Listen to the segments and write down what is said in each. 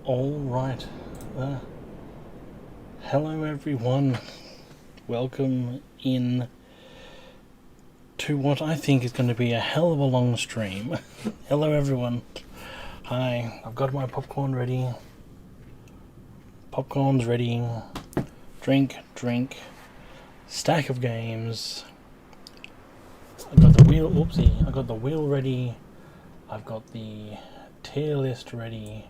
Alright, hello everyone, welcome in to what I think is going to be a hell of a long stream. Hello everyone, hi, I've got my popcorn ready, popcorn's ready, drink, stack of games, I got the wheel ready, I've got the tier list ready.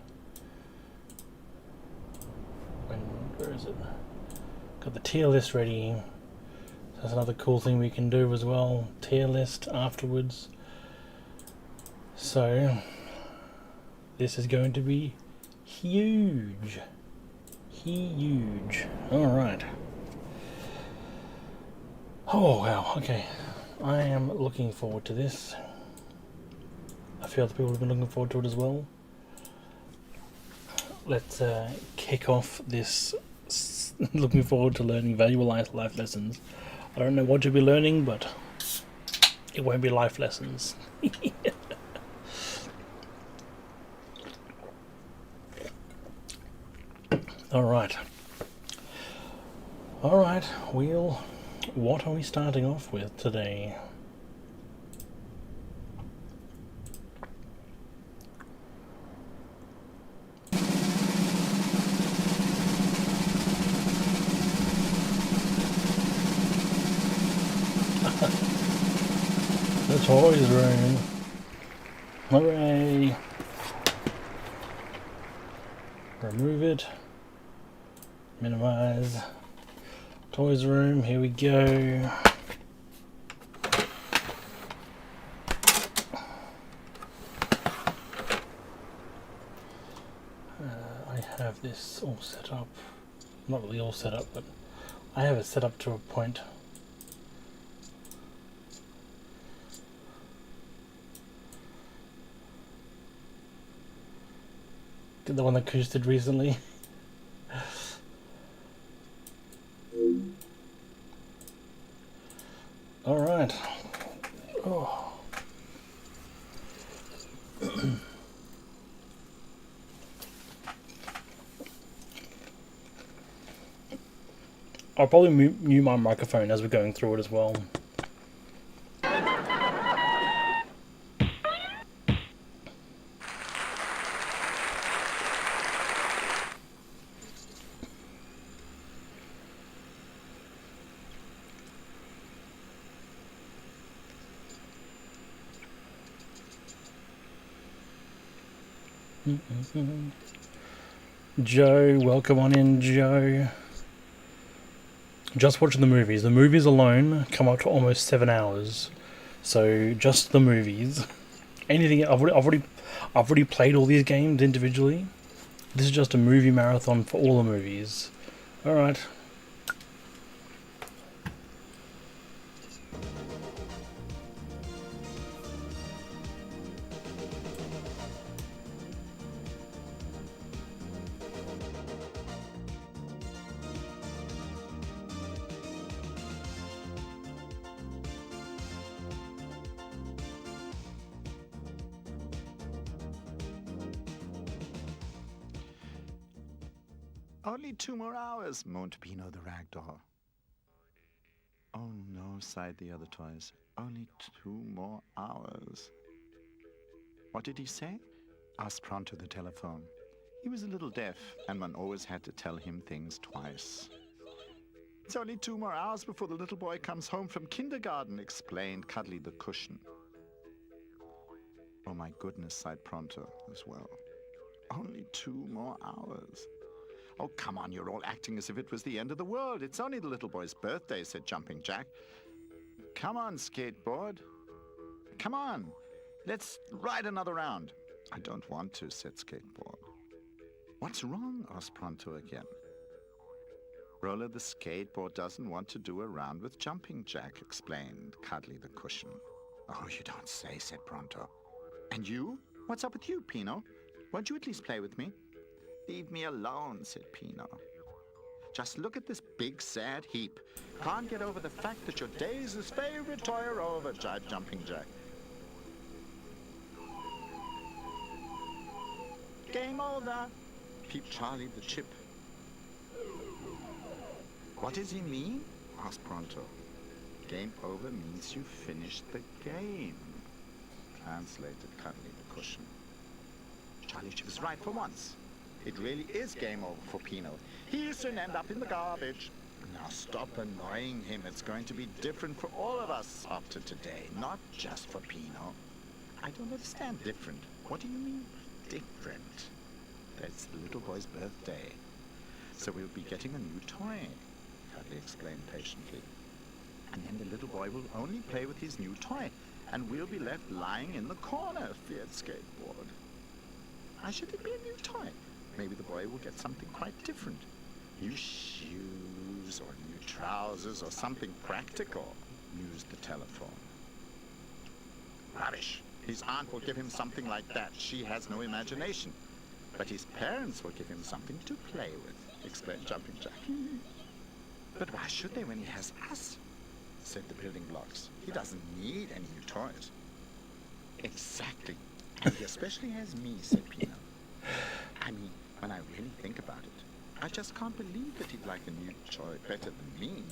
Where is it? Got the tier list ready. That's another cool thing we can do as well. Tier list afterwards. So this is going to be huge. Huge. Alright. Oh wow, okay. I am looking forward to this. I feel other people have been looking forward to it as well. Let's kick off this. Looking forward to learning valuable life lessons. I don't know what you'll be learning, but it won't be life lessons. Alright, Wheel, what are we starting off with today? The toys room. Hooray! Remove it. Minimize. Toys room, here we go. I have this all set up. Not really all set up, but I have it set up to a point. The one that Kush did recently. Alright. Oh. I'll probably mute my microphone as we're going through it as well. Joe, welcome on in, Joe. Just watching the movies. The movies alone come up to almost 7 hours. So just the movies. Anything I've already played all these games individually. This is just a movie marathon for all the movies. All right. Only 2 more hours, moaned Pino the rag doll. Oh no, sighed the other toys. Only 2 more hours. What did he say? Asked Pronto the telephone. He was a little deaf, and one always had to tell him things twice. It's only 2 more hours before the little boy comes home from kindergarten, explained Cuddly the cushion. Oh my goodness, sighed Pronto as well. Only 2 more hours. Oh, come on, you're all acting as if it was the end of the world. It's only the little boy's birthday, said Jumping Jack. Come on, skateboard. Come on, let's ride another round. I don't want to, said Skateboard. What's wrong? Asked Pronto again. Roller the skateboard doesn't want to do a round with Jumping Jack, explained Cuddly the cushion. Oh, you don't say, said Pronto. And you? What's up with you, Pino? Won't you at least play with me? Leave me alone, said Pino. Just look at this big, sad heap. Can't get over the fact that your days' his favorite toy are over, jibed Jumping Jack. Game over, peeped Charlie the chip. What does he mean? Asked Pronto. Game over means you finished the game, translated Cuddly the cushion. Charlie Chip is right for once. It really is game over for Pino. He'll soon end up in the garbage. Now stop annoying him. It's going to be different for all of us after today, not just for Pino. I don't understand different. What do you mean different? That's the little boy's birthday. So we'll be getting a new toy, Cuddly explained patiently. And then the little boy will only play with his new toy, and we'll be left lying in the corner, feared Skateboard. Why should it be a new toy? Maybe the boy will get something quite different. New shoes or new trousers or something practical, mused the telephone. Rubbish. His aunt will give him something like that. She has no imagination. But his parents will give him something to play with, explained Jumping Jack. But why should they when he has us? Said the building blocks. He doesn't need any new toys. Exactly. And he especially has me, said Pino. I mean, when I really think about it, I just can't believe that he'd like a new toy better than me.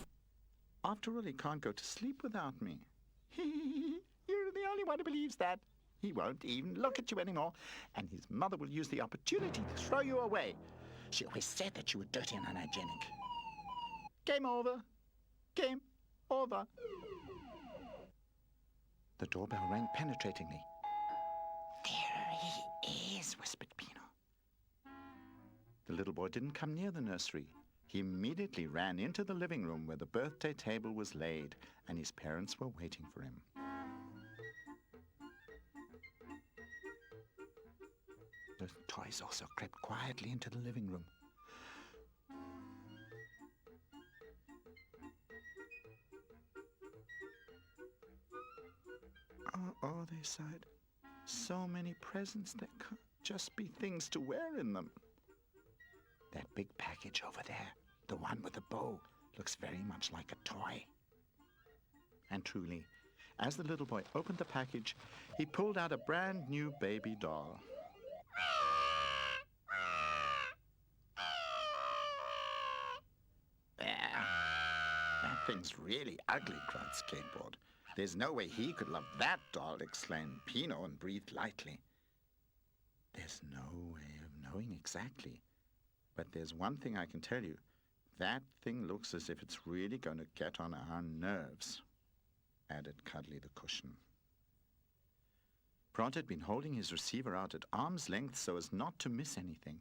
After all, he can't go to sleep without me. You're the only one who believes that. He won't even look at you anymore, and his mother will use the opportunity to throw you away. She always said that you were dirty and unhygienic. Game over. Game over. The doorbell rang penetratingly. There he is, whispered Pino. The little boy didn't come near the nursery. He immediately ran into the living room where the birthday table was laid, and his parents were waiting for him. The toys also crept quietly into the living room. Oh, they sighed. So many presents that could just be things to wear in them. That big package over there, the one with the bow, looks very much like a toy. And truly, as the little boy opened the package, he pulled out a brand new baby doll. That thing's really ugly, cried Skateboard. There's no way he could love that doll, exclaimed Pino and breathed lightly. There's no way of knowing exactly. But there's one thing I can tell you. That thing looks as if it's really going to get on our nerves, added Cuddly the cushion. Pronto had been holding his receiver out at arm's length so as not to miss anything.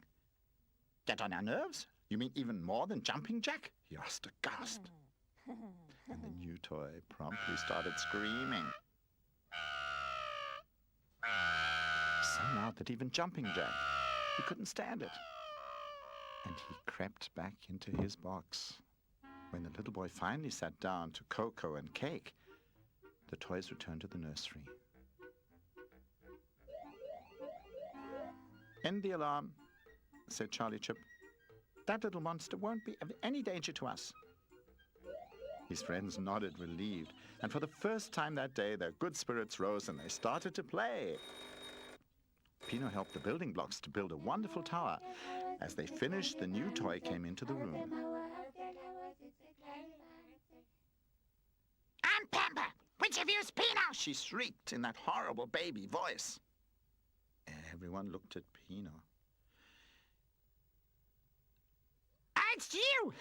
Get on our nerves? You mean even more than Jumping Jack? He asked aghast. And the new toy promptly started screaming. So loud that even Jumping Jack, he couldn't stand it. And he crept back into his box. When the little boy finally sat down to cocoa and cake, the toys returned to the nursery. "End the alarm," said Charlie Chip. "That little monster won't be of any danger to us." His friends nodded, relieved, and for the first time that day, their good spirits rose and they started to play. Pino helped the building blocks to build a wonderful tower. As they finished, the new toy came into the room. "I'm Pamper! Which of you's Pino?" she shrieked in that horrible baby voice. Everyone looked at Pino. "It's you!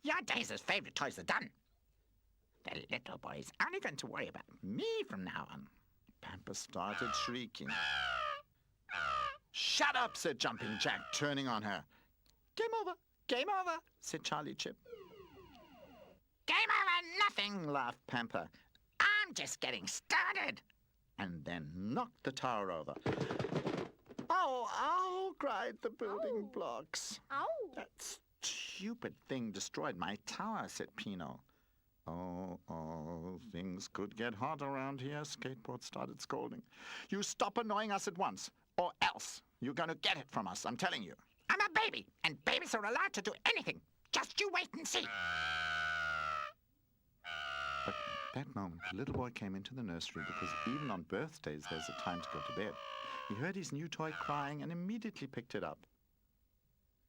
Your days as favorite toys are done. The little boy's only going to worry about me from now on." Pamper started shrieking. "Shut up," said Jumping Jack, turning on her. "Game over, game over," said Charlie Chip. "Game over nothing," laughed Pamper. "I'm just getting started." And then knocked the tower over. "Oh, ow," cried the building blocks. Ow. "That stupid thing destroyed my tower," said Pino. Oh, things could get hot around here," Skateboard started scolding. "You stop annoying us at once, or else you're going to get it from us, I'm telling you." "I'm a baby, and babies are allowed to do anything. Just you wait and see." But at that moment, the little boy came into the nursery because even on birthdays there's a time to go to bed. He heard his new toy crying and immediately picked it up.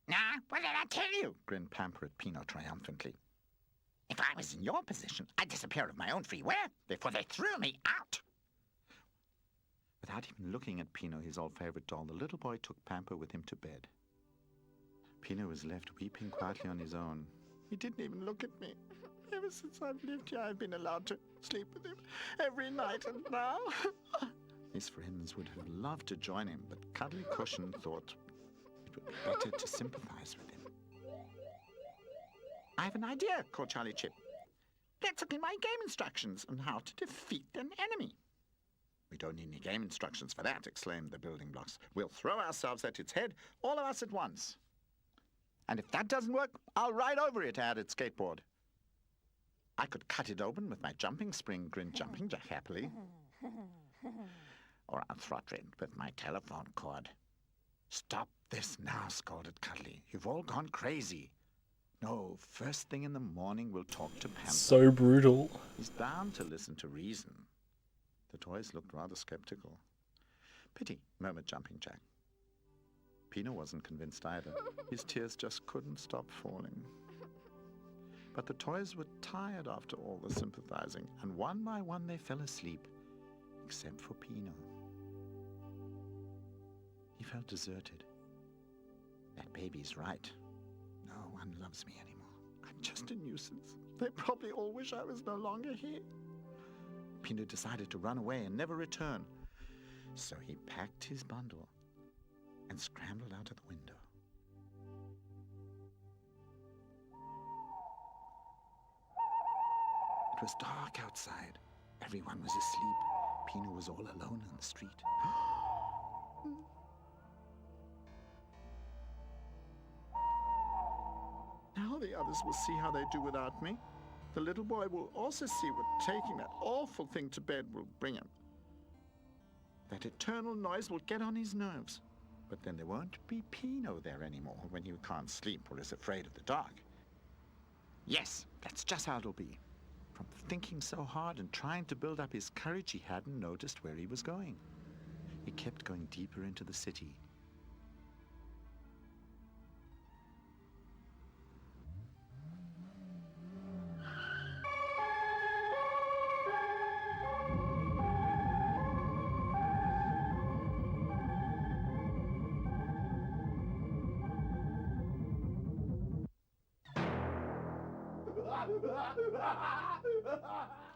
"Now, what did I tell you?" grinned Pamper at Pino triumphantly. "If I was in your position, I'd disappear of my own free will before they threw me out." Without even looking at Pino, his old favorite doll, the little boy took Pamper with him to bed. Pino was left weeping quietly on his own. He didn't even look at me. Ever since I've lived here, I've been allowed to sleep with him every night, and now... His friends would have loved to join him, but Cuddly Cushion thought it would be better to sympathize with him. "I have an idea," called Charlie Chip. "Let's look in my game instructions on how to defeat an enemy." "We don't need any game instructions for that," exclaimed the building blocks. "We'll throw ourselves at its head, all of us at once." "And if that doesn't work, I'll ride over it," added Skateboard. "I could cut it open with my jumping spring," grinned Jumping Jack happily. "Or I'll throttle it with my telephone cord." "Stop this now," scolded Cuddly. "You've all gone crazy. No, first thing in the morning we'll talk to Pamper. So brutal. He's bound to listen to reason." The toys looked rather skeptical. "Pity," murmured Jumping Jack. Pino wasn't convinced either. His tears just couldn't stop falling. But the toys were tired after all the sympathizing, and one by one they fell asleep, except for Pino. He felt deserted. That baby's right. No one loves me anymore. I'm just a nuisance. They probably all wish I was no longer here. Pino decided to run away and never return. So he packed his bundle and scrambled out of the window. It was dark outside. Everyone was asleep. Pino was all alone on the street. Now the others will see how they do without me. The little boy will also see what taking that awful thing to bed will bring him. That eternal noise will get on his nerves. But then there won't be Pino there anymore when he can't sleep or is afraid of the dark. Yes, that's just how it'll be. From thinking so hard and trying to build up his courage, he hadn't noticed where he was going. He kept going deeper into the city.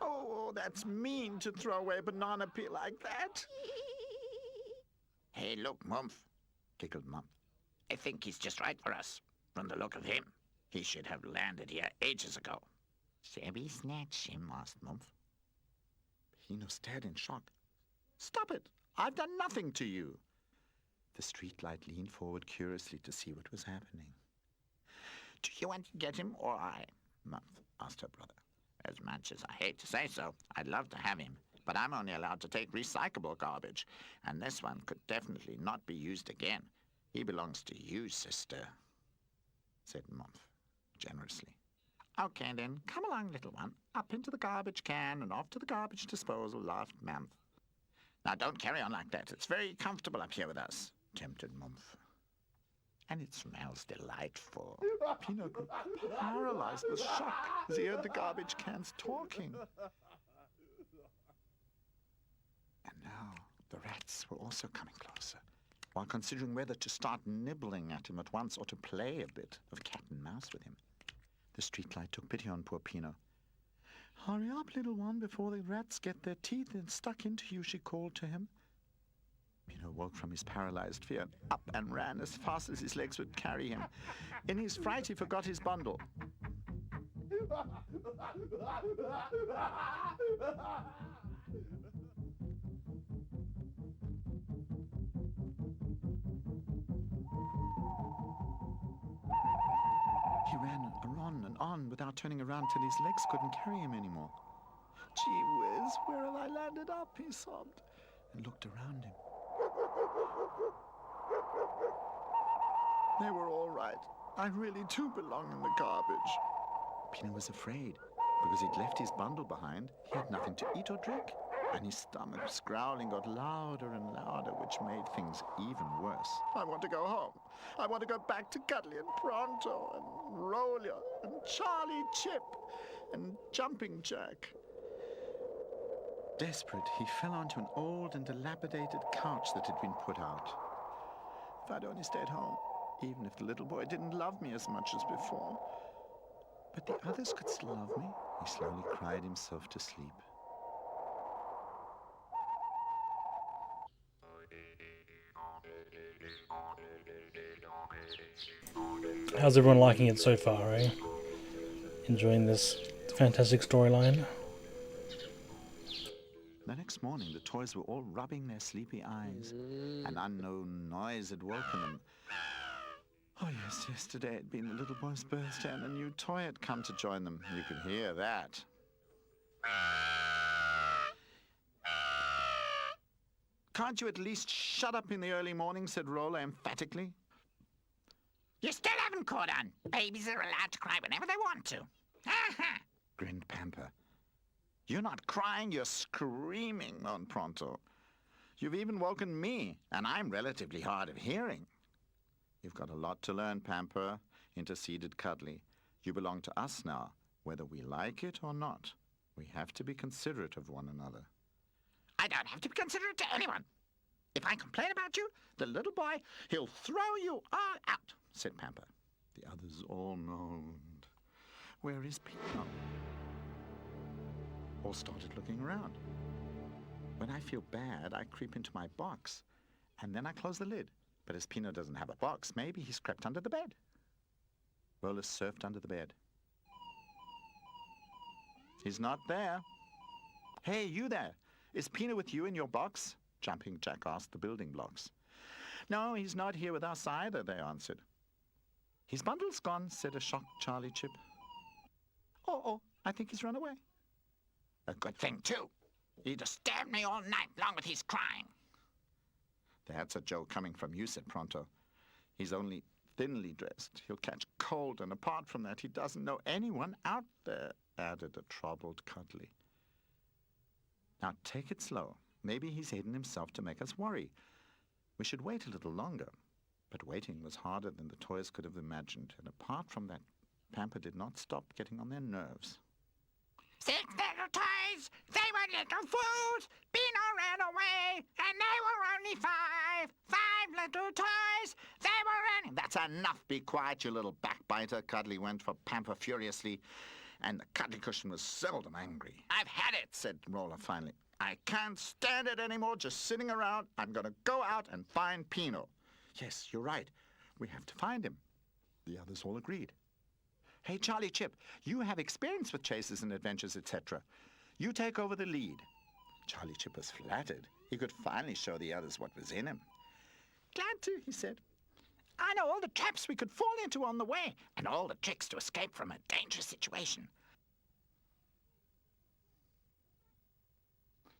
Oh, that's mean to throw away a banana peel like that. Hey, look, Mumph, giggled Mum. I think he's just right for us, from the look of him. He should have landed here ages ago. Shall we snatch him, asked Mumph. Pino stared in shock. Stop it! I've done nothing to you. The streetlight leaned forward curiously to see what was happening. Do you want to get him or I? Mumph asked her brother. As much as I hate to say so, I'd love to have him, but I'm only allowed to take recyclable garbage, and this one could definitely not be used again. He belongs to you, sister, said Mumph generously. Okay, then, come along, little one. Up into the garbage can and off to the garbage disposal, laughed Mumph. Now, don't carry on like that. It's very comfortable up here with us, tempted Mumph. And it smells delightful. Pino grew paralyzed with shock as he heard the garbage cans talking. And now the rats were also coming closer, while considering whether to start nibbling at him at once or to play a bit of cat and mouse with him. The streetlight took pity on poor Pino. Hurry up, little one, before the rats get their teeth stuck into you, she called to him. Pino woke from his paralyzed fear and up and ran as fast as his legs would carry him. In his fright, he forgot his bundle. He ran on without turning around till his legs couldn't carry him anymore. Gee whiz, where have I landed up? He sobbed and looked around him. They were all right. I really do belong in the garbage. Pino was afraid because he'd left his bundle behind. He had nothing to eat or drink, and his stomach's growling got louder and louder, which made things even worse. I want to go home. I want to go back to Cuddly and Pronto and Roller and Charlie Chip and Jumping Jack. Desperate, he fell onto an old and dilapidated couch that had been put out. If I'd only stayed home, even if the little boy didn't love me as much as before. But the others could still love me. He slowly cried himself to sleep. How's everyone liking it so far, eh? Enjoying this fantastic storyline? The next morning, the toys were all rubbing their sleepy eyes. An unknown noise had woken them. Oh, yes, yesterday had been the little boy's birthday and a new toy had come to join them. You could hear that. Can't you at least shut up in the early morning, said Roller emphatically. You still haven't caught on. Babies are allowed to cry whenever they want to. Grinned Pamper. You're not crying, you're screaming, moaned Pronto. You've even woken me, and I'm relatively hard of hearing. You've got a lot to learn, Pamper, interceded Cuddly. You belong to us now, whether we like it or not. We have to be considerate of one another. I don't have to be considerate to anyone. If I complain about you, the little boy, he'll throw you all out, said Pamper. The others all moaned. Where is Pino? All started looking around. When I feel bad, I creep into my box, and then I close the lid. But as Pino doesn't have a box, maybe he's crept under the bed. Roller surfed under the bed. He's not there. Hey, you there. Is Pino with you in your box? Jumping Jack asked the building blocks. No, he's not here with us either, they answered. His bundle's gone, said a shocked Charlie Chip. Oh, I think he's run away. A good thing, too. He disturbed me all night long with his crying. That's a joke coming from you, said Pronto. He's only thinly dressed. He'll catch cold, and apart from that, he doesn't know anyone out there, added a troubled Cuddly. Now, take it slow. Maybe he's hidden himself to make us worry. We should wait a little longer. But waiting was harder than the toys could have imagined, and apart from that, Pamper did not stop getting on their nerves. 6 little toys! They were little fools! Pino ran away, and they were only 5! 5 little toys! They were running... That's enough! Be quiet, you little backbiter! Cuddly went for Pamper furiously, and the cuddly cushion was seldom angry. I've had it, said Roller finally. I can't stand it anymore, just sitting around. I'm going to go out and find Pino. Yes, you're right. We have to find him. The others all agreed. Hey, Charlie Chip, you have experience with chases and adventures, etc. You take over the lead. Charlie Chip was flattered. He could finally show the others what was in him. Glad to, he said. I know all the traps we could fall into on the way, and all the tricks to escape from a dangerous situation.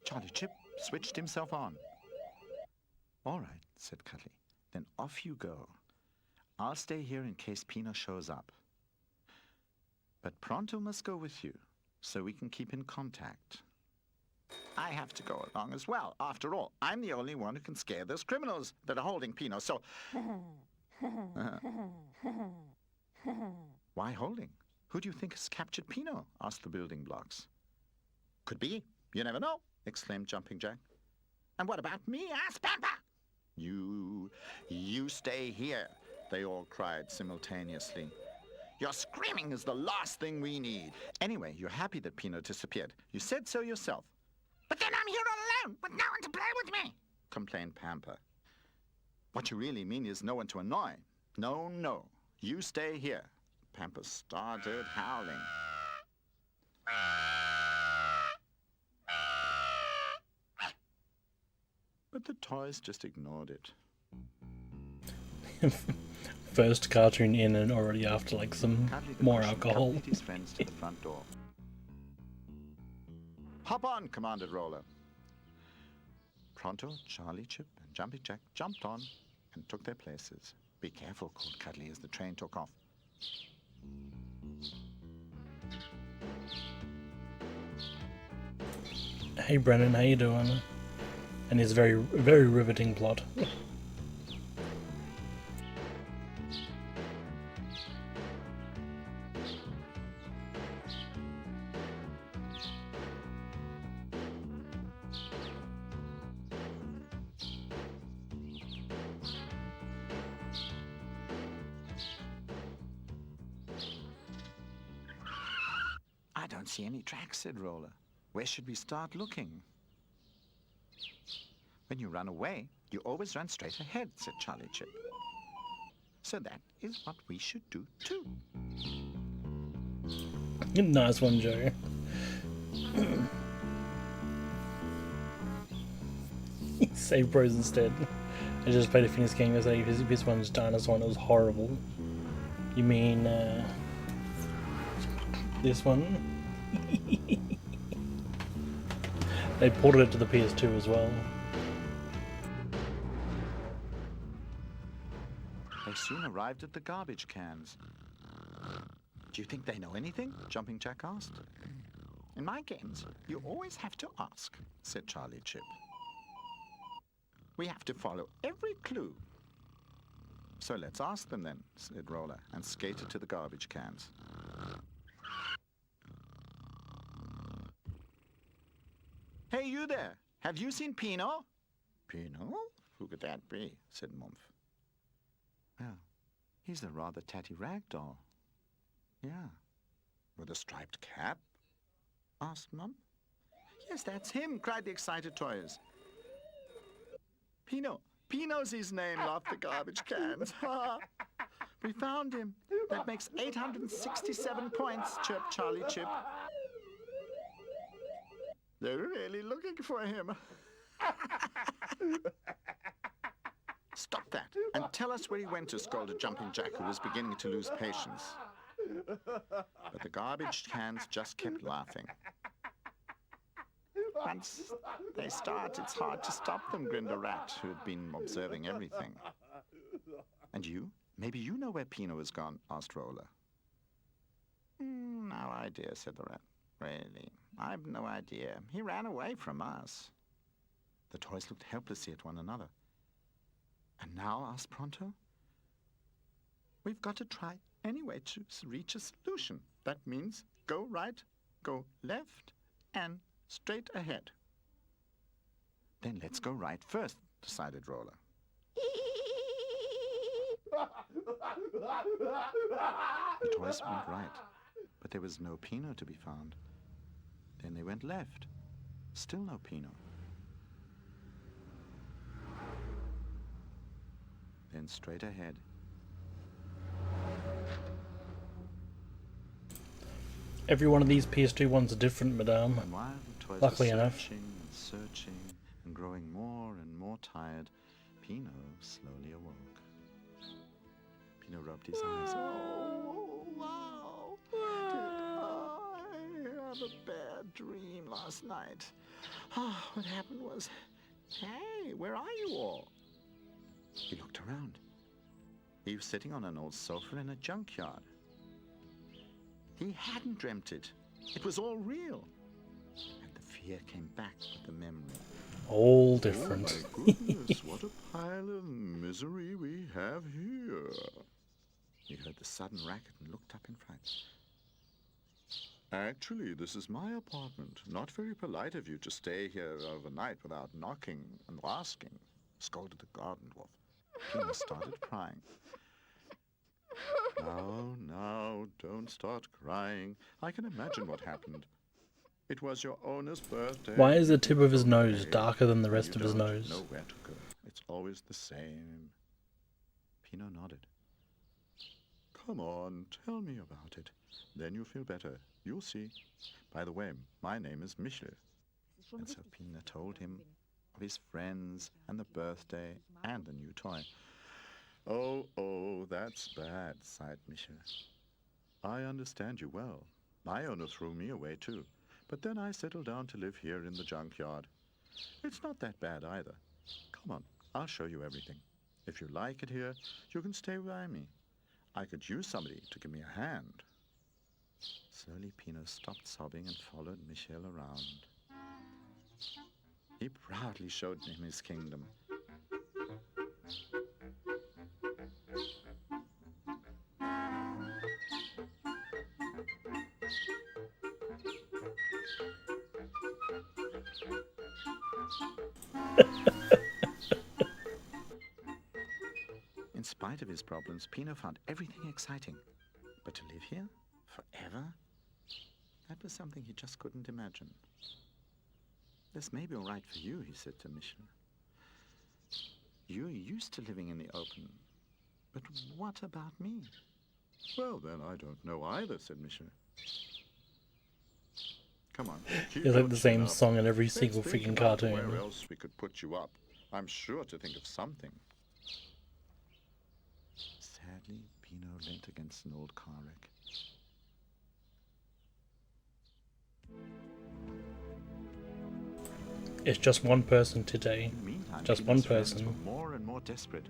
Charlie Chip switched himself on. All right, said Cuddly. Then off you go. I'll stay here in case Pino shows up. But Pronto must go with you, so we can keep in contact. I have to go along as well. After all, I'm the only one who can scare those criminals that are holding Pino, so... Why holding? Who do you think has captured Pino? Asked the building blocks. Could be. You never know, exclaimed Jumping Jack. And what about me? Asked Pampa. You stay here, they all cried simultaneously. Your screaming is the last thing we need. Anyway, you're happy that Pino disappeared. You said so yourself. But then I'm here all alone, with no one to play with me, complained Pampa. What you really mean is no one to annoy. No. You stay here. Pampa started howling. But the toys just ignored it. First cartoon in and already after like some more alcohol. Accompanied his friends to the front door. Hop on, commanded Roller. Pronto, Charlie Chip, and Jumping Jack jumped on and took their places. Be careful, called Cuddly as the train took off. Hey Brennan, how you doing? And his very, very riveting plot. I don't see any tracks, said Roller. Where should we start looking? When you run away, you always run straight ahead, said Charlie Chip. So that is what we should do too. Nice one, Joe. Save bros instead. I just played a Phoenix game yesterday. This one's Dinosaur and it was horrible. You mean, this one? They ported it to the PS2 as well. They soon arrived at the garbage cans. Do you think they know anything? Jumping Jack asked. In my games, you always have to ask, said Charlie Chip. We have to follow every clue. So let's ask them then, said Roller, and skated to the garbage cans. Hey, you there! Have you seen Pino? Pino? Who could that be? Said Mumph. Well, he's a rather tatty rag doll. Yeah. With a striped cap? Asked Mum. Yes, that's him, cried the excited toys. Pino. Pino's his name, laughed the garbage cans. We found him. That makes 867 points, chirped Charlie Chip. They're really looking for him. Stop that, and tell us where he went to, scolded Jumping Jack, who was beginning to lose patience. But the garbage cans just kept laughing. Once they start, it's hard to stop them, grinned a rat who had been observing everything. And you? Maybe you know where Pino has gone, asked Roller. No idea, said the rat. Really, I've no idea. He ran away from us. The toys looked helplessly at one another. And now, asked Pronto, we've got to try anyway to reach a solution. That means go right, go left, and straight ahead. Then let's go right first, decided Roller. The toys went right, but there was no Pino to be found. Then they went left. Still no Pino. Then straight ahead. Every one of these PS2 ones are different, madame. And while the toys Luckily were enough. searching and growing more and more tired, Pino slowly awoke. Pino rubbed his eyes. Oh, wow! Did I have a bad dream last night? Oh, what happened was... Hey, where are you all? He looked around. He was sitting on an old sofa in a junkyard. He hadn't dreamt it. It was all real. And the fear came back with the memory. All different. Oh my goodness, what a pile of misery we have here. He heard the sudden racket and looked up in fright. Actually, this is my apartment. Not very polite of you to stay here overnight without knocking and asking, scolded the garden dwarf. Pino started crying. No, don't start crying. I can imagine what happened. It was your owner's birthday. Why is the tip of his nose darker than the rest of his You nose? don't know where to go. It's always the same. Pino nodded. Come on, tell me about it. Then you'll feel better. You'll see. By the way, my name is Michel. And so Pino told him of his friends and the birthday and the new toy. Oh, that's bad, sighed Michel. I understand you well. My owner threw me away too. But then I settled down to live here in the junkyard. It's not that bad either. Come on, I'll show you everything. If you like it here, you can stay by me. I could use somebody to give me a hand. Slowly, Pino stopped sobbing and followed Michel around. He proudly showed him his kingdom. In spite of his problems, Pino found everything exciting. But to live here forever? That was something he just couldn't imagine. This may be all right for you, he said to Michel. You're used to living in the open. But what about me? Well, then I don't know either, said Michel. Come on. It's like the same song in every single freaking cartoon. Where else we could put you up? I'm sure to think of something. Sadly, Pino leant against an old car wreck. It's just one person today. In the meantime, Just Pino's one friends person. were more and more desperate.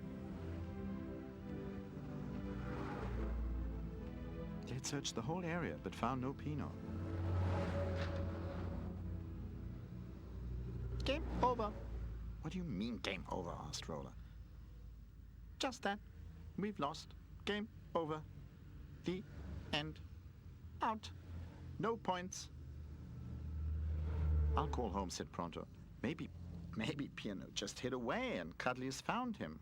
They had searched the whole area, but found no Pino. Game over. What do you mean, game over? Asked Roller. Just that. We've lost. Game over. The end. Out. No points. I'll call home, said Pronto. Maybe Pino just hid away and Cuddly has found him.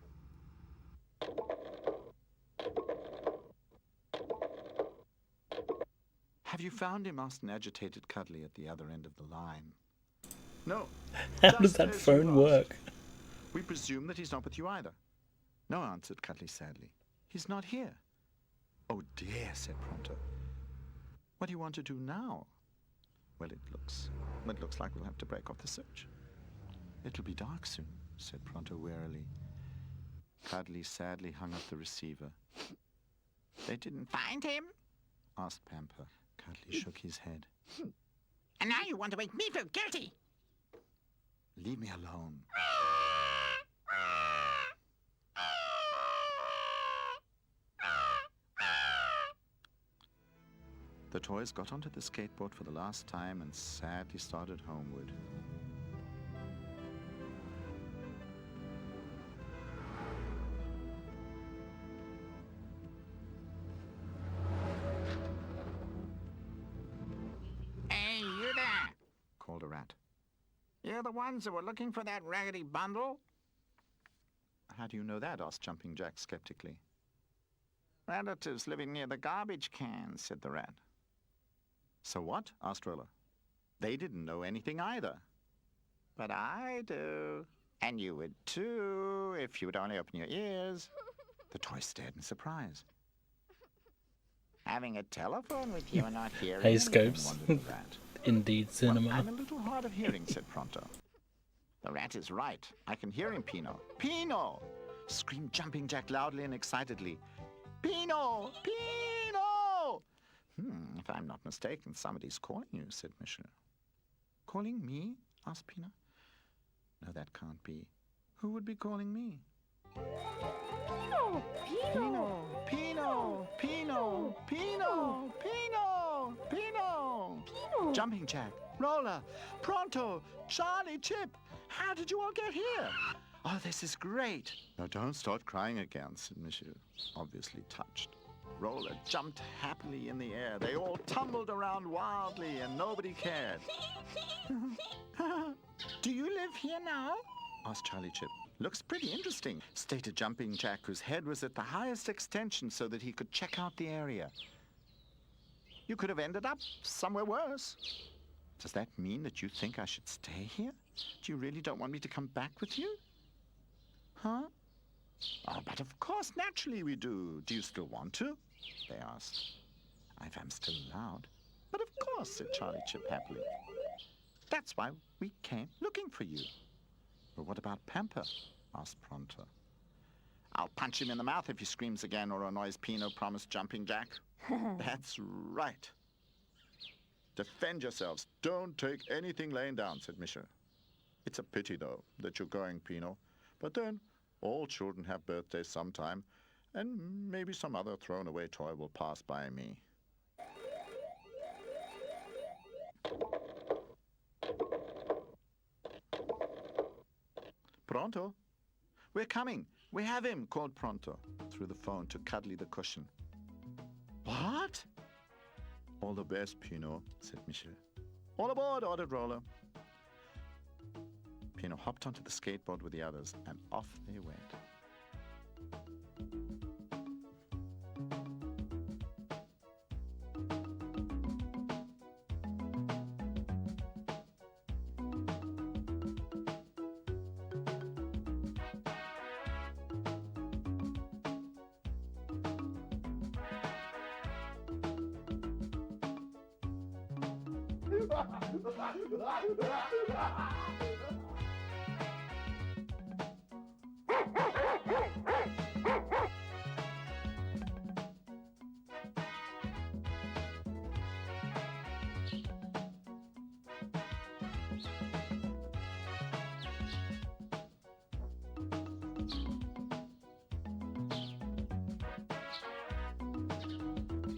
Have you found him? Asked an agitated Cuddly at the other end of the line. No. How does just that as you phone asked. work? We presume that he's not with you either. No, answered Cuddly sadly. He's not here. Oh dear, said Pronto. What do you want to do now? Well, it looks like we'll have to break off the search. It'll be dark soon, said Pronto wearily. Cuddly sadly hung up the receiver. They didn't find him? Asked Pamper. Cuddly shook his head. And now you want to make me feel guilty? Leave me alone. The toys got onto the skateboard for the last time and sadly started homeward. Hey, you there! Called a rat. You're the ones who were looking for that raggedy bundle? How do you know that? Asked Jumping Jack skeptically. Relatives living near the garbage can, said the rat. So what? Asked Roller. They didn't know anything either. But I do. And you would too, if you would only open your ears. The toy stared in surprise. Having a telephone with you and not hearing Hey, anything, Scopes. wondered the rat. Indeed, cinema. Well, I'm a little hard of hearing, said Pronto. The rat is right. I can hear him, Pino. Pino! Screamed Jumping Jack loudly and excitedly. Pino! Pino! If I'm not mistaken, somebody's calling you, said Michel. Calling me? Asked Pino. No, that can't be. Who would be calling me? Pino! Pino! Pino! Pino! Pino! Pino! Pino! Pino! Jumping Jack, Roller, Pronto, Charlie, Chip. How did you all get here? Oh, this is great. Now don't start crying again, said Michel, obviously touched. Roller jumped happily in the air. They all tumbled around wildly and nobody cared. Do you live here now? Asked Charlie Chip. Looks pretty interesting, stated Jumping Jack, whose head was at the highest extension so that he could check out the area. You could have ended up somewhere worse. Does that mean that you think I should stay here? Do you really don't want me to come back with you? Huh? Oh, but of course, naturally we do. Do you still want to? They asked. If I'm still allowed. But of course, said Charlie Chip happily. That's why we came looking for you. But what about Pamper? Asked Pronto. I'll punch him in the mouth if he screams again or annoys Pino, promised Jumping Jack. That's right. Defend yourselves. Don't take anything laying down, said Michel. It's a pity, though, that you're going, Pino. But then, all children have birthdays sometime, and maybe some other thrown-away toy will pass by me. Pronto? We're coming. We have him, called Pronto through the phone to Cuddly the cushion. What? All the best, Pino, said Michel. All aboard, ordered Roller. Pino hopped onto the skateboard with the others, and off they went.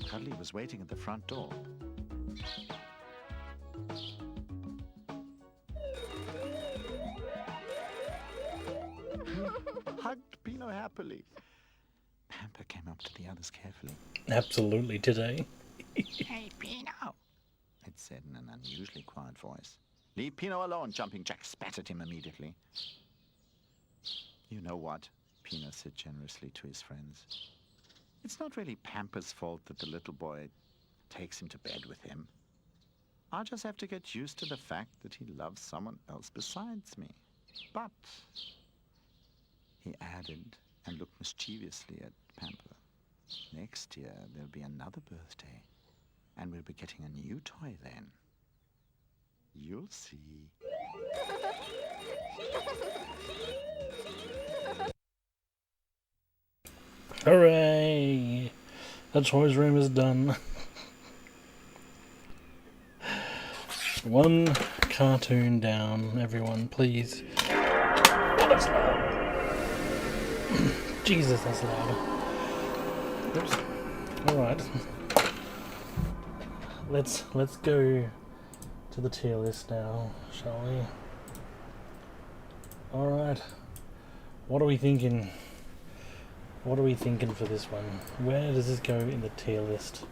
Cuddly was waiting at the front door. Hugged Pino happily. Pamper came up to the others carefully. Absolutely today. Hey, Pino, it said in an unusually quiet voice. Leave Pino alone, Jumping Jack spat at him immediately. You know what? Pino said generously to his friends. It's not really Pamper's fault that the little boy takes him to bed with him. I'll just have to get used to the fact that he loves someone else besides me. But, he added and looked mischievously at Pamper, next year there'll be another birthday, and we'll be getting a new toy then. You'll see. Hooray! The toys room is done. One cartoon down, everyone, please. Oh, that's loud. Jesus, that's loud. Oops. Alright. Let's go to the tier list now, shall we? Alright. What are we thinking? What are we thinking for this one? Where does this go in the tier list?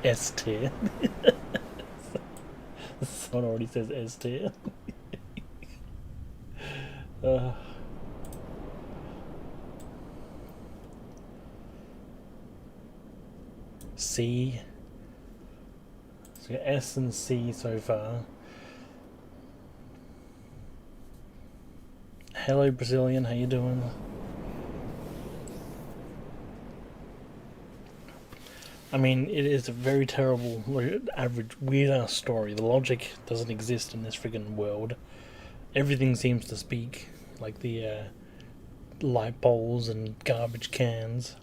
S tier. Someone already says S tier. C. So we got S and C so far. Hello, Brazilian. How you doing? I mean, it is a very terrible, average, weird-ass story. The logic doesn't exist in this friggin' world. Everything seems to speak, like the light poles and garbage cans.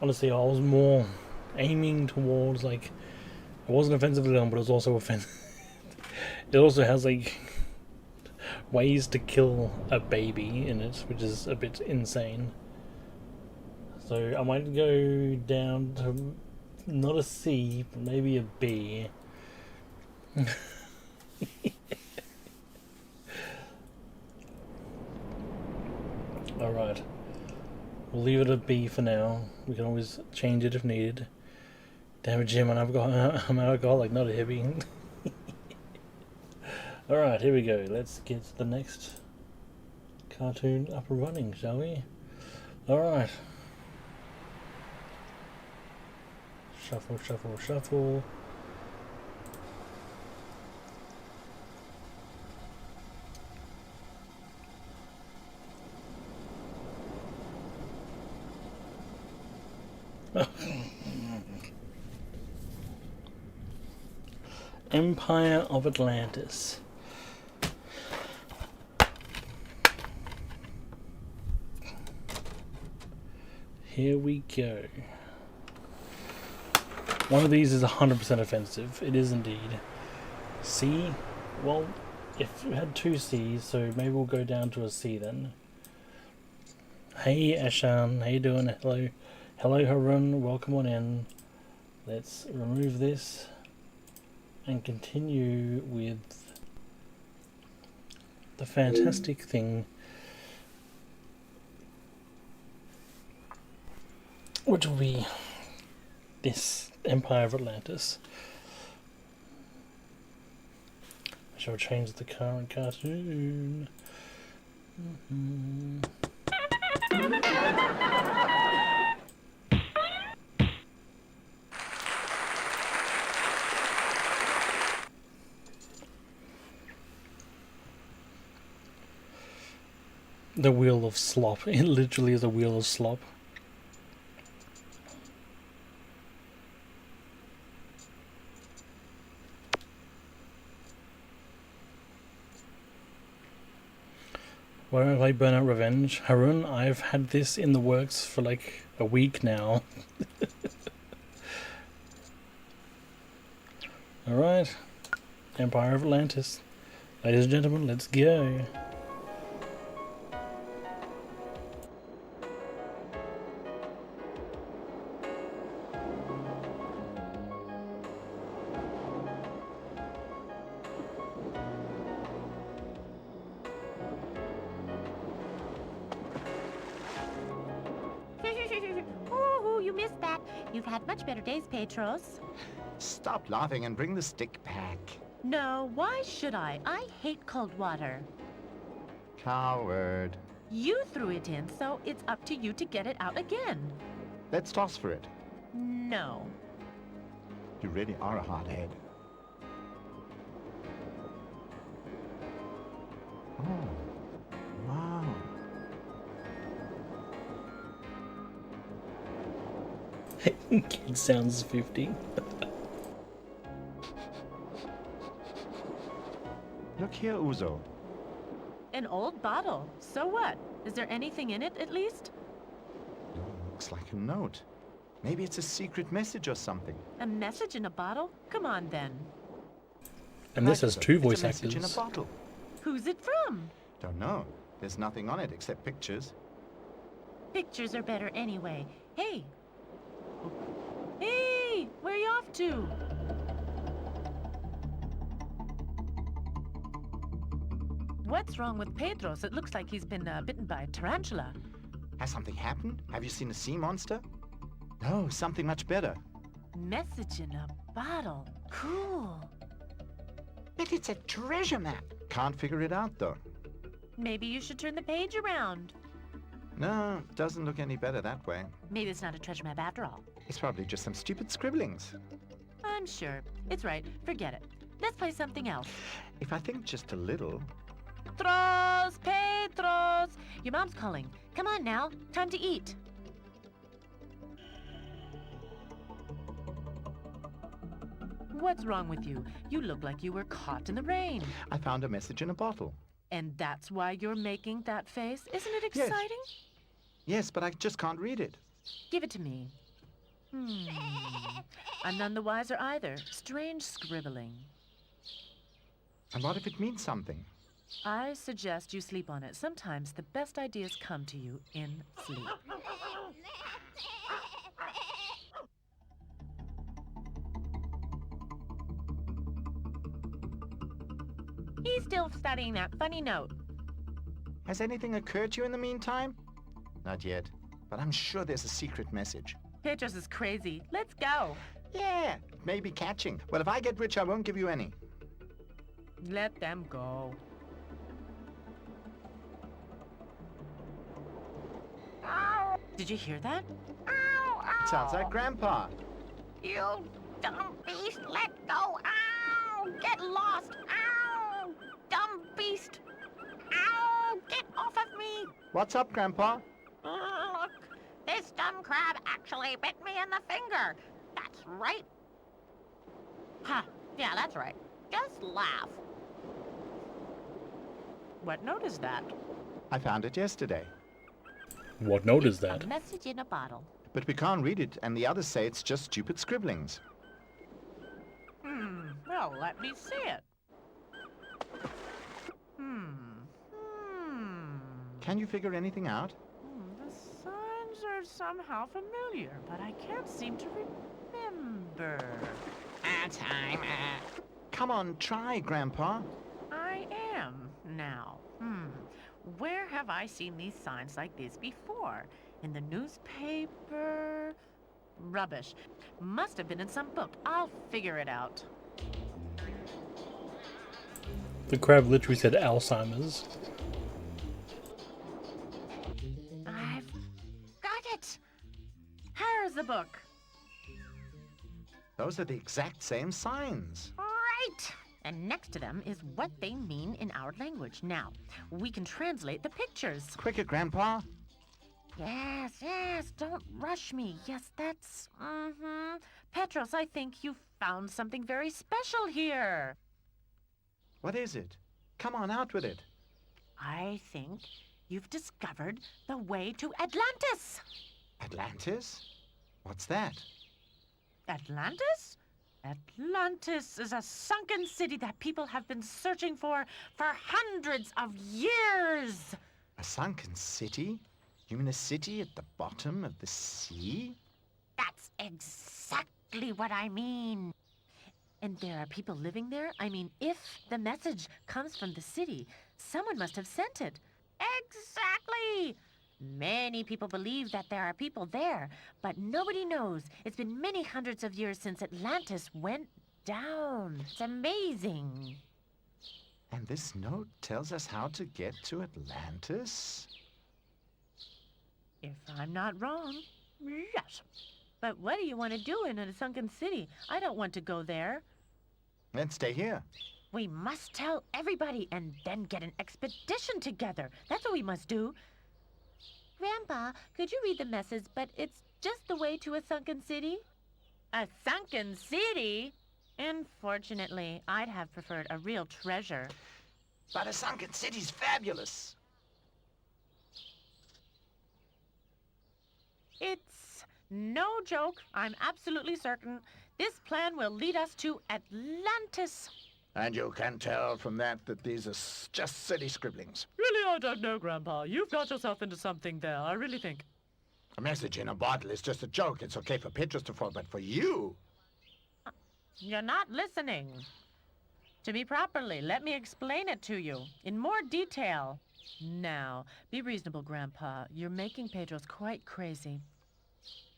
Honestly, I was more aiming towards, like, it wasn't offensive at all, but it was also offensive. It also has, like, ways to kill a baby in it, which is a bit insane. So I might go down to not a C, but maybe a B. Alright. We'll leave it at B for now. We can always change it if needed. Damn it, Jim, I'm an alcoholic, not a hippie. Alright, here we go. Let's get the next cartoon up and running, shall we? Alright. Shuffle, shuffle, shuffle. Empire of Atlantis. Here we go. One of these is 100% offensive. It is indeed. C? Well, if we had two C's, so maybe we'll go down to a C then. Hey Ashan, how you doing? Hello. Hello Harun, welcome on in. Let's remove this and continue with the fantastic thing, which will be this Empire of Atlantis. I shall change the current cartoon. The wheel of slop. It literally is a wheel of slop. Why don't I burn out revenge? Harun, I've had this in the works for like a week now. Alright. Empire of Atlantis. Ladies and gentlemen, let's go. Ooh, you missed that. You've had much better days, Petros. Stop laughing and bring the stick back. No, why should I? I hate cold water. Coward. You threw it in, so it's up to you to get it out again. Let's toss for it. No. You really are a hothead. Oh, wow. Kid sounds 50. Look here, Uzo. An old bottle. So what? Is there anything in it, at least? Looks like a note. Maybe it's a secret message or something. A message in a bottle? Come on, then. And this has two voice it's a message actors. in a bottle. Who's it from? Don't know. There's nothing on it except pictures. Pictures are better anyway. Hey. Hey, where are you off to? What's wrong with Pedros? It looks like he's been bitten by a tarantula. Has something happened? Have you seen a sea monster? No, something much better. Message in a bottle. Cool. But it's a treasure map. Can't figure it out, though. Maybe you should turn the page around. No, doesn't look any better that way. Maybe it's not a treasure map after all. It's probably just some stupid scribblings. I'm sure. It's right. Forget it. Let's play something else. If I think just a little. Petros! Petros! Your mom's calling. Come on now. Time to eat. What's wrong with you? You look like you were caught in the rain. I found a message in a bottle. And that's why you're making that face? Isn't it exciting? Yes, but I just can't read it. Give it to me. I'm none the wiser either. Strange scribbling. And what if it means something? I suggest you sleep on it. Sometimes the best ideas come to you in sleep. He's still studying that funny note. Has anything occurred to you in the meantime? Not yet, but I'm sure there's a secret message. Petros is crazy. Let's go. Yeah, it may be catching. Well, if I get rich, I won't give you any. Let them go. Did you hear that? It sounds like Grandpa. You dumb beast, let go! Ow! Get lost! Ow! Dumb beast! Ow! Get off of me! What's up, Grandpa? Look, this dumb crab actually bit me in the finger. That's right. Huh, yeah, that's right. Just laugh. What note is that? I found it yesterday. What note is that? A message in a bottle. But we can't read it, and the others say it's just stupid scribblings. Well, let me see it. Can you figure anything out? The signs are somehow familiar, but I can't seem to remember. Time. Come on, try, Grandpa. I am now. Where have I seen these signs like this before? In the newspaper? Rubbish. Must have been in some book. I'll figure it out. The crab literally said Alzheimer's. I've got it! Here's the book. Those are the exact same signs. Right! And next to them is what they mean in our language. Now, we can translate the pictures. Quicker, Grandpa. Yes, don't rush me. Yes, that's, Petros, I think you found something very special here. What is it? Come on, out with it. I think you've discovered the way to Atlantis. Atlantis? What's that? Atlantis? Atlantis is a sunken city that people have been searching for hundreds of years. A sunken city? You mean a city at the bottom of the sea? That's exactly what I mean. And there are people living there? I mean, if the message comes from the city, someone must have sent it. Exactly! Many people believe that there are people there, but nobody knows. It's been many hundreds of years since Atlantis went down. It's amazing. And this note tells us how to get to Atlantis? If I'm not wrong, yes. But what do you want to do in a sunken city? I don't want to go there. Then stay here. We must tell everybody and then get an expedition together. That's what we must do. Grandpa, could you read the message, but it's just the way to a sunken city? A sunken city? Unfortunately, I'd have preferred a real treasure. But a sunken city's fabulous. It's no joke. I'm absolutely certain. This plan will lead us to Atlantis. And you can tell from that these are just silly scribblings. Really, I don't know, Grandpa. You've got yourself into something there, I really think. A message in a bottle is just a joke. It's okay for Petros to fall, but for you... You're not listening to me properly. Let me explain it to you in more detail. Now, be reasonable, Grandpa. You're making Pedro's quite crazy.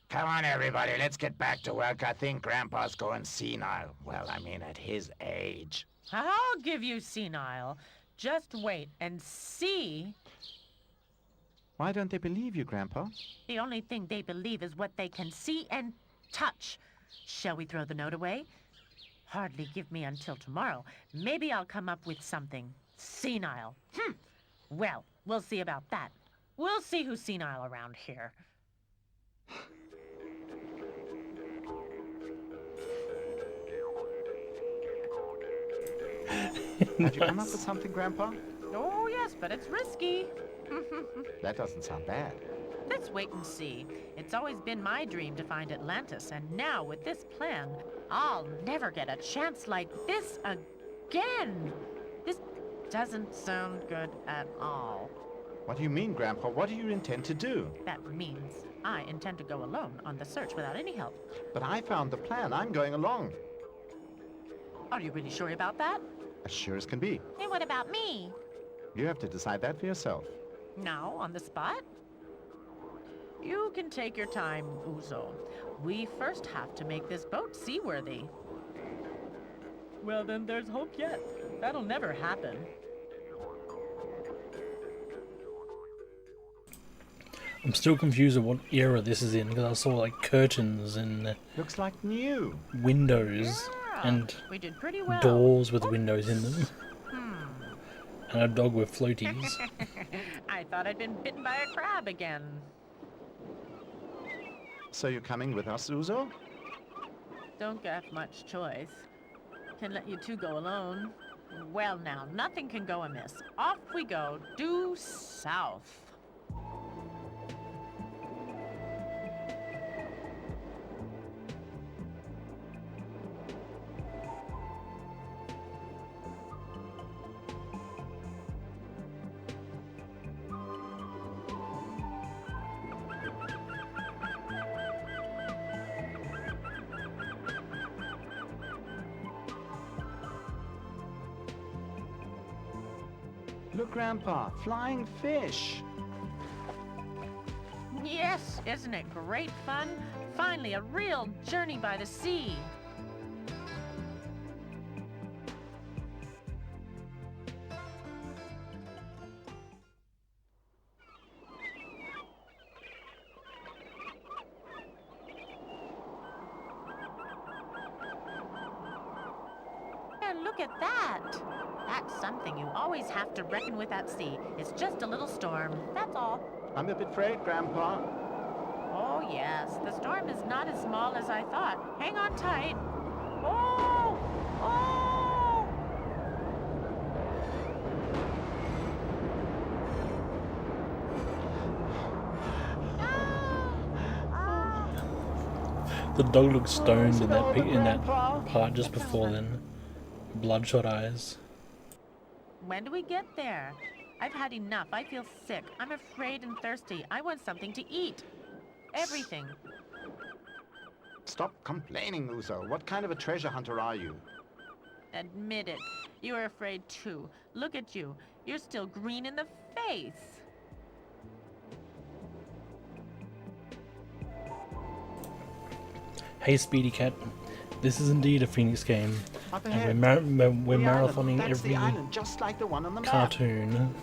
Come on, everybody. Let's get back to work. I think Grandpa's going senile. Well, I mean, at his age. I'll give you senile. Just wait and see. Why don't they believe you, Grandpa? The only thing they believe is what they can see and touch. Shall we throw the note away? Hardly give me until tomorrow. Maybe I'll come up with something senile. Well, we'll see about that. We'll see who's senile around here. Have you come up with something, Grandpa? Oh, yes, but it's risky. That doesn't sound bad. Let's wait and see. It's always been my dream to find Atlantis, and now with this plan, I'll never get a chance like this again. This doesn't sound good at all. What do you mean, Grandpa? What do you intend to do? That means I intend to go alone on the search without any help. But I found the plan. I'm going along. Are you really sure about that? As sure as can be. And what about me? You have to decide that for yourself. Now, on the spot? You can take your time, Uzo. We first have to make this boat seaworthy. Well, then there's hope yet. That'll never happen. I'm still confused at what era this is in, because I saw like curtains and Looks like new. windows Yeah, and we did pretty well. doors with windows in them, Hmm. and a dog with floaties. I thought I'd been bitten by a crab again. So you're coming with us, Uzo? Don't get much choice. Can let you two go alone. Well now, nothing can go amiss. Off we go, due south. Look, Grandpa, flying fish. Yes, isn't it great fun? Finally, a real journey by the sea. And look at that. That's something you always have to reckon with at sea. It's just a little storm, that's all. I'm a bit afraid, Grandpa. Oh, yes. The storm is not as small as I thought. Hang on tight. Oh! Oh! The dog looked stoned in that part just before then. Bloodshot eyes. When do we get there? I've had enough. I feel sick. I'm afraid and thirsty. I want something to eat. Everything. Stop complaining, Uzo. What kind of a treasure hunter are you? Admit it. You are afraid too. Look at you. You're still green in the face. Hey, Speedy Cat. This is indeed a Phoenix game, Up and ahead. we're The island. marathoning That's every the island, just like the one on the map. cartoon.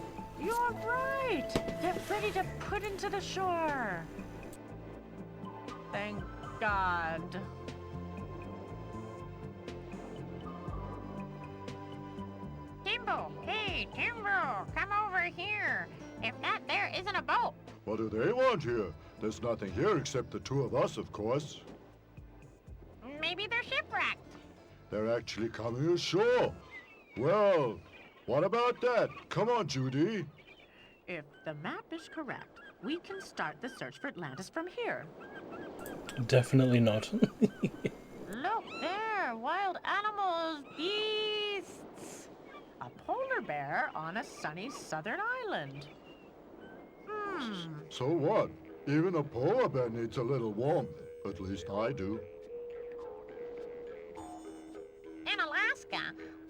You're right. Get ready to put into the shore. Thank God. Timbo, hey, Timbo, come over here. If that there isn't a boat. What do they want here? There's nothing here except the two of us, of course. Maybe they're shipwrecked. They're actually coming ashore. Well, what about that? Come on, Judy. If the map is correct, we can start the search for Atlantis from here. Definitely not. Look there, wild animals, beasts. A polar bear on a sunny southern island. So what? Even a polar bear needs a little warmth. At least I do. In Alaska,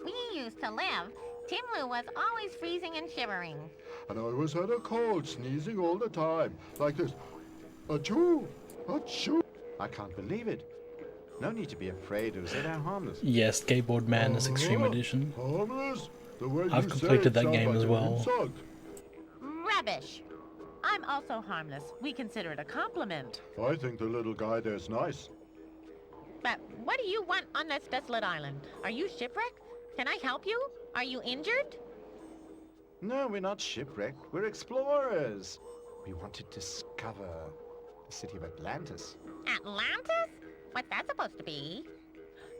we used to live. Timlu was always freezing and shivering. And I always had a cold, sneezing all the time. Like this. Achoo! Achoo! I can't believe it. No need to be afraid, Uzo. They're harmless. Yes, Skateboard Madness Extreme Edition. Harmless? The way I've you completed say it that sounds game like as an well. insult. Rubbish. I'm also harmless. We consider it a compliment. I think the little guy there's nice. But what do you want on this desolate island? Are you shipwrecked? Can I help you? Are you injured? No, we're not shipwrecked. We're explorers. We want to discover the city of Atlantis. Atlantis? What's that supposed to be?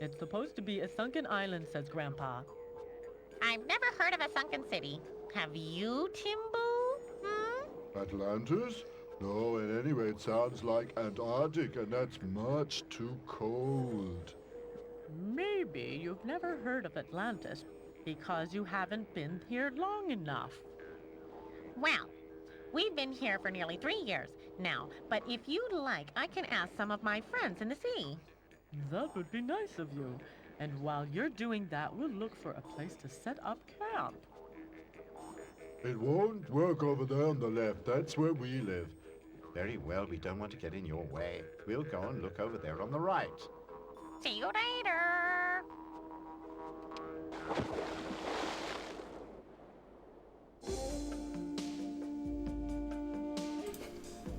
It's supposed to be a sunken island, says Grandpa. I've never heard of a sunken city. Have you, Timbu? Hmm? Atlantis? No, and anyway, it sounds like Antarctic, and that's much too cold. Maybe you've never heard of Atlantis because you haven't been here long enough. Well, we've been here for nearly 3 years now, but if you'd like, I can ask some of my friends in the sea. That would be nice of you. And while you're doing that, we'll look for a place to set up camp. It won't work over there on the left. That's where we live. Very well, we don't want to get in your way. We'll go and look over there on the right. See you later.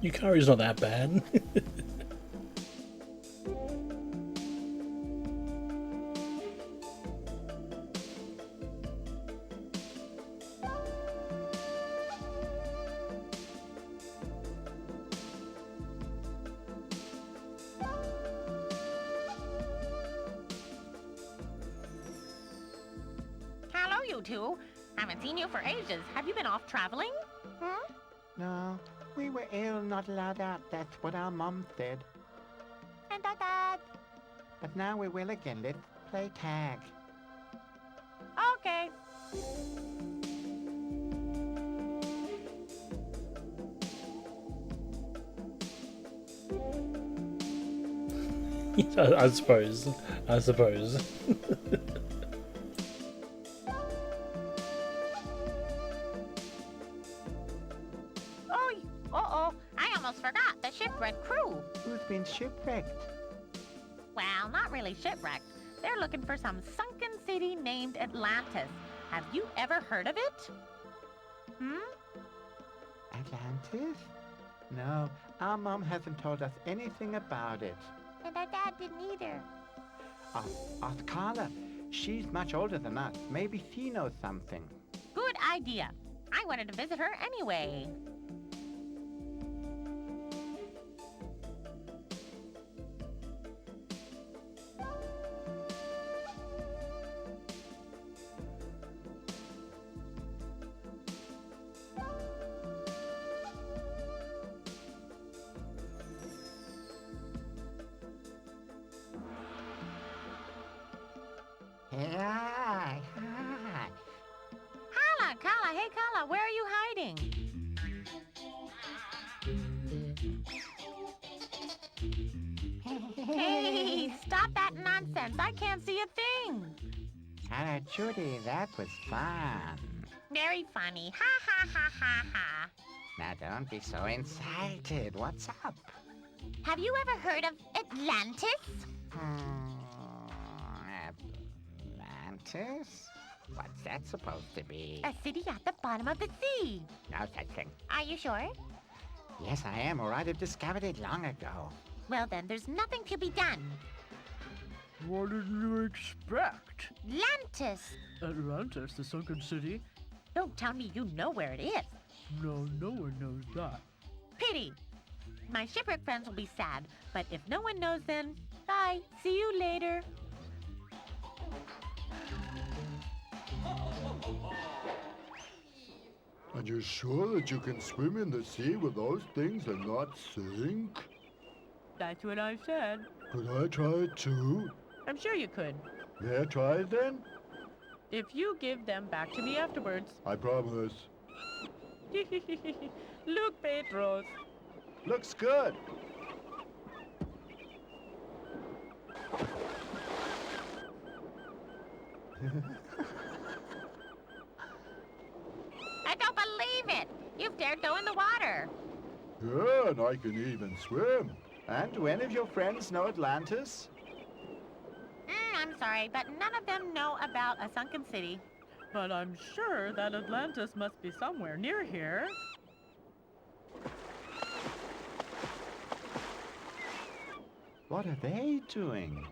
Yukari's not that bad. Hello, you two. Haven't seen you for ages. Have you been off traveling? Hmm? No, we were ill, not allowed out. That's what our mom said. And Dad. But now we will again. Let's play tag. Okay. I suppose. Oh, uh-oh. I almost forgot the shipwreck crew. Who's been shipwrecked? Well, not really shipwrecked. They're looking for some sunken city named Atlantis. Have you ever heard of it? Hmm? Atlantis? No, our mom hasn't told us anything about it. And our dad didn't either. Ask Carla. She's much older than us. Maybe she knows something. Good idea. I wanted to visit her anyway. Hi. Carla, hey Carla, where are you hiding? Hey, stop that nonsense. I can't see a thing. Hello, Judy. That was fun. Very funny. Ha ha ha ha ha. Now don't be so excited. What's up? Have you ever heard of Atlantis? Atlantis? What's that supposed to be? A city at the bottom of the sea. No such thing. Are you sure? Yes, I am, or I'd have discovered it long ago. Well then, there's nothing to be done. What did you expect? Atlantis! Atlantis, the sunken city? Don't tell me you know where it is. No, no one knows that. Pity. My shipwreck friends will be sad, but if no one knows then, bye. See you later. Are you sure that you can swim in the sea with those things and not sink? That's what I said. Could I try it too? I'm sure you could. May I try it then? If you give them back to me afterwards. I promise. Look, Petros. Looks good. I don't believe it. You've dared go in the water. Yeah, and I can even swim. And do any of your friends know Atlantis? I'm sorry, but none of them know about a sunken city. But I'm sure that Atlantis must be somewhere near here. What are they doing?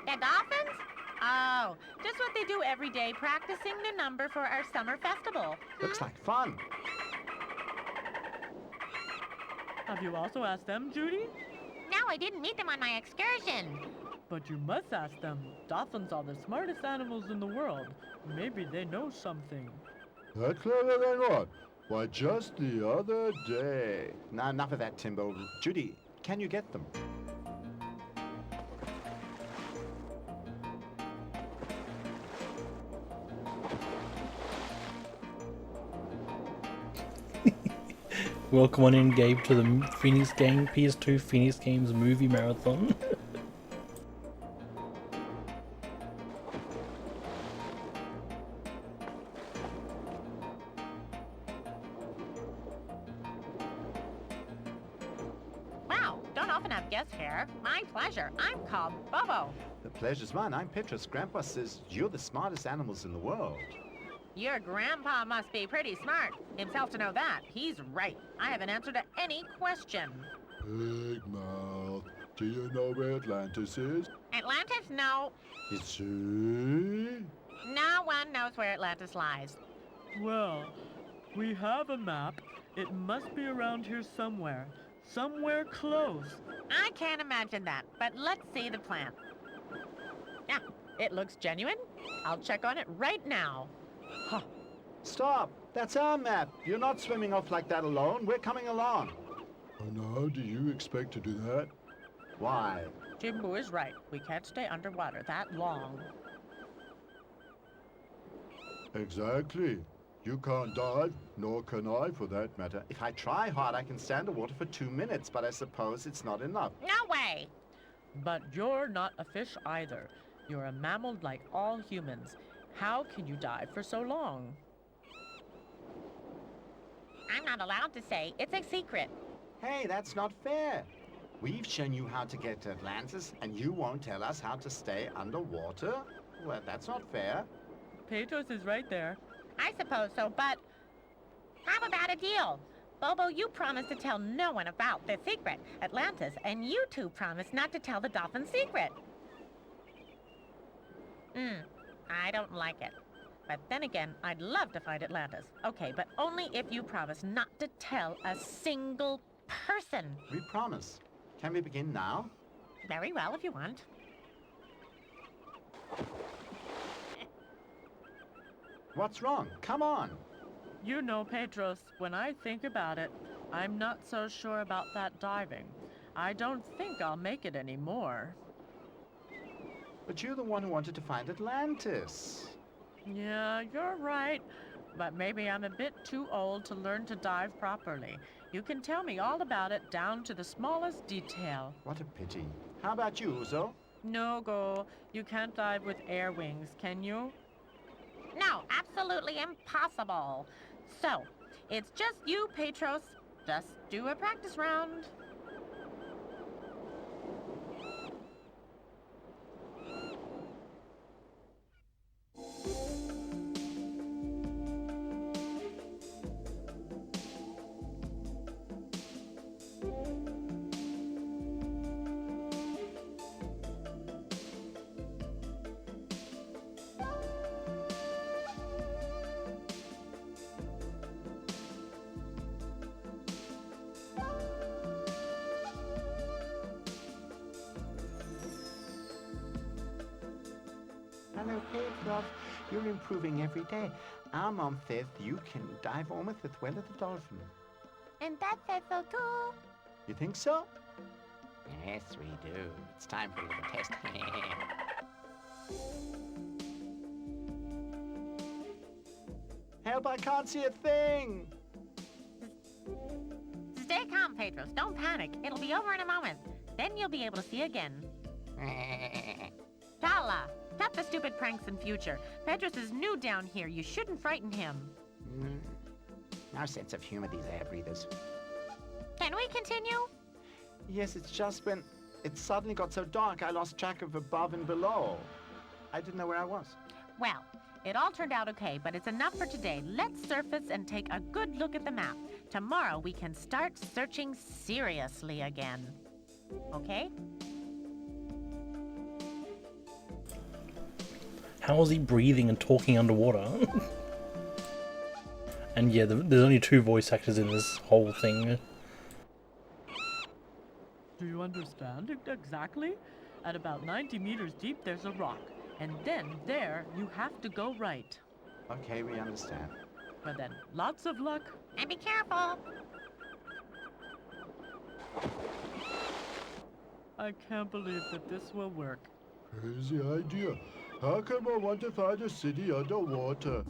The dolphins? Oh, just what they do every day, practicing their number for our summer festival. Looks like fun. Have you also asked them, Judy? No, I didn't meet them on my excursion. But you must ask them. Dolphins are the smartest animals in the world. Maybe they know something. That clever they not. Why, just the other day. Now, enough of that, Timbo. Judy, can you get them? Welcome on in, Gabe, to the PS2 Phoenix Games movie marathon. Wow, don't often have guests here. My pleasure. I'm called Bobo. The pleasure's mine. I'm Petrus. Grandpa says you're the smartest animals in the world. Your grandpa must be pretty smart. Himself to know that. He's right. I have an answer to any question. Big mouth. Do you know where Atlantis is? Atlantis? No. You see? No one knows where Atlantis lies. Well, we have a map. It must be around here somewhere. Somewhere close. I can't imagine that, but let's see the plan. Yeah, it looks genuine. I'll check on it right now. Huh. Stop! That's our map. You're not swimming off like that alone. We're coming along. And how do you expect to do that? Why? Jimbo is right. We can't stay underwater that long. Exactly. You can't dive, nor can I for that matter. If I try hard, I can stand underwater for 2 minutes, but I suppose it's not enough. No way. But you're not a fish either. You're a mammal like all humans. How can you dive for so long? I'm not allowed to say. It's a secret. Hey, that's not fair. We've shown you how to get to Atlantis, and you won't tell us how to stay underwater? Well, that's not fair. Petros is right there. I suppose so, but how about a deal? Bobo, you promised to tell no one about the secret, Atlantis, and you two promised not to tell the dolphin secret. I don't like it. But then again, I'd love to find Atlantis. Okay, but only if you promise not to tell a single person. We promise. Can we begin now? Very well, if you want. What's wrong? Come on. You know, Petros, when I think about it, I'm not so sure about that diving. I don't think I'll make it anymore. But you're the one who wanted to find Atlantis. Yeah, you're right. But maybe I'm a bit too old to learn to dive properly. You can tell me all about it down to the smallest detail. What a pity. How about you, Uzo? No go. You can't dive with air wings, can you? No, absolutely impossible. So, it's just you, Petros. Just do a practice round. Hello, Pedro. You're improving every day. Our mom says you can dive almost as well as a dolphin. And Dad says so too. You think so? Yes, we do. It's time for a little test. Help, I can't see a thing. Stay calm, Petros. Don't panic. It'll be over in a moment. Then you'll be able to see again. Tala, stop the stupid pranks in future. Petros is new down here. You shouldn't frighten him. No sense of humor, these air breathers. Can we continue? Yes, it's just when it suddenly got so dark, I lost track of above and below. I didn't know where I was. Well, It all turned out okay, but it's enough for today. Let's surface and take a good look at the map. Tomorrow we can start searching seriously again. Okay? How is he breathing and talking underwater? And yeah, there's only 2 voice actors in this whole thing. Do you understand it exactly? At about 90 meters deep, there's a rock. And then there, you have to go right. Okay, we understand. But then, lots of luck. And be careful. I can't believe that this will work. Crazy idea. How come I want to find a city underwater?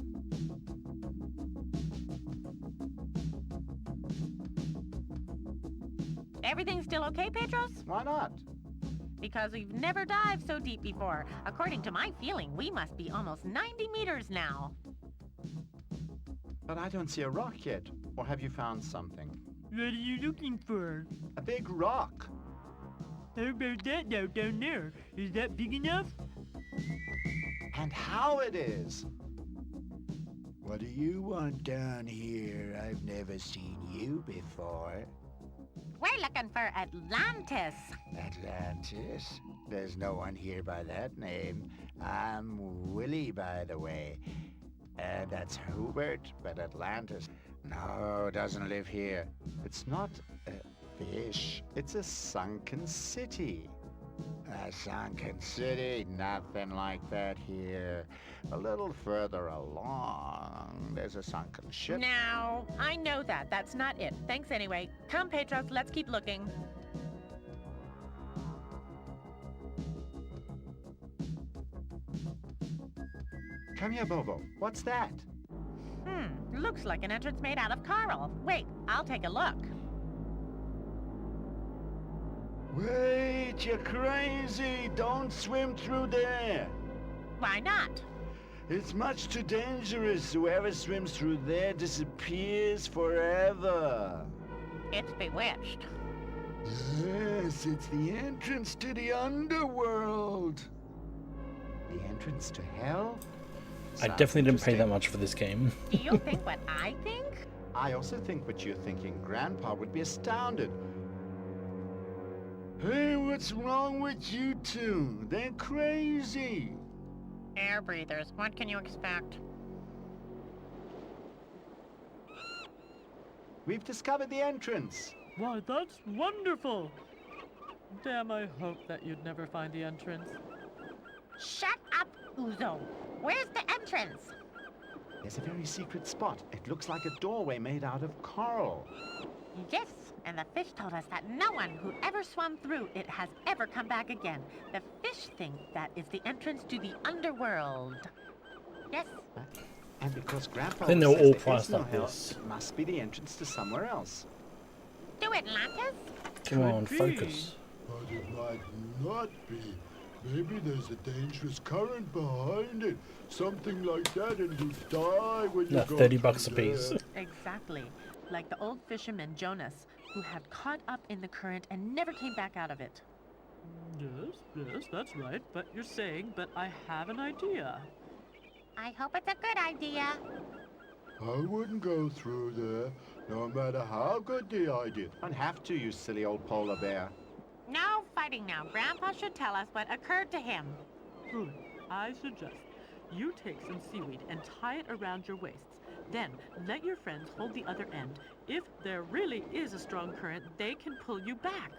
Everything still okay, Petros? Why not? Because we've never dived so deep before. According to my feeling, we must be almost 90 meters now. But I don't see a rock yet. Or have you found something? What are you looking for? A big rock. How about that now down there? Is that big enough? And how it is. What do you want down here? I've never seen you before. We're looking for Atlantis. Atlantis? There's no one here by that name. I'm Willie, by the way. That's Hubert, but Atlantis. No, doesn't live here. It's not a fish. It's a sunken city. A sunken city? Nothing like that here. A little further along, there's a sunken ship. No, I know that. That's not it. Thanks anyway. Come, Petros, let's keep looking. Come here, Bobo. What's that? Looks like an entrance made out of coral. Wait, I'll take a look. Wait, you're crazy! Don't swim through there! Why not? It's much too dangerous. Whoever swims through there disappears forever. It's bewitched. Yes, it's the entrance to the underworld. The entrance to hell? I Sounds definitely didn't pay that interesting. much for this game. Do you think what I think? I also think what you're thinking. Grandpa would be astounded. Hey, what's wrong with you two? They're crazy. Air breathers, what can you expect? We've discovered the entrance. Why, that's wonderful! Damn, I hope that you'd never find the entrance. Shut up, Uzo. Where's the entrance? There's a very secret spot. It looks like a doorway made out of coral. Yes, and the fish told us that no one who ever swam through it has ever come back again. The fish think that is the entrance to the underworld. Yes. And because Grandpa I think they were says all there is priced no like hell, this. it must be the entrance to somewhere else. To Atlantis? Come on, Could be. focus. But it might not be. Maybe there's a dangerous current behind it. Something like that, and you die when you No, go 30 through bucks a there. piece. Exactly. Like the old fisherman Jonas, who had caught up in the current and never came back out of it. Yes, that's right. But you're saying, but I have an idea. I hope it's a good idea. I wouldn't go through there, no matter how good the idea. Don't have to, you silly old polar bear. No fighting now. Grandpa should tell us what occurred to him. Good. I suggest you take some seaweed and tie it around your waists. Then let your friends hold the other end. If there really is a strong current, they can pull you back.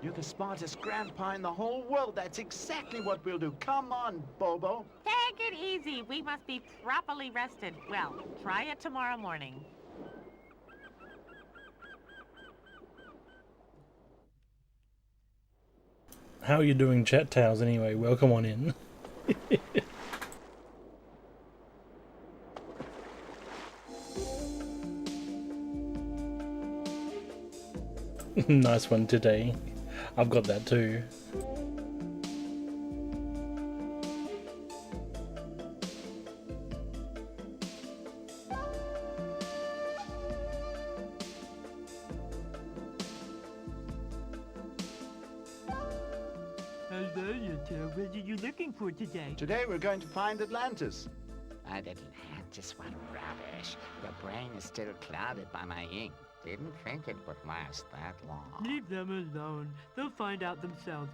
You're the smartest grandpa in the whole world. That's exactly what we'll do. Come on, Bobo. Take it easy. We must be properly rested. Well, try it tomorrow morning. How are you doing, chat towels, anyway? Welcome on in. Nice one today. I've got that too. Hello, Yetta. What are you looking for today? Today we're going to find Atlantis. Atlantis, what rubbish. Your brain is still clouded by my ink. Didn't think it would last that long. Leave them alone. They'll find out themselves.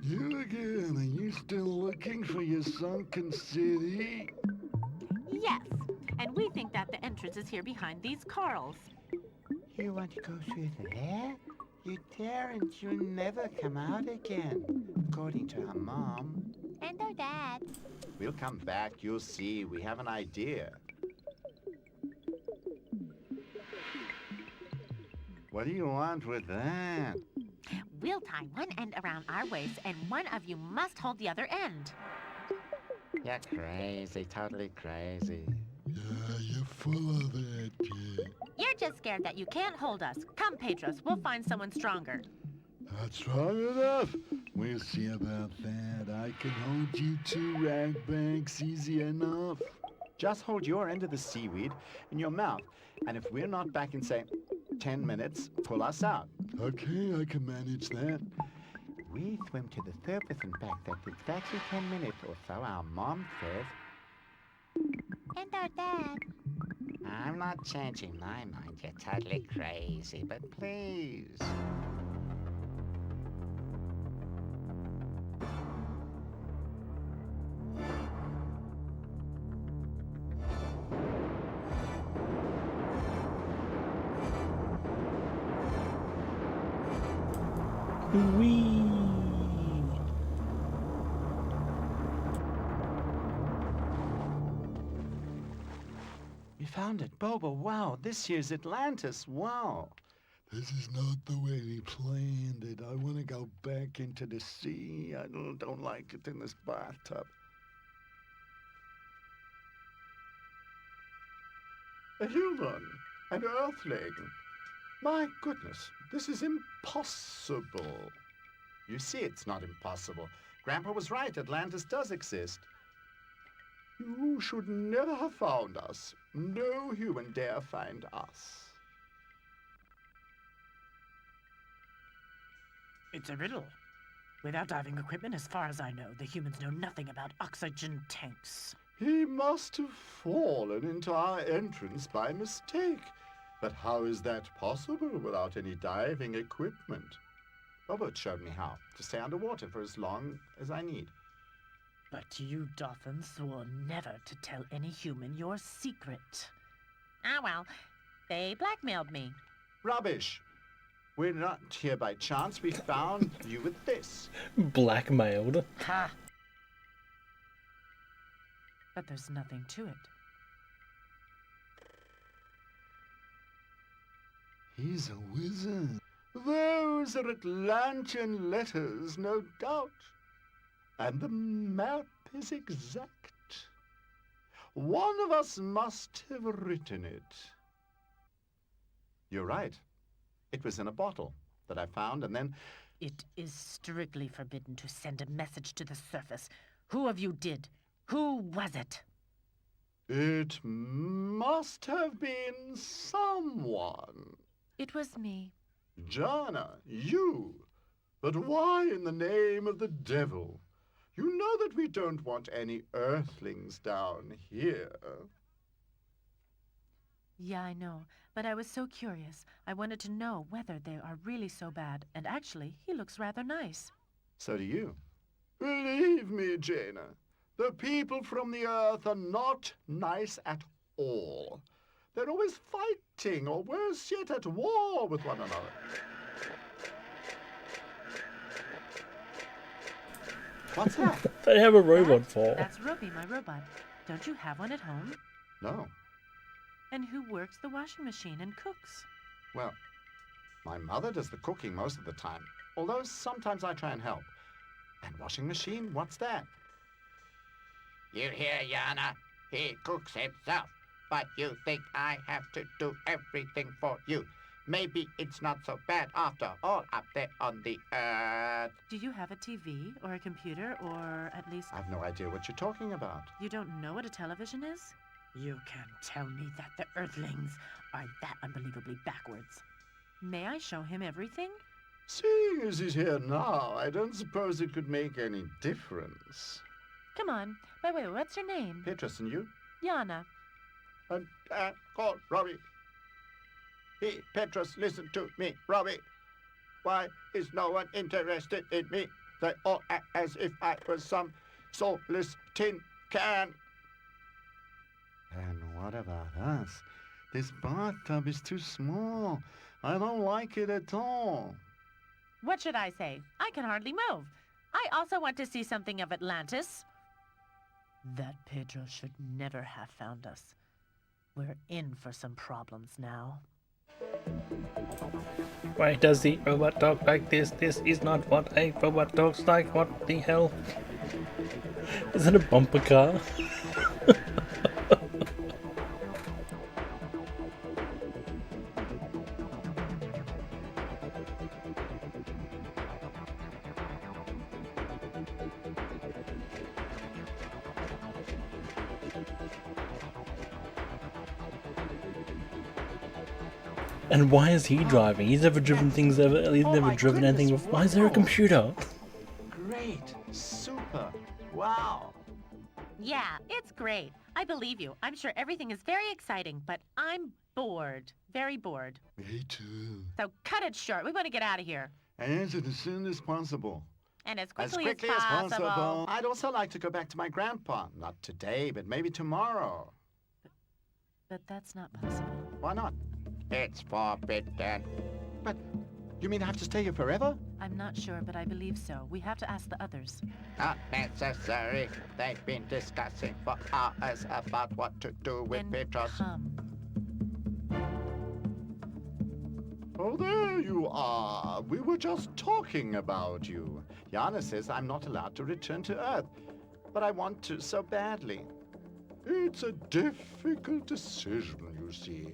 You again, are you still looking for your sunken city? Yes, and we think that the entrance is here behind these corals. You want to go through there? You dare and you'll never come out again, according to our mom. And our dad. We'll come back, you'll see. We have an idea. What do you want with that? We'll tie one end around our waist, and one of you must hold the other end. You're crazy, totally crazy. Yeah, you're full of it, kid. You're just scared that you can't hold us. Come, Pedros, we'll find someone stronger. Not strong enough. We'll see about that. I can hold you two ragbags easy enough. Just hold your end of the seaweed in your mouth, and if we're not back in, say, 10 minutes, pull us out. Okay, I can manage that. We swim to the surface and back. That's exactly 10 minutes or so, our mom says. And our dad. I'm not changing my mind. You're totally crazy, but please. Whee! We found it, Bobo. Wow, this year's Atlantis. Wow. This is not the way we planned it. I want to go back into the sea. I don't like it in this bathtub. A human, an earthling. My goodness, this is impossible. You see, it's not impossible. Grandpa was right. Atlantis does exist. You should never have found us. No human dare find us. It's a riddle. Without diving equipment, as far as I know, the humans know nothing about oxygen tanks. He must have fallen into our entrance by mistake. But how is that possible without any diving equipment? Robert showed me how, to stay underwater for as long as I need. But you dolphins swore never to tell any human your secret. Ah, well, they blackmailed me. Rubbish! We're not here by chance. We found you with this. Blackmailed. Ha! But there's nothing to it. He's a wizard. Those are Atlantean letters, no doubt. And the map is exact. One of us must have written it. You're right. It was in a bottle that I found, and then... It is strictly forbidden to send a message to the surface. Who of you did? Who was it? It must have been someone. It was me. Jana, you. But why in the name of the devil? You know that we don't want any earthlings down here. Yeah, I know. But I was so curious. I wanted to know whether they are really so bad. And actually, he looks rather nice. So do you. Believe me, Jaina, the people from the earth are not nice at all. They're always fighting, or worse yet, at war with one another. What's that? They have a robot for. That's Ruby, my robot. Don't you have one at home? No. And who works the washing machine and cooks? Well, my mother does the cooking most of the time, although sometimes I try and help. And washing machine, what's that? You hear, Yana? He cooks himself. But you think I have to do everything for you. Maybe it's not so bad after all up there on the earth. Do you have a TV or a computer or at least... I've no idea what you're talking about. You don't know what a television is? You can tell me that the Earthlings are that unbelievably backwards. May I show him everything? Seeing as he's here now, I don't suppose it could make any difference. Come on. Wait, what's your name? Petrus, and you? Yana. Call Robbie. Hey, Petrus, listen to me, Robbie. Why is no one interested in me? They all act as if I was some soulless tin can. And what about us? This bathtub is too small. I don't like it at all. What should I say? I can hardly move. I also want to see something of Atlantis. That Pedro should never have found us. We're in for some problems now. Why does the robot talk like this? This is not what a robot talks like. What the hell? Is it a bumper car? And why is he driving? He's never driven things ever. He's never driven anything before. Why is there a computer? Great. Super. Wow. Yeah, it's great. I believe you. I'm sure everything is very exciting, but I'm bored. Very bored. Me too. So cut it short. We want to get out of here. And as soon as possible. And as As quickly, quickly as possible. I'd also like to go back to my grandpa. Not today, but maybe tomorrow. But that's not possible. Why not? It's forbidden. But you mean I have to stay here forever? I'm not sure, but I believe so. We have to ask the others. Not necessary. They've been discussing for hours about what to do with Then Petros. come. Oh, there you are. We were just talking about you. Yana says I'm not allowed to return to Earth, but I want to so badly. It's a difficult decision, you see.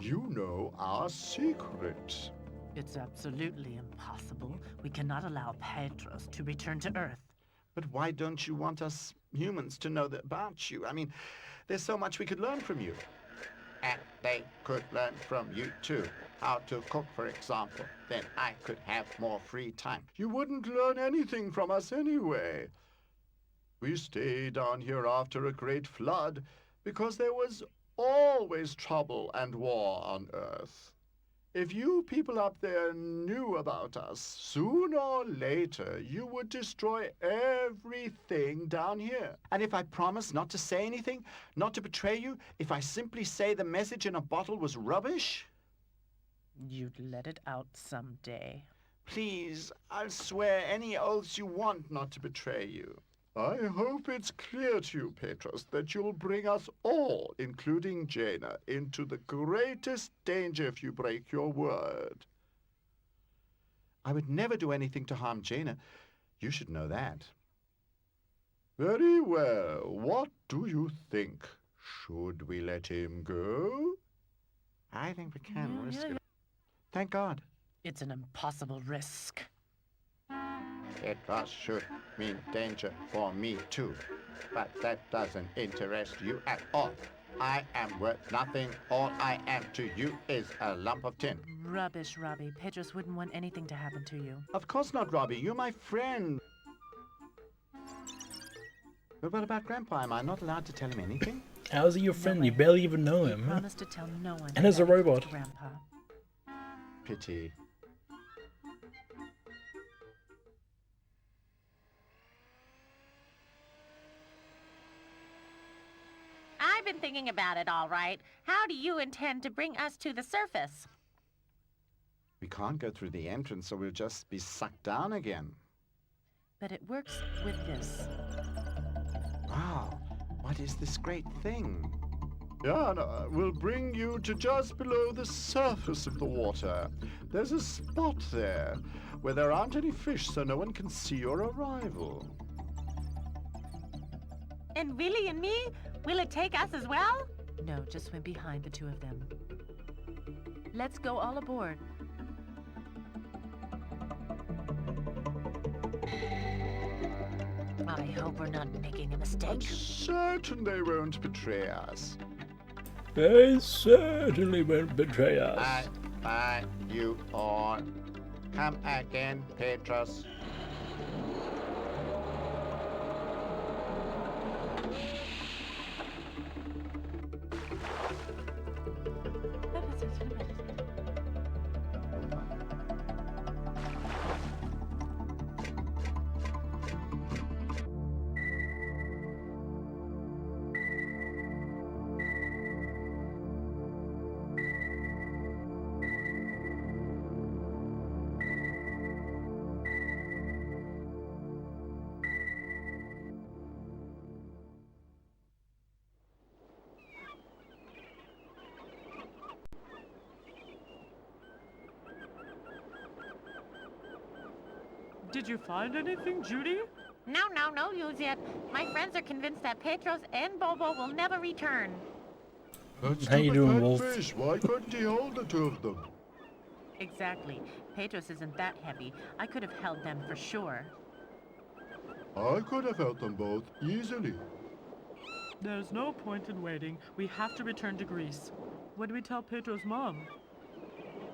You know our secret. It's absolutely impossible. We cannot allow Petros to return to Earth. But why don't you want us humans to know that about you? I mean, there's so much we could learn from you. And they could learn from you too. How to cook, for example. Then I could have more free time. You wouldn't learn anything from us anyway. We stayed down here after a great flood because there was always trouble and war on Earth. If you people up there knew about us, sooner or later you would destroy everything down here. And if I promise not to say anything, not to betray you, if I simply say the message in a bottle was rubbish? You'd let it out someday. Please, I'll swear any oaths you want not to betray you. I hope it's clear to you, Petros, that you'll bring us all, including Jaina, into the greatest danger if you break your word. I would never do anything to harm Jaina. You should know that. Very well. What do you think? Should we let him go? I think we can Yeah, risk yeah, it. Thank God. It's an impossible risk. It should mean danger for me too. But that doesn't interest you at all. I am worth nothing. All I am to you is a lump of tin. Rubbish, Robbie. Pedros wouldn't want anything to happen to you. Of course not, Robbie. You're my friend. But what about Grandpa? Am I not allowed to tell him anything? How is he your friend? way. You barely even know He him. promised to tell no one. And as a about it, robot. Grandpa. Pity. I've been thinking about it, all right. How do you intend to bring us to the surface? We can't go through the entrance, so we'll just be sucked down again. But it works with this. Wow, what is this great thing? Yana will bring you to just below the surface of the water. There's a spot there where there aren't any fish, so no one can see your arrival. And Willie and me? Will it take us as well? No, just swim behind the two of them. Let's go all aboard. I hope we're not making a I'm mistake. certain they won't betray us. They certainly won't betray us. I buy you all Come again, Petros. Did you find anything, Judy? No use it. My friends are convinced that Petros and Bobo will never return. That How you stupid doing, fat Wolf? fish, why couldn't he hold the two of them? Exactly. Petros isn't that heavy. I could have held them for sure. I could have held them both easily. There's no point in waiting. We have to return to Greece. What do we tell Petros' mom?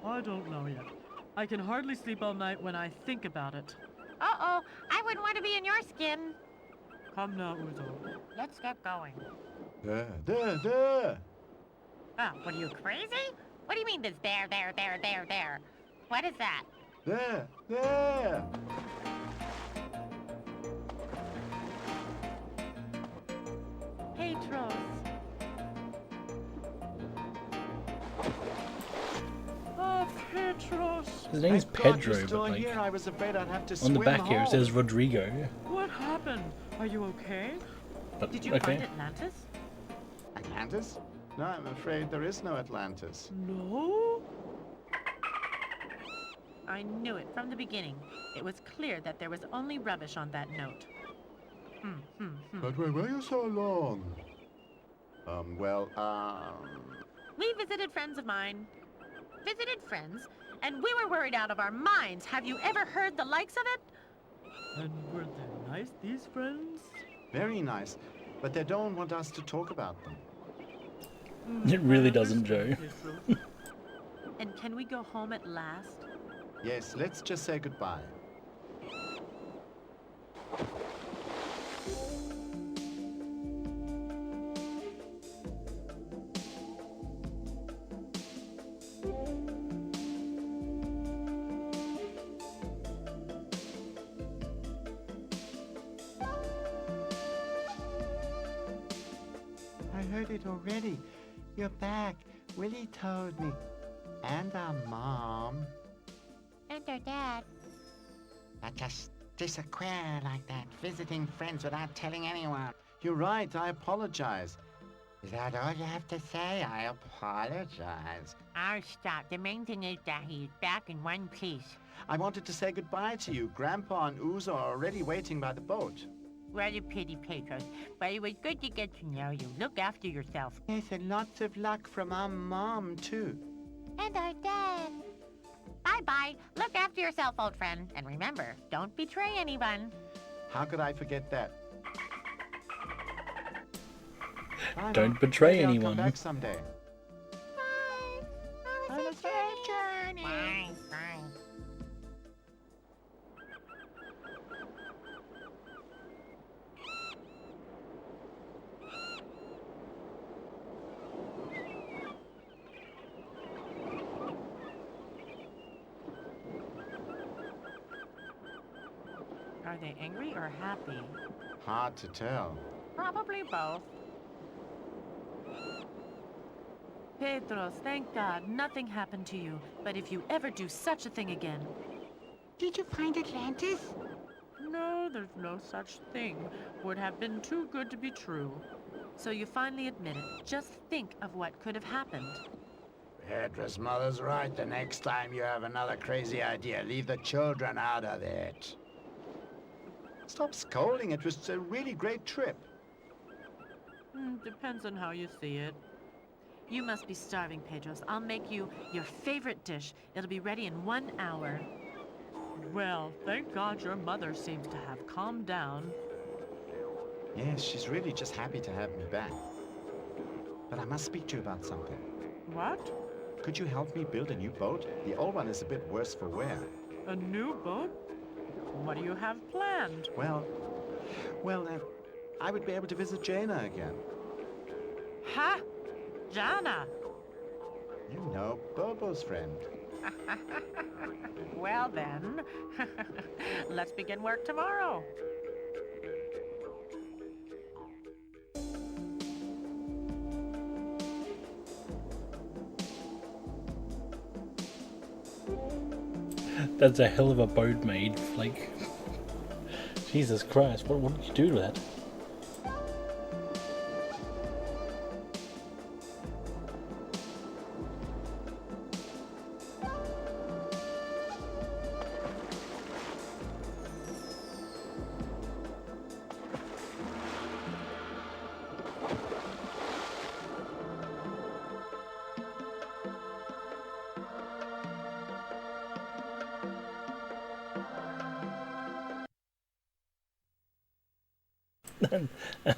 I don't know yet. I can hardly sleep all night when I think about it. Uh-oh, I wouldn't want to be in your skin. Come now, Uzo. Let's get going. There. Oh, what are you, crazy? What do you mean this there? What is that? There. Petros. Oh, Petros! His name's Thank God Pedro, you're still but like here. I was afraid I'd have to on the swim back here it home. says Rodrigo. What happened? Are you okay? But Did you okay. find Atlantis? Atlantis? No, I'm afraid there is no Atlantis. No? I knew it from the beginning. It was clear that there was only rubbish on that note. But why were you so long? We visited friends of mine. Visited friends? And we were worried out of our minds. Have you ever heard the likes of it? And were they nice, these friends? Very nice. But they don't want us to talk about them. It really doesn't, Joe. And can we go home at last? Yes, let's just say goodbye. I heard it already. You're back. Willie told me. And our mom. And our dad. I just disappear like that, visiting friends without telling anyone. You're right, I apologize. Is that all you have to say? I apologize. I'll stop. The main thing is that he's back in one piece. I wanted to say goodbye to you. Grandpa and Uzo are already waiting by the boat. What a pity, Petros. But it was good to get to know you. Look after yourself. Yes, and lots of luck from our mom, too. And our dad. Bye-bye. Look after yourself, old friend. And remember, don't betray anyone. How could I forget that? Bye, Don't Mom. betray Maybe I'll anyone. come back someday. Bye. Have a safe journey. Bye. Are they angry or happy? Hard to tell. Probably both. Petros, thank God nothing happened to you. But if you ever do such a thing again... Did you find Atlantis? No, there's no such thing. Would have been too good to be true. So you finally admit it. Just think of what could have happened. Hedra's mother's right. The next time you have another crazy idea, leave the children out of it. Stop scolding. It was a really great trip. Depends on how you see it. You must be starving, Petros. I'll make you your favorite dish. It'll be ready in 1 hour. Well, thank God your mother seems to have calmed down. Yes, she's really just happy to have me back. But I must speak to you about something. What? Could you help me build a new boat? The old one is a bit worse for wear. A new boat? What do you have planned? Well, I would be able to visit Jaina again. Ha! Jana! You know, Bobo's friend. Well then, let's begin work tomorrow. That's a hell of a boat made, like, Jesus Christ, what did you do to that?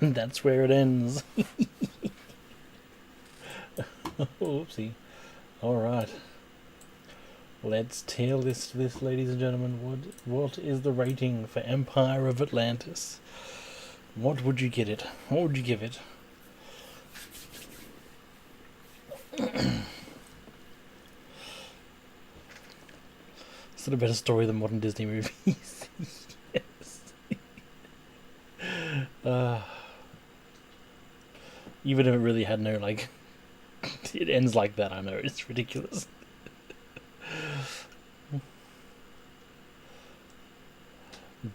And that's where it ends. Oopsie. Alright. Let's tell this, ladies and gentlemen. What is the rating for Empire of Atlantis? What would you get it? What would you give it? Is it a better story than modern Disney movies? Yes. Even if it really had no, like, it ends like that, I know, it's ridiculous.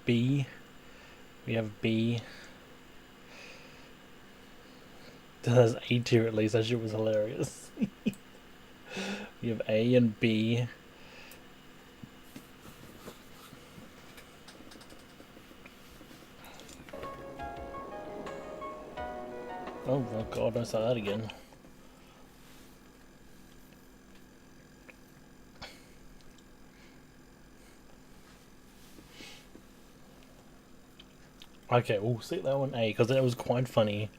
B. We have B. That has A tier at least, that shit was hilarious. We have A and B. Oh my god, don't say that again. Okay, we'll stick that one A, because that was quite funny.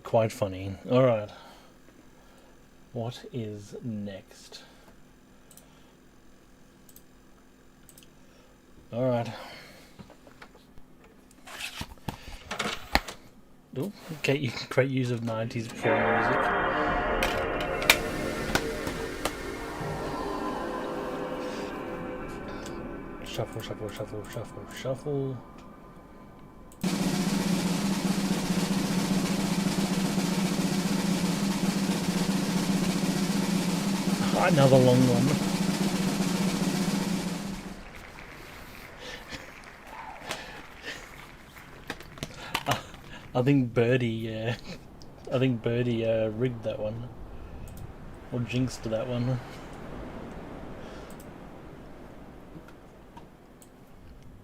Quite funny. Alright. What is next? Alright. Oh, okay, great use of 90s film music. Shuffle, shuffle, shuffle, shuffle, shuffle. Another long one. I think Birdie rigged that one. Or jinxed that one.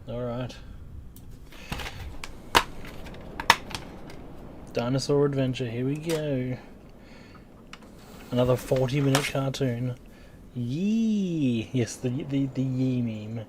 Alright. Dinosaur Adventure, here we go. Another 40-minute cartoon. Yee! Yes, the yee meme.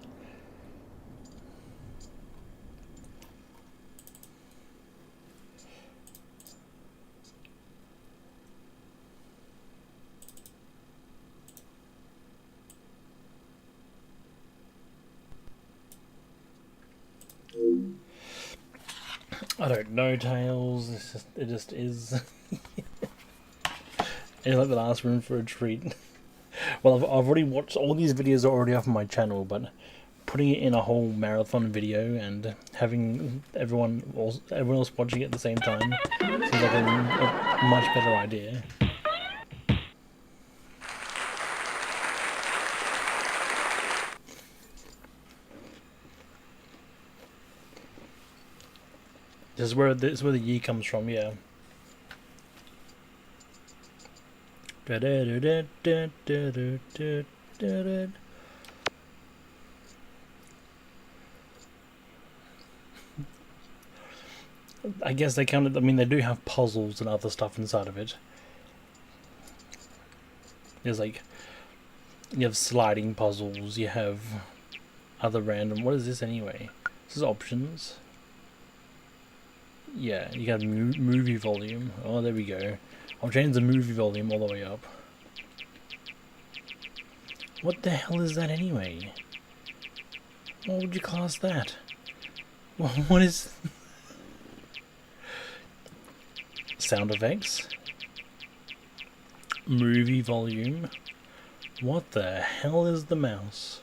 I don't know, Tails. It just is. It's like the last room for a treat. Well, I've already watched all these videos are already off my channel, but putting it in a whole marathon video and having everyone else watching it at the same time seems like a much better idea. This is where the yee comes from, yeah. I guess they kind of, I mean, they do have puzzles and other stuff inside of it. There's like, you have sliding puzzles, you have other random, what is this anyway? This is options. Yeah, you got movie volume. Oh, there we go. I'll change the movie volume all the way up. What the hell is that anyway? What would you class that? What is... Sound effects? Movie volume? What the hell is the mouse?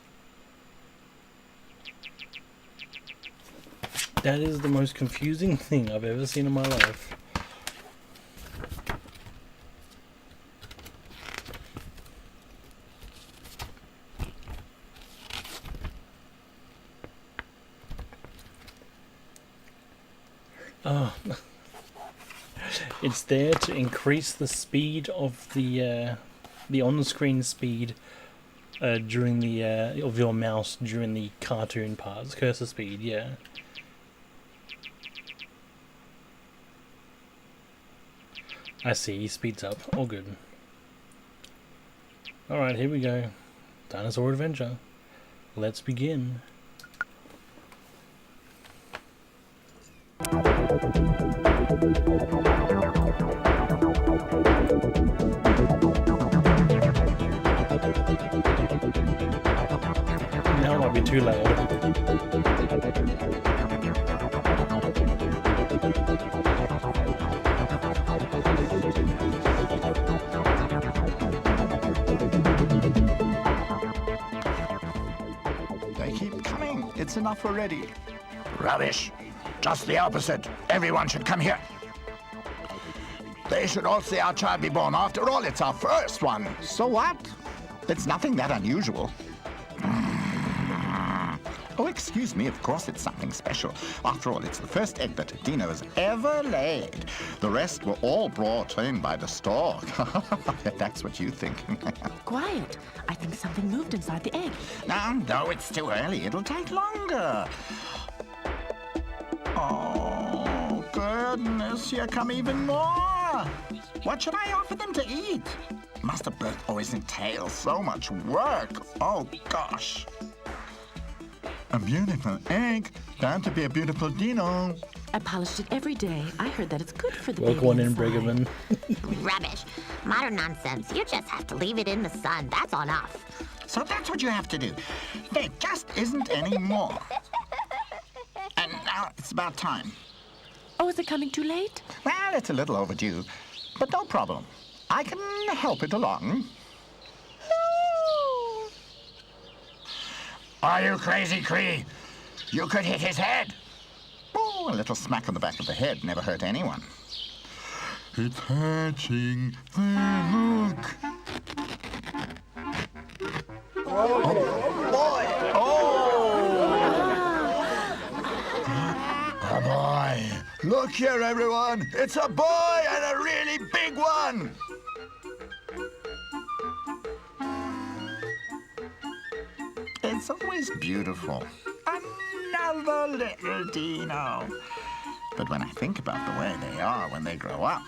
That is the most confusing thing I've ever seen in my life. Oh, it's there to increase the speed of the on-screen speed during the of your mouse during the cartoon parts. Cursor speed, yeah. I see, he speeds up. All good. Alright, here we go. Dinosaur Adventure. Let's begin. Now it might be too loud. They keep coming. It's enough already. Rubbish. Just the opposite. Everyone should come here. They should all see our child be born. After all, it's our first one. So what? It's nothing that unusual. Oh, excuse me, of course it's something special. After all, it's the first egg that Dino has ever laid. The rest were all brought in by the stork. If that's what you think. Quiet. I think something moved inside the egg. No, it's too early. It'll take longer. Oh, goodness, here come even more. What should I offer them to eat? Must have birth always entails so much work. Oh, gosh. A beautiful egg, bound to be a beautiful Dino. I polished it every day. I heard that it's good for the Welcome baby in, inside. Brigham. Rubbish. Modern nonsense. You just have to leave it in the sun. That's enough. So that's what you have to do. There just isn't any more. And now it's about time. Oh, is it coming too late? Well, it's a little overdue, but no problem. I can help it along. Are you crazy, Cree? You could hit his head. Oh, a little smack on the back of the head never hurt anyone. It's hatching. Look. Oh, boy! Oh! A boy. Look here, everyone. It's a boy and a really big one. It's always beautiful. Another little Dino. But when I think about the way they are when they grow up,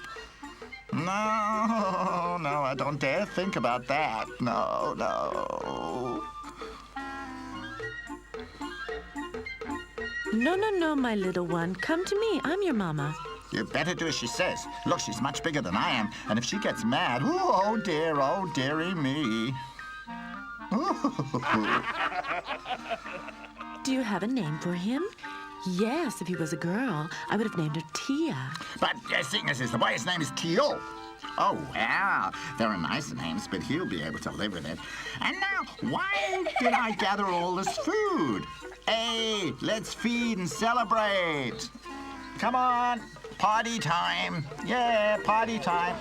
no, I don't dare think about that. No. No, my little one. Come to me. I'm your mama. You better do as she says. Look, she's much bigger than I am, and if she gets mad, oh dearie me. Do you have a name for him? Yes, if he was a girl, I would have named her Tia. But seeing as the boy's name is Tio. Oh, well, there are nice names, but he'll be able to live with it. And now, why did I gather all this food? Hey, let's feed and celebrate. Come on, party time. Yeah, party time.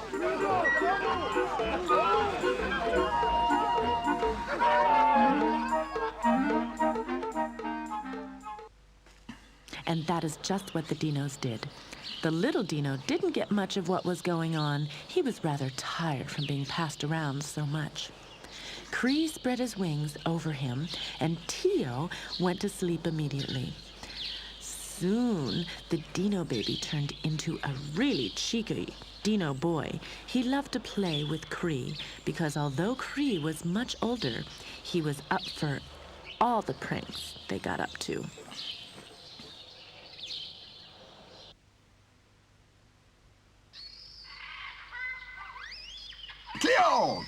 And that is just what the Dinos did. The little Dino didn't get much of what was going on. He was rather tired from being passed around so much. Cree spread his wings over him, and Tio went to sleep immediately. Soon, the Dino baby turned into a really cheeky Dino boy. He loved to play with Cree because although Cree was much older, he was up for all the pranks they got up to. Tio!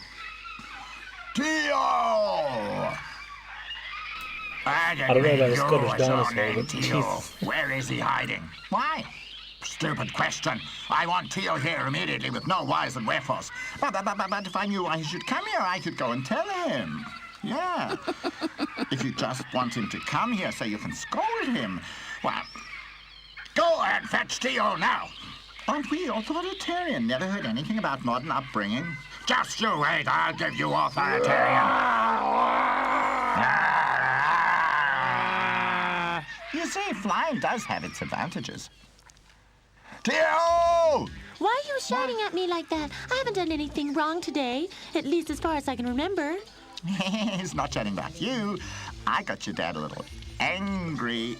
I don't know about a Scottish dinosaur, but Teal. jeez. Where is he hiding? Why? Stupid question. I want Teal here immediately with no whys and wherefores. But if I knew why he should come here, I could go and tell him. Yeah. If you just want him to come here so you can scold him, well, go and fetch Teal now. Aren't we authoritarian? Never heard anything about modern upbringing? Just you wait, I'll give you authoritarian. You see, flying does have its advantages. Teal! Why are you shouting at me like that? I haven't done anything wrong today, at least as far as I can remember. He's not chatting about you. I got your dad a little angry.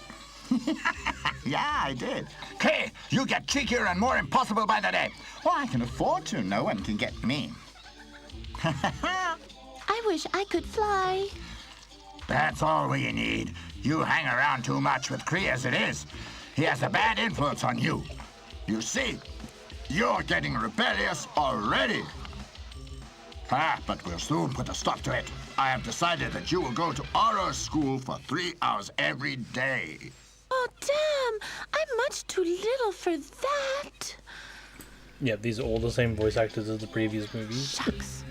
Yeah, I did. Okay, you get cheekier and more impossible by the day. Well, I can afford to. No one can get me. I wish I could fly. That's all we need. You hang around too much with Cree as it is. He has a bad influence on you. You see, you're getting rebellious already. But we'll soon put a stop to it. I have decided that you will go to Oro's school for 3 hours every day. Oh, damn! I'm much too little for that. Yeah, these are all the same voice actors as the previous movies. Shucks.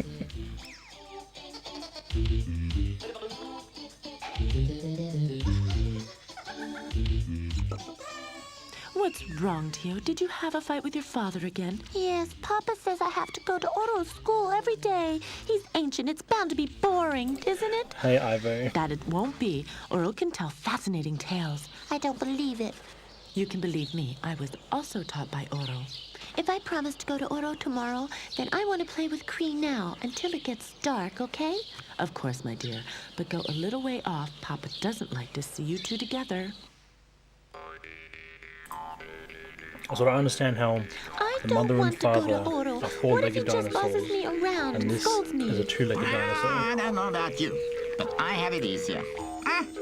What's wrong, Tio? Did you have a fight with your father again? Yes, Papa says I have to go to Oro's school every day. He's ancient. It's bound to be boring, isn't it? Hey, Ivo. That it won't be. Oro can tell fascinating tales. I don't believe it. You can believe me. I was also taught by Oro. If I promise to go to Oro tomorrow, then I want to play with Cree now until it gets dark, okay? Of course, my dear. But go a little way off. Papa doesn't like to see you two together. So I understand how the mother and father are four-legged dinosaurs, and this is a two-legged dinosaur. I don't know about you, but I have it easier.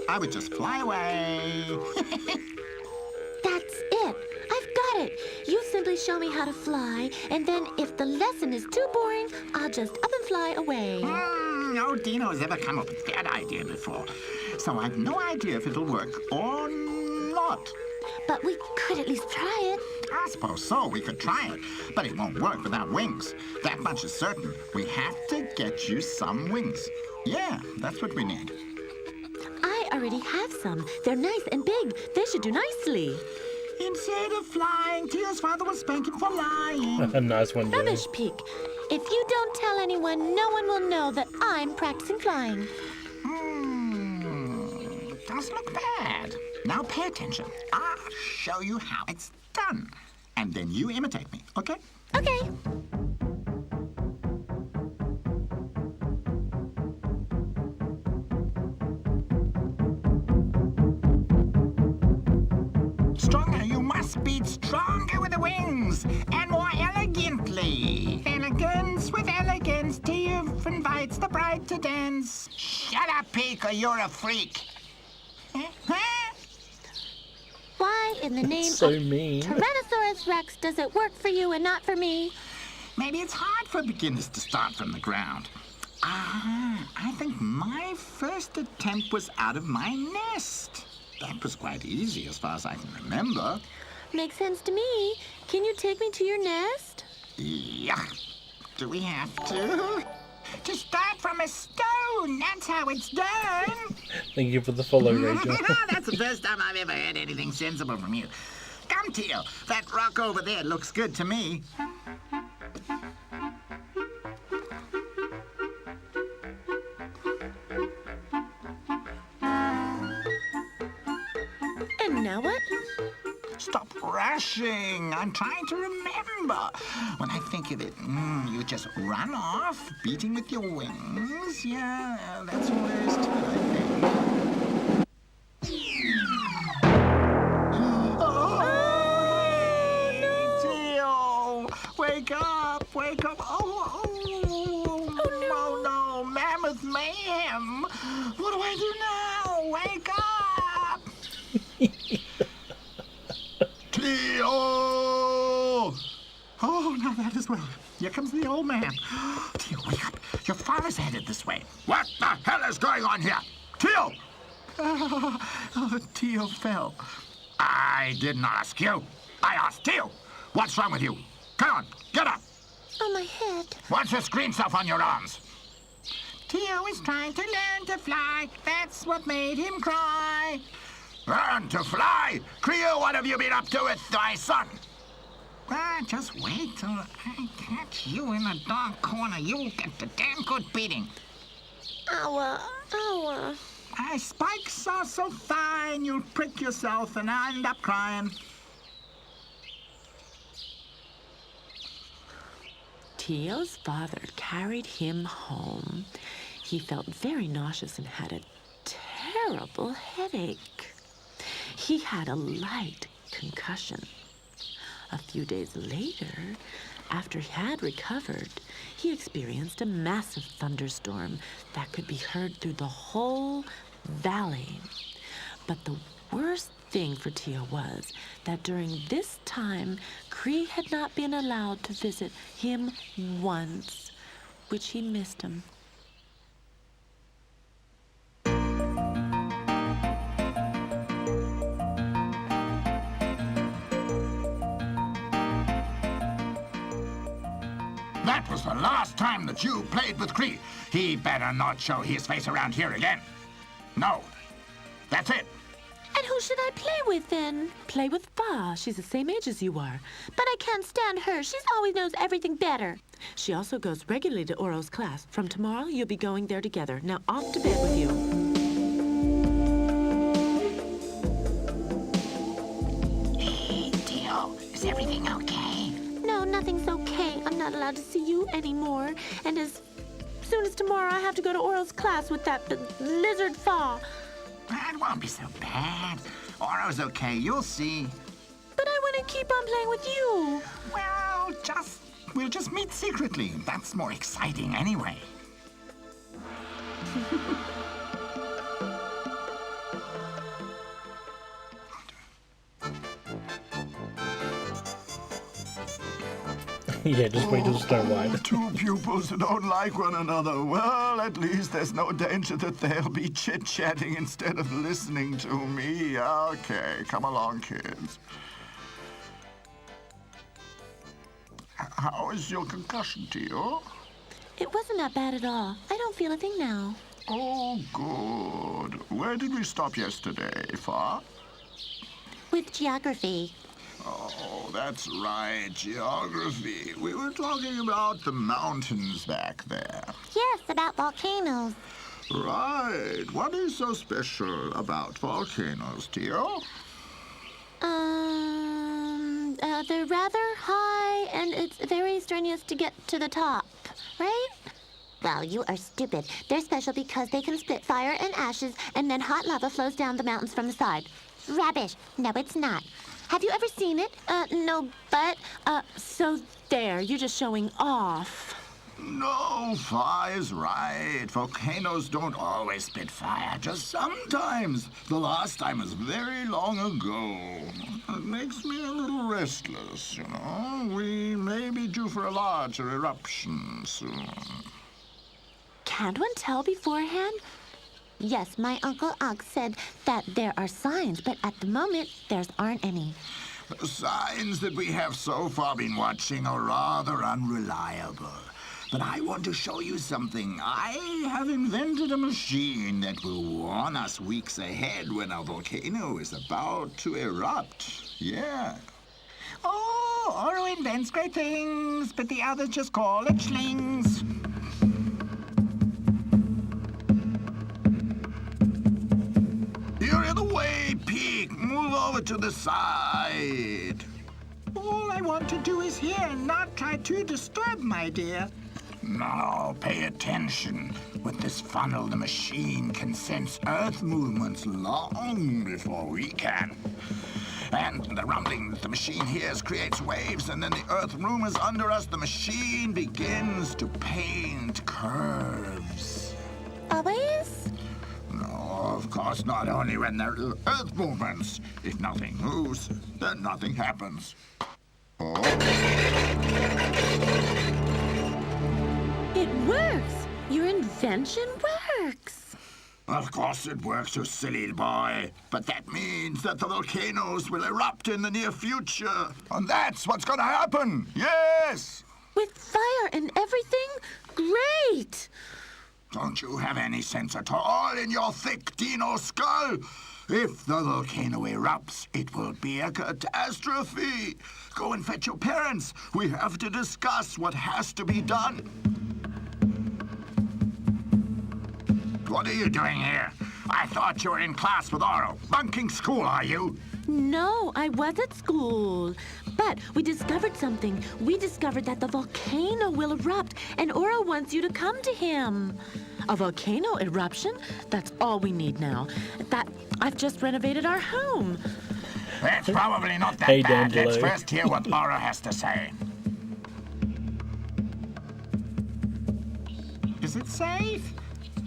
I would just fly away. That's it. I've got it. You simply show me how to fly, and then if the lesson is too boring, I'll just up and fly away. No Dino's ever come up with that idea before, so I've no idea if it'll work or not. But we could at least try it. I suppose so. We could try it, but it won't work without wings. That much is certain. We have to get you some wings. Yeah, that's what we need. I already have some. They're nice and big. They should do nicely. Instead of flying, Tia's father will spank him for lying. A nice one, Joe. Rubbish, Peak. If you don't tell anyone, no one will know that I'm practicing flying. Doesn't look bad. Now pay attention. I'll show you how it's done. And then you imitate me, okay? Okay. Stronger, you must beat stronger with the wings. And more elegantly. Elegance with elegance. Triumph invites the bride to dance. Shut up, Peak, or you're a freak. Why in the name So of mean. Tyrannosaurus Rex does it work for you and not for me? Maybe it's hard for beginners to start from the ground. I think my first attempt was out of my nest. That was quite easy as far as I can remember. Makes sense to me. Can you take me to your nest? Yeah. Do we have to? To start from a stone. That's how it's done. Thank you for the follow, Rachel. That's the first time I've ever heard anything sensible from you. Come, Teal. That rock over there looks good to me. And now what? Stop rushing. I'm trying to remember. When I think of it, you just run off, beating with your wings. Yeah, that's all there is to it, I think. Oh, no! Teal! Wake up! Wake up! Oh, no! Mammoth mayhem! What do I do now? Wake up! Teal! Oh, now that is well. Here comes the old man. Teal, wake up. Your father's headed this way. What the hell is going on here? Teal! Tio fell. I didn't ask you. I asked Tio. What's wrong with you? Come on, get up. On my head. What's this green stuff on your arms? Tio is trying to learn to fly. That's what made him cry. Learn to fly? Creo, what have you been up to with my son? Just wait till I catch you in a dark corner. You'll get the damn good beating. Ow. Spikes are so fine, you'll prick yourself and end up crying. Tio's father carried him home. He felt very nauseous and had a terrible headache. He had a light concussion. A few days later, after he had recovered, he experienced a massive thunderstorm that could be heard through the whole valley. But the worst thing for Tio was that during this time, Cree had not been allowed to visit him once, which he missed him. That was the last time that you played with Cree. He better not show his face around here again. No. That's it. And who should I play with then? Play with Fa. She's the same age as you are. But I can't stand her. She always knows everything better. She also goes regularly to Oro's class. From tomorrow, you'll be going there together. Now off to bed with you. Hey, Tio, is everything okay? No, nothing's okay. I'm not allowed to see you anymore. And as soon as tomorrow, I have to go to Oro's class with that lizard Fa. It won't be so bad. Oro's okay, you'll see. But I want to keep on playing with you. Well, we'll just meet secretly. That's more exciting anyway. Yeah, just wait till Snow White. Two pupils who don't like one another. Well, at least there's no danger that they'll be chit-chatting instead of listening to me. Okay, come along, kids. How is your concussion, Tio? It wasn't that bad at all. I don't feel a thing now. Oh, good. Where did we stop yesterday, Fa? With geography. Oh, that's right, geography. We were talking about the mountains back there. Yes, about volcanoes. Right. What is so special about volcanoes, Tio? They're rather high, and it's very strenuous to get to the top, right? Well, you are stupid. They're special because they can spit fire and ashes, and then hot lava flows down the mountains from the side. Rubbish. No, it's not. Have you ever seen it? No, but, So there, you're just showing off. No, Fa is right. Volcanoes don't always spit fire, just sometimes. The last time was very long ago. It makes me a little restless, you know. We may be due for a larger eruption soon. Can't one tell beforehand? yes, my Uncle Ugg said that there are signs, but at the moment, there aren't any. The signs that we have so far been watching are rather unreliable. But I want to show you something. I have invented a machine that will warn us weeks ahead when a volcano is about to erupt. Yeah. Oh, Oro invents great things, but the others just call it slings. You're in the way, Peak. Move over to the side. All I want to do is hear and not try to disturb, my dear. Now, pay attention. With this funnel, the machine can sense Earth movements long before we can. And the rumbling that the machine hears creates waves, and then the Earth rumors under us, the machine begins to paint curves. Always? No, of course not, only when there are Earth movements. If nothing moves, then nothing happens. Oh. It works! Your invention works! Of course it works, you silly boy. But that means that the volcanoes will erupt in the near future. And that's what's gonna happen. Yes! With fire and everything? Great! Don't you have any sense at all in your thick dino skull? If the volcano erupts, it will be a catastrophe. Go and fetch your parents. We have to discuss what has to be done. What are you doing here? I thought you were in class with Oro. Bunking school, are you? No, I was at school. But we discovered something. We discovered that the volcano will erupt, and Oro wants you to come to him. A volcano eruption? That's all we need now. I've just renovated our home. It's probably not that Hey, bad. D'Angelo. Let's first hear what Oro has to say. Is it safe?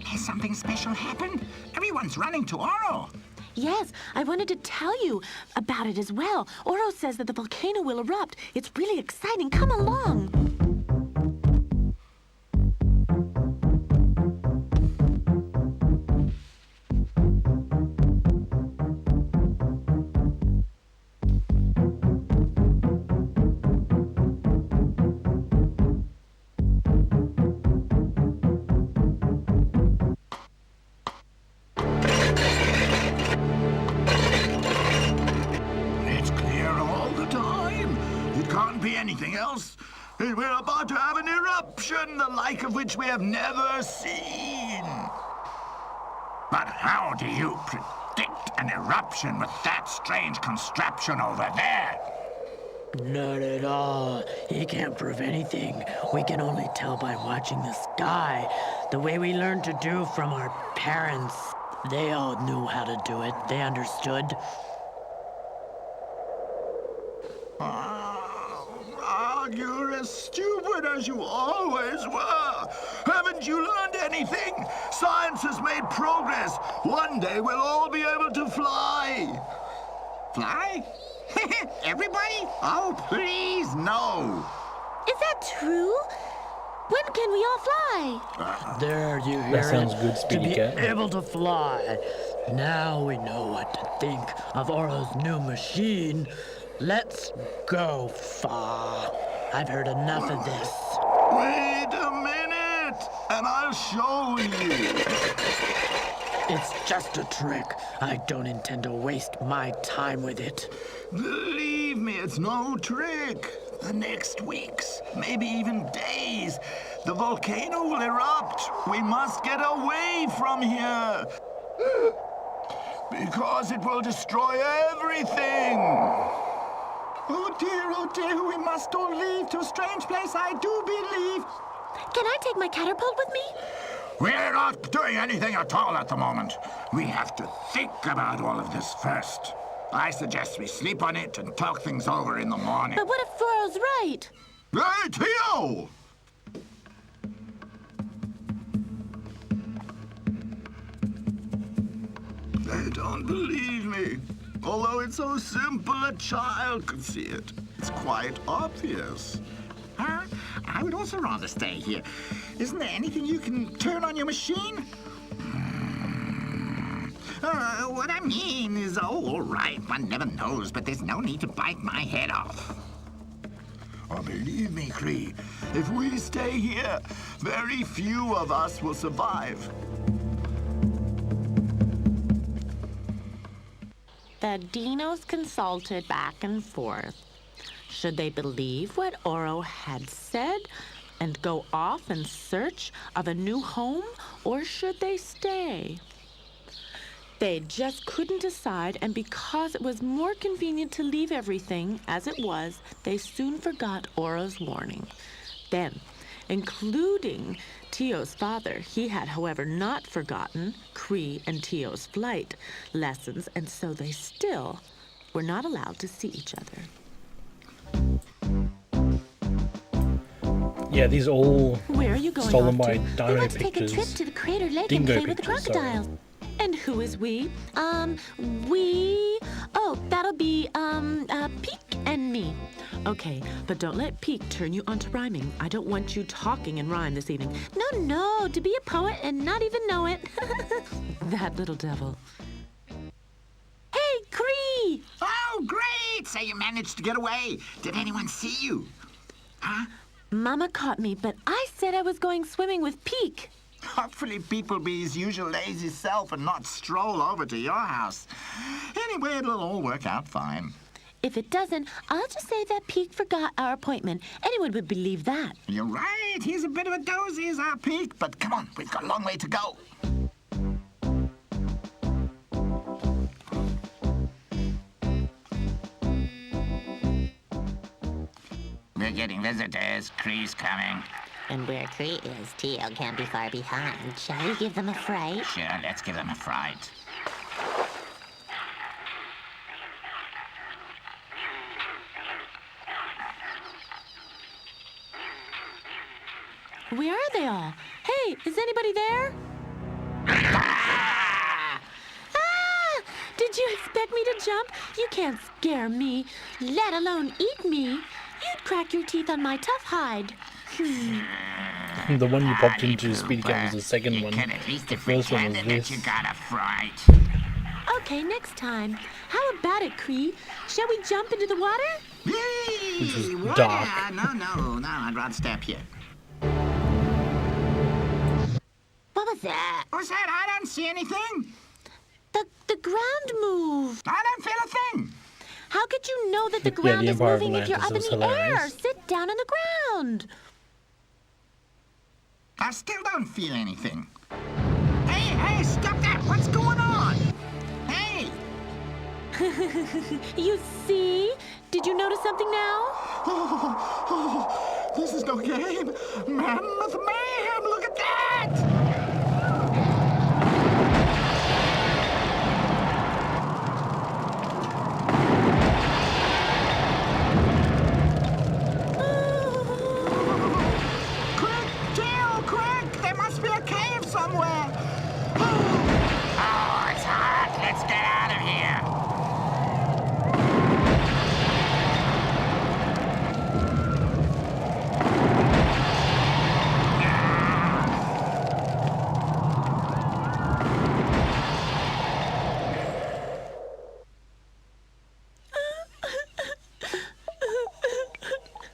Has something special happened? Everyone's running to Oro. Yes, I wanted to tell you about it as well. Oro says that the volcano will erupt. It's really exciting. Come along. It's clear all the time. It can't be anything else. We're about to have an eruption, the like of which we have never seen. But how do you predict an eruption with that strange contraption over there? Not at all. He can't prove anything. We can only tell by watching the sky, the way we learned to do from our parents. They all knew how to do it. They understood. You're as stupid as you always were. Haven't you learned anything? Science has made progress. One day we'll all be able to fly. Fly? Everybody? Oh, please, no. Is that true? When can we all fly? There, you hear That sounds it? good, Speedy To be Cat. able to fly. Now we know what to think of Oro's new machine. Let's go far. I've heard enough of this. Wait a minute, and I'll show you. It's just a trick. I don't intend to waste my time with it. Believe me, it's no trick. The next weeks, maybe even days, the volcano will erupt. We must get away from here. Because it will destroy everything. Oh dear, we must all leave to a strange place, I do believe. Can I take my catapult with me? We're not doing anything at all at the moment. We have to think about all of this first. I suggest we sleep on it and talk things over in the morning. But what if Oro's right? Hey, Theo! They don't believe me. Although it's so simple, a child could see it. It's quite obvious. Huh? I would also rather stay here. Isn't there anything you can turn on your machine? What I mean is, all right, one never knows, but there's no need to bite my head off. Oh, believe me, Cree, if we stay here, very few of us will survive. The dinos consulted back and forth. Should they believe what Oro had said and go off in search of a new home, or should they stay? They just couldn't decide, and because it was more convenient to leave everything as it was, they soon forgot Oro's warning. Then, including Tio's father, he had, however, not forgotten Cree and Tio's flight lessons, and so they still were not allowed to see each other. Yeah, these are all Where are you going stolen off by to? Dino We want to take a Pictures. trip to the Crater Lake Dingo and play with the Pictures, sorry. crocodiles. And who is we? Oh, that'll be, Peek and me. Okay, but don't let Peek turn you onto rhyming. I don't want you talking in rhyme this evening. No, to be a poet and not even know it. That little devil. Hey, Cree! Oh, great! So you managed to get away. Did anyone see you? Huh? Mama caught me, but I said I was going swimming with Peek. Hopefully Pete will be his usual lazy self and not stroll over to your house. Anyway, it'll all work out fine. If it doesn't, I'll just say that Peek forgot our appointment. Anyone would believe that. You're right. He's a bit of a dozy, is our Pete. But come on, we've got a long way to go. We're getting visitors. Cree's coming. And where Cree is, Tio can't be far behind. Shall we give them a fright? Sure, let's give them a fright. Where are they all? Hey, is anybody there? Ah! Ah! Did you expect me to jump? You can't scare me, let alone eat me. You'd crack your teeth on my tough hide. The one you popped into Speedy Cat was the second one. The first one was this. You got a fright. Okay, next time. How about it, Cree? Shall we jump into the water? Which was What? dark. No, I'd rather stay up here. What was that? What's that? I don't see anything. The ground moved. I don't feel a thing. How could you know that the Yeah, ground the is Empire of moving if you're up in Atlantis the was air? hilarious. Sit down on the ground. I still don't feel anything. Hey, stop that! What's going on? Hey! You see? Did you notice something now? This is no game. Mammoth mayhem, look at that! Quick! There must be a cave somewhere! Oh, it's hot! Let's get out of here!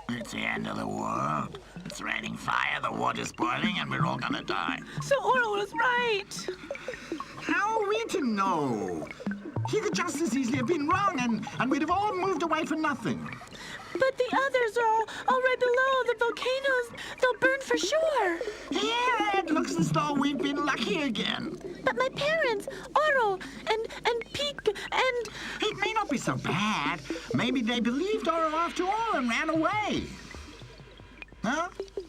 It's the end of the world. It's raining fire, the water's boiling, and we're all gonna die. So Oro was right. How are we to know? He could just as easily have been wrong, and we'd have all moved away for nothing. But the others are all right below. The volcanoes, they'll burn for sure. Yeah, it looks as though we've been lucky again. But my parents, Oro, and Peek, and... It may not be so bad. Maybe they believed Oro after all and ran away. Huh?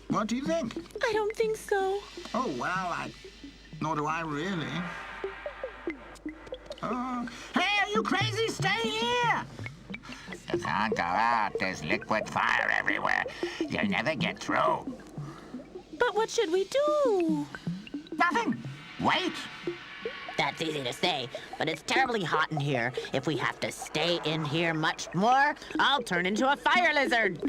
What do you think? I don't think so. Oh, well, nor do I really. Hey, are you crazy? Stay here! You can't go out. There's liquid fire everywhere. You'll never get through. But what should we do? Nothing. Wait. That's easy to say, but it's terribly hot in here. If we have to stay in here much more, I'll turn into a fire lizard.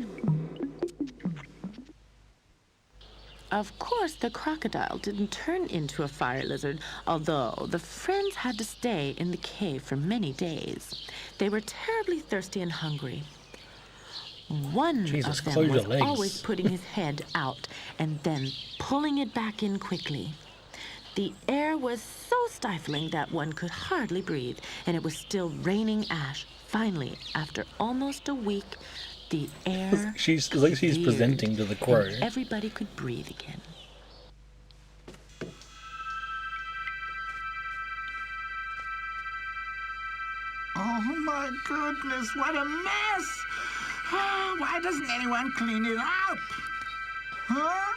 Of course, the crocodile didn't turn into a fire lizard, although the friends had to stay in the cave for many days. They were terribly thirsty and hungry. One Jesus, of them close was your legs. always putting his head out and then pulling it back in quickly. The air was so stifling that one could hardly breathe, and it was still raining ash. Finally, after almost a week, the air She's like she's cleared, presenting to the crow. and everybody could breathe again. Oh, my goodness, what a mess! Oh, why doesn't anyone clean it up? Huh?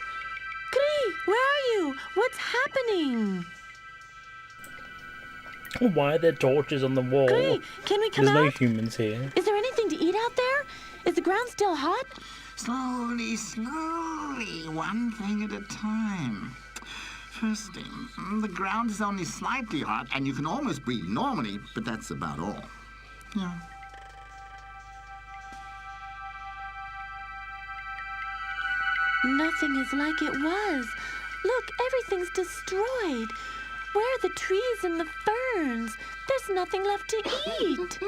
Cree, where are you? What's happening? Why are there torches on the wall? Cree, can we come There's no out? humans here. Is there anything to eat out there? Is the ground still hot? Slowly, one thing at a time. First thing, the ground is only slightly hot, and you can almost breathe normally, but that's about all. Yeah. Nothing is like it was. Look, everything's destroyed. Where are the trees and the ferns? There's nothing left to eat.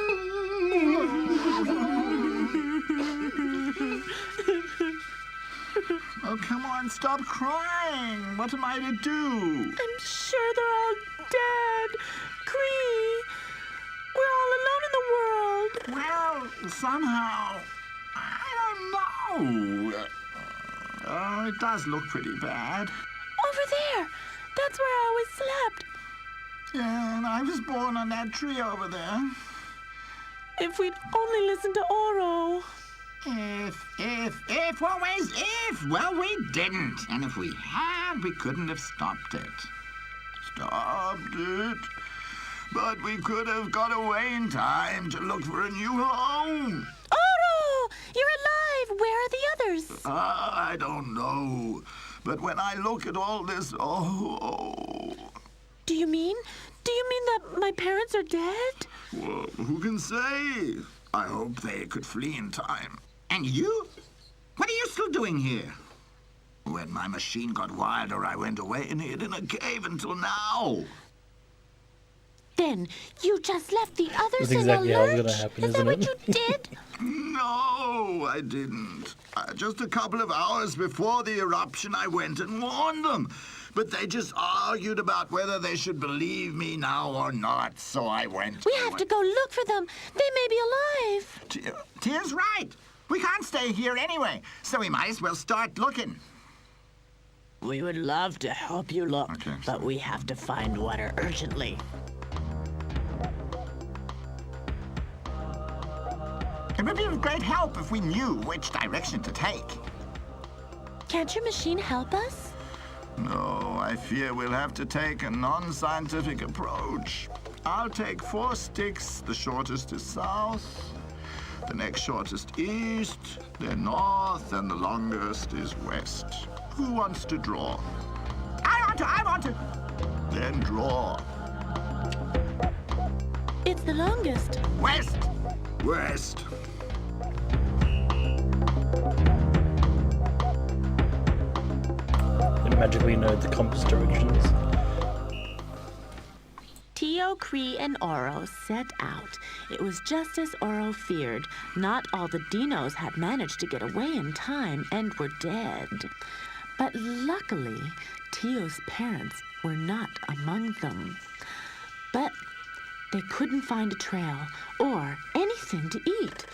Oh, come on, stop crying. What am I to do? I'm sure they're all dead. Cree, we're all alone in the world. Well, somehow, I don't know. Oh, it does look pretty bad. Over there. That's where I always slept. Yeah, and I was born on that tree over there. If we'd only listened to Oro. If, always if. Well, we didn't. And if we had, we couldn't have stopped it. Stopped it? But we could have got away in time to look for a new home. Oro! You're alive! Where are the others? I don't know. But when I look at all this, Do you mean that my parents are dead? Well, who can say? I hope they could flee in time. And you? What are you still doing here? When my machine got wilder, I went away and hid in a cave until now. Then you just left the others That's exactly in how a it's lurch? gonna happen, Is that isn't what it? you did? No, I didn't. Just a couple of hours before the eruption, I went and warned them. But they just argued about whether they should believe me now or not, so I went. We have to go look for them. They may be alive. Tier's right. We can't stay here anyway, so we might as well start looking. We would love to help you look, Okay, but we have to find water urgently. It would be of great help if we knew which direction to take. Can't your machine help us? No, I fear we'll have to take a non-scientific approach. I'll take 4 sticks. The shortest is south, the next shortest east, then north, and the longest is west. Who wants to draw? I want to. Then draw. It's the longest. West. West. They magically know the compass directions. Tio, Cree, and Oro set out. It was just as Oro feared. Not all the dinos had managed to get away in time and were dead. But luckily, Tio's parents were not among them. But they couldn't find a trail or anything to eat.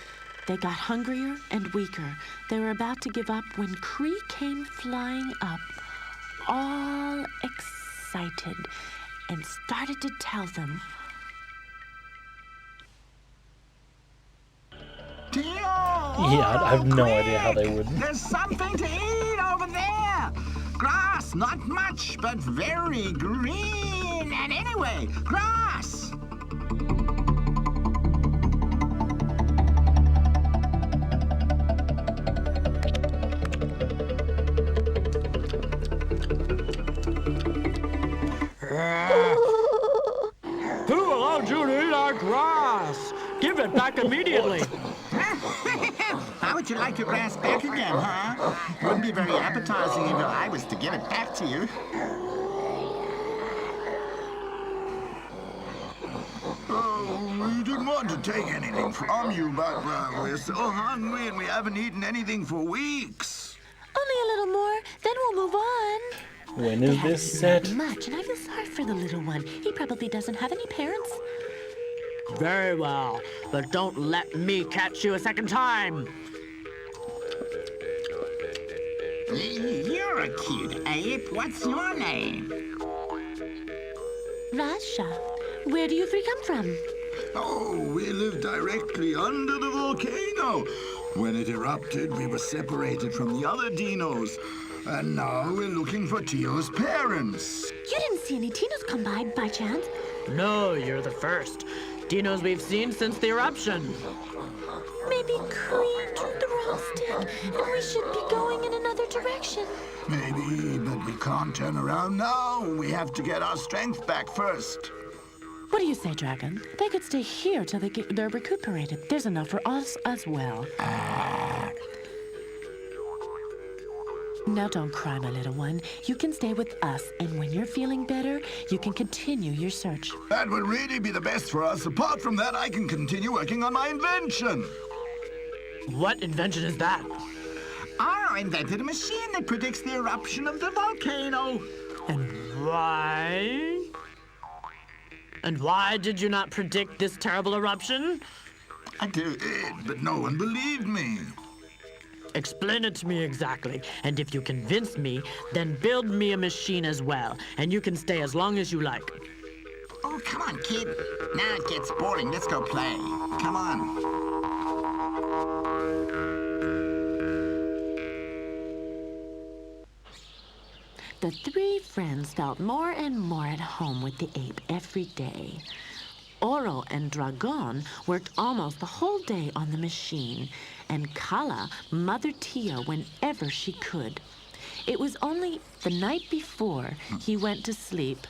They got hungrier and weaker. They were about to give up when Cree came flying up, all excited, and started to tell them. Tio! Yeah, I have no idea how they would. There's something to eat over there. Grass, not much, but very green. And anyway, grass. Who allowed you to eat our grass? Give it back immediately. How would you like your grass back again, huh? Wouldn't be very appetizing if I was to give it back to you. Oh, we didn't want to take anything from you, but we're so hungry and we haven't eaten anything for weeks. Only a little more, then we'll move on. When is this set? Much, and I feel sorry for the little one. He probably doesn't have any parents. Very well, but don't let me catch you a second time. You're a cute ape. What's your name? Rasha, where do you three come from? Oh, we live directly under the volcano. When it erupted, we were separated from the other dinos. And now we're looking for Tio's parents. You didn't see any Tinos come by chance? No, you're the first. Dinos we've seen since the eruption. Maybe Cree took the wrong stick, and we should be going in another direction. Maybe, but we can't turn around now. We have to get our strength back first. What do you say, Dragon? They could stay here till they're recuperated. There's enough for us as well. Now don't cry, my little one. You can stay with us, and when you're feeling better, you can continue your search. That would really be the best for us. Apart from that, I can continue working on my invention. What invention is that? I invented a machine that predicts the eruption of the volcano. And why? And why did you not predict this terrible eruption? I did, but no one believed me. Explain it to me exactly, and if you convince me, then build me a machine as well, and you can stay as long as you like. Oh, come on, kid. Now it gets boring. Let's go play. Come on. The three friends felt more and more at home with the ape every day. Oro and Dragon worked almost the whole day on the machine, and Kala mothered Tio whenever she could. It was only the night before he went to sleep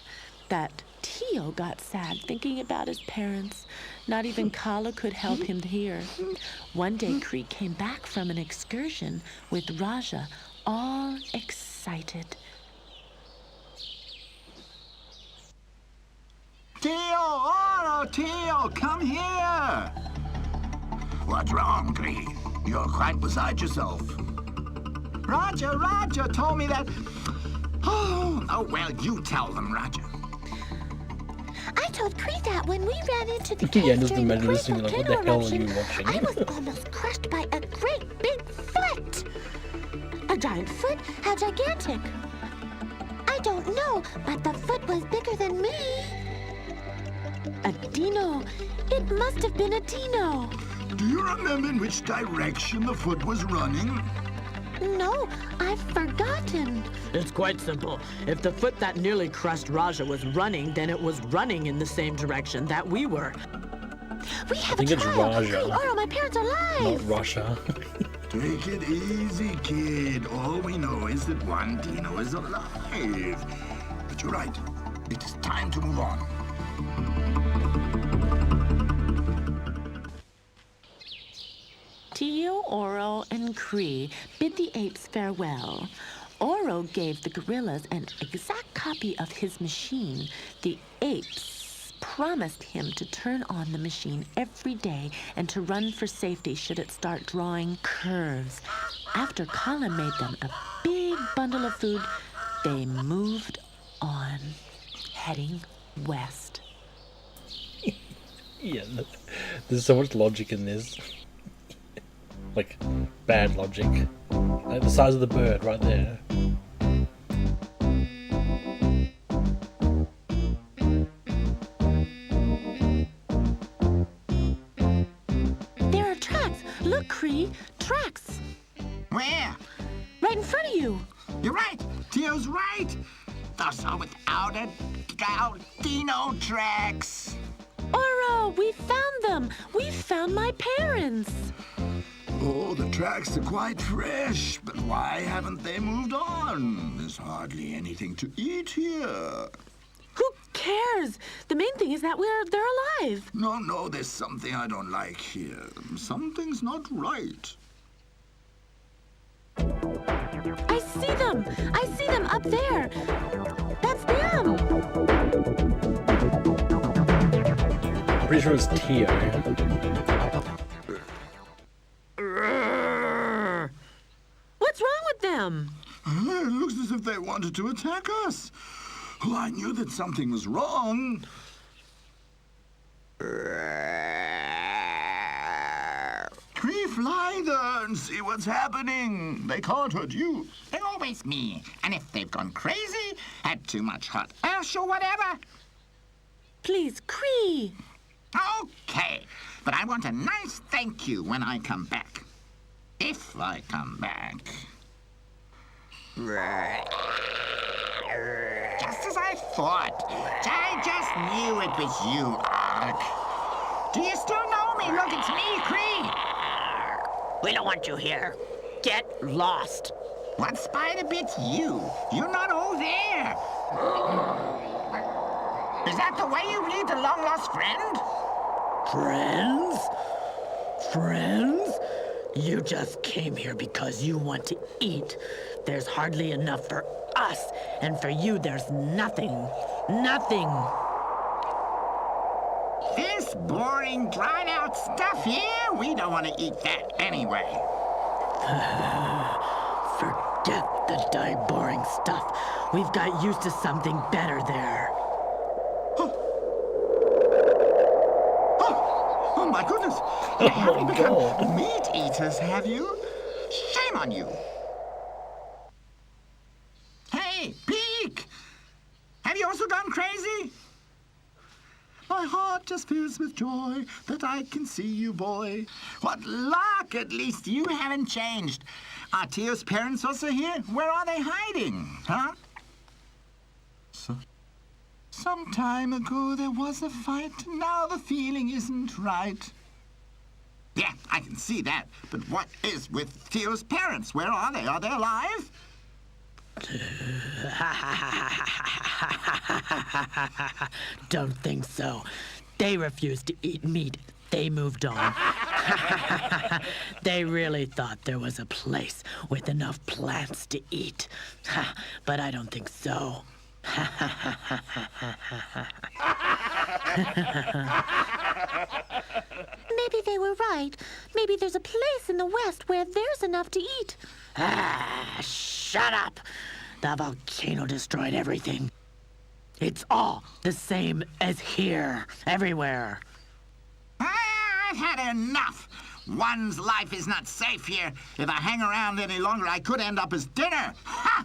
that Tio got sad thinking about his parents. Not even Kala could help him hear. One day, Cree came back from an excursion with Raja, all excited. Tio! Oh, Tio! Come here! What's wrong, Cree? You're quite beside yourself. Roger told me that... Oh, well, you tell them, Roger. I told Cree that when we ran into the cave Yeah, just during the imagine great listening like, what volcano the hell are eruption, you watching? I was almost crushed by a great big foot. A giant foot? How gigantic? I don't know, but the foot was bigger than me. A dino. It must have been a dino. Do you remember in which direction the foot was running? No, I've forgotten. It's quite simple. If the foot that nearly crushed Raja was running, then it was running in the same direction that we were. We have think a it's trial. Raja. Oro, my parents are live. Not Russia. Take it easy, kid. All we know is that one dino is alive. But you're right. It is time to move on. Tio, Oro, and Cree bid the apes farewell. Oro gave the gorillas an exact copy of his machine. The apes promised him to turn on the machine every day and to run for safety should it start drawing curves. After Colin made them a big bundle of food, they moved on, heading west. Yeah, there's so much logic in this. Like, bad logic. Like the size of the bird right there. There are tracks. Look, Cree. Tracks. Where? Right in front of you. You're right. Tio's right. Those are without a doubt dino tracks. Oro, we found them. We found my parents. Oh, the tracks are quite fresh, but why haven't they moved on? There's hardly anything to eat here. Who cares? The main thing is that they're alive. No, there's something I don't like here. Something's not right. I see them. I see them up there. That's them. I'm pretty sure it's Tio. What's wrong with them? It looks as if they wanted to attack us. Well, I knew that something was wrong. Cree, fly there and see what's happening. They can't hurt you. They're always me. And if they've gone crazy, had too much hot ash or whatever. Please, Cree. Okay, but I want a nice thank you when I come back. If I come back. Just as I thought. I just knew it was you, Ark. Do you still know me? Look, it's me, Cree. We don't want you here. Get lost. What spider bit's you? You're not over there. Is that the way you read the long-lost friend? Friends? Friends? You just came here because you want to eat. There's hardly enough for us, and for you there's nothing. Nothing. This boring, dried-out stuff here, we don't want to eat that anyway. Forget the boring stuff. We've got used to something better there. Oh my goodness! Oh Have you my become God. meat eaters, have you? Shame on you! Hey, Peek! Have you also gone crazy? My heart just fills with joy that I can see you, boy. What luck! At least you haven't changed. Are Tio's parents also here? Where are they hiding, huh? Some time ago there was a fight. Now the feeling isn't right. Yeah, I can see that. But what is with Tio's parents? Where are they? Are they alive? Don't think so. They refused to eat meat. They moved on. They really thought there was a place with enough plants to eat. But I don't think so. Maybe they were right. Maybe there's a place in the West where there's enough to eat. Shut up! The volcano destroyed everything. It's all the same as here, everywhere. I've had enough. One's life is not safe here. If I hang around any longer, I could end up as dinner. Ha!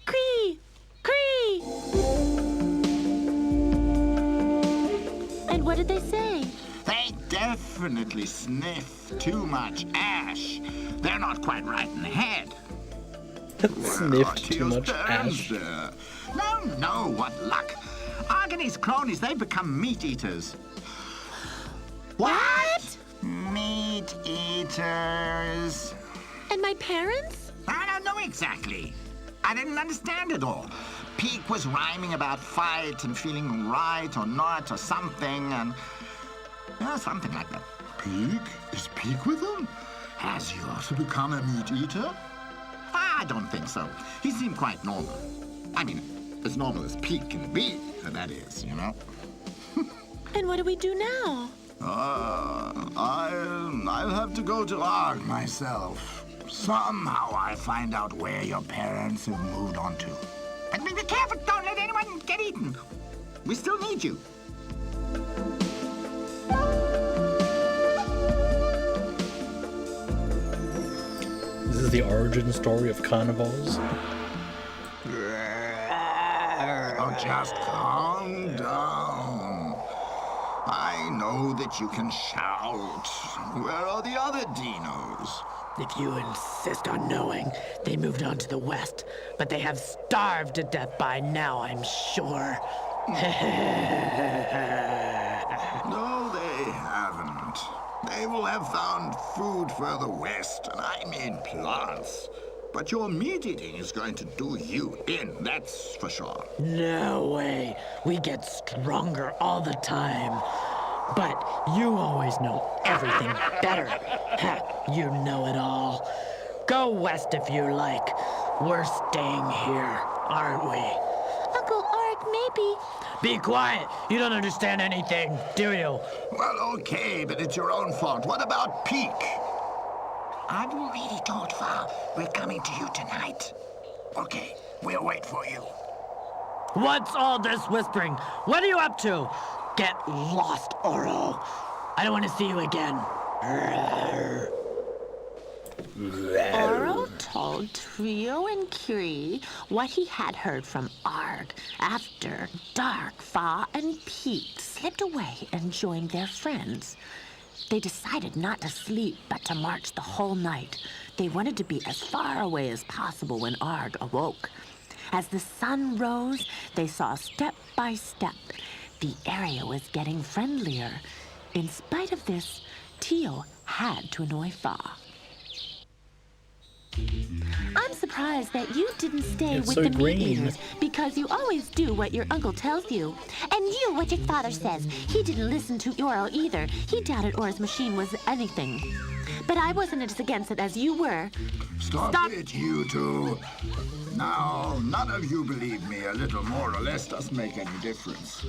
Cree! Cree! And what did they say? They definitely sniff too much ash. They're not quite right in the head. Sniffed too much ash. No, what luck. Arg and his cronies, they've become meat eaters. What? Meat eaters. And my parents? I don't know exactly. I didn't understand it all. Peek was rhyming about fight and feeling right or not or something, and something like that. Peek? Is Peek with them? Has he also become a meat eater? I don't think so. He seemed quite normal. I mean, as normal as Peek can be, that is, you know. And what do we do now? I'll have to go to Arg myself. Somehow I'll find out where your parents have moved on to. But be careful, don't let anyone get eaten. We still need you. This is the origin story of carnivores. Oh, just calm down. I know that you can shout. Where are the other dinos? If you insist on knowing, they moved on to the west, but they have starved to death by now, I'm sure. No, they haven't. They will have found food further west, and I mean plants. But your meat eating is going to do you in, that's for sure. No way. We get stronger all the time. But you always know everything better. Ha, you know it all. Go west if you like. We're staying here, aren't we? Uncle Arg, maybe. Be quiet. You don't understand anything, do you? Well, okay, but it's your own fault. What about Peek? I've already told Fa we're coming to you tonight. Okay, we'll wait for you. What's all this whispering? What are you up to? Get lost, Oro. I don't want to see you again. Oro told Trio and Cree what he had heard from Arg. After dark, Fa and Peek slipped away and joined their friends. They decided not to sleep, but to march the whole night. They wanted to be as far away as possible when Arg awoke. As the sun rose, they saw step by step. The area was getting friendlier. In spite of this, Tio had to annoy Fa. I'm surprised that you didn't stay It's with so the green. meat eaters, because you always do what your uncle tells you. And you what your father says. He didn't listen to Oro either. He doubted Oro's machine was anything. But I wasn't as against it as you were. Stop it, you two. Now, none of you believe me. A little more or less doesn't make any difference.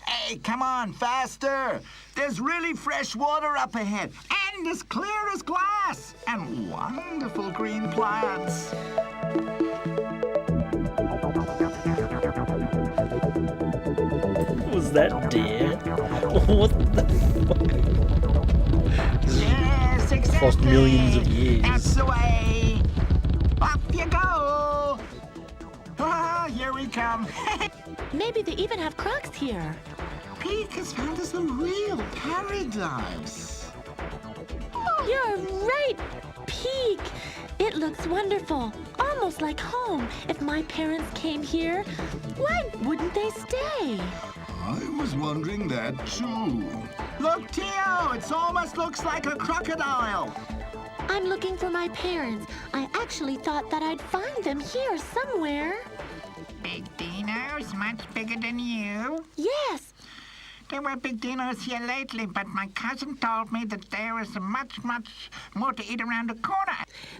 Hey, come on, faster! There's really fresh water up ahead, and as clear as glass, and wonderful green plants. Was that deer? What the fuck? Yes, exactly. Lost millions of years. That's the way. Up you go. Ah, here we come. Maybe they even have crocs here. Peak has found us a real paradise. You're right, Peak. It looks wonderful, almost like home. If my parents came here, why wouldn't they stay? I was wondering that too. Look, Tio, it almost looks like a crocodile. I'm looking for my parents. I actually thought that I'd find them here somewhere. Big dinos, much bigger than you? Yes. There were big dinos here lately, but my cousin told me that there was much more to eat around the corner.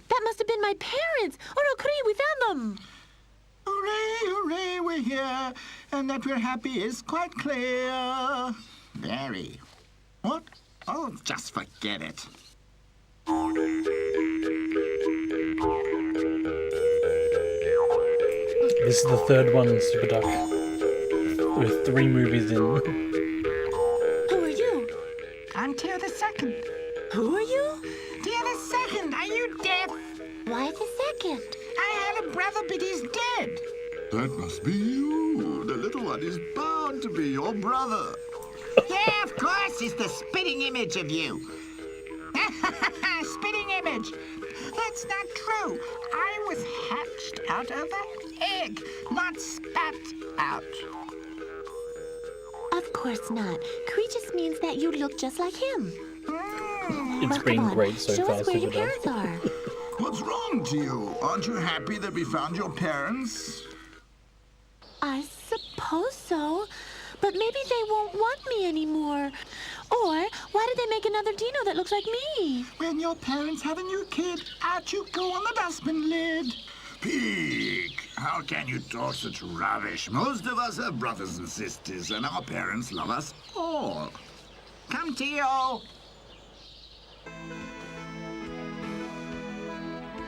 That must have been my parents. Oh no, Cree, we found them. Hooray, hooray, we're here. And that we're happy is quite clear. Very. What? Oh, just forget it. This is the third one, Super Duck. With 3 movies in. Who are you? I'm Tio the Second. Who are you? Tio the Second, are you deaf? Why the second? I had a brother, but he's dead. That must be you. The little one is bound to be your brother. Yeah, of course, he's the spitting image of you. Spitting image. That's not true. I was hatched out of an egg, not spat out. Of course not. Cree just means that you look just like him. It's Well, been come on. great so Show far, us where your Super Duck. parents are. What's wrong to you? Aren't you happy that we found your parents? I suppose so. But maybe they won't want me anymore. Or why did they make another Dino that looks like me? When your parents have a new kid, out you go on the dustbin lid. Peak, how can you talk such rubbish? Most of us have brothers and sisters, and our parents love us all. Come, Tio.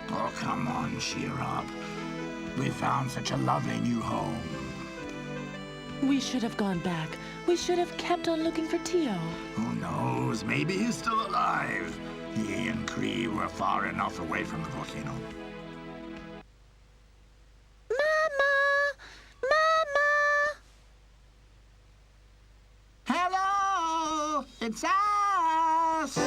Oh, come on, cheer up. We found such a lovely new home. We should have gone back. We should have kept on looking for Tio. Who knows? Maybe he's still alive. He and Cree were far enough away from the volcano. Mama! Mama! Hello, it's us.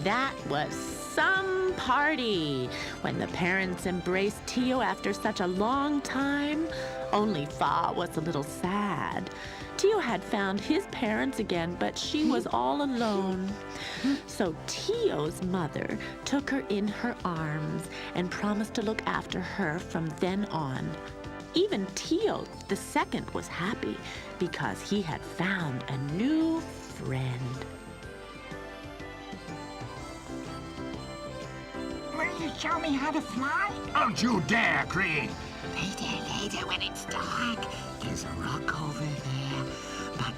That was some party. When the parents embraced Tio after such a long time, only Fa was a little sad. Tio had found his parents again, but she was all alone. So Tio's mother took her in her arms and promised to look after her from then on. Even Tio the Second was happy because he had found a new friend. Will you show me how to fly? Don't you dare, Cree! Later, when it's dark. There's a rock over there. But,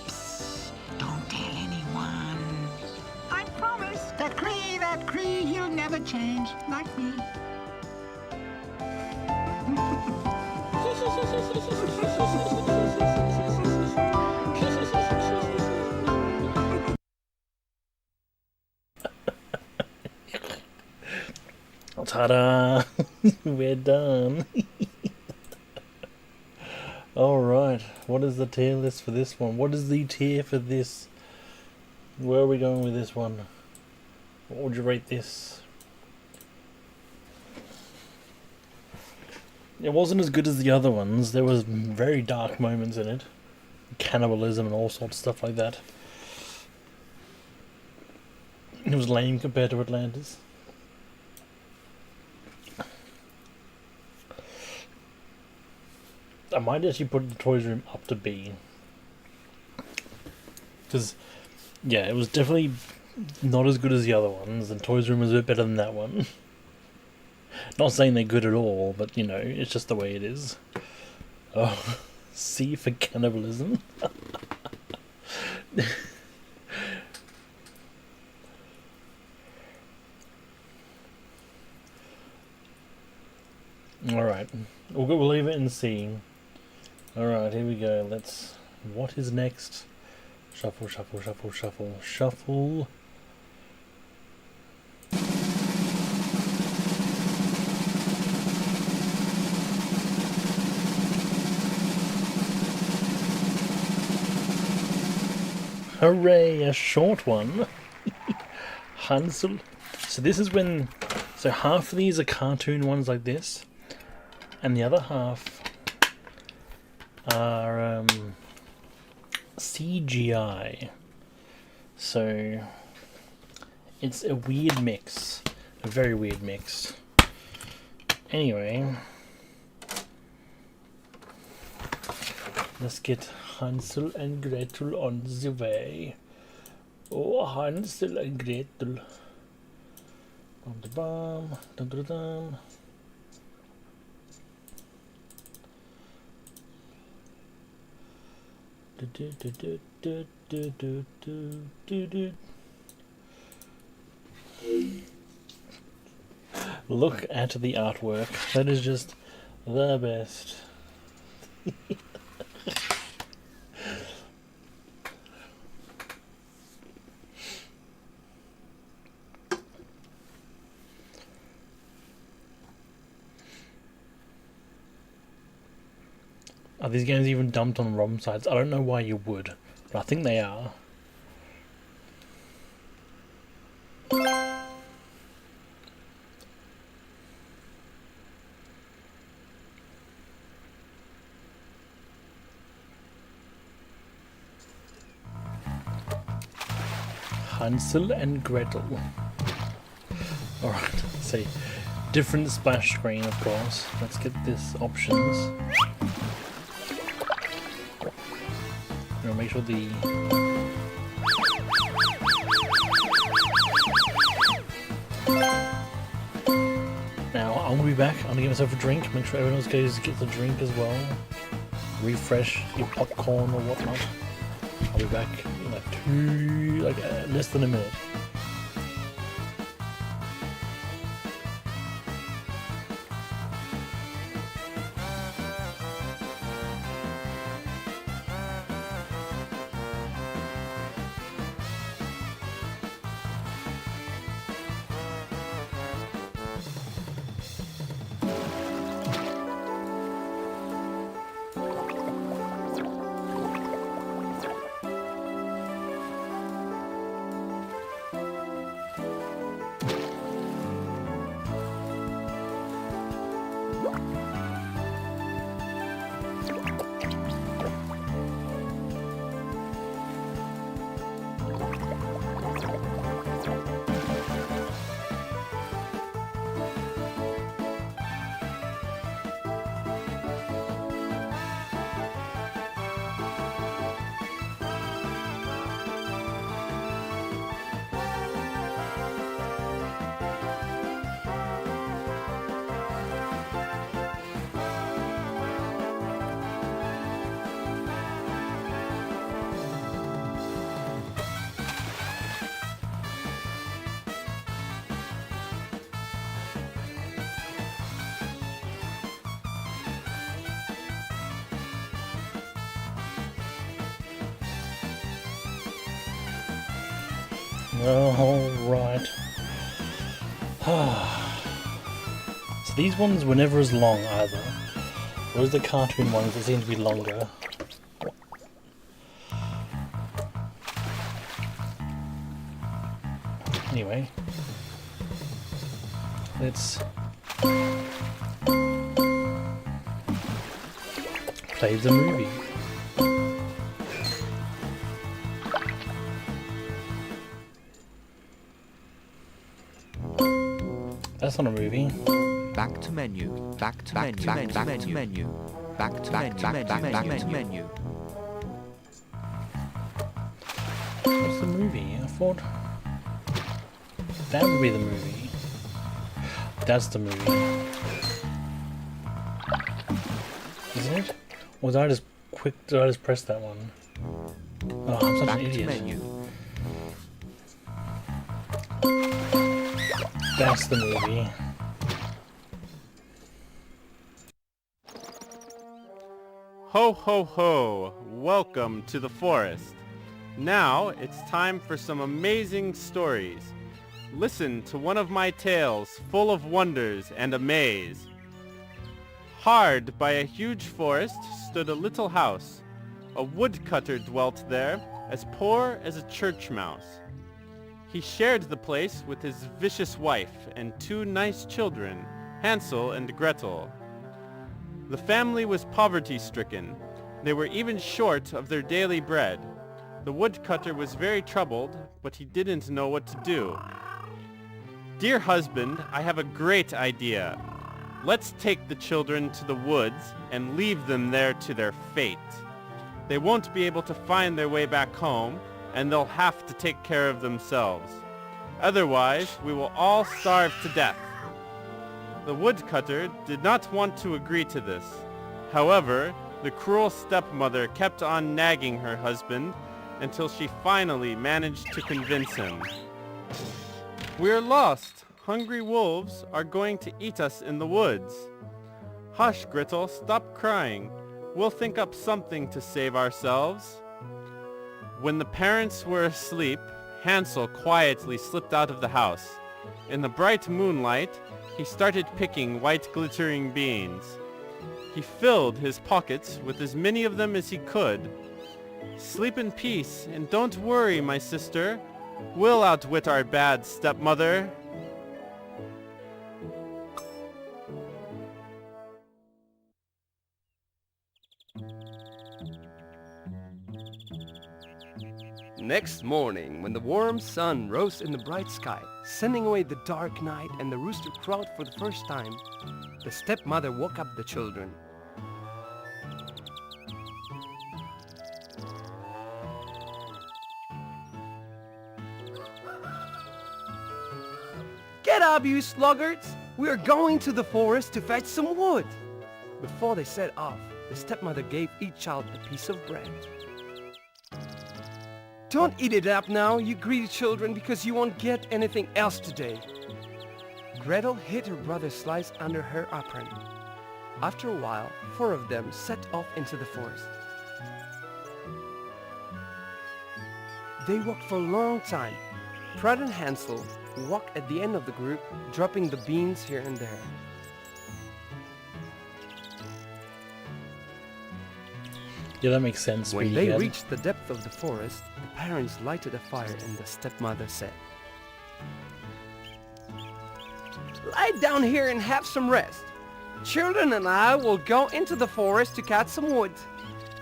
psst, don't tell anyone. I promise. That Cree, he'll never change, like me. Ta-da! We're done. Alright, what is the tier list for this one? What is the tier for this? Where are we going with this one? What would you rate this? It wasn't as good as the other ones. There was very dark moments in it. Cannibalism and all sorts of stuff like that. It was lame compared to Atlantis. I might actually put the Toys Room up to B. Because, yeah, it was definitely not as good as the other ones, and Toys Room was a bit better than that one. Not saying they're good at all, but, you know, it's just the way it is. Oh, C for cannibalism. Alright, we'll leave it in C. Alright, here we go. What is next? Shuffle, shuffle, shuffle, shuffle, shuffle. Hooray, a short one. Hansel. So this is when... So half of these are cartoon ones like this. And the other half are CGI. So it's a weird mix. A very weird mix. Anyway. Let's get Hansel and Gretel on the way. Oh, Hansel and Gretel. Bum da bum, dum da dum. Look at the artwork. That is just the best. Are these games even dumped on ROM sites? I don't know why you would, but I think they are. Hansel and Gretel. Alright, see. Different splash screen, of course. Let's get this options. Make sure the now I'm gonna be back. I'm gonna give myself a drink. Make sure everyone else goes gets a drink as well. Refresh your popcorn or whatnot. I'll be back in less than a minute. Alright. So these ones were never as long either. Whereas the cartoon ones, they seem to be longer. Anyway. Play the movie. That's not a movie. Back to menu. Back to menu. Back to menu. Back to menu. What's the movie? I thought that would be the movie. That's the movie. Isn't it? Or did I just press that one? Oh, I'm such an idiot. Menu. That's the movie. Ho ho ho! Welcome to the forest. Now it's time for some amazing stories. Listen to one of my tales full of wonders and amaze. Hard by a huge forest stood a little house. A woodcutter dwelt there, as poor as a church mouse. He shared the place with his vicious wife and 2 nice children, Hansel and Gretel. The family was poverty-stricken. They were even short of their daily bread. The woodcutter was very troubled, but he didn't know what to do. Dear husband, I have a great idea. Let's take the children to the woods and leave them there to their fate. They won't be able to find their way back home, and they'll have to take care of themselves. Otherwise, we will all starve to death. The woodcutter did not want to agree to this. However, the cruel stepmother kept on nagging her husband until she finally managed to convince him. We're lost. Hungry wolves are going to eat us in the woods. Hush, Gretel, stop crying. We'll think up something to save ourselves. When the parents were asleep, Hansel quietly slipped out of the house. In the bright moonlight, he started picking white glittering beans. He filled his pockets with as many of them as he could. Sleep in peace, and don't worry, my sister. We'll outwit our bad stepmother. Next morning, when the warm sun rose in the bright sky, sending away the dark night, and the rooster crowed for the first time, the stepmother woke up the children. Get up, you sluggards! We are going to the forest to fetch some wood! Before they set off, the stepmother gave each child a piece of bread. Don't eat it up now, you greedy children, because you won't get anything else today. Gretel hid her brother's slice under her apron. After a while, 4 of them set off into the forest. They walked for a long time. Fred and Hansel walked at the end of the group, dropping the beans here and there. Yeah, that makes sense. When they reached the depth of the forest, the parents lighted a fire and the stepmother said, "Lie down here and have some rest. Children and I will go into the forest to cut some wood.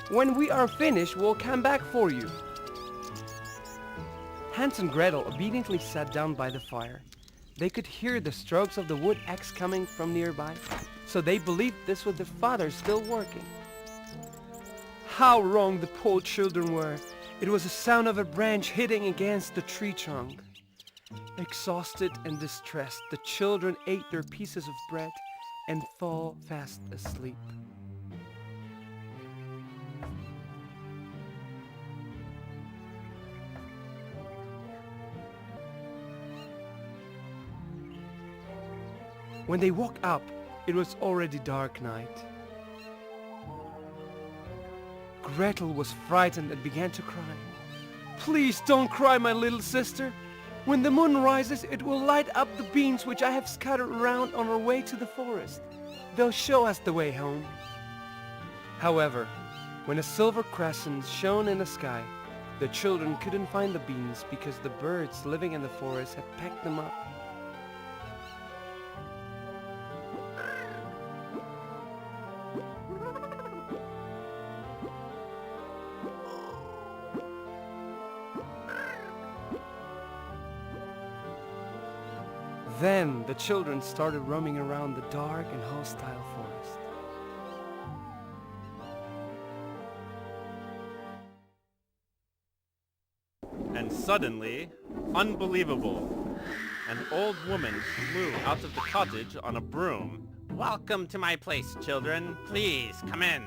When we are finished, we'll come back for you." Hans and Gretel obediently sat down by the fire. They could hear the strokes of the wood axe coming from nearby, so they believed this was their father still working. How wrong the poor children were. It was the sound of a branch hitting against the tree trunk. Exhausted and distressed, the children ate their pieces of bread and fell fast asleep. When they woke up, it was already dark night. Gretel was frightened and began to cry. "Please don't cry, my little sister. When the moon rises, it will light up the beans which I have scattered around on our way to the forest. They'll show us the way home." However, when a silver crescent shone in the sky, the children couldn't find the beans because the birds living in the forest had pecked them up. Then the children started roaming around the dark and hostile forest. And suddenly, unbelievable, an old woman flew out of the cottage on a broom. "Welcome to my place, children. Please, come in."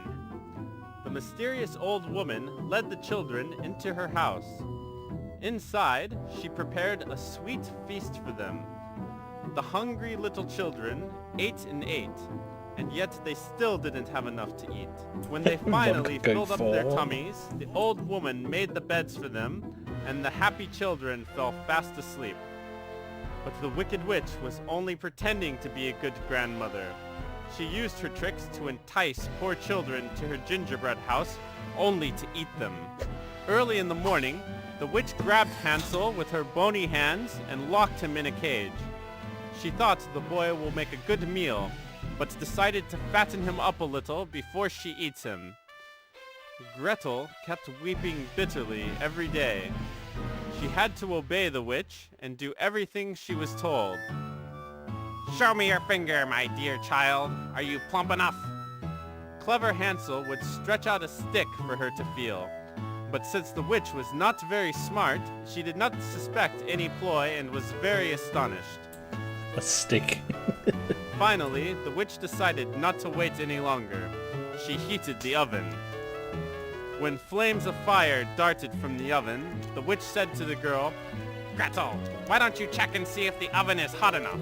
The mysterious old woman led the children into her house. Inside, she prepared a sweet feast for them. The hungry little children ate and ate, and yet they still didn't have enough to eat. When they finally filled up their tummies, the old woman made the beds for them, and the happy children fell fast asleep. But the wicked witch was only pretending to be a good grandmother. She used her tricks to entice poor children to her gingerbread house, only to eat them. Early in the morning, the witch grabbed Hansel with her bony hands and locked him in a cage. She thought the boy will make a good meal, but decided to fatten him up a little before she eats him. Gretel kept weeping bitterly every day. She had to obey the witch and do everything she was told. "Show me your finger, my dear child. Are you plump enough?" Clever Hansel would stretch out a stick for her to feel. But since the witch was not very smart, she did not suspect any ploy and was very astonished. A stick. Finally, the witch decided not to wait any longer. She heated the oven. When flames of fire darted from the oven, the witch said to the girl, "Gretel, why don't you check and see if the oven is hot enough?"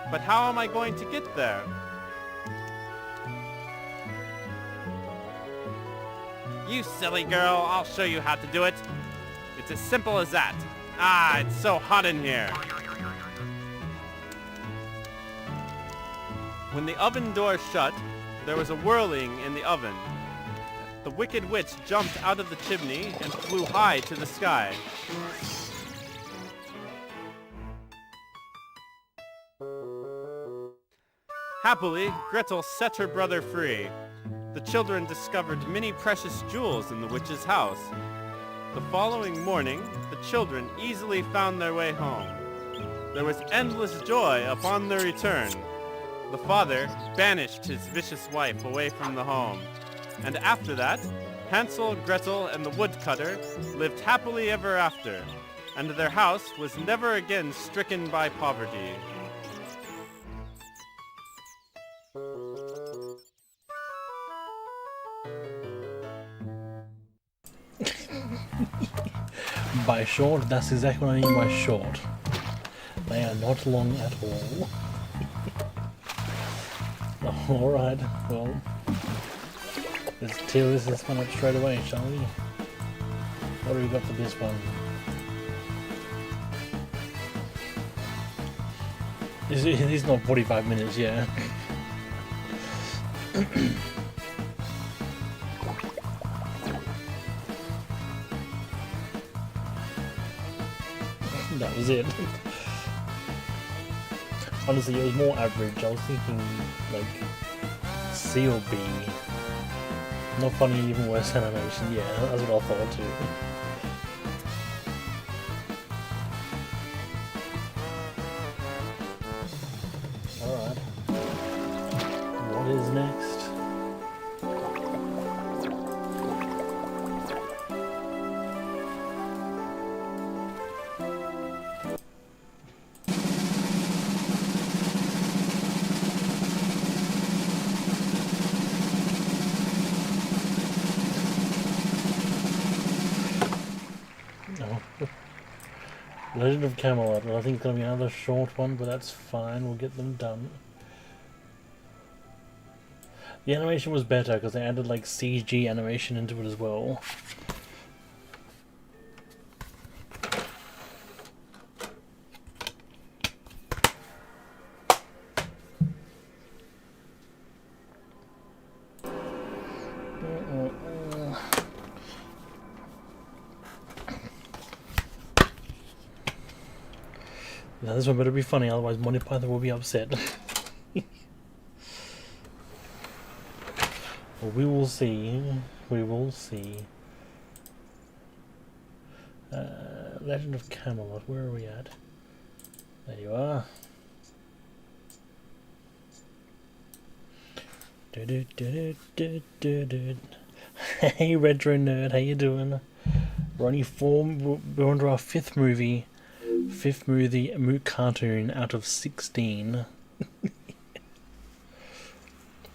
"But how am I going to get there?" "You silly girl, I'll show you how to do it. It's as simple as that. Ah, it's so hot in here." When the oven door shut, there was a whirling in the oven. The wicked witch jumped out of the chimney and flew high to the sky. Happily, Gretel set her brother free. The children discovered many precious jewels in the witch's house. The following morning, the children easily found their way home. There was endless joy upon their return. The father banished his vicious wife away from the home. And after that, Hansel, Gretel, and the woodcutter lived happily ever after, and their house was never again stricken by poverty. By short, that's exactly what I mean by short. They are not long at all. Alright, well, let's tear this one up straight away, shall we? What do we got for this one? It is not 45 minutes, yeah. That was it. Honestly, it was more average. I was thinking, like, C or B. Not funny, even worse animation. Yeah, that's what I thought too. Alright. What is next? Legend of Camelot. Well, I think it's going to be another short one, but that's fine. We'll get them done. The animation was better because they added like CG animation into it as well. Now this one better be funny, otherwise Monty Python will be upset. Well, we will see. We will see. Legend of Camelot, where are we at? There you are. Hey retro nerd, how you doing? We're on to our fifth movie cartoon out of 16.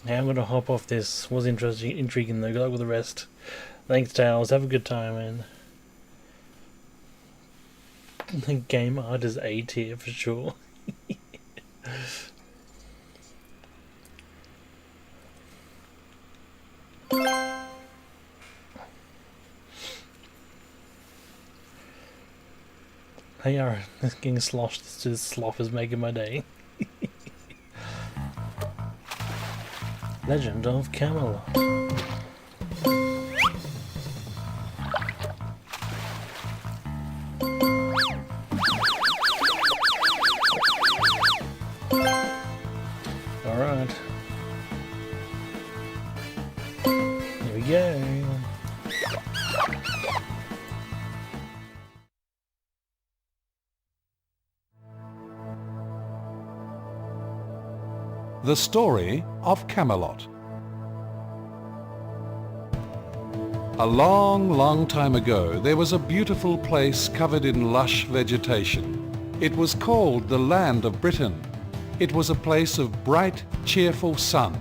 Now I'm gonna hop off this. Was intriguing though. Good luck with the rest. Thanks, Tails. Have a good time, man. The game art is A tier for sure. Hey, this getting sloshed to sloth is making my day. Legend of Camelot. Alright. Here we go. The Story of Camelot. A long, long time ago, there was a beautiful place covered in lush vegetation. It was called the Land of Britain. It was a place of bright, cheerful sun,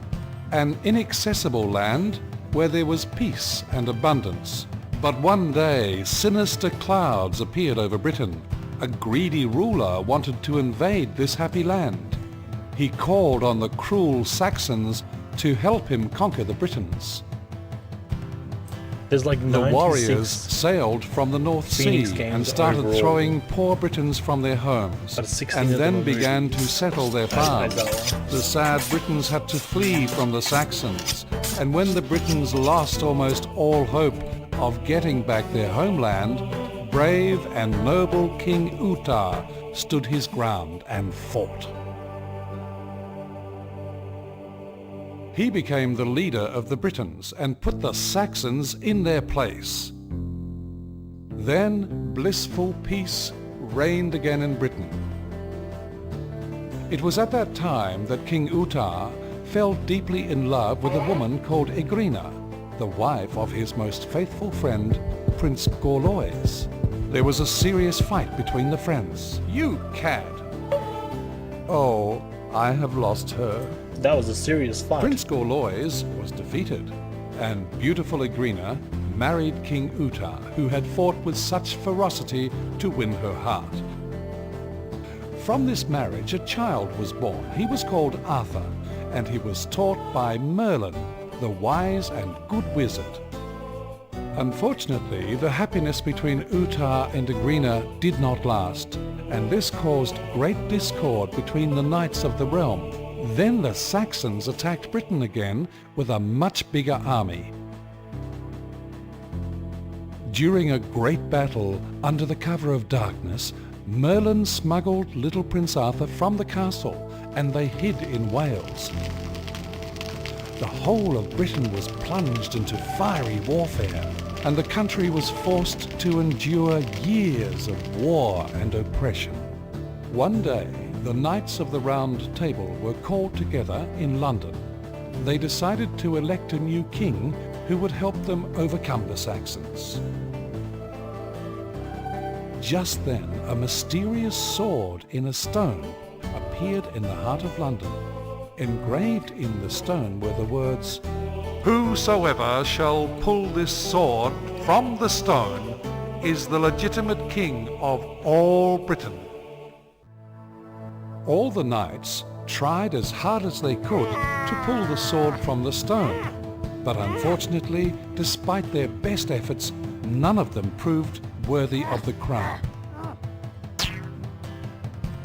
an inaccessible land where there was peace and abundance. But one day, sinister clouds appeared over Britain. A greedy ruler wanted to invade this happy land. He called on the cruel Saxons to help him conquer the Britons. There's like the warriors sailed from the North Sea and started throwing poor Britons from their homes, and then began to settle their farms. The sad Britons had to flee from the Saxons, and when the Britons lost almost all hope of getting back their homeland, brave and noble King Uther stood his ground and fought. He became the leader of the Britons and put the Saxons in their place. Then blissful peace reigned again in Britain. It was at that time that King Uther fell deeply in love with a woman called Igrina, the wife of his most faithful friend, Prince Gorlois. There was a serious fight between the friends. You cad! Oh, I have lost her. That was a serious fight. Prince Gorlois was defeated, and beautiful Igrina married King Uther, who had fought with such ferocity to win her heart. From this marriage, a child was born. He was called Arthur, and he was taught by Merlin, the wise and good wizard. Unfortunately, the happiness between Uther and Igrina did not last, and this caused great discord between the knights of the realm. Then the Saxons attacked Britain again with a much bigger army. During a great battle under the cover of darkness, Merlin smuggled little Prince Arthur from the castle, and they hid in Wales. The whole of Britain was plunged into fiery warfare, and the country was forced to endure years of war and oppression. One day, the Knights of the Round Table were called together in London. They decided to elect a new king who would help them overcome the Saxons. Just then, a mysterious sword in a stone appeared in the heart of London. Engraved in the stone were the words, "Whosoever shall pull this sword from the stone is the legitimate king of all Britain." All the knights tried as hard as they could to pull the sword from the stone, but unfortunately, despite their best efforts, none of them proved worthy of the crown.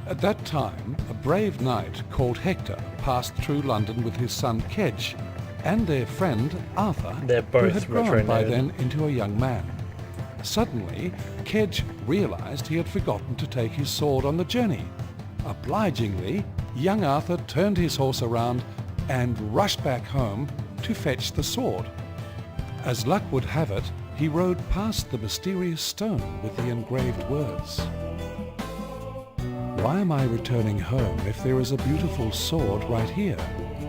At that time, a brave knight called Hector passed through London with his son Kedge and their friend Arthur, who had grown by then into a young man. Suddenly, Kedge realized he had forgotten to take his sword on the journey. Obligingly, young Arthur turned his horse around and rushed back home to fetch the sword. As luck would have it, he rode past the mysterious stone with the engraved words. Why am I returning home if there is a beautiful sword right here?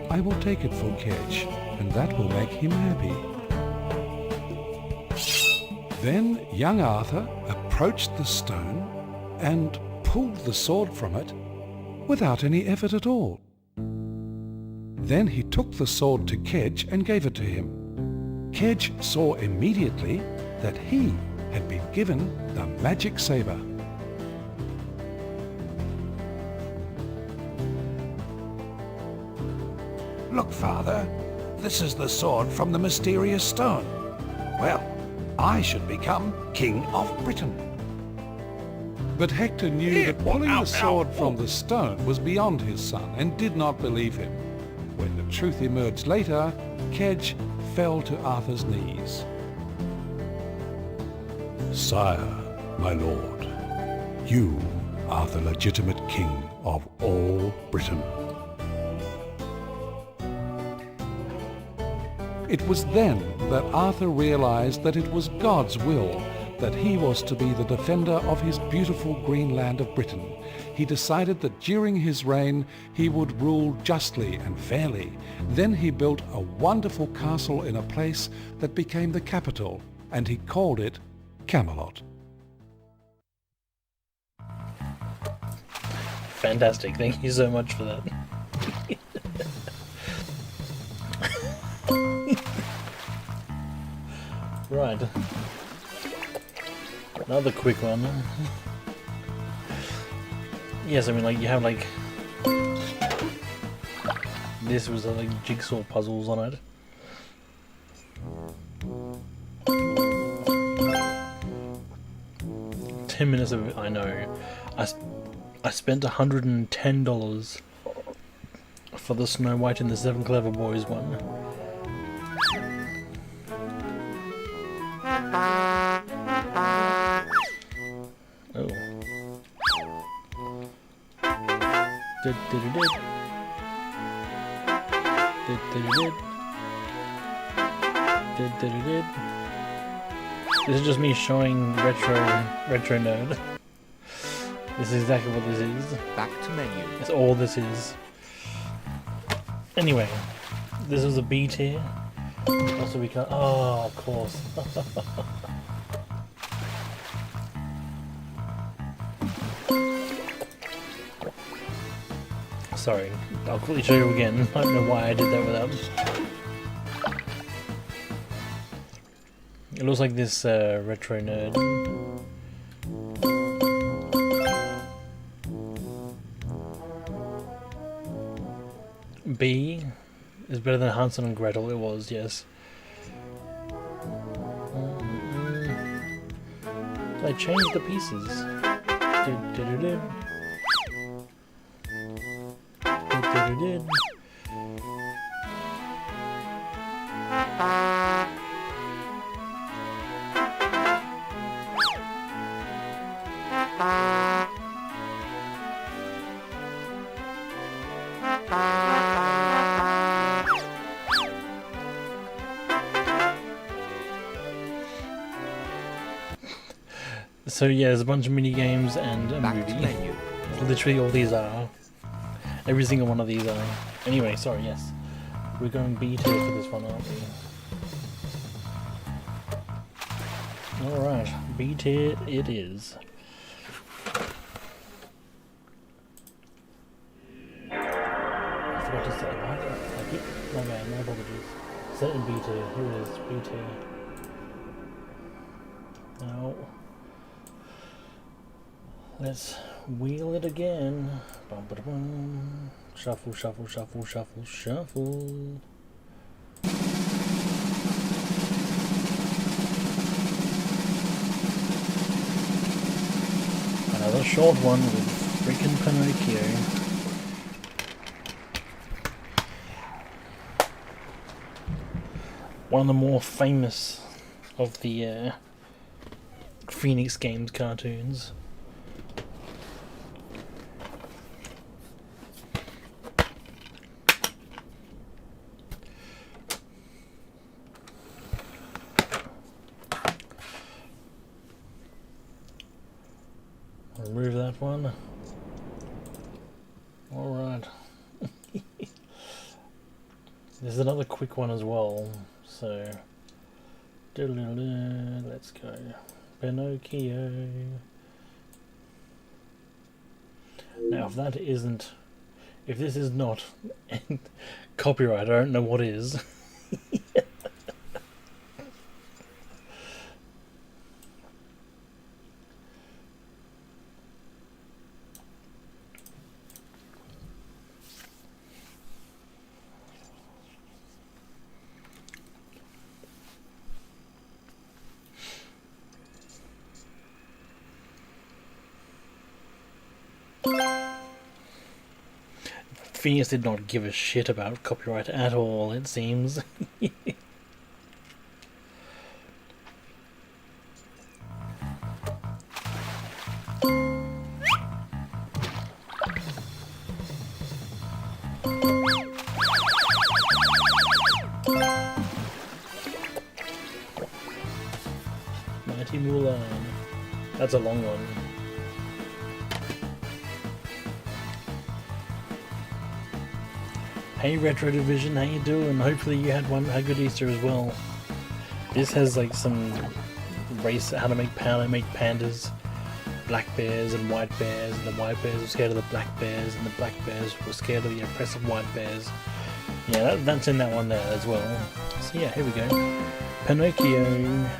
I will take it for Kedge, and that will make him happy. Then young Arthur approached the stone and pulled the sword from it without any effort at all. Then he took the sword to Kedge and gave it to him. Kedge saw immediately that he had been given the magic saber. Look, Father, this is the sword from the mysterious stone. Well, I should become King of Britain. But Hector knew that pulling the sword from the stone was beyond his son and did not believe him. When the truth emerged later, Kedge fell to Arthur's knees. Sire, my lord, you are the legitimate king of all Britain. It was then that Arthur realized that it was God's will that he was to be the defender of his beautiful green land of Britain. He decided that during his reign he would rule justly and fairly. Then he built a wonderful castle in a place that became the capital, and he called it Camelot. Fantastic, thank you so much for that. Right. Another quick one. Yes, I mean, like, you have, like... This was, like, jigsaw puzzles on it. 10 minutes of it, I know. I spent $110 for the Snow White and the Seven Clever Boys one. Oh. This is just me showing retro nerd. This is exactly what this is. Back to menu. That's all this is. Anyway, this was a B tier. Also we can. Oh, of course. Sorry, I'll quickly show you again. I don't know why I did that without. It looks like this retro nerd. B is better than Hansel and Gretel. It was, yes. I changed the pieces. So yeah, there's a bunch of mini games and a movie. Menu. Literally all these are. Every single one of these are. Anyway, sorry, yes. We're going B tier for this one, aren't we? Alright, B tier it is. I forgot to set it. My man, my apologies. Set it in B tier. Here it is, B tier. Now, let's wheel it again. Bum, ba, da, bum. Shuffle, shuffle, shuffle, shuffle, shuffle. Another short one with freaking Pinocchio. One of the more famous of the Phoenix Games cartoons. There's another quick one as well, so... Let's go. Pinocchio. Now, if that isn't... If this is not copyright, I don't know what is. Phineas did not give a shit about copyright at all, it seems. Mighty Mulan. That's a long one. Hey Retro Division, how you doing? Hopefully you had a good Easter as well. This has like some how to make pandas, black bears and white bears, and the white bears were scared of the black bears, and the black bears were scared of the oppressive white bears. Yeah, that's in that one there as well. So yeah, here we go. Pinocchio.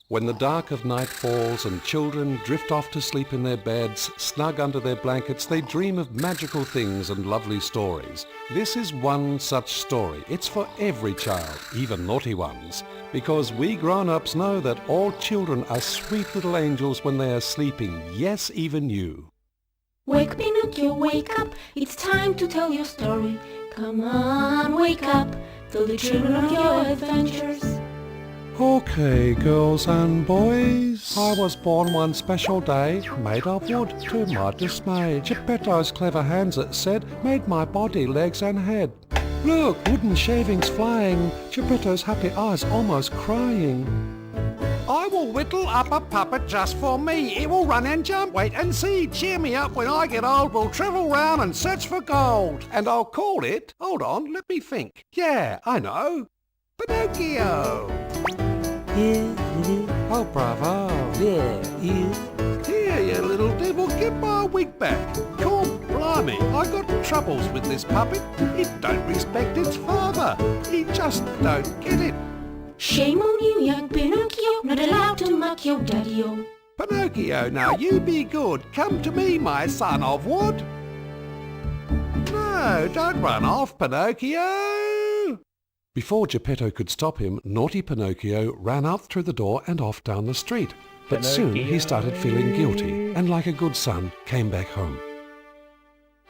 When the dark of night falls and children drift off to sleep in their beds, snug under their blankets, they dream of magical things and lovely stories. This is one such story. It's for every child, even naughty ones, because we grown-ups know that all children are sweet little angels when they are sleeping. Yes, even you. Wake Pinocchio, wake up, it's time to tell your story. Come on, wake up, tell the children of your adventures. Okay, girls and boys, I was born one special day, made of wood, to my dismay. Geppetto's clever hands, it said, made my body, legs and head. Look, wooden shavings flying, Geppetto's happy eyes almost crying. I will whittle up a puppet just for me. It will run and jump, wait and see. Cheer me up when I get old. We'll travel round and search for gold. And I'll call it, hold on, let me think. Yeah, I know. Pinocchio. Oh, bravo. Here, you little devil, get my wig back. God blimey, I got troubles with this puppet. It don't respect its father. He just don't get it. Shame on you, young Pinocchio, not allowed to mock your daddy-o. Pinocchio, now you be good. Come to me, my son of wood. No, don't run off, Pinocchio. Before Geppetto could stop him, naughty Pinocchio ran out through the door and off down the street. But soon he started feeling guilty and, like a good son, came back home.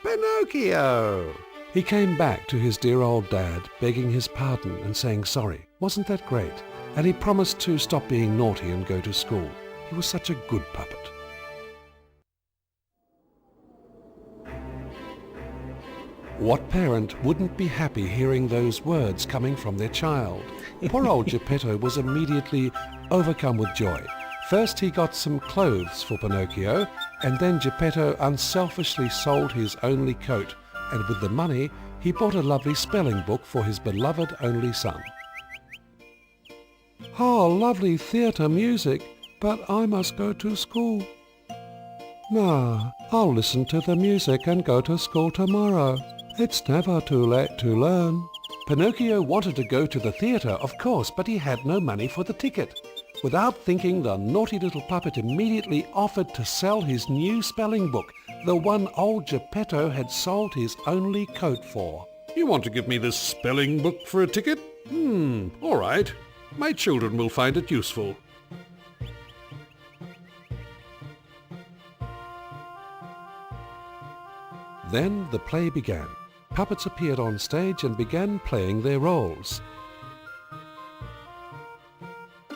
Pinocchio! He came back to his dear old dad, begging his pardon and saying sorry. Wasn't that great? And he promised to stop being naughty and go to school. He was such a good puppet. What parent wouldn't be happy hearing those words coming from their child? Poor old Geppetto was immediately overcome with joy. First he got some clothes for Pinocchio, and then Geppetto unselfishly sold his only coat, and with the money he bought a lovely spelling book for his beloved only son. Oh, lovely theatre music, but I must go to school. Nah, I'll listen to the music and go to school tomorrow. It's never too late to learn. Pinocchio wanted to go to the theatre, of course, but he had no money for the ticket. Without thinking, the naughty little puppet immediately offered to sell his new spelling book, the one old Geppetto had sold his only coat for. You want to give me this spelling book for a ticket? All right. My children will find it useful. Then the play began. Puppets appeared on stage and began playing their roles.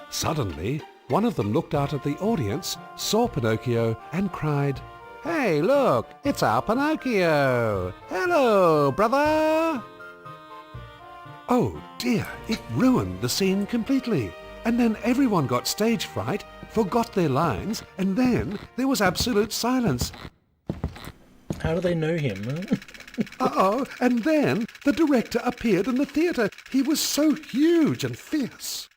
Suddenly, one of them looked out at the audience, saw Pinocchio and cried, Hey, look, it's our Pinocchio. Hello, brother. Oh dear, it ruined the scene completely. And then everyone got stage fright, forgot their lines, and then there was absolute silence. How do they know him? Uh-oh, and then the director appeared in the theatre. He was so huge and fierce.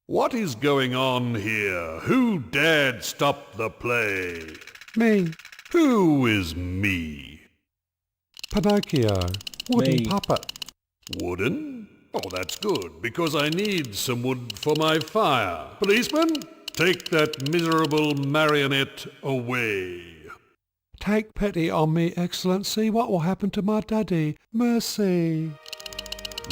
What is going on here? Who dared stop the play? Me. Who is me? Pinocchio. Wooden puppet. Wooden? Oh, that's good, because I need some wood for my fire. Policeman, take that miserable marionette away. Take pity on me, Excellency. What will happen to my daddy? Mercy.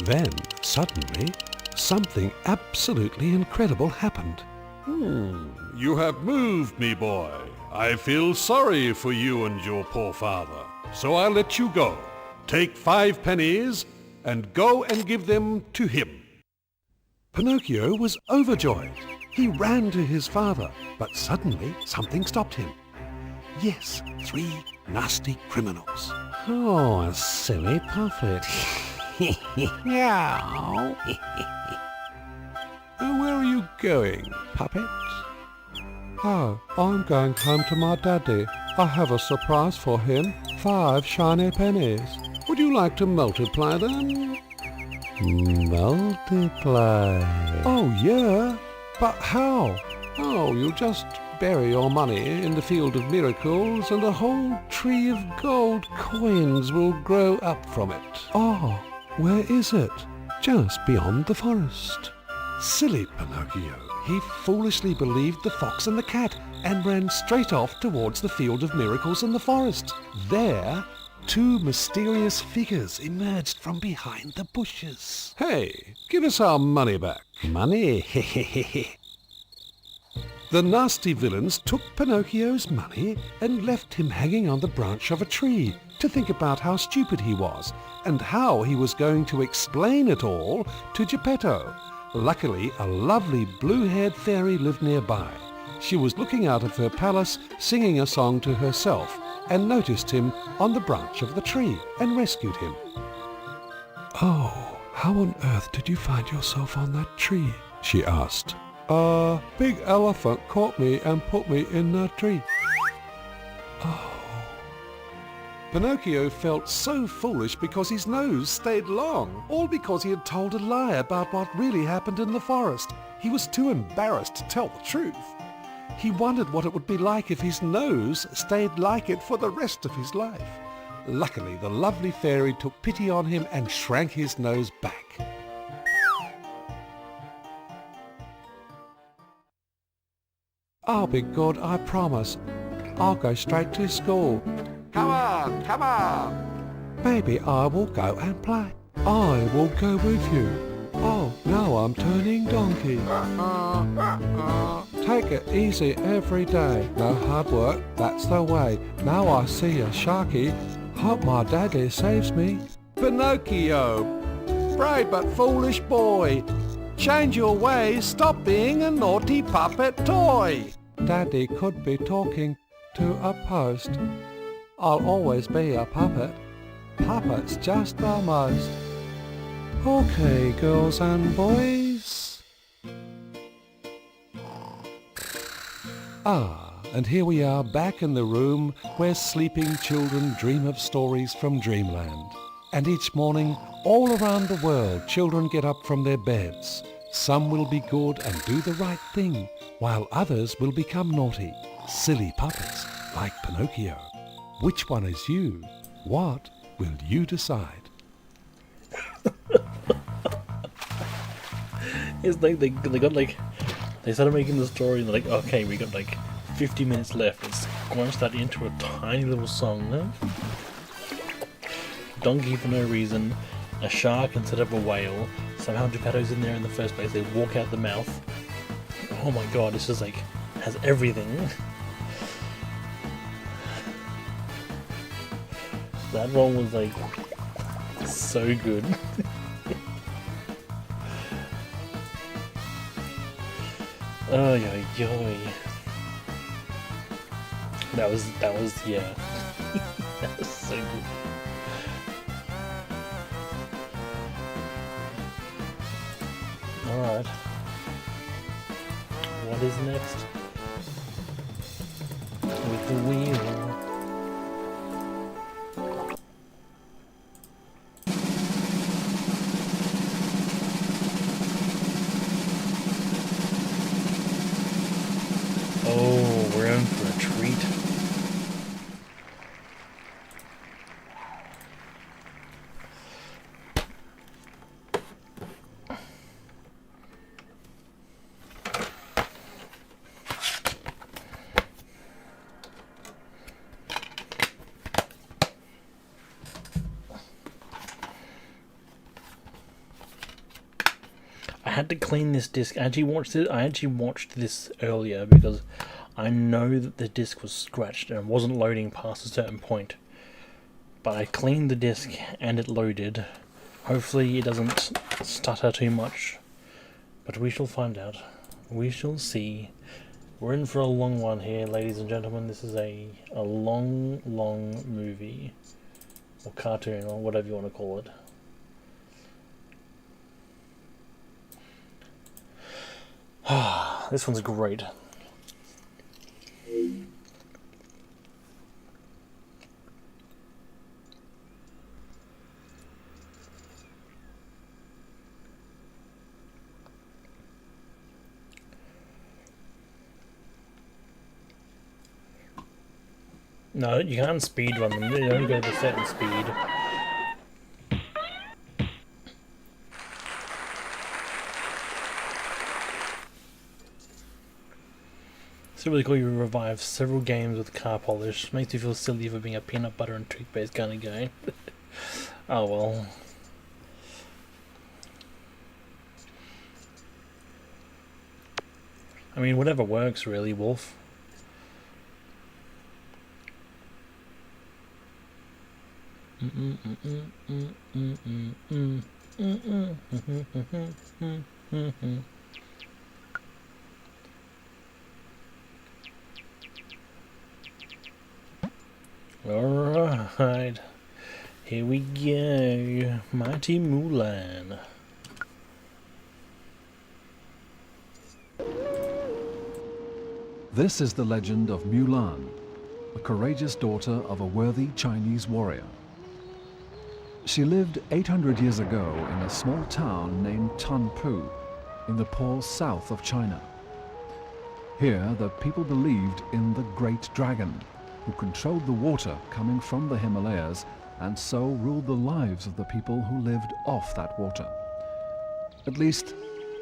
Then, suddenly, something absolutely incredible happened. You have moved me, boy. I feel sorry for you and your poor father. So I'll let you go. Take 5 pennies and go and give them to him. Pinocchio was overjoyed. He ran to his father, but suddenly something stopped him. Yes, 3 nasty criminals. Oh, a silly puppet. Meow. Where are you going, puppet? Oh, I'm going home to my daddy. I have a surprise for him. 5 shiny pennies. Would you like to multiply them? Multiply? Oh, yeah. But how? Oh, you just bury your money in the field of miracles and a whole tree of gold coins will grow up from it. Oh, where is it? Just beyond the forest. Silly Pinocchio. He foolishly believed the fox and the cat and ran straight off towards the field of miracles in the forest. There, 2 mysterious figures emerged from behind the bushes. Hey, give us our money back. Money? The nasty villains took Pinocchio's money and left him hanging on the branch of a tree to think about how stupid he was and how he was going to explain it all to Geppetto. Luckily, a lovely blue-haired fairy lived nearby. She was looking out of her palace, singing a song to herself, and noticed him on the branch of the tree and rescued him. Oh, how on earth did you find yourself on that tree? She asked. A big elephant caught me and put me in that tree. Oh. Pinocchio felt so foolish because his nose stayed long, all because he had told a lie about what really happened in the forest. He was too embarrassed to tell the truth. He wondered what it would be like if his nose stayed like it for the rest of his life. Luckily, the lovely fairy took pity on him and shrank his nose back. I'll be good, I promise. I'll go straight to school. Come on, come on. Maybe I will go and play. I will go with you. Oh, now I'm turning donkey. Take it easy every day. No hard work, that's the way. Now I see a sharky. Hope my daddy saves me. Pinocchio, brave but foolish boy. Change your ways, stop being a naughty puppet toy. Daddy could be talking to a post. I'll always be a puppet. Puppets just the most. Okay, girls and boys. And here we are back in the room where sleeping children dream of stories from dreamland. And each morning, all around the world, children get up from their beds. Some will be good and do the right thing, while others will become naughty, silly puppets like Pinocchio. Which one is you? What will you decide? It's like they got like, they started making the story and they're like, okay, we got like 50 minutes left. Let's squash that into a tiny little song. Huh? Donkey for no reason, a shark instead of a whale. Somehow Geppetto's in there in the first place. They walk out the mouth. Oh my god, this is like, has everything. That one was like, so good. Oh yoy. That was yeah. That was so good. Alright. What is next? With the wheel. Oh, we're in for a treat. I had to clean this disc. I actually watched this earlier because I know that the disc was scratched and it wasn't loading past a certain point. But I cleaned the disc and it loaded. Hopefully it doesn't stutter too much. But we shall find out. We shall see. We're in for a long one here, ladies and gentlemen. This is a long movie. Or cartoon, or whatever you want to call it. This one's great. No, you can't speed run them. You only go to a certain speed. It's really cool. You revive several games with car polish. Makes you feel silly for being a peanut butter and toothpaste kind of guy. Oh well. I mean, whatever works really, Wolf. Alright, here we go, Mighty Mulan. This is the legend of Mulan, a courageous daughter of a worthy Chinese warrior. She lived 800 years ago in a small town named Tunpu, in the poor south of China. Here, the people believed in the Great Dragon, who controlled the water coming from the Himalayas and so ruled the lives of the people who lived off that water. At least,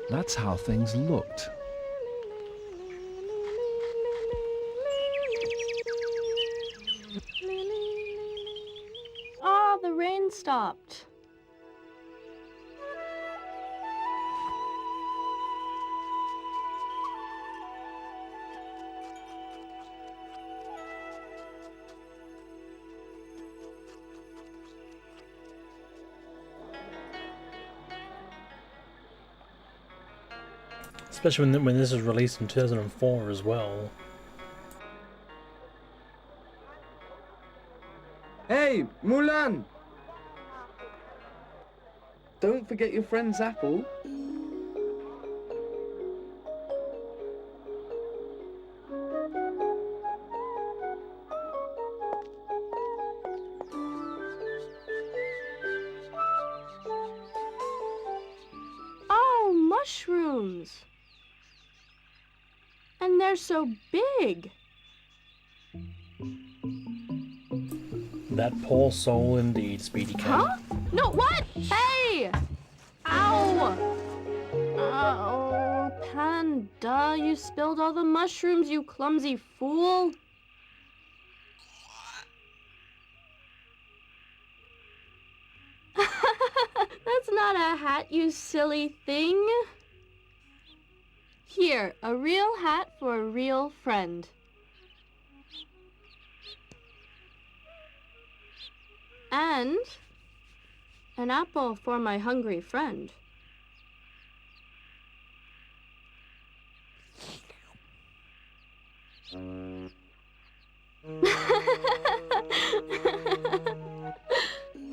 that's how things looked. Ah, the rain stopped. Especially when this was released in 2004 as well. Hey, Mulan! Don't forget your friend's apple. Oh, mushrooms! And they're so big! That poor soul indeed, Speedy Cat. Huh? No, what? Hey! Ow! Oh, Panda, you spilled all the mushrooms, you clumsy fool. That's not a hat, you silly thing. Here, a real hat for a real friend. And an apple for my hungry friend.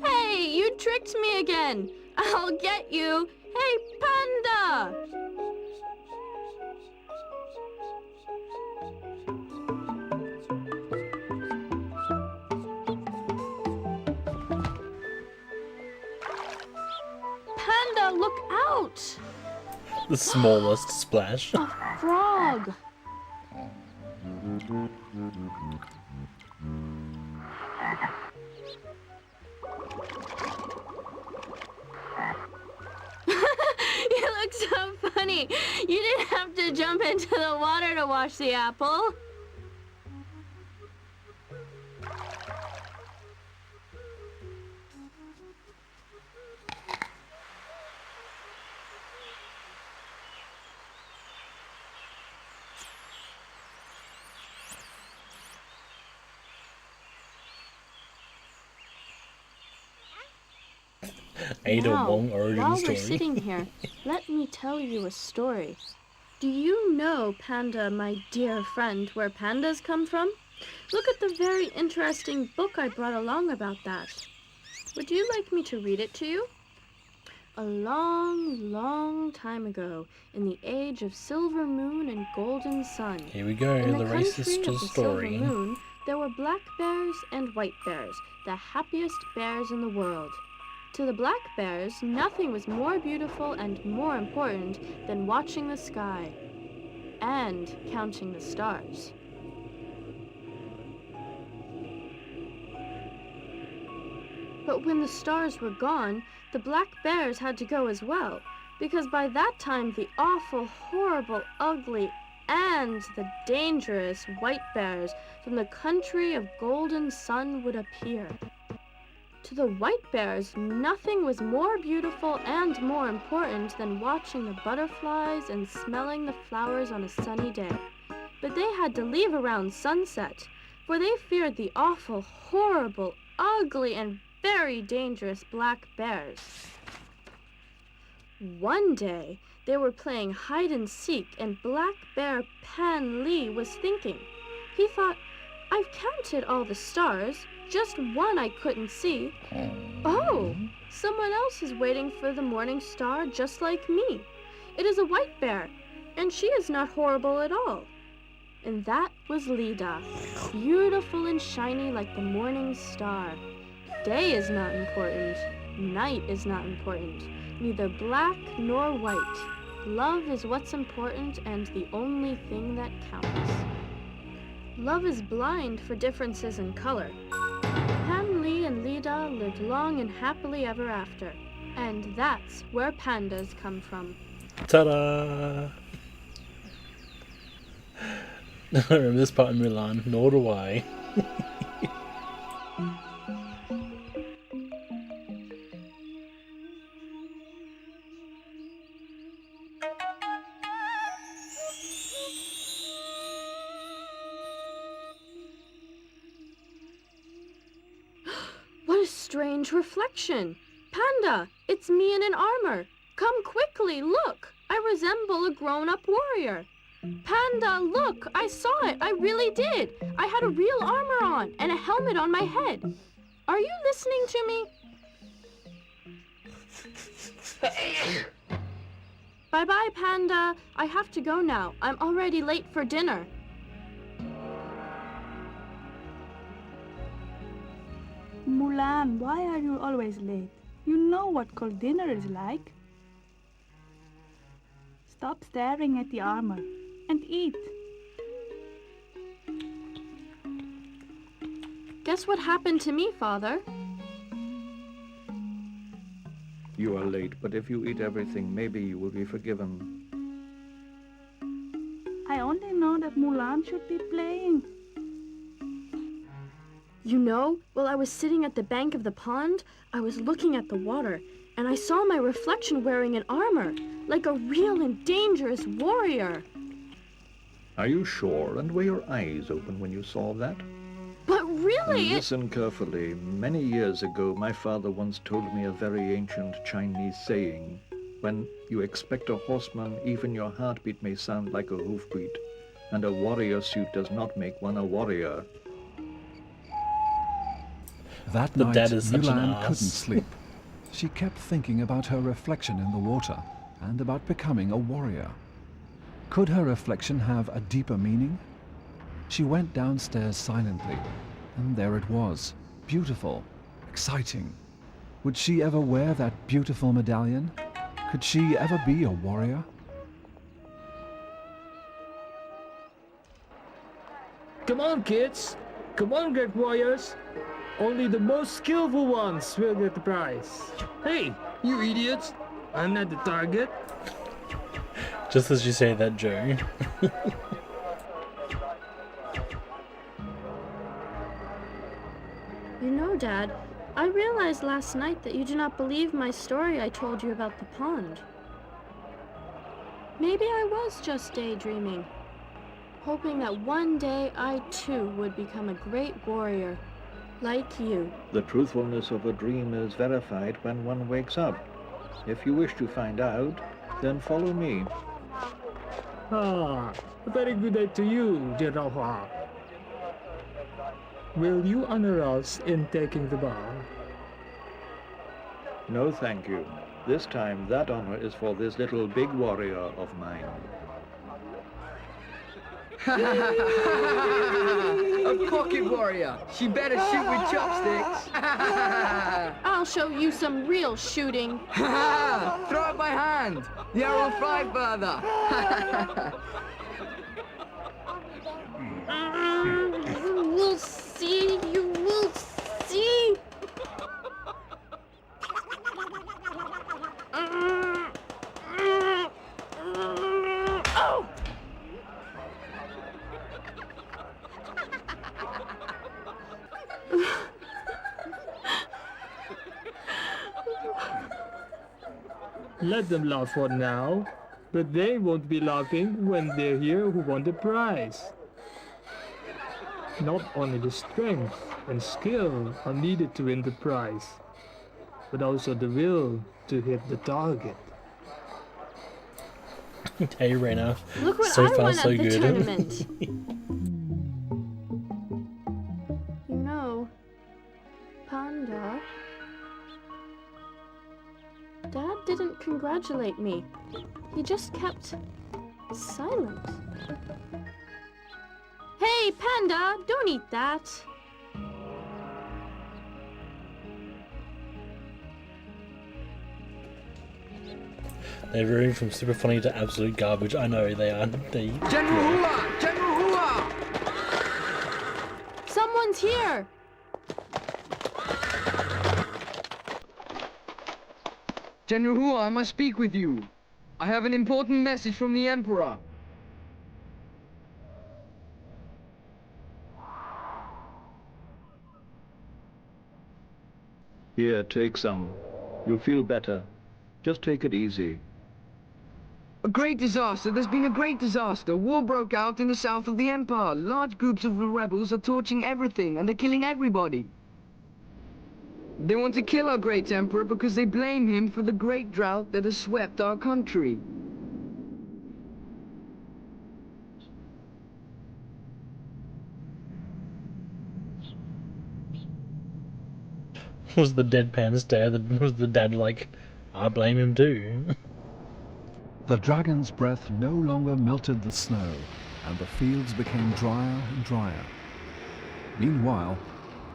Hey, you tricked me again. I'll get you. Hey, Panda! The smallest splash. A frog! You look so funny. You didn't have to jump into the water to wash the apple. Ada Now, Wong origin while story. we're sitting here, let me tell you a story. Do you know, Panda, my dear friend, where pandas come from? Look at the very interesting book I brought along about that. Would you like me to read it to you? A long, long time ago, in the age of silver moon and golden sun, Here we go, in the country racist of the story. silver moon, there were black bears and white bears, the happiest bears in the world. To the black bears, nothing was more beautiful and more important than watching the sky and counting the stars. But when the stars were gone, the black bears had to go as well, because by that time the awful, horrible, ugly, and the dangerous white bears from the country of golden sun would appear. To the white bears, nothing was more beautiful and more important than watching the butterflies and smelling the flowers on a sunny day. But they had to leave around sunset, for they feared the awful, horrible, ugly, and very dangerous black bears. One day, they were playing hide and seek, and Black Bear Pan Lee was thinking. He thought, I've counted all the stars, just one I couldn't see. Oh, someone else is waiting for the morning star just like me. It is a white bear, and she is not horrible at all. And that was Lida, beautiful and shiny like the morning star. Day is not important, night is not important, neither black nor white. Love is what's important and the only thing that counts. Love is blind for differences in color. Pan Lee and Lida lived long and happily ever after, and that's where pandas come from. Ta-da! I don't remember this part in Mulan, nor do I. What a strange reflection! Panda, it's me in an armor. Come quickly, look! I resemble a grown-up warrior. Panda, look! I saw it! I really did! I had a real armor on and a helmet on my head. Are you listening to me? Bye-bye, Panda. I have to go now. I'm already late for dinner. Mulan, why are you always late? You know what cold dinner is like. Stop staring at the armor and eat. Guess what happened to me, Father? You are late, but if you eat everything, maybe you will be forgiven. I only know that Mulan should be playing. You know, while I was sitting at the bank of the pond, I was looking at the water, and I saw my reflection wearing an armor, like a real and dangerous warrior. Are you sure? And were your eyes open when you saw that? But really, Listen carefully. Many years ago, my father once told me a very ancient Chinese saying. When you expect a horseman, even your heartbeat may sound like a hoofbeat, and a warrior suit does not make one a warrior. That The night, dad is such an Mulan ass. couldn't sleep. She kept thinking about her reflection in the water and about becoming a warrior. Could her reflection have a deeper meaning? She went downstairs silently, and there it was, beautiful, exciting. Would she ever wear that beautiful medallion? Could she ever be a warrior? Come on, kids. Come on, great warriors. Only the most skillful ones will get the prize. Hey, you idiots. I'm not the target. Just as you say that, Joe. You know, Dad, I realized last night that you do not believe my story I told you about the pond. Maybe I was just daydreaming, hoping that one day I too would become a great warrior, like you. The truthfulness of a dream is verified when one wakes up. If you wish to find out, then follow me. Ah, a very good day to you, General Hua. Will you honor us in taking the bow? No, thank you. This time, that honor is for this little big warrior of mine. A pocket warrior. She better shoot with chopsticks. I'll show you some real shooting. Throw it by hand. The arrow will fly further. You will see. You will see. Oh! Let them laugh for now, but they won't be laughing when they hear who won the prize. Not only the strength and skill are needed to win the prize, but also the will to hit the target. Hey, Rena. Look what So I far, won so at the good. tournament. You know, Panda, Dad didn't congratulate me. He just kept silent. Hey, Panda, don't eat that. They're veering from super funny to absolute garbage. I know they are. General Hua! General Hua! Someone's here. General Hua, I must speak with you. I have an important message from the Emperor. Here, take some. You'll feel better. Just take it easy. A great disaster. There's been a great disaster. War broke out in the south of the Empire. Large groups of the rebels are torching everything, and they're killing everybody. They want to kill our great emperor because they blame him for the great drought that has swept our country. Was the deadpan stare? Was the dad like, I blame him too? The dragon's breath no longer melted the snow, and the fields became drier and drier. Meanwhile,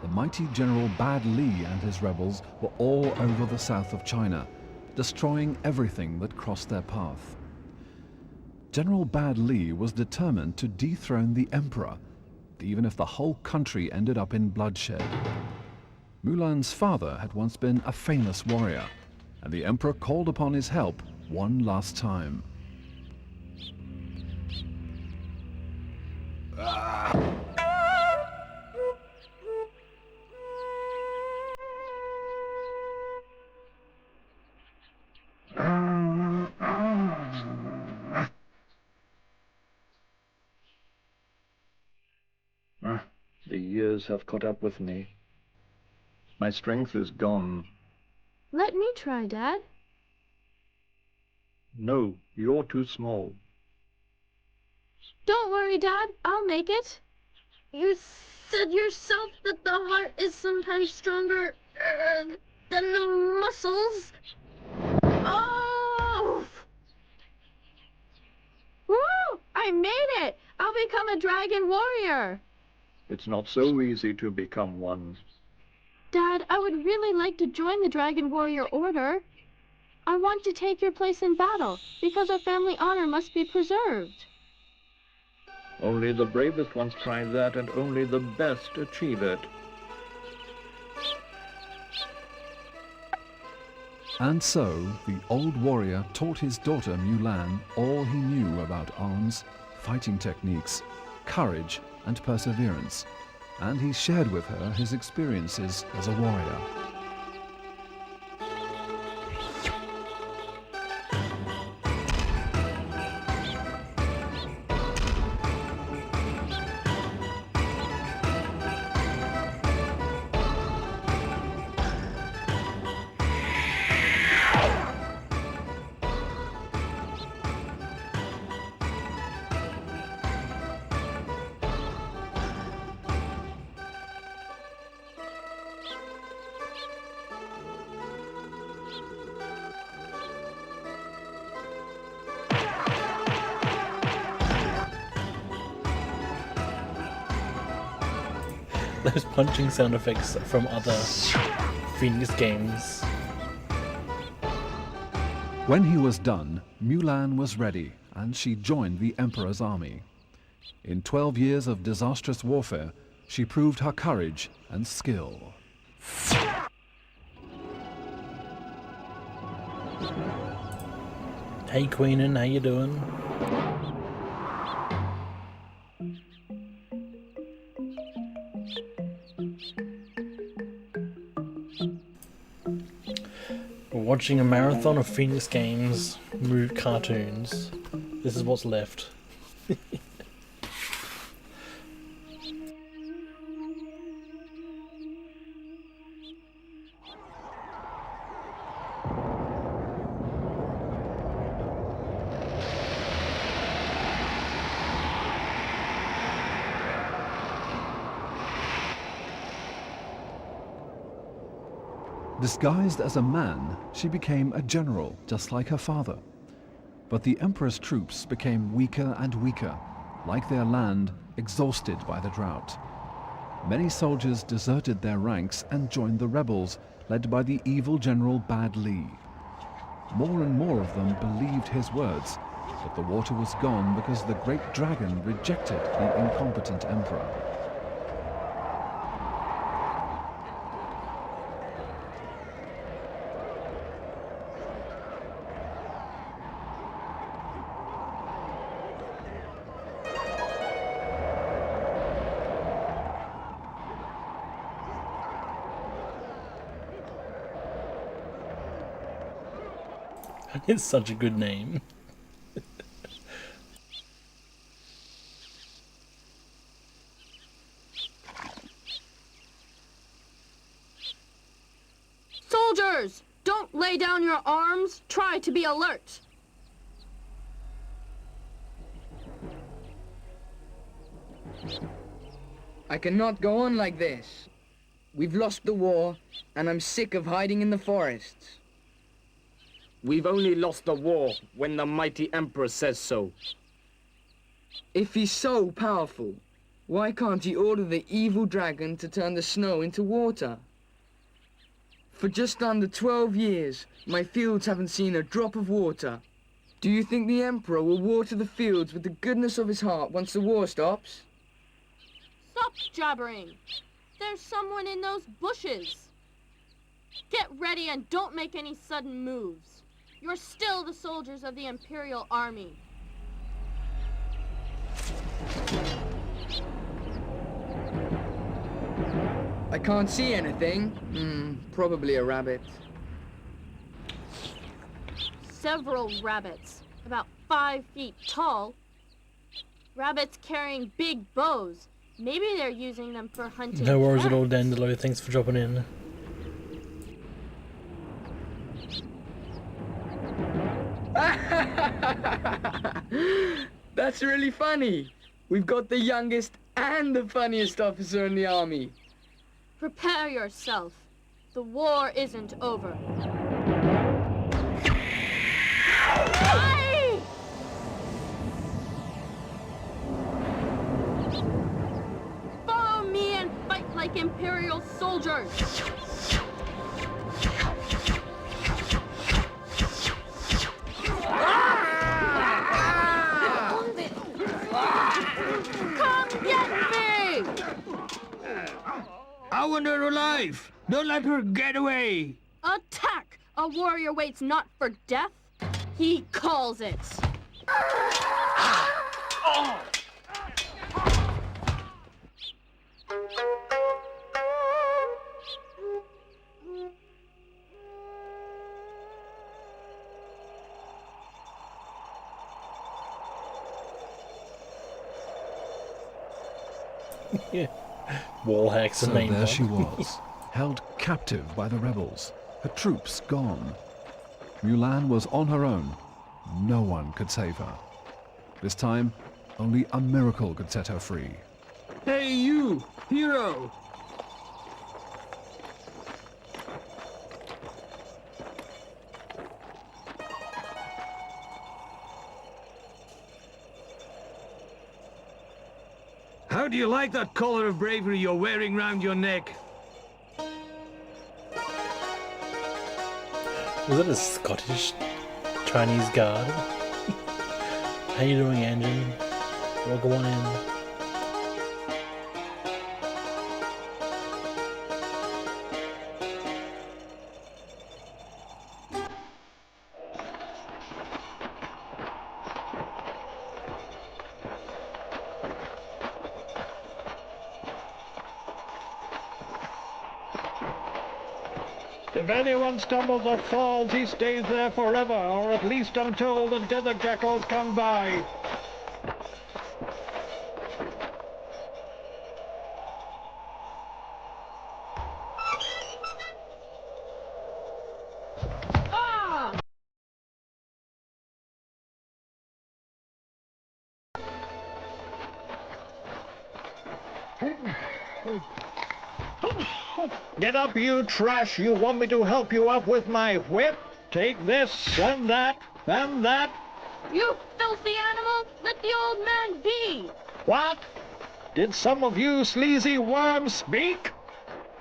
the mighty General Bad Li and his rebels were all over the south of China, destroying everything that crossed their path. General Bad Li was determined to dethrone the emperor, even if the whole country ended up in bloodshed. Mulan's father had once been a famous warrior, and the emperor called upon his help one last time. The years have caught up with me. My strength is gone. Let me try, Dad. No, you're too small. Don't worry, Dad. I'll make it. You said yourself that the heart is sometimes stronger than the muscles. Oh! Woo! I made it! I'll become a dragon warrior. It's not so easy to become one. Dad, I would really like to join the Dragon Warrior Order. I want to take your place in battle, because our family honor must be preserved. Only the bravest ones try that, and only the best achieve it. And so, the old warrior taught his daughter Mulan all he knew about arms, fighting techniques, courage, and perseverance, and he shared with her his experiences as a warrior. Those punching sound effects from other Phoenix games. When he was done, Mulan was ready, and she joined the Emperor's army. In 12 years of disastrous warfare, she proved her courage and skill. Hey Queenan, how you doing? We're watching a marathon of Phoenix Games cartoons. This is what's left. Disguised as a man, she became a general, just like her father. But the Emperor's troops became weaker and weaker, like their land, exhausted by the drought. Many soldiers deserted their ranks and joined the rebels, led by the evil general Bad Li. More and more of them believed his words, but the water was gone because the great dragon rejected the incompetent emperor. It's such a good name. Soldiers! Don't lay down your arms. Try to be alert. I cannot go on like this. We've lost the war, and I'm sick of hiding in the forests. We've only lost the war when the mighty Emperor says so. If he's so powerful, why can't he order the evil dragon to turn the snow into water? For just under 12 years, my fields haven't seen a drop of water. Do you think the Emperor will water the fields with the goodness of his heart once the war stops? Stop jabbering. There's someone in those bushes. Get ready and don't make any sudden moves. You're still the soldiers of the Imperial Army. I can't see anything. Probably a rabbit. Several rabbits, about 5 feet tall. Rabbits carrying big bows. Maybe they're using them for hunting. No worries at cats. all, Dandelo. Thanks for dropping in. That's really funny. We've got the youngest and the funniest officer in the army. Prepare yourself. The war isn't over. Aye! Follow me and fight like Imperial soldiers. I want her alive! Don't let her get away! Attack! A warrior waits not for death. He calls it. Yeah. Wall hacks So the main there one. she was, held captive by the rebels, her troops gone. Mulan was on her own. No one could save her. This time, only a miracle could set her free. Hey you, hero! How do you like that collar of bravery you're wearing round your neck? Was it a Scottish Chinese guard? How you doing, engine? Welcome on in. If anyone stumbles or falls, he stays there forever, or at least until the desert jackals come by. Get up, you trash! You want me to help you up with my whip? Take this, and that, and that. You filthy animal! Let the old man be! What? Did some of you sleazy worms speak?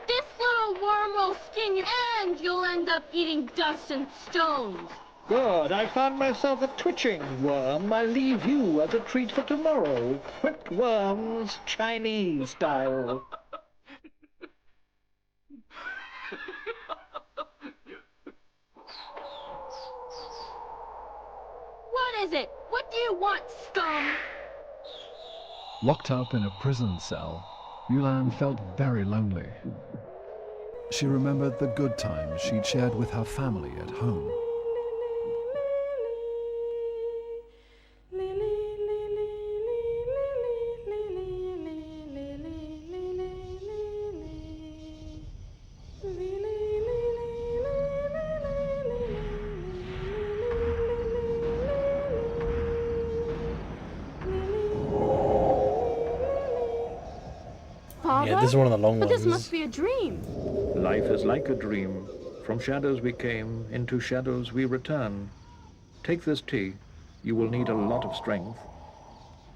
This little worm will skin you, and you'll end up eating dust and stones. Good, I found myself a twitching worm. I leave you as a treat for tomorrow. Whipped worms, Chinese style. What is it? What do you want, scum? Locked up in a prison cell, Mulan felt very lonely. She remembered the good times she'd shared with her family at home. Father? Yeah, this is one of the long But ones. this must be a dream. Life is like a dream. From shadows we came, into shadows we return. Take this tea. You will need a lot of strength.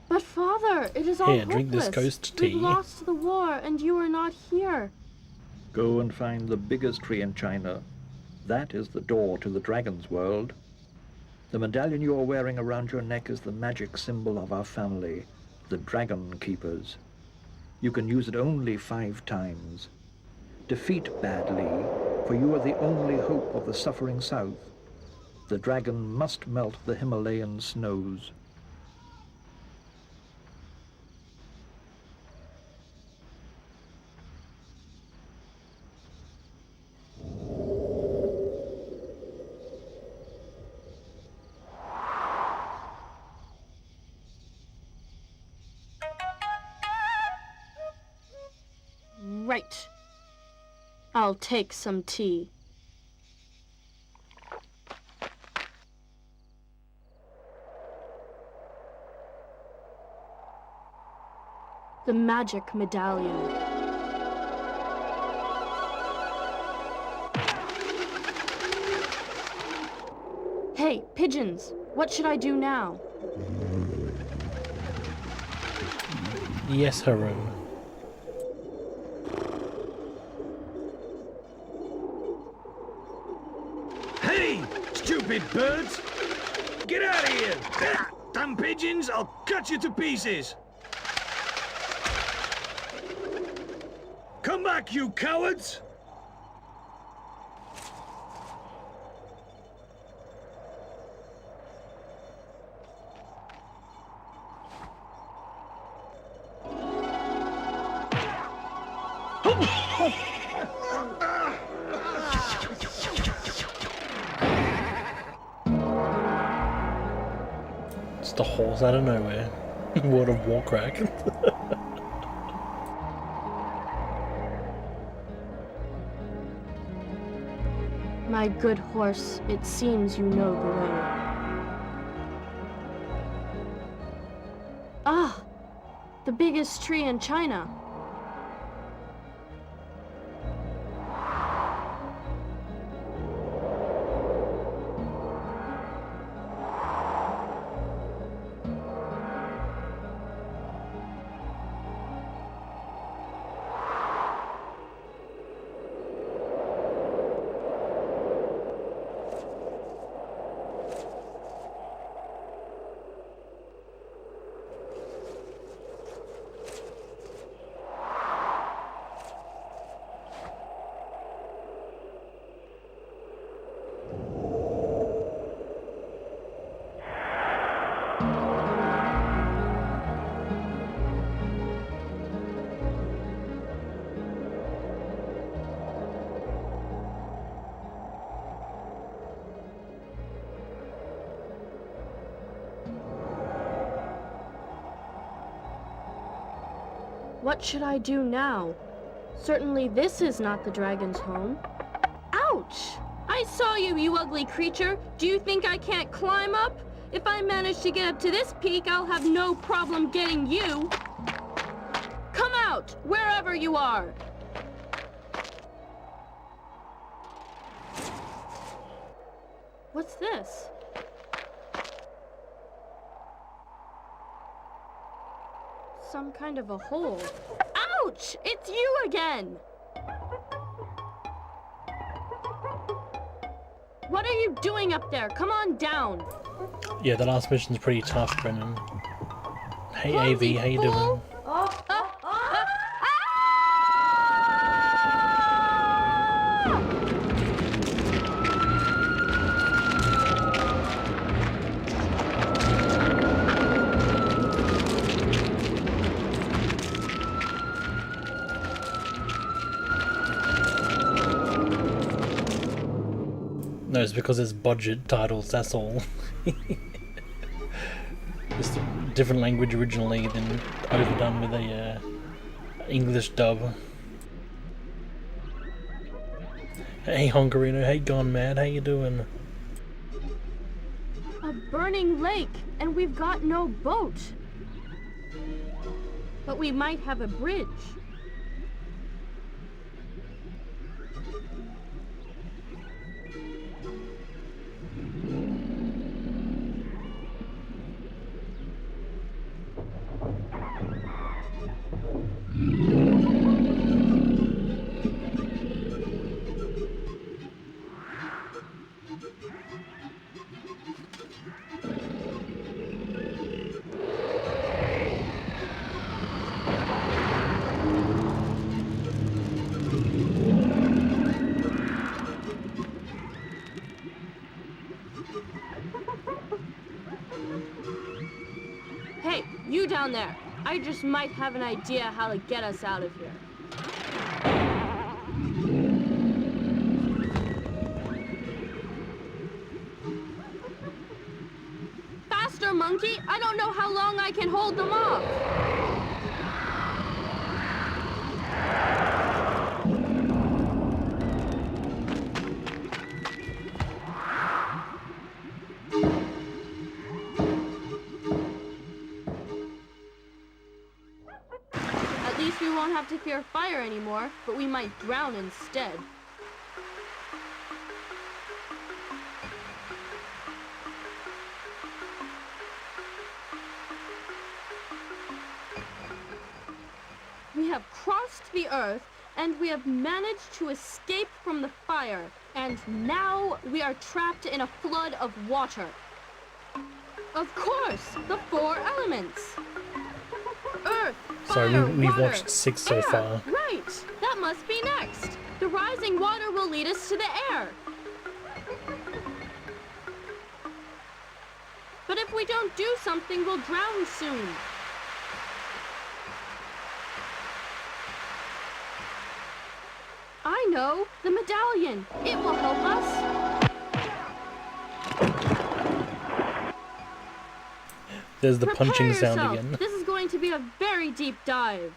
But father, it is all Here, hopeless. drink this ghost tea. We've lost the war, and you are not here. Go and find the biggest tree in China. That is the door to the dragon's world. The medallion you are wearing around your neck is the magic symbol of our family, the Dragon Keepers. You can use it only 5 times. Defeat Bad Li, for you are the only hope of the suffering south. The dragon must melt the Himalayan snows. Right. I'll take some tea. The magic medallion. Hey, pigeons, what should I do now? Yes, Haroon. Hey, stupid birds! Get out of here! Damn pigeons, I'll cut you to pieces! Come back, you cowards! It's the horse out of nowhere. World of Warcraft. My good horse, it seems you know the way. Ah! The biggest tree in China. What should I do now? Certainly this is not the dragon's home. Ouch! I saw you, you ugly creature! Do you think I can't climb up? If I manage to get up to this peak, I'll have no problem getting you! Come out, wherever you are! What's this? Some kind of a hole. Ouch! It's you again! What are you doing up there? Come on down! Yeah, the last mission's pretty tough, Brennan. Hey, Clumsy AV, how you fool. doing? No, it's because it's budget titles, that's all. It's a different language originally, then overdone with a English dub. Hey Hongarino, hey Gone Mad, how you doing? A burning lake, and we've got no boat. But we might have a bridge. Hey, you down there. I just might have an idea how to get us out of here. Faster, monkey! I don't know how long I can hold them off. At least we won't have to fear fire anymore, but we might drown instead. We have crossed the earth, and we have managed to escape from the fire, and now we are trapped in a flood of water. Of course, the 4 elements. Earth, So fire, we've water, watched 6 so air. far. Right, that rising water will lead us to the air. But if we don't do something, we'll drown soon. I know, the medallion. It will help us. There's the Prepare punching yourself. sound again. This is going to be a very deep dive.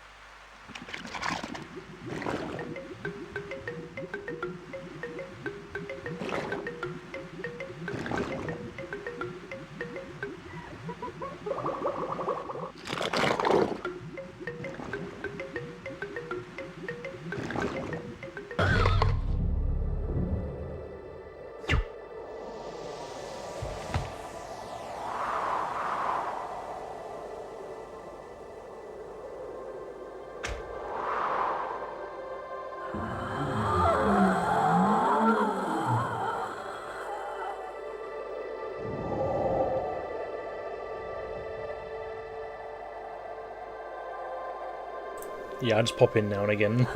Yeah, I just pop in now and again.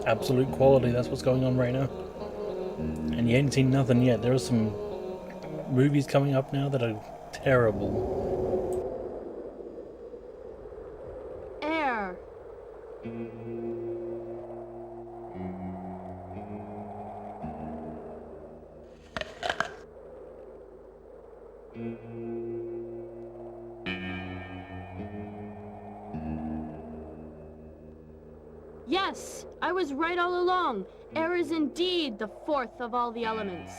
Absolute quality, that's what's going on right now. And you ain't seen nothing yet. There are some movies coming up now that are terrible. Air. Yes, I was right all along. Air is indeed the fourth of all the elements.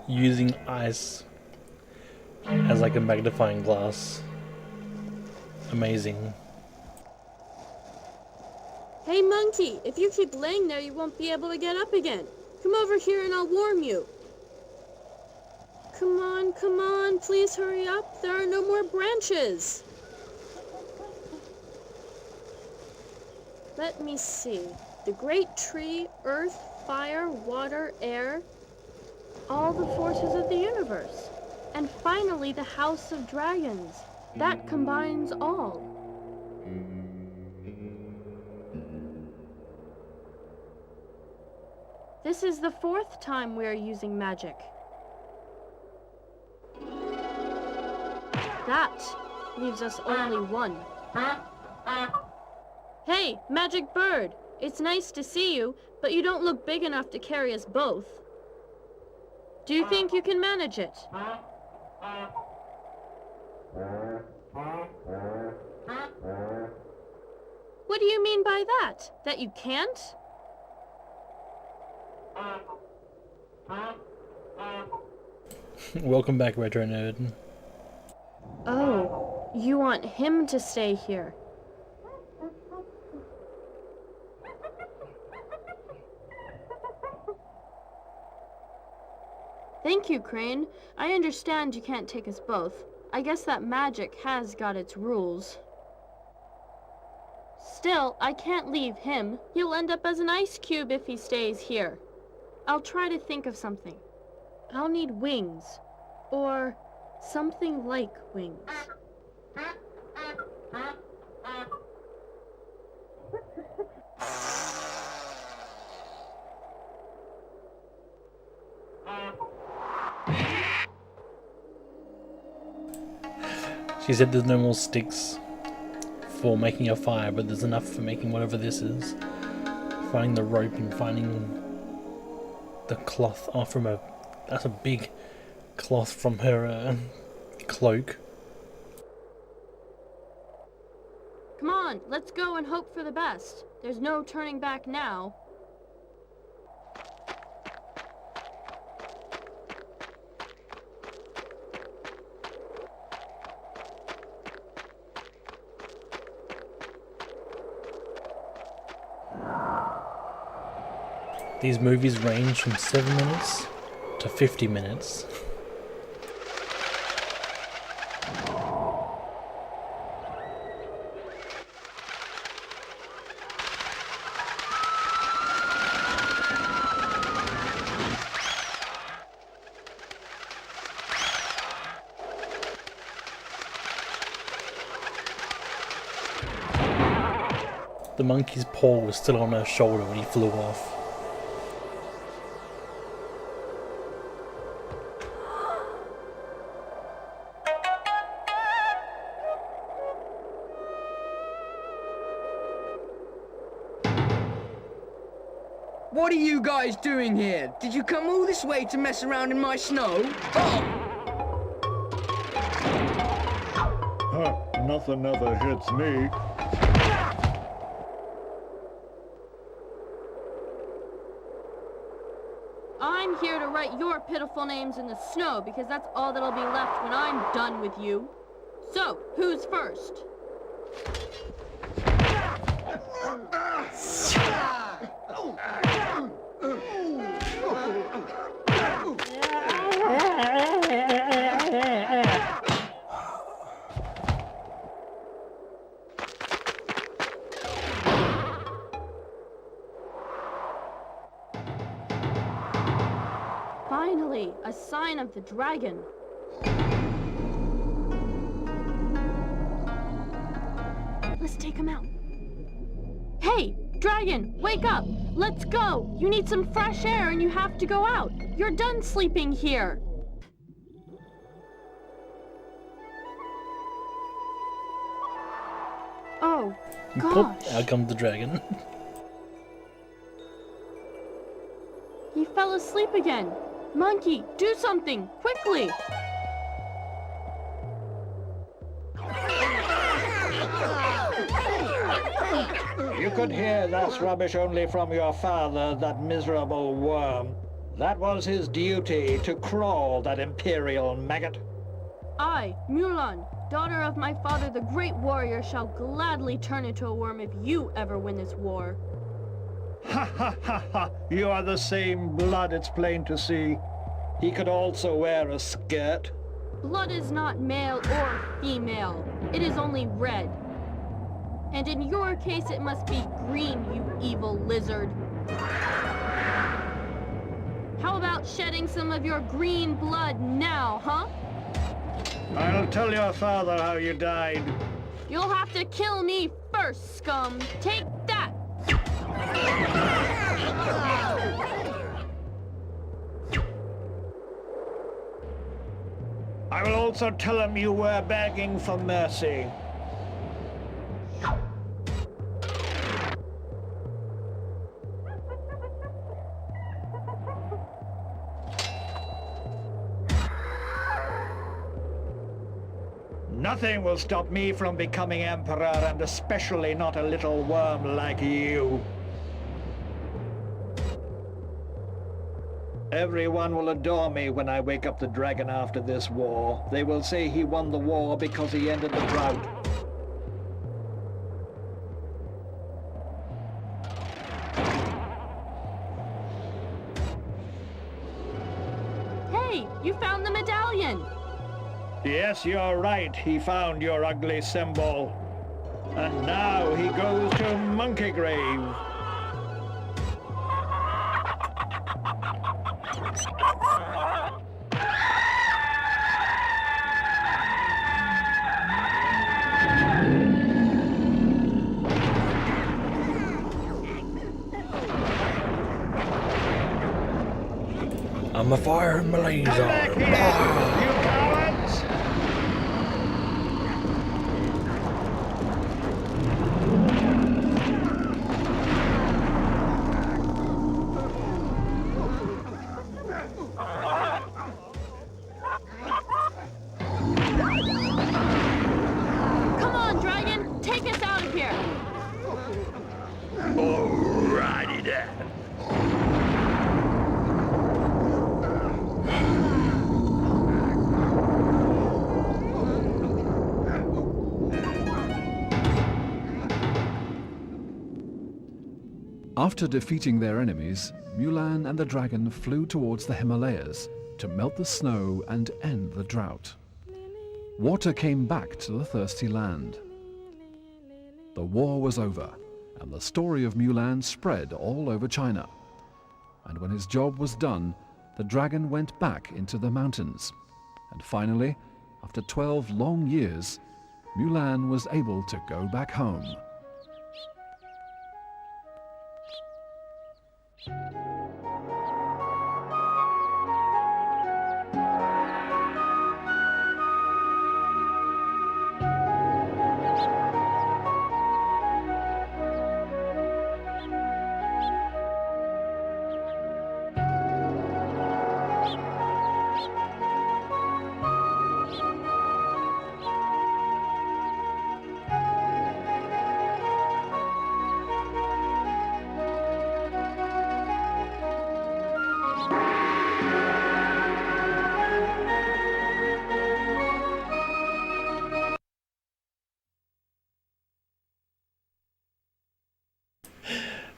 Using ice as like a magnifying glass. Amazing. Hey, monkey, if you keep laying there, you won't be able to get up again. Come over here and I'll warm you. Come on, please hurry up. There are no more branches. Let me see. The great tree, earth, fire, water, air. All the forces of the universe. And finally, the House of Dragons. That combines all. This is the fourth time we are using magic. That leaves us only one. Hey, magic bird! It's nice to see you, but you don't look big enough to carry us both. Do you think you can manage it? What do you mean by that? That you can't? Welcome back, Retro Nerd. Oh, you want him to stay here. Thank you, Crane. I understand you can't take us both. I guess that magic has got its rules. Still, I can't leave him. He'll end up as an ice cube if he stays here. I'll try to think of something. I'll need wings. Or something like wings. She said there's no more sticks for making a fire, but there's enough for making whatever this is. Finding the rope and finding the cloth off from her. That's a big cloth from her cloak. Come on, let's go and hope for the best. There's no turning back now. These movies range from 7 minutes to 50 minutes. The monkey's paw was still on her shoulder when he flew off. What are you guys doing here? Did you come all this way to mess around in my snow? Oh! Nothing ever hits me. I'm here to write your pitiful names in the snow because that's all that'll be left when I'm done with you. So, who's first? Finally, a sign of the dragon. Let's take him out. Hey, dragon, wake up! Let's go! You need some fresh air and you have to go out. You're done sleeping here. Oh, gosh. Out comes the dragon. He fell asleep again. Monkey, do something, quickly! You could hear that rubbish only from your father, that miserable worm. That was his duty, to crawl, that imperial maggot. I, Mulan, daughter of my father the great warrior, shall gladly turn into a worm if you ever win this war. Ha ha ha ha! You are the same blood, it's plain to see. He could also wear a skirt. Blood is not male or female. It is only red. And in your case, it must be green, you evil lizard. How about shedding some of your green blood now, huh? I'll tell your father how you died. You'll have to kill me first, scum. Take that! I will also tell him you were begging for mercy. Nothing will stop me from becoming emperor, and especially not a little worm like you. Everyone will adore me when I wake up the dragon after this war. They will say he won the war because he ended the drought. Hey, you found the medallion! Yes, you're right. He found your ugly symbol. And now he goes to Monkey Grave. I'm a fire and blazer. Come back here, you cowards! Come on, dragon! Take us out of here! Alrighty then. After defeating their enemies, Mulan and the dragon flew towards the Himalayas to melt the snow and end the drought. Water came back to the thirsty land. The war was over, and the story of Mulan spread all over China. And when his job was done, the dragon went back into the mountains. And finally, after 12 long years, Mulan was able to go back home.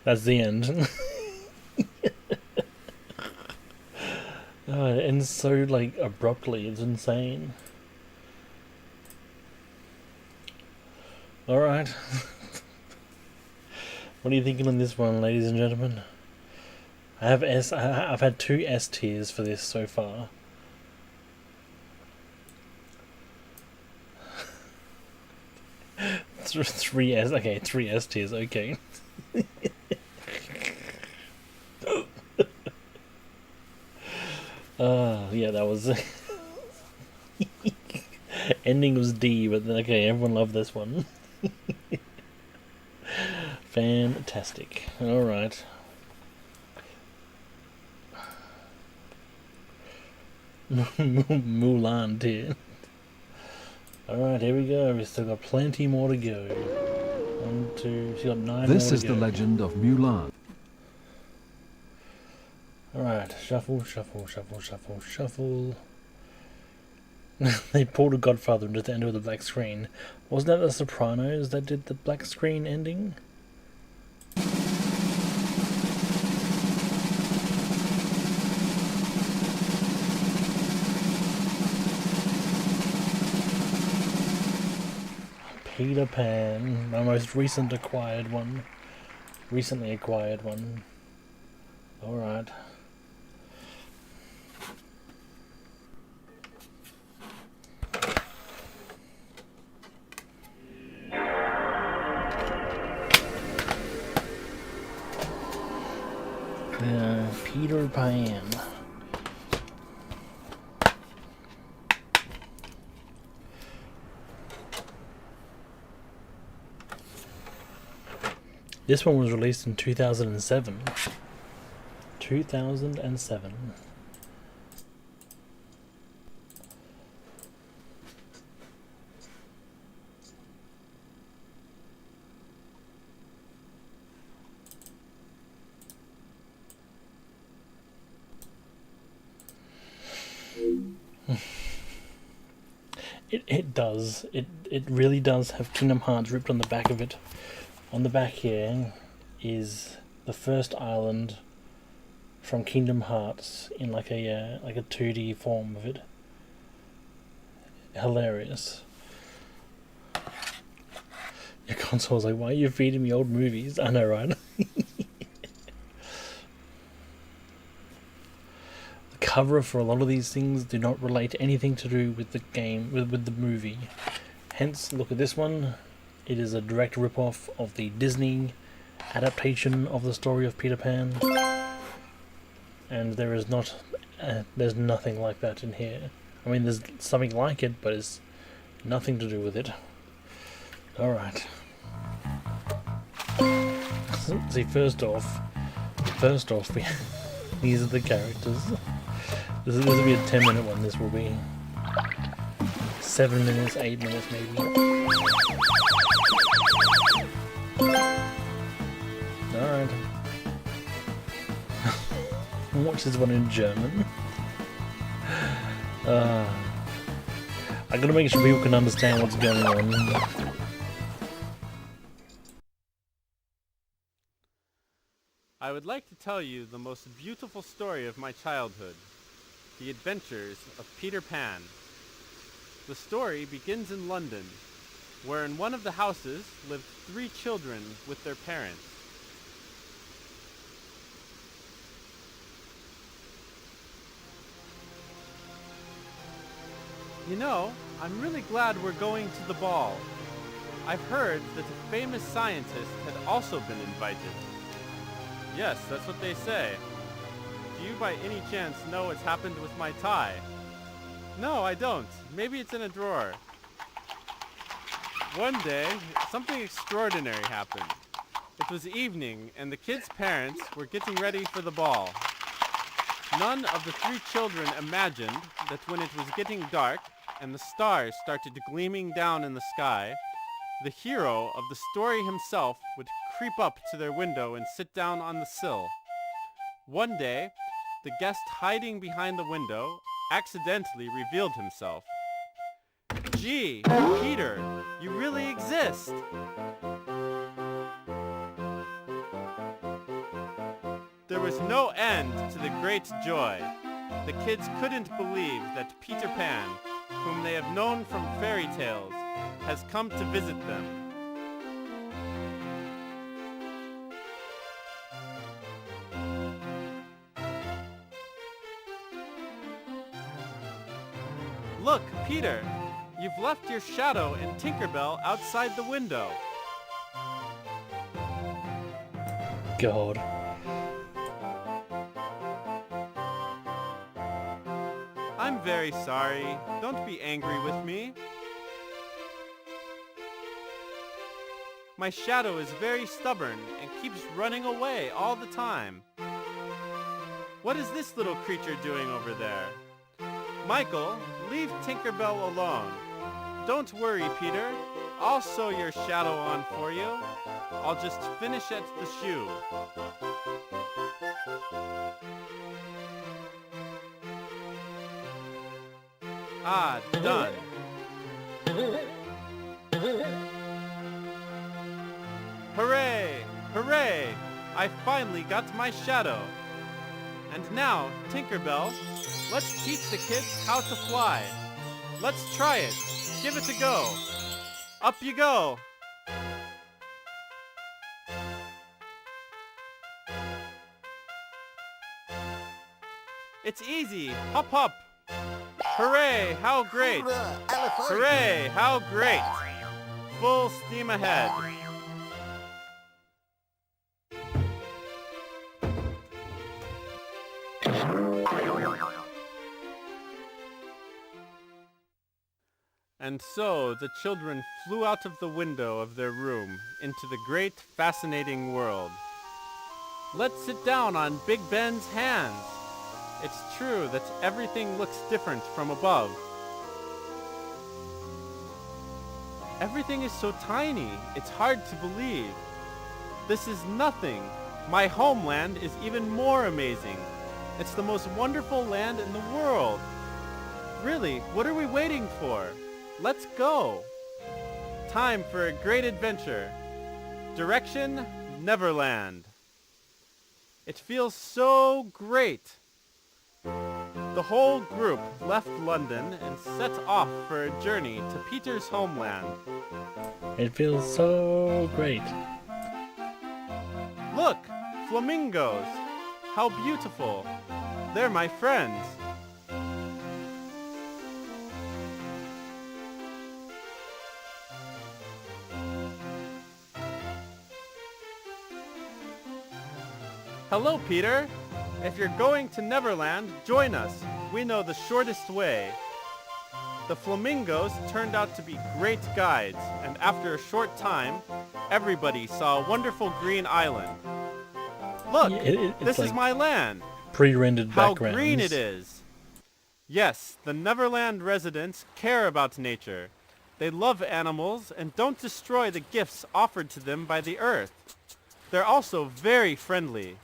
That's the end. Oh, it ends so like abruptly, it's insane. Alright. What are you thinking on this one, ladies and gentlemen? I've had 2 S tiers for this so far. Three S tiers, okay. Yeah, that was ending was D, but okay, everyone loved this one. Fantastic. Alright. Mulan tier. Alright, here we go. We've still got plenty more to go. 1, 2, she's got 9 more to go. This is the legend of Mulan. Alright, shuffle, shuffle, shuffle, shuffle, shuffle. They pulled a Godfather into the end of the black screen. Wasn't that the Sopranos that did the black screen ending? Peter Pan, my most recently acquired one. Alright. Peter Pan. This one was released in 2007. 2007. It does. It really does have Kingdom Hearts ripped on the back of it. On the back here is the first island from Kingdom Hearts in like a 2D form of it. Hilarious. Your console's like, why are you feeding me old movies? I know, right? The cover for a lot of these things do not relate to anything to do with the game, with the movie. Hence, look at this one. It is a direct rip-off of the Disney adaptation of the story of Peter Pan. And there is not, there's nothing like that in here. I mean, there's something like it, but it's nothing to do with it. Alright. See, first off, these are the characters. This will be a 10-minute one, this will be. 7 minutes, 8 minutes maybe. Alright. Watch this one in German. I gotta make sure people can understand what's going on. 」I would like to tell you the most beautiful story of my childhood, The Adventures of Peter Pan. The story begins in London, where in one of the houses lived 3 children with their parents. You know, I'm really glad we're going to the ball. I've heard that a famous scientist had also been invited. Yes, that's what they say. Do you by any chance know what's happened with my tie? No, I don't. Maybe it's in a drawer. One day, something extraordinary happened. It was evening, and the kids' parents were getting ready for the ball. None of the 3 children imagined that when it was getting dark and the stars started gleaming down in the sky, the hero of the story himself would creep up to their window and sit down on the sill. One day, the guest hiding behind the window accidentally revealed himself. Gee, Peter, you really exist! There was no end to the great joy. The kids couldn't believe that Peter Pan, whom they have known from fairy tales, has come to visit them. Look, Peter, you've left your shadow and Tinkerbell outside the window. God. I'm very sorry. Don't be angry with me. My shadow is very stubborn and keeps running away all the time. What is this little creature doing over there? Michael, leave Tinkerbell alone. Don't worry, Peter. I'll sew your shadow on for you. I'll just finish at the shoe. Ah, done. Hooray! Hooray! I finally got my shadow. And now, Tinkerbell, let's teach the kids how to fly. Let's try it. Give it a go. Up you go. It's easy. Hop, hop. Hooray, how great. Hooray, how great. Full steam ahead. And so the children flew out of the window of their room into the great, fascinating world. Let's sit down on Big Ben's hands. It's true that everything looks different from above. Everything is so tiny, it's hard to believe. This is nothing. My homeland is even more amazing. It's the most wonderful land in the world. Really, what are we waiting for? Let's go. Time for a great adventure. Direction, Neverland. It feels so great. The whole group left London and set off for a journey to Peter's homeland. It feels so great. Look, flamingos. How beautiful. They're my friends. Hello, Peter. If you're going to Neverland, join us. We know the shortest way. The flamingos turned out to be great guides, and after a short time, everybody saw a wonderful green island. Look, this is my land. Pre-rendered How backgrounds. green it is. Yes, the Neverland residents care about nature. They love animals and don't destroy the gifts offered to them by the earth. They're also very friendly.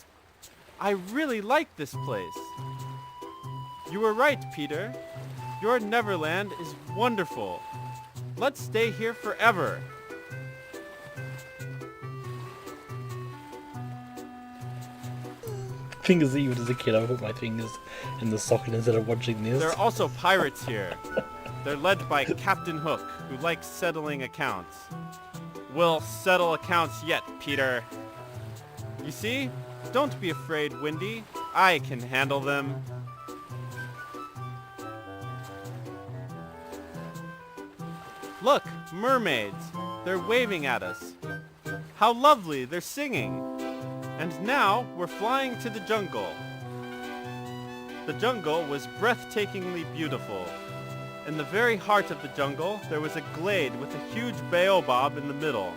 I really like this place. You were right, Peter. Your Neverland is wonderful. Let's stay here forever. Fingers even as a kid, I put my fingers in the socket instead of watching this. There are also pirates here. They're led by Captain Hook, who likes settling accounts. We'll settle accounts yet, Peter. You see? Don't be afraid, Windy. I can handle them. Look, mermaids. They're waving at us. How lovely, they're singing. And now we're flying to the jungle. The jungle was breathtakingly beautiful. In the very heart of the jungle, there was a glade with a huge baobab in the middle.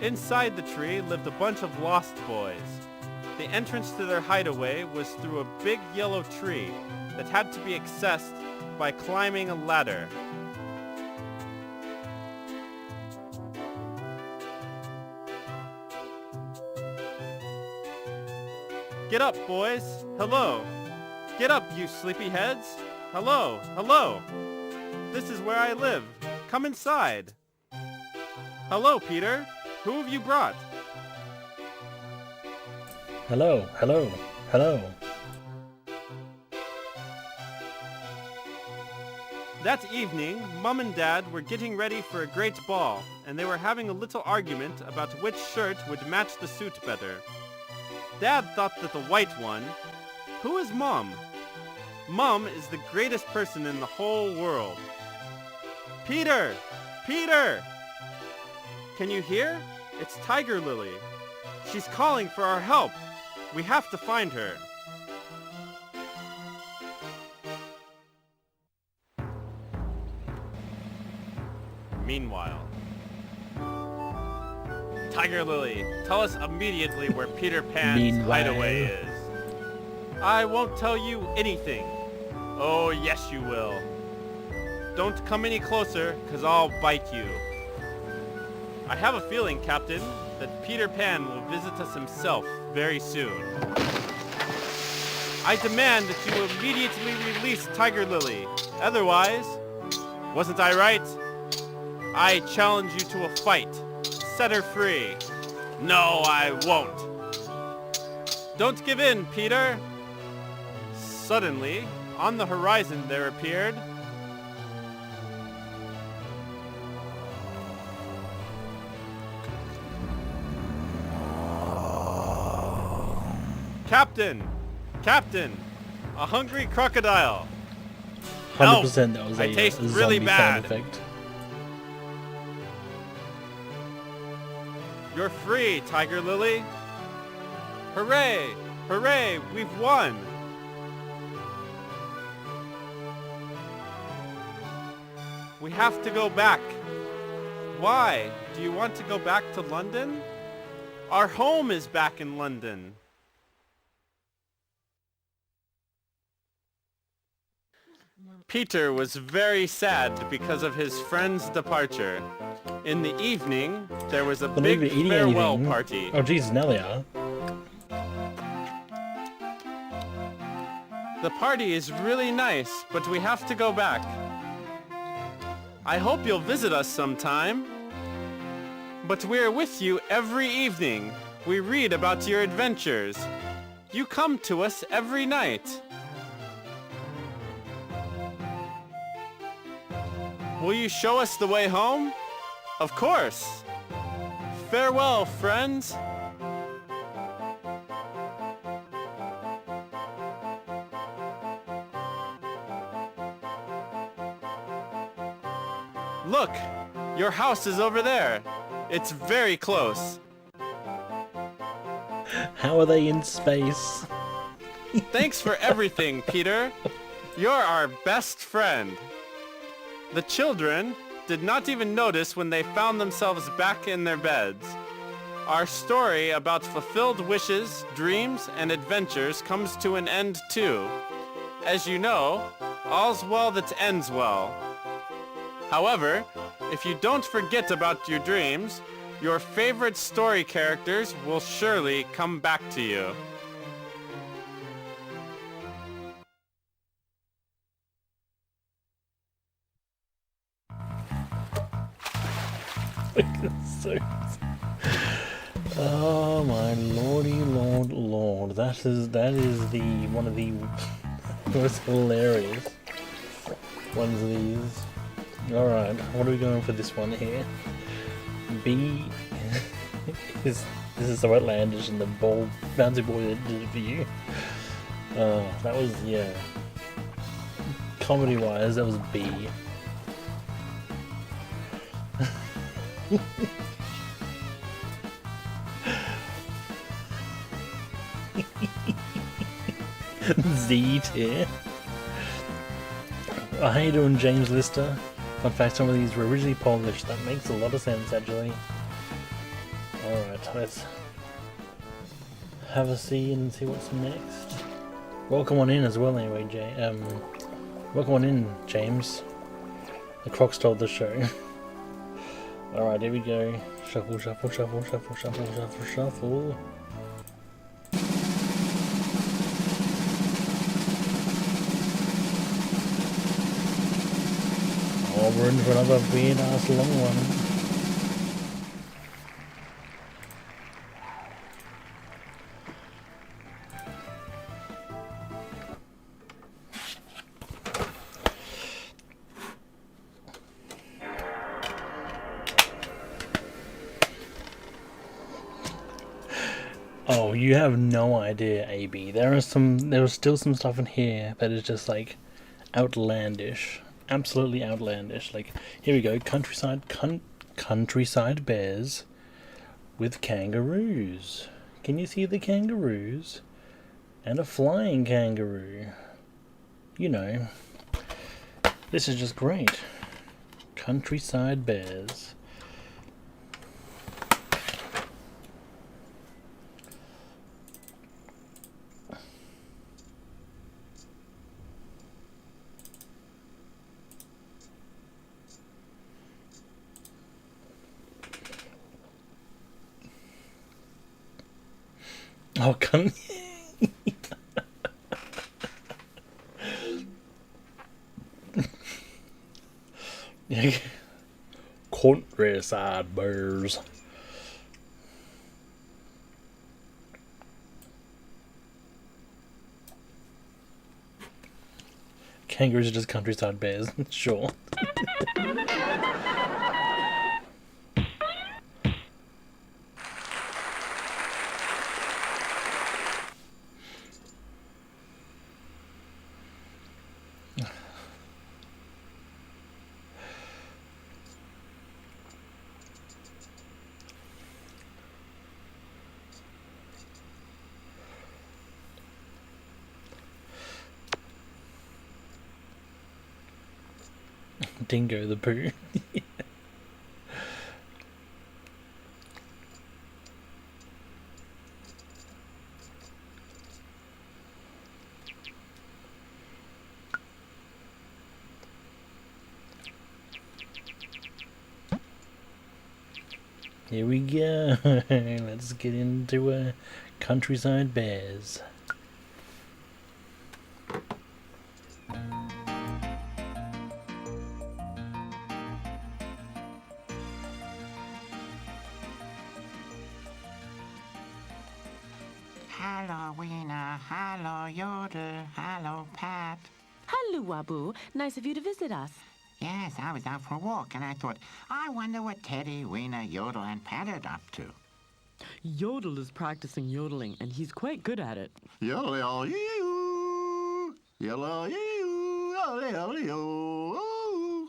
Inside the tree lived a bunch of lost boys. The entrance to their hideaway was through a big yellow tree that had to be accessed by climbing a ladder. Get up, boys. Hello. Get up, you sleepyheads. Hello, hello. This is where I live. Come inside. Hello, Peter. Who have you brought? Hello, hello, hello. That evening, Mum and Dad were getting ready for a great ball, and they were having a little argument about which shirt would match the suit better. Dad thought that the white one... Who is Mum? Mum is the greatest person in the whole world. Peter! Peter! Can you hear? It's Tiger Lily. She's calling for our help. We have to find her. Meanwhile, Tiger Lily, tell us immediately where Peter Pan's hideaway is. I won't tell you anything. Oh, yes you will. Don't come any closer, 'cause I'll bite you. I have a feeling, Captain, that Peter Pan will visit us himself very soon. I demand that you immediately release Tiger Lily. Otherwise, wasn't I right? I challenge you to a fight. Set her free. No, I won't. Don't give in, Peter. Suddenly, on the horizon there appeared Captain! Captain! A hungry crocodile! 100% that was I taste really bad. Effect. You're free, Tiger Lily! Hooray! Hooray! We've won! We have to go back. Why? Do you want to go back to London? Our home is back in London. Peter was very sad because of his friend's departure. In the evening, there was a big farewell party. Oh, geez, Nelia. The party is really nice, but we have to go back. I hope you'll visit us sometime. But we're with you every evening. We read about your adventures. You come to us every night. Will you show us the way home? Of course. Farewell, friends. Look, your house is over there. It's very close. How are they in space? Thanks for everything, Peter. You're our best friend. The children did not even notice when they found themselves back in their beds. Our story about fulfilled wishes, dreams, and adventures comes to an end too. As you know, all's well that ends well. However, if you don't forget about your dreams, your favorite story characters will surely come back to you. Oh my lordy lord. That is the one of the most hilarious ones of these. Alright, what are we going for this one here? B is this is so outlandish and the ball bouncy boy that did it for you. That was, yeah. Comedy wise, that was B. Z tier. How you doing, James Lister? Fun fact, some of these were originally Polish. That makes a lot of sense, actually. Alright, let's have a see and see what's next. Welcome on in as well, anyway, welcome on in, James. The Croc stole the show. Alright, here we go. Shuffle, shuffle, shuffle, shuffle, shuffle, shuffle, shuffle. Oh, we're in for another weird ass long one. Oh, you have no idea, AB. There was still some stuff in here that is just like outlandish. Absolutely outlandish. Like, here we go, countryside bears with kangaroos. Can you see the kangaroos? And a flying kangaroo. You know, this is just great. Countryside bears. Oh, come. Countryside bears. Kangaroos are just countryside bears, sure. Dingo the Pooh. Here we go. Let's get into countryside bears. Hello, Weena. Hello, Yodel. Hello, Pat. Hello, Wabu. Nice of you to visit us. Yes, I was out for a walk, and I thought, I wonder what Teddy, Weena, Yodel, and Pat are up to. Yodel is practicing yodeling, and he's quite good at it. Yodel-yodel-yoo, yodel-yodel-yoo.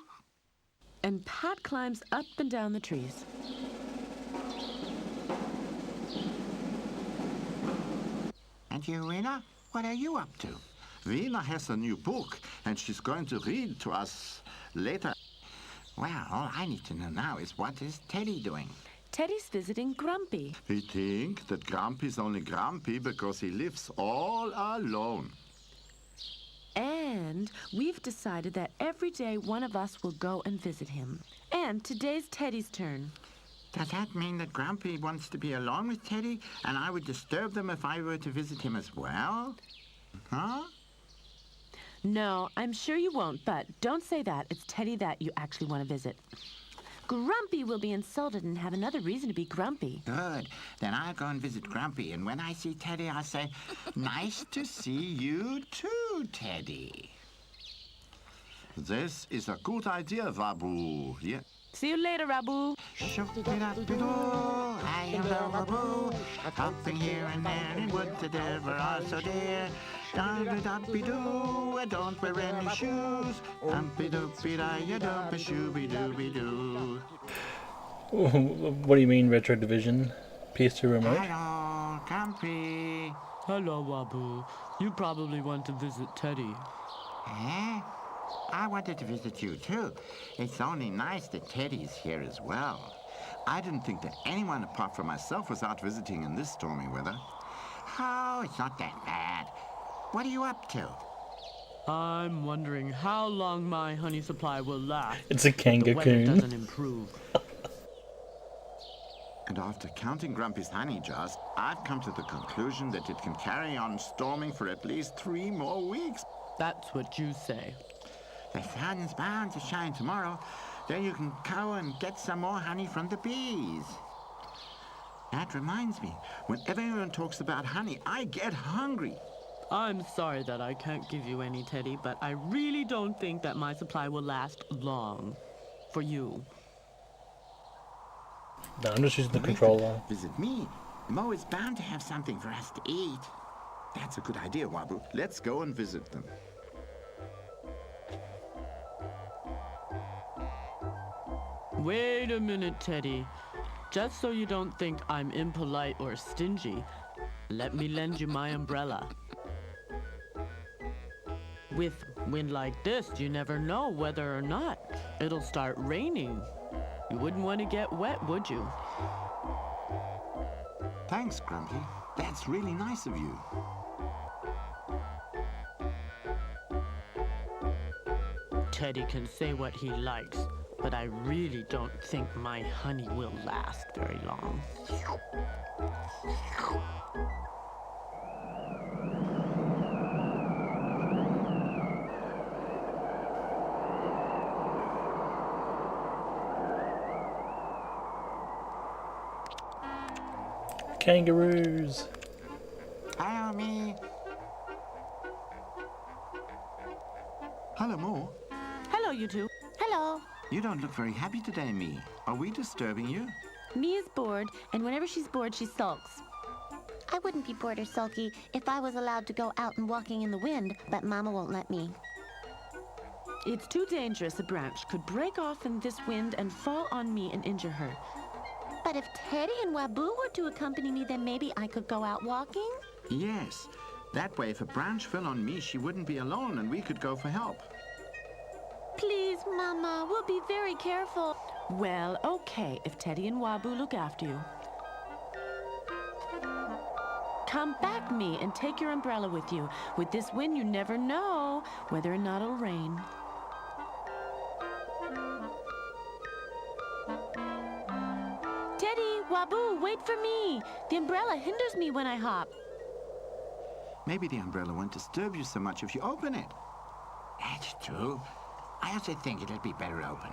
And Pat climbs up and down the trees. And you, Weena, what are you up to? Weena has a new book, and she's going to read to us later. Well, all I need to know now is what is Teddy doing? Teddy's visiting Grumpy. We think that Grumpy's only grumpy because he lives all alone. And we've decided that every day one of us will go and visit him. And today's Teddy's turn. Does that mean that Grumpy wants to be alone with Teddy, and I would disturb them if I were to visit him as well? Huh? No, I'm sure you won't, but don't say that. It's Teddy that you actually want to visit. Grumpy will be insulted and have another reason to be grumpy. Good. Then I'll go and visit Grumpy, and when I see Teddy, I'll say, nice to see you too, Teddy. This is a good idea, Wabu. Yeah. See you later, Rabu. I am the Wabu, hopping here and there in woods that ever are so dear. Dum-dee-dum-dee-doo, I don't wear any shoes. Dum-dee-doo-dee-da-ya-dum-ba-shoo-be-doo-be-doo. What do you mean, Retro Division? PS2 remote? Hello, Grumpy. Hello, Wabu. You probably want to visit Teddy. Eh? I wanted to visit you, too. It's only nice that Teddy's here as well. I didn't think that anyone apart from myself was out visiting in this stormy weather. Oh, it's not that bad. What are you up to? I'm wondering how long my honey supply will last. It's a kangaroo. The weather doesn't improve. And after counting Grumpy's honey jars, I've come to the conclusion that it can carry on storming for at least 3 more weeks. That's what you say. The sun's bound to shine tomorrow. Then you can go and get some more honey from the bees. That reminds me, whenever anyone talks about honey, I get hungry. I'm sorry that I can't give you any, Teddy, but I really don't think that my supply will last long. For you. No, I'm just using the controller. Visit me. Mo is bound to have something for us to eat. That's a good idea, Wabu. Let's go and visit them. Wait a minute, Teddy. Just so you don't think I'm impolite or stingy, let me lend you my umbrella. With wind like this, you never know whether or not it'll start raining. You wouldn't want to get wet, would you? Thanks, Grumpy. That's really nice of you. Teddy can say what he likes, but I really don't think my honey will last very long. Kangaroos. Hello, me. Hello, Mo. Hello, you two. Hello. You don't look very happy today, Me. Are we disturbing you? Me is bored, and whenever she's bored, she sulks. I wouldn't be bored or sulky if I was allowed to go out and walking in the wind, but Mama won't let me. It's too dangerous. A branch could break off in this wind and fall on me and injure her. But if Teddy and Wabu were to accompany me, then maybe I could go out walking? Yes. That way, if a branch fell on me, she wouldn't be alone and we could go for help. Please, Mama, we'll be very careful. Well, okay, if Teddy and Wabu look after you. Come back, Me, and take your umbrella with you. With this wind, you never know whether or not it'll rain. Teddy, Wabu, wait for me. The umbrella hinders me when I hop. Maybe the umbrella won't disturb you so much if you open it. That's true. I also think it'll be better open.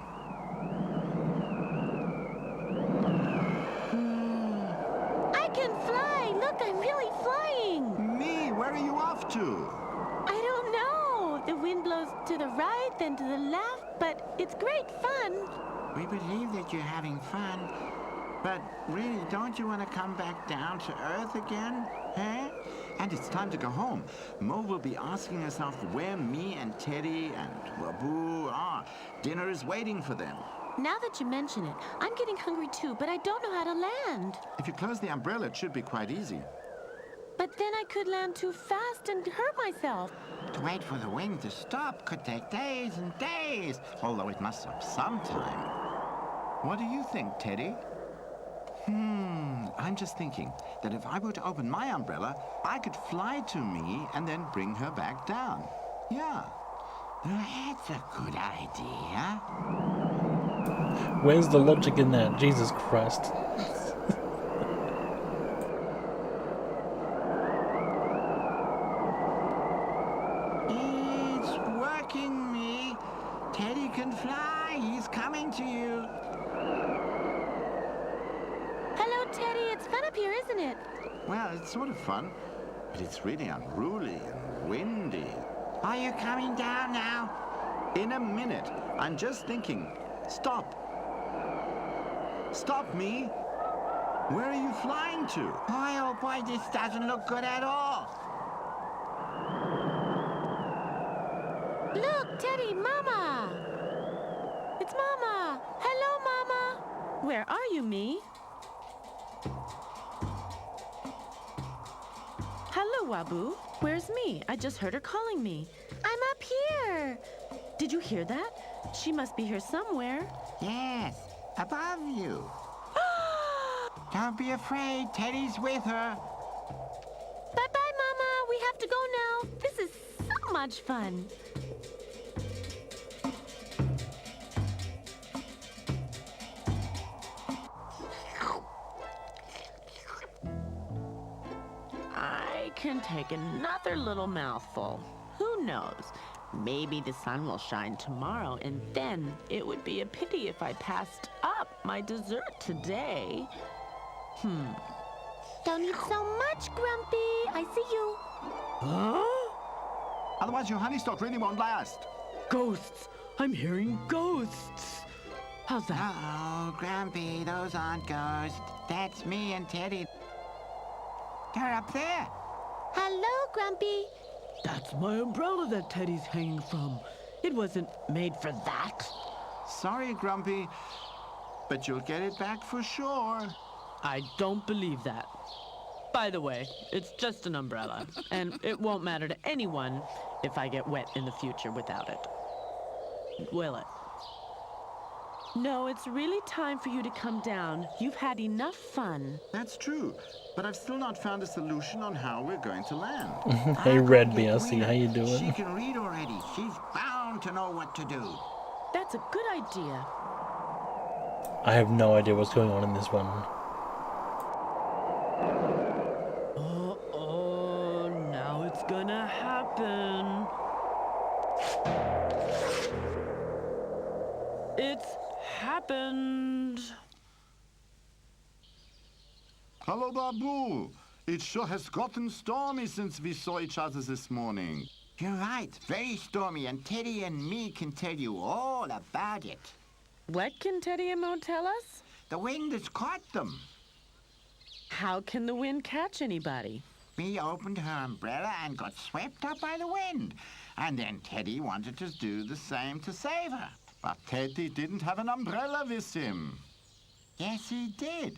I can fly! Look, I'm really flying! Me, where are you off to? I don't know. The wind blows to the right, then to the left, but it's great fun. We believe that you're having fun, but really, don't you want to come back down to Earth again? Huh? And it's time to go home. Mo will be asking herself where me and Teddy and Wabu are. Dinner is waiting for them. Now that you mention it, I'm getting hungry too, but I don't know how to land. If you close the umbrella, it should be quite easy. But then I could land too fast and hurt myself. To wait for the wind to stop could take days and days. Although it must stop sometime. What do you think, Teddy? I'm just thinking that if I were to open my umbrella, I could fly to me and then bring her back down. Yeah. That's a good idea. Where's the logic in that? Jesus Christ. It's working, Me. Teddy can fly. He's coming to you. up here, isn't it? Well, it's sort of fun, but it's really unruly and windy. Are you coming down now? In a minute. I'm just thinking. Stop. Stop me. Where are you flying to? Boy, oh boy, this doesn't look good at all. Look, Teddy, Mama! It's Mama! Hello, Mama! Where are you, me? Hello, Wabu. Where's me? I just heard her calling me. I'm up here. Did you hear that? She must be here somewhere. Yes, above you. Don't be afraid, Teddy's with her. Bye-bye, Mama. We have to go now. This is so much fun. I can take another little mouthful. Who knows? Maybe the sun will shine tomorrow, and then it would be a pity if I passed up my dessert today. Don't eat so much, Grumpy. I see you. Huh? Otherwise your honey stock really won't last. Ghosts! I'm hearing ghosts! How's that? Uh-oh, Grumpy, those aren't ghosts. That's me and Teddy. They're up there. Hello, Grumpy. That's my umbrella that Teddy's hanging from. It wasn't made for that. Sorry, Grumpy, but you'll get it back for sure. I don't believe that. By the way, it's just an umbrella, and it won't matter to anyone if I get wet in the future without it. Will it? No, it's really time for you to come down. You've had enough fun. That's true, but I've still not found a solution on how we're going to land. Hey, Red BLC, how you She doing? can read already. She's bound to know what to do. That's a good idea. I have no idea what's going on in this one. Uh-oh, now it's gonna happen. It's happened. Hello, Babu. It sure has gotten stormy since we saw each other this morning. You're right, very stormy, and Teddy and me can tell you all about it. What can Teddy and Mo tell us? The wind has caught them. How can the wind catch anybody? Me opened her umbrella and got swept up by the wind. And then Teddy wanted to do the same to save her. But Teddy didn't have an umbrella with him. Yes, he did.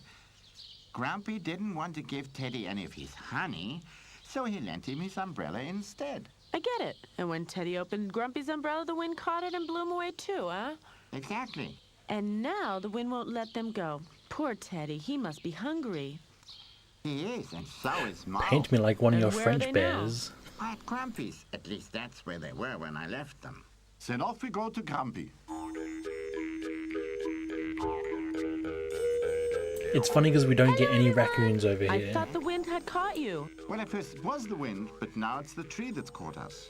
Grumpy didn't want to give Teddy any of his honey, so he lent him his umbrella instead. I get it. And when Teddy opened Grumpy's umbrella, the wind caught it and blew him away too, huh? Exactly. And now the wind won't let them go. Poor Teddy, he must be hungry. He is, and so is Mo. Paint me like one of And your where are French they bears. At Grumpy's. At least that's where they were when I left them. Then off we go to Grumpy. It's funny because we don't get any raccoons over I here. thought the wind had caught you. Well, at first it was the wind, but now it's the tree that's caught us.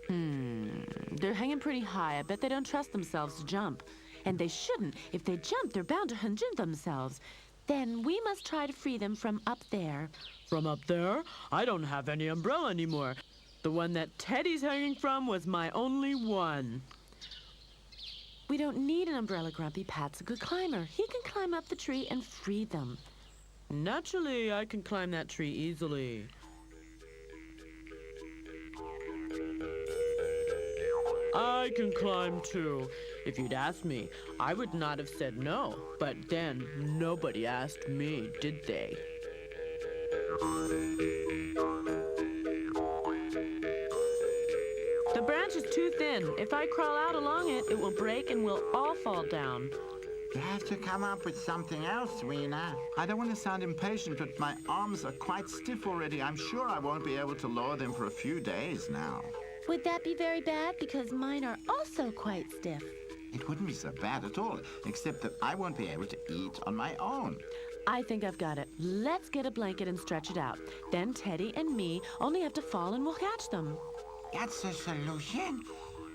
They're hanging pretty high. I bet they don't trust themselves to jump. And they shouldn't. If they jump, they're bound to injure themselves. Then we must try to free them from up there. From up there? I don't have any umbrella anymore. The one that Teddy's hanging from was my only one. We don't need an umbrella, Grumpy. Pat's a good climber. He can climb up the tree and free them. Naturally, I can climb that tree easily. I can climb too. If you'd asked me, I would not have said no. But then, nobody asked me, did they? The branch is too thin. If I crawl out along it, it will break and we'll all fall down. You have to come up with something else, Weena. I don't want to sound impatient, but my arms are quite stiff already. I'm sure I won't be able to lower them for a few days now. Would that be very bad? Because mine are also quite stiff. It wouldn't be so bad at all, except that I won't be able to eat on my own. I think I've got it. Let's get a blanket and stretch it out. Then Teddy and me only have to fall and we'll catch them. That's the solution.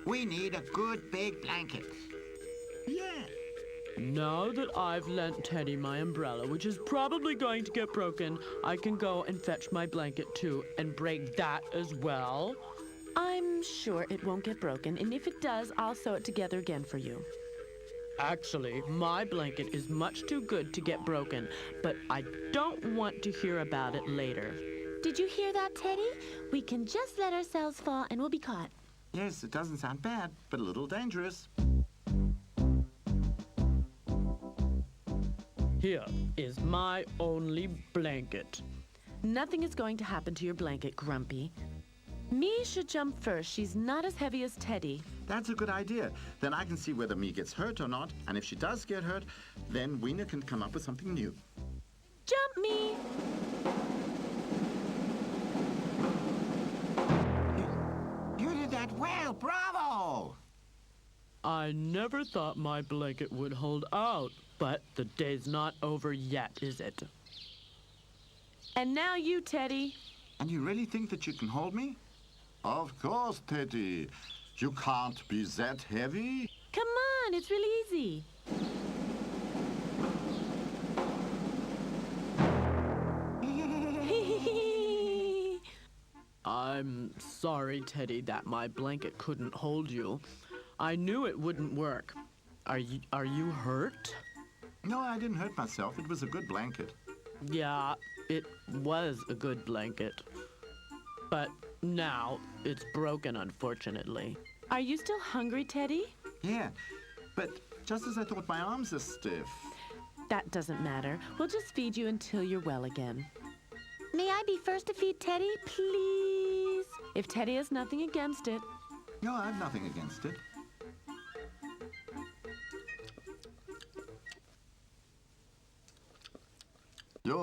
We need a good big blanket. Yeah. Now that I've lent Teddy my umbrella, which is probably going to get broken, I can go and fetch my blanket too and break that as well. I'm sure it won't get broken, and if it does, I'll sew it together again for you. Actually, my blanket is much too good to get broken, but I don't want to hear about it later. Did you hear that, Teddy? We can just let ourselves fall and we'll be caught. Yes, it doesn't sound bad, but a little dangerous. Here is my only blanket. Nothing is going to happen to your blanket, Grumpy. Me should jump first. She's not as heavy as Teddy. That's a good idea. Then I can see whether me gets hurt or not, and if she does get hurt, then Weena can come up with something new. Jump me! You did that well, bravo! I never thought my blanket would hold out, but the day's not over yet, is it? And now you, Teddy. And you really think that you can hold me? Of course, Teddy. You can't be that heavy. Come on, it's really easy. I'm sorry, Teddy, that my blanket couldn't hold you. I knew it wouldn't work. Are you hurt? No, I didn't hurt myself. It was a good blanket. Yeah, it was a good blanket. But now it's broken, unfortunately. Are you still hungry, Teddy? Yeah, but just as I thought my arms are stiff. That doesn't matter. We'll just feed you until you're well again. May I be first to feed Teddy, please? If Teddy has nothing against it. No, I have nothing against it. I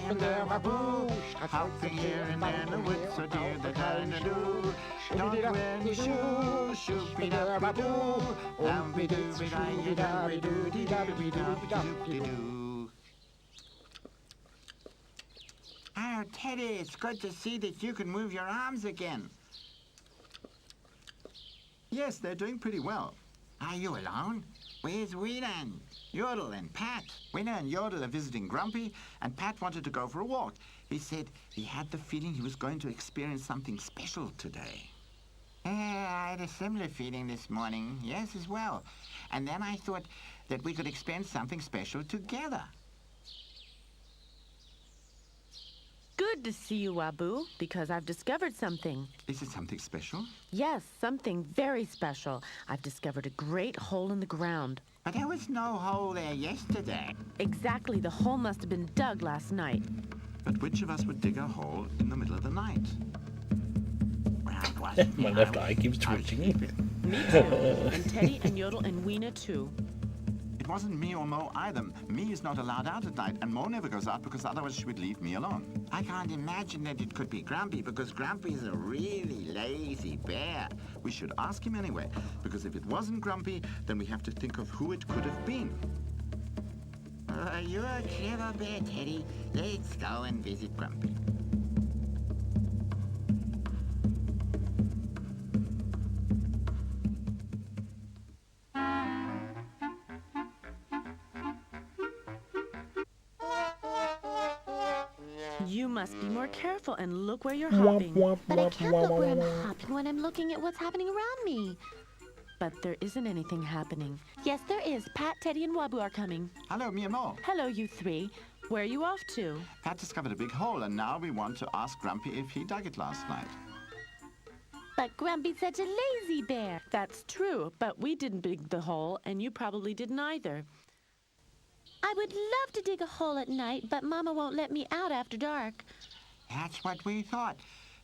am the baboo, hopping here and there in the woods, so dear that I do. Don't wear any shoes, shoop-be-dub-be-doo, dum-be-doo-be-doo-be-doo-be-doo-be-doo. Oh, Teddy, it's good to see that you can move your arms again. Yes, they're doing pretty well. Are you alone? Where's Weena and Yodel and Pat? Weena and Yodel are visiting Grumpy, and Pat wanted to go for a walk. He said he had the feeling he was going to experience something special today. I had a similar feeling this morning, yes, as well. And then I thought that we could experience something special together. Good to see you, Wabu, because I've discovered something. Is it something special? Yes, something very special. I've discovered a great hole in the ground. But there was no hole there yesterday. Exactly, the hole must have been dug last night. But which of us would dig a hole in the middle of the night? Well, My left eye keeps twitching. Me too. And Teddy and Yodel and Weena too. It wasn't me or Mo either. Me is not allowed out at night, and Mo never goes out because otherwise she would leave me alone. I can't imagine that it could be Grumpy, because Grumpy is a really lazy bear. We should ask him anyway, because if it wasn't Grumpy, then we have to think of who it could have been. You're a clever bear, Teddy. Let's go and visit Grumpy. You must be more careful and look where you're hopping. But I can't look where I'm hopping when I'm looking at what's happening around me. But there isn't anything happening. Yes, there is. Pat, Teddy, and Wabu are coming. Hello, me and Mo. Hello, you three. Where are you off to? Pat discovered a big hole, and now we want to ask Grumpy if he dug it last night. But Grumpy's such a lazy bear. That's true, but we didn't dig the hole, and you probably didn't either. I would love to dig a hole at night, but Mama won't let me out after dark. That's what we thought.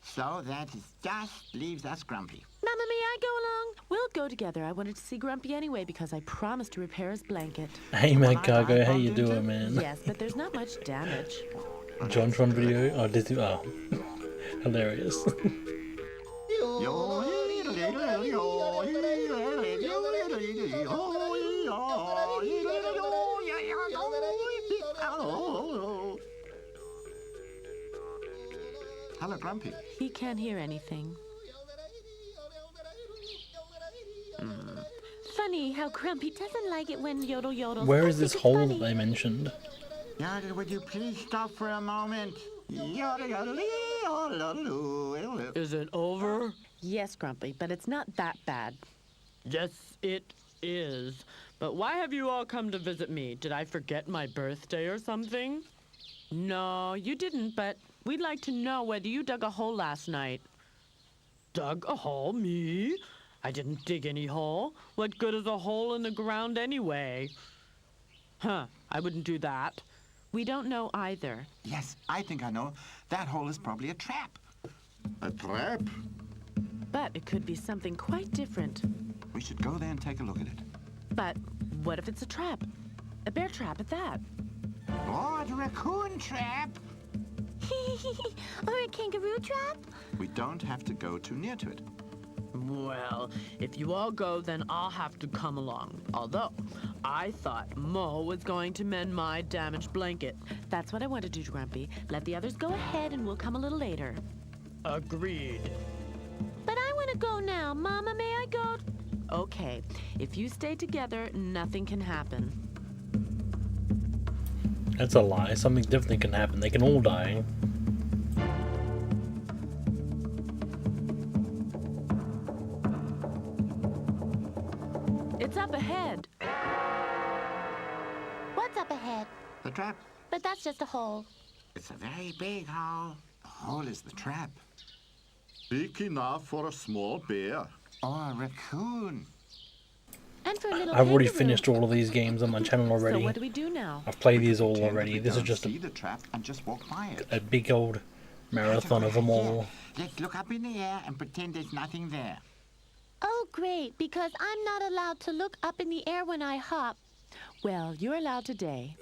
So that just leaves us Grumpy. Mama, may I go along? We'll go together. I wanted to see Grumpy anyway because I promised to repair his blanket. Hey, Matt Cargo, how you doing, man? Yes, but there's not much damage. JonTron video? Oh, did you? Oh, hilarious. Hello, Grumpy. He can't hear anything. Funny how Grumpy doesn't like it when Yodel yodels. Where is this hole that they mentioned? Yodel, would you please stop for a moment? Yodel, yodel, yodel. Is it over? Yes, Grumpy, but it's not that bad. Yes, it is. But why have you all come to visit me? Did I forget my birthday or something? No, you didn't, but we'd like to know whether you dug a hole last night. Dug a hole? Me? I didn't dig any hole. What good is a hole in the ground anyway? Huh, I wouldn't do that. We don't know either. Yes, I think I know. That hole is probably a trap. A trap? But it could be something quite different. We should go there and take a look at it. But what if it's a trap? A bear trap at that. Or a raccoon trap. Or a kangaroo trap? We don't have to go too near to it. Well, if you all go, then I'll have to come along. Although, I thought Mo was going to mend my damaged blanket. That's what I want to do, Grumpy. Let the others go ahead and we'll come a little later. Agreed. But I want to go now. Mama, may I go? Okay, if you stay together, nothing can happen. That's a lie. Something definitely can happen. They can all die. It's up ahead. What's up ahead? The trap. But that's just a hole. It's a very big hole. The hole is the trap. Big enough for a small bear. Or a raccoon. And for a little I've already kangaroo. finished all of these games on my channel already. So what do we do now? I've played these all Pretend already. we This is don't just see the trap and just walk by it. a big old marathon of them all. Let's look up in the air and pretend there's nothing there. Oh, great, because I'm not allowed to look up in the air when I hop. Well, you're allowed today.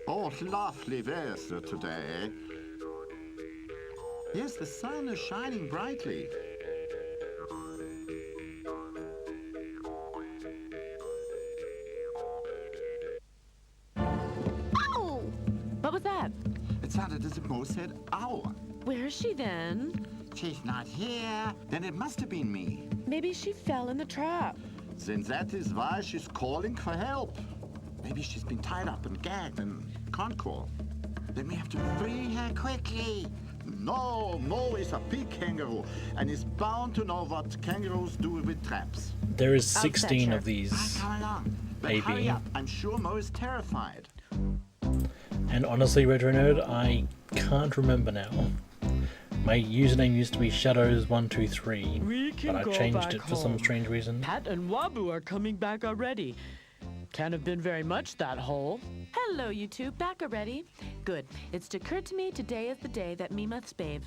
Oh, lovely weather today. Yes, the sun is shining brightly. Oh! What was that? It sounded as if Mo said, ow. Where is she then? She's not here. Then it must have been me. Maybe she fell in the trap. Then that is why she's calling for help. Maybe she's been tied up and gagged and can't crawl. Then we have to Free her quickly. No, Mo is a big kangaroo and is bound to know what kangaroos do with traps. There is I'll 16 fetch of these, come along. But maybe. hurry up. I'm sure Mo is terrified. And honestly, Retro Nerd, I can't remember now. My username used to be Shadows123, We can but I've go changed back it for some home. strange reason. Pat and Wabu are coming back already. Can't have been very much, that hole. Hello, you two. Back already? Good. It's occurred to me today is the day that me must bathe.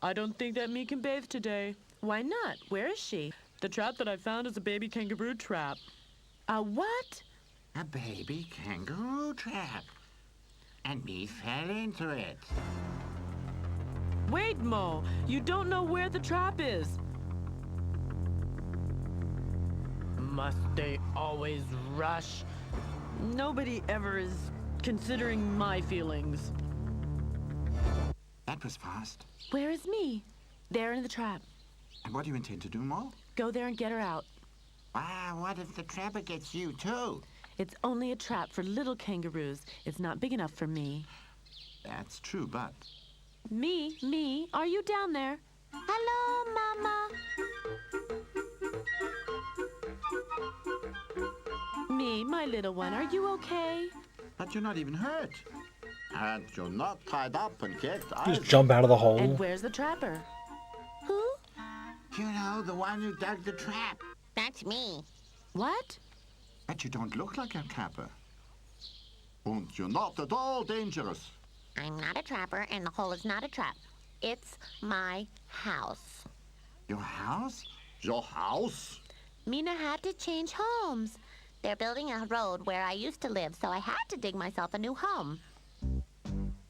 I don't think that me can bathe today. Why not? Where is she? The trap that I found is a baby kangaroo trap. A what? A baby kangaroo trap. And me fell into it. Wait, Mo. You don't know where the trap is. Must they always rush? Nobody ever is considering my feelings. That was fast. Where is me? There in the trap. And what do you intend to do, Mo? Go there and get her out. Ah, what if the trapper gets you too? It's only a trap for little kangaroos. It's not big enough for me. That's true, but... Me, are you down there? Hello, Mama. Me, my little one, are you okay? But you're not even hurt. And you're not tied up and gagged Just either. jump out of the hole. And where's the trapper? Who? You know, the one who dug the trap. That's me. What? But you don't look like a trapper. And you're not at all dangerous. I'm not a trapper, and the hole is not a trap. It's my house. Your house? Your house? Mina had to change homes. They're building a road where I used to live, so I had to dig myself a new home.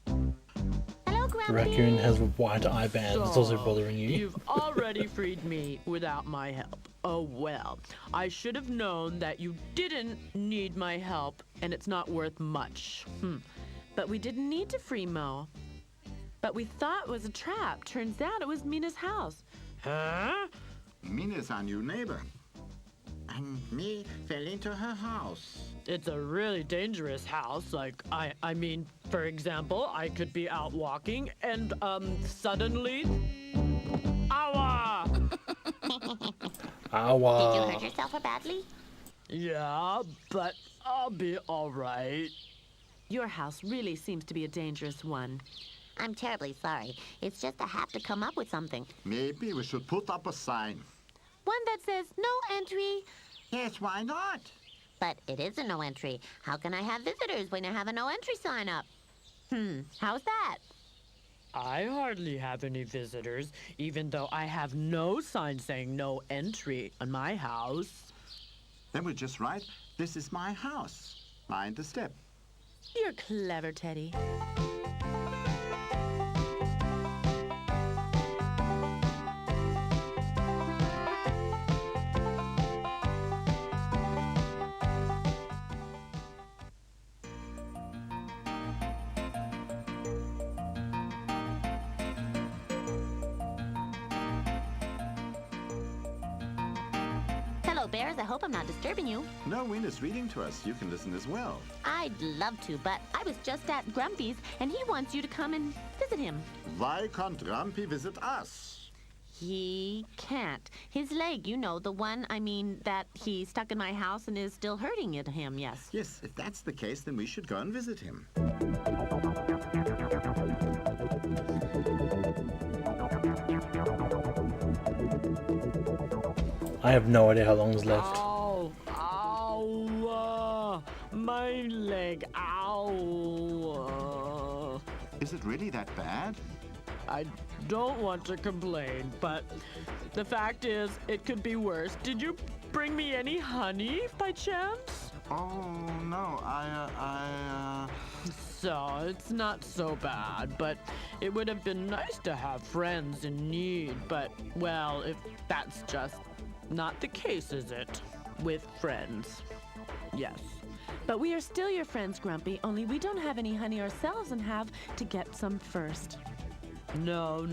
Hello, The Grumpy. raccoon has white eye band. It's also bothering you. You've already freed me without my help. Oh well, I should have known that you didn't need my help, and it's not worth much. But we didn't need to free Mo. But we thought it was a trap. Turns out it was Mina's house. Huh? Mina's our new neighbor. And me fell into her house. It's a really dangerous house. Like, I mean, for example, I could be out walking and, suddenly... Awa! Awa. Did you hurt yourself badly? Yeah, but I'll be all right. Your house really seems to be a dangerous one. I'm terribly sorry. It's just I have to come up with something. Maybe we should put up a sign. One that says no entry. Yes, why not? But it is a no entry. How can I have visitors when I have a no entry sign up? How's that? I hardly have any visitors, even though I have no sign saying no entry on my house. Then we just write, "This is my house." Mind the step. You're clever, Teddy. Hello, Bears. I hope I'm not disturbing you. No, Wiener's reading to us. You can listen as well. I'd love to, but I was just at Grumpy's, and he wants you to come and visit him. Why can't Grumpy visit us? He can't. His leg, you know, the one, that he stuck in my house and is still hurting him, yes. Yes, if that's the case, then we should go and visit him. I have no idea how long is left. Ow! Ow! My leg! Ow! Is it really that bad? I don't want to complain, but the fact is, it could be worse. Did you bring me any honey by chance? Oh, no, So, it's not so bad, but it would have been nice to have friends in need, but, well, if that's just not the case, is it? With friends. Yes. But we are still your friends, Grumpy, only we don't have any honey ourselves and have to get some first. No,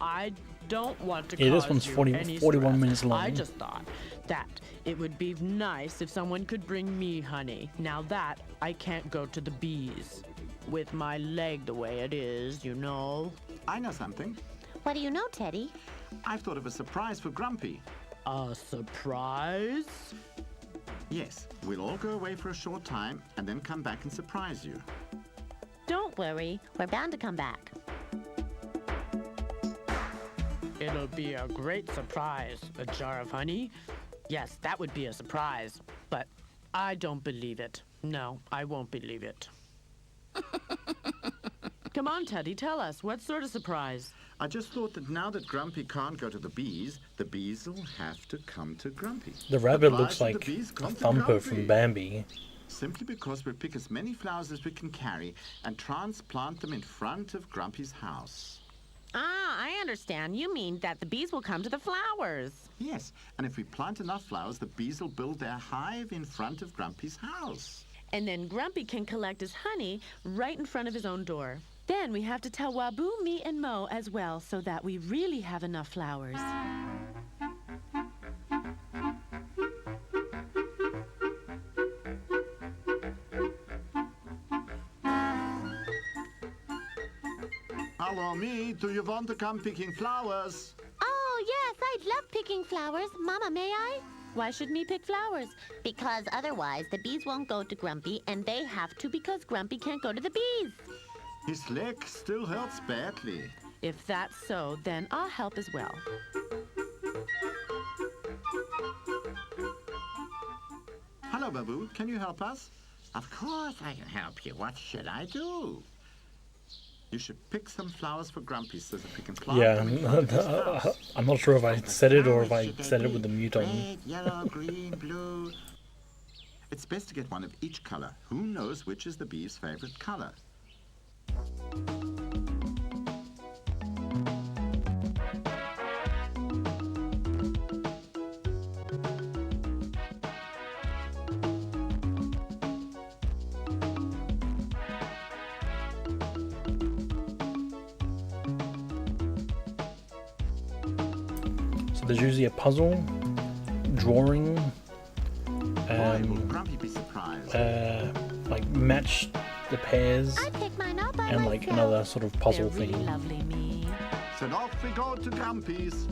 I don't want to Yeah, this cause one's you 41 any stress. minutes long. I just thought that it would be nice if someone could bring me honey. Now that I can't go to the bees with my leg the way it is, you know. I know something. What do you know, Teddy? I've thought of a surprise for Grumpy. A surprise? Yes, we'll all go away for a short time and then come back and surprise you. Don't worry. We're bound to come back. It'll be a great surprise. A jar of honey? Yes, that would be a surprise. But I don't believe it. No, I won't believe it. Come on, Teddy, tell us. What sort of surprise? I just thought that now that Grumpy can't go to the bees will have to come to Grumpy. The rabbit Why looks should like the bees come a to Thumper Grumpy? from Bambi. Simply because we'll pick as many flowers as we can carry and transplant them in front of Grumpy's house. Ah, I understand. You mean that the bees will come to the flowers. Yes, and if we plant enough flowers, the bees will build their hive in front of Grumpy's house. And then Grumpy can collect his honey right in front of his own door. Then we have to tell Wabu, me, and Mo as well, so that we really have enough flowers. Hello, me. Do you want to come picking flowers? Oh, yes, I'd love picking flowers. Mama, may I? Why should me pick flowers? Because otherwise the bees won't go to Grumpy, and they have to because Grumpy can't go to the bees. His leg still hurts badly. If that's so, then I'll help as well. Hello, Babu. Can you help us? Of course I can help you. What should I do? You should pick some flowers for Grumpy so that we can plant Yeah, them in front of his house. I'm not sure if I said it or if I said it with the mute on. Red, yellow, green, blue. It's best to get one of each color. Who knows which is the bee's favorite color? there's usually a puzzle, drawing, Grumpy be surprised. like match the pairs, and like another sort of puzzle thing. Lovely me. So off we go to Grumpy's.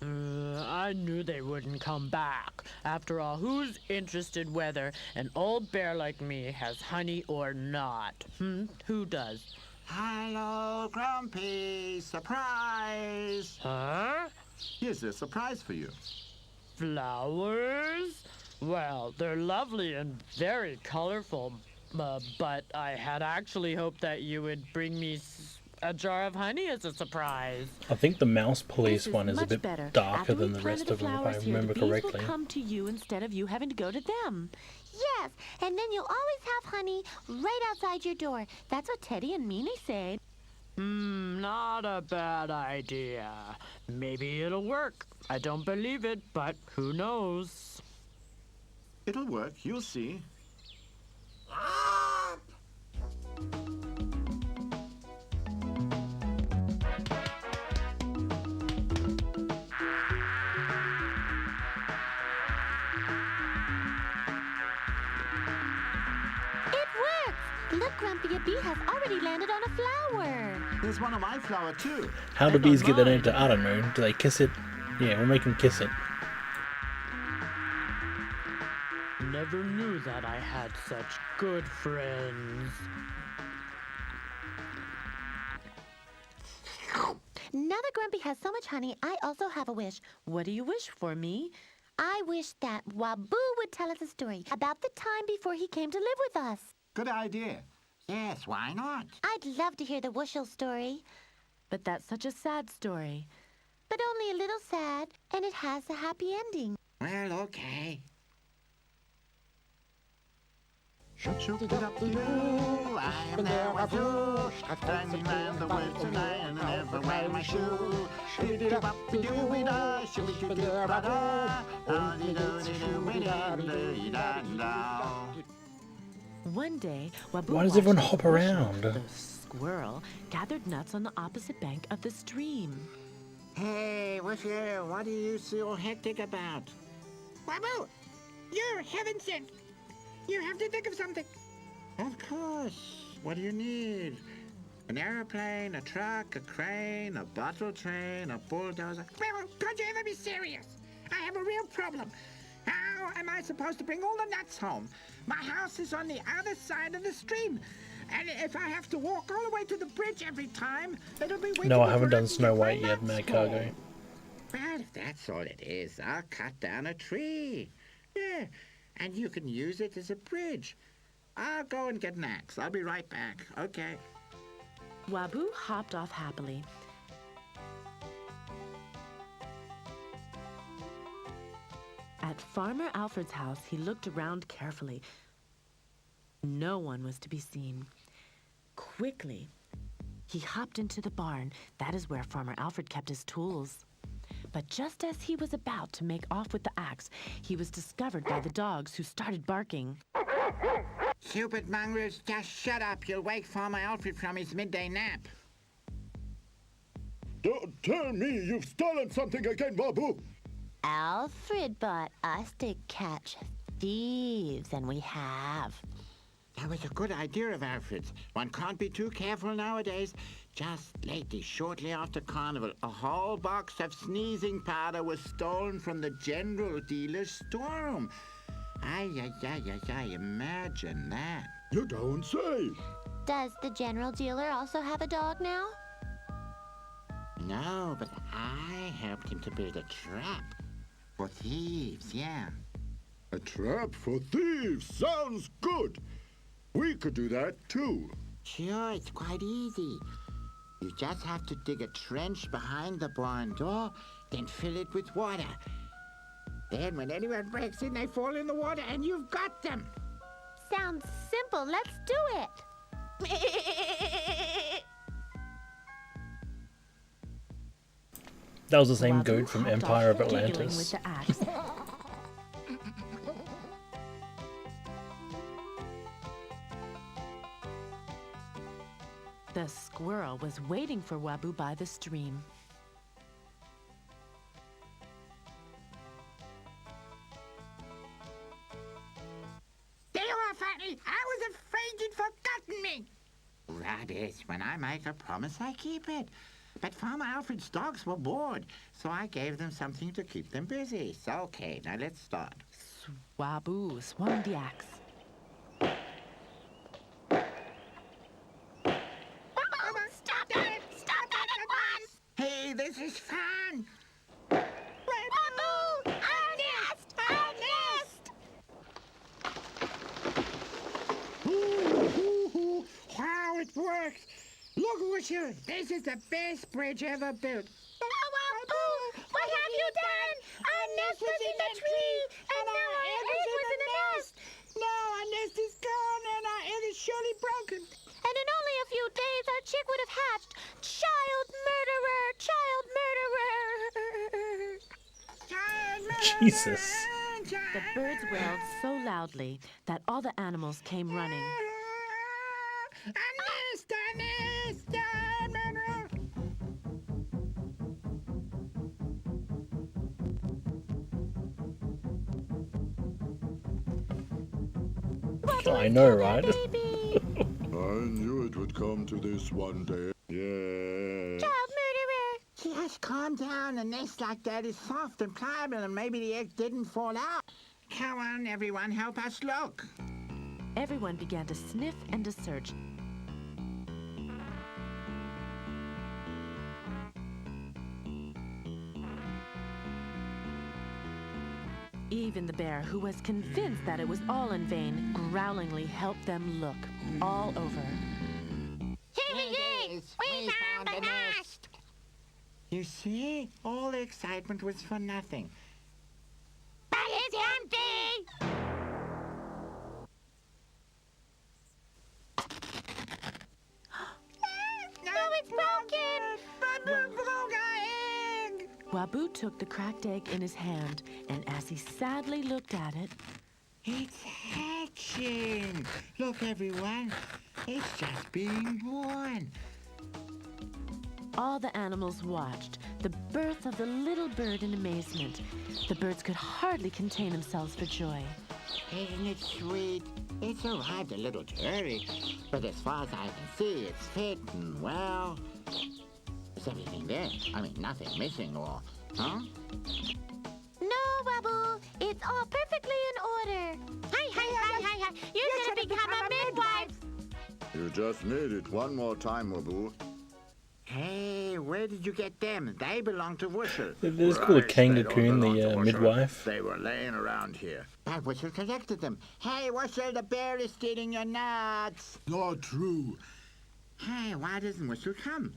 I knew they wouldn't come back. After all, who's interested whether an old bear like me has honey or not? Who does? Hello, Grumpy. Surprise! Huh? Here's a surprise for you. Flowers? Well, they're lovely and very colorful, but I had actually hoped that you would bring me a jar of honey as a surprise. I think the mouse police one is a bit darker than the rest of them, if I remember correctly. The bees will come to you instead of you having to go to them. Yes, and then you'll always have honey right outside your door. That's what Teddy and Meanie say. Not a bad idea. Maybe it'll work. I don't believe it, but who knows? It'll work, you'll see. Look, Grumpy, a bee has already landed on a flower. There's one on my flower, too. How do bees get that into? I don't know. Do they kiss it? Yeah, we'll make them kiss it. Never knew that I had such good friends. Now that Grumpy has so much honey, I also have a wish. What do you wish for, me? I wish that Waboo would tell us a story about the time before he came to live with us. Good idea. Yes, why not? I'd love to hear the Wushel story. But that's such a sad story. But only a little sad, and it has a happy ending. Well, okay. I am now a fool, standing round the world tonight and I never wear my shoe. Shibby-doo-bop-doo-wee-da, shibby-doo-doo-ba-da, da-dee-doo-dee-doo-wee-da-dee-da-da. One day, Waboo Why does everyone watched hop the around? The squirrel gathered nuts on the opposite bank of the stream. Hey, Wushel, what are you so hectic about? Waboo, you're heaven sent. You have to think of something. Of course. What do you need? An airplane, a truck, a crane, a bottle train, a bulldozer. Well, can't you ever be serious? I have a real problem. How am I supposed to bring all the nuts home? My house is on the other side of the stream. And if I have to walk all the way to the bridge every time, it'll be way No, too I haven't done difficult to Snow get my White yet, nuts Mad Cargo. home. Well, if that's all it is, I'll cut down a tree. Yeah, and you can use it as a bridge. I'll go and get an axe. I'll be right back. Okay. Waboo hopped off happily. At Farmer Alfred's house, he looked around carefully. No one was to be seen. Quickly, he hopped into the barn. That is where Farmer Alfred kept his tools. But just as he was about to make off with the axe, he was discovered by the dogs, who started barking. Stupid mongrels, just shut up. You'll wake Farmer Alfred from his midday nap. Don't tell me you've stolen something again, Waboo. Alfred bought us to catch thieves, and we have. That was a good idea of Alfred's. One can't be too careful nowadays. Just lately, shortly after Carnival, a whole box of sneezing powder was stolen from the general dealer's storeroom. Ay, imagine that. You don't say. Does the general dealer also have a dog now? No, but I helped him to build a trap. For thieves, yeah. A trap for thieves sounds good. We could do that too. Sure, it's quite easy. You just have to dig a trench behind the barn door, then fill it with water. Then when anyone breaks in, they fall in the water and you've got them. Sounds simple. Let's do it. That was the same Waboo goat from hopped Empire off, of giggling Atlantis. with the axe. The squirrel squirrel was waiting for Wabu by the stream. There you are, Fatty. I was afraid you'd forgotten me. Rabbit, when I make a promise, I keep it. But Farmer Alfred's dogs were bored, so I gave them something to keep them busy. So, okay, now let's start. Wabu swung the axe. Stop it! Stop that at once! Hey, this is fun! Wabu! Our nest! Our nest! Wow, it worked! Look, Wusher, this is the best bridge ever built. Wabu! What have you done? Our nest was in the tree, and now our egg was in the nest. Now our nest is gone, and our egg is surely broken. And in only a few days, our chick would have hatched. Child murderer! Child murderer! Child murderer! Jesus. The birds wailed so loudly that all the animals came running. A nest! A nest! Child murderer! I know, right? I knew it would come to this one day. Yeah. Child murderer! Just calm down. A nest like that is soft and pliable, and maybe the egg didn't fall out. Come on, everyone, help us look. Everyone began to sniff and to search. Even the bear, who was convinced that it was all in vain, growlingly helped them look all over. Here it is! We found the nest! You see? All the excitement was for nothing. But it's empty! No, it's broken! Wabu broke our egg! Wabu took the cracked egg in his hand, and as he sadly looked at it, It's hatching! Look, everyone, it's just being born. all the animals watched the birth of the little bird in amazement. The birds could hardly contain themselves for joy. Isn't it sweet? It's arrived a little early, but as far as I can see, it's fit and well. Is everything there? I mean, nothing missing or, huh? No, Wabu. It's all perfectly in order. Hi. You're gonna become a midwife. You just need it one more time, Wabu. Hey, where did you get them? They belong to Wusher. There's called a kangaroo, the midwife. They were laying around here. But Wusher collected them. Hey, Wusher, the bear is stealing your nuts. Not true. Hey, why doesn't Wusher come?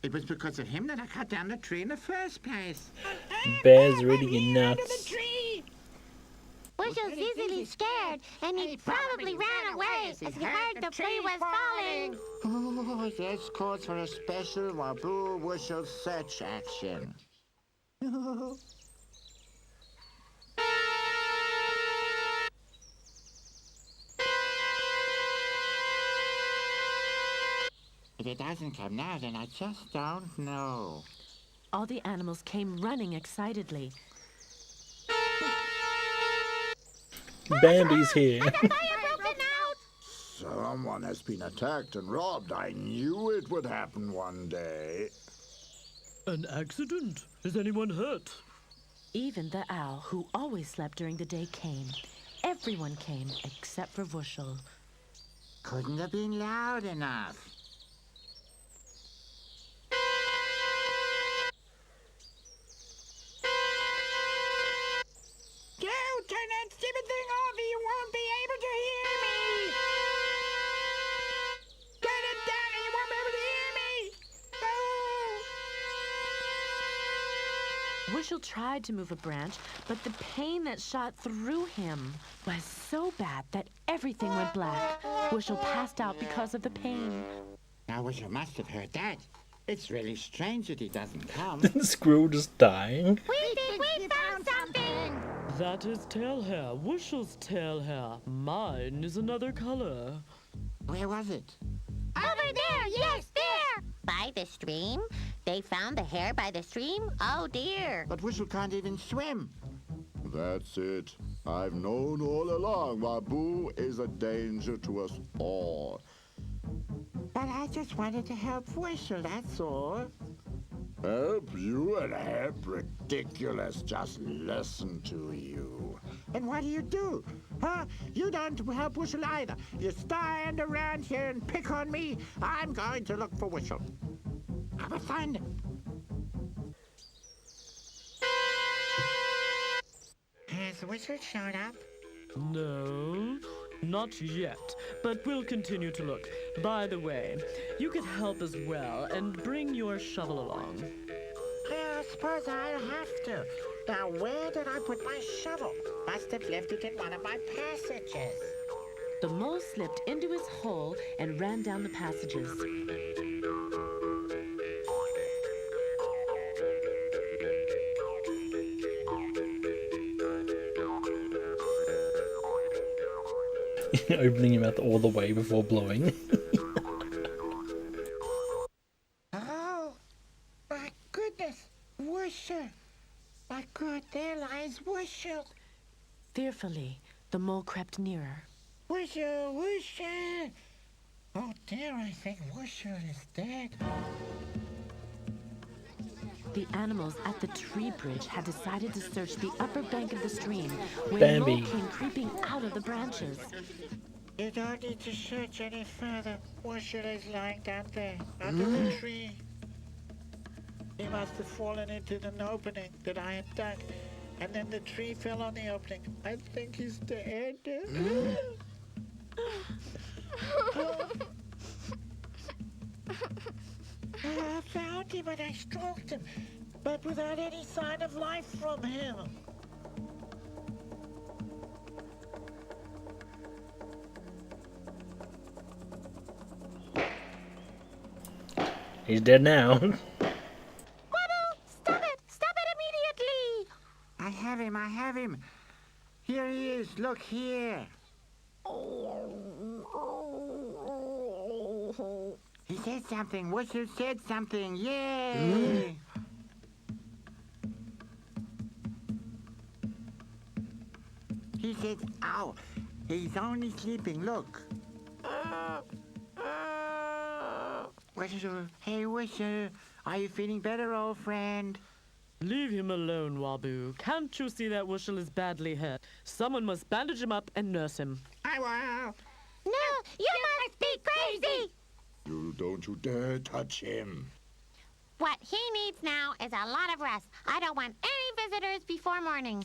It was because of him that I cut down the tree in the first place. Bear's reading your nuts. Wushel's easily scared, and he probably ran away as he heard the tree was falling. Oh, this calls for a special Wabu Wusher search action. If it doesn't come now, then I just don't know. All the animals came running excitedly. Bambi's here. Someone has been attacked and robbed. I knew it would happen one day. An accident? Is anyone hurt? Even the owl, who always slept during the day, came. Everyone came except for Wuschel. Couldn't have been loud enough. Turn that stupid thing off or you won't be able to hear me! Turn it down or you won't be able to hear me! Oh! Wuschel tried to move a branch, but the pain that shot through him was so bad that everything went black. Wuschel passed out because of the pain. Now Wuschel must have heard that. It's really strange that he doesn't come. The squirrel just dying. We think we found something! That is tail hair. Wuschel's tail hair. Mine is another color. Where was it? Over there! Yes, there! By the stream? They found the hare by the stream? Oh, dear. But Whistle can't even swim. That's it. I've known all along Waboo is a danger to us all. But I just wanted to help Whistle, that's all. Help you and help ridiculous. Just listen to you. And what do? Huh? You don't help Whistle either. You stand around here and pick on me. I'm going to look for Whistle. I will find him. Has Whistle shown up? No, not yet, but we'll continue to look. By the way, you could help as well and bring your shovel along. I suppose I'll have to. Now, where did I put my shovel? Must have left it in one of my passages. The mole slipped into his hole and ran down the passages. Opening your mouth all the way before blowing. Oh, my goodness, Whistle. My God, there lies Whistle. Fearfully, the mole crept nearer. Whistle, Whistle. Oh dear, I think Whistle is dead. The animals at the tree bridge had decided to search the upper bank of the stream when Bambi. Mole came creeping out of the branches. You don't need to search any further. Whistle is lying down there, under the tree. He must have fallen into an opening that I had dug, and then the tree fell on the opening. I think he's dead. I found him and I stroked him, but without any sign of life from him. He's dead now. Waboo, stop it! Stop it immediately! I have him. Here he is. Look here. He said something. Whistle said something. Yay! He said, ow. He's only sleeping. Look. Whistle. Hey, Whistle. Are you feeling better, old friend? Leave him alone, Waboo. Can't you see that Whistle is badly hurt? Someone must bandage him up and nurse him. I will. No, you must be crazy! You don't you dare touch him. What he needs now is a lot of rest. I don't want any visitors before morning.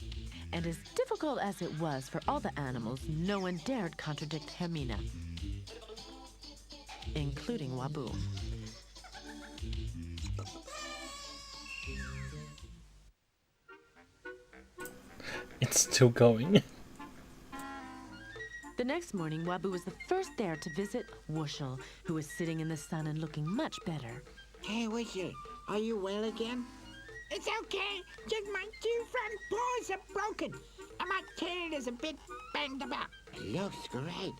And as difficult as it was for all the animals, no one dared contradict Hermina, including Waboo. It's still going. The next morning, Waboo was the first there to visit Whistle, who was sitting in the sun and looking much better. Hey, Whistle. Are you well again? It's okay. Just my two front paws are broken. And my tail is a bit banged about. It looks great.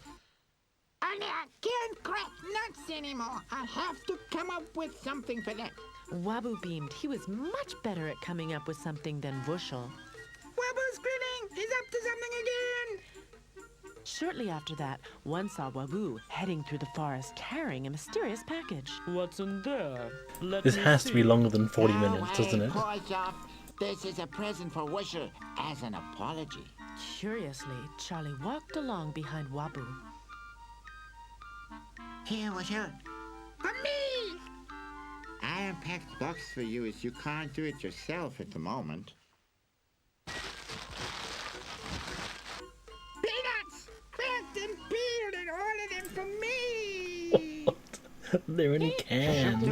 Only I can't crack nuts anymore. I have to come up with something for that. Waboo beamed. He was much better at coming up with something than Whistle. Waboo's grinning. He's up to something again. Shortly after that, one saw Waboo heading through the forest carrying a mysterious package. What's in there? This has to be longer than 40 minutes, doesn't it? Paws off. This is a present for Whistle as an apology. Curiously, Charlie walked along behind Waboo. Here, Whistle. For me! I unpacked the box for you as you can't do it yourself at the moment. Peanuts! Cracked and peeled and all of them for me! They're in cans.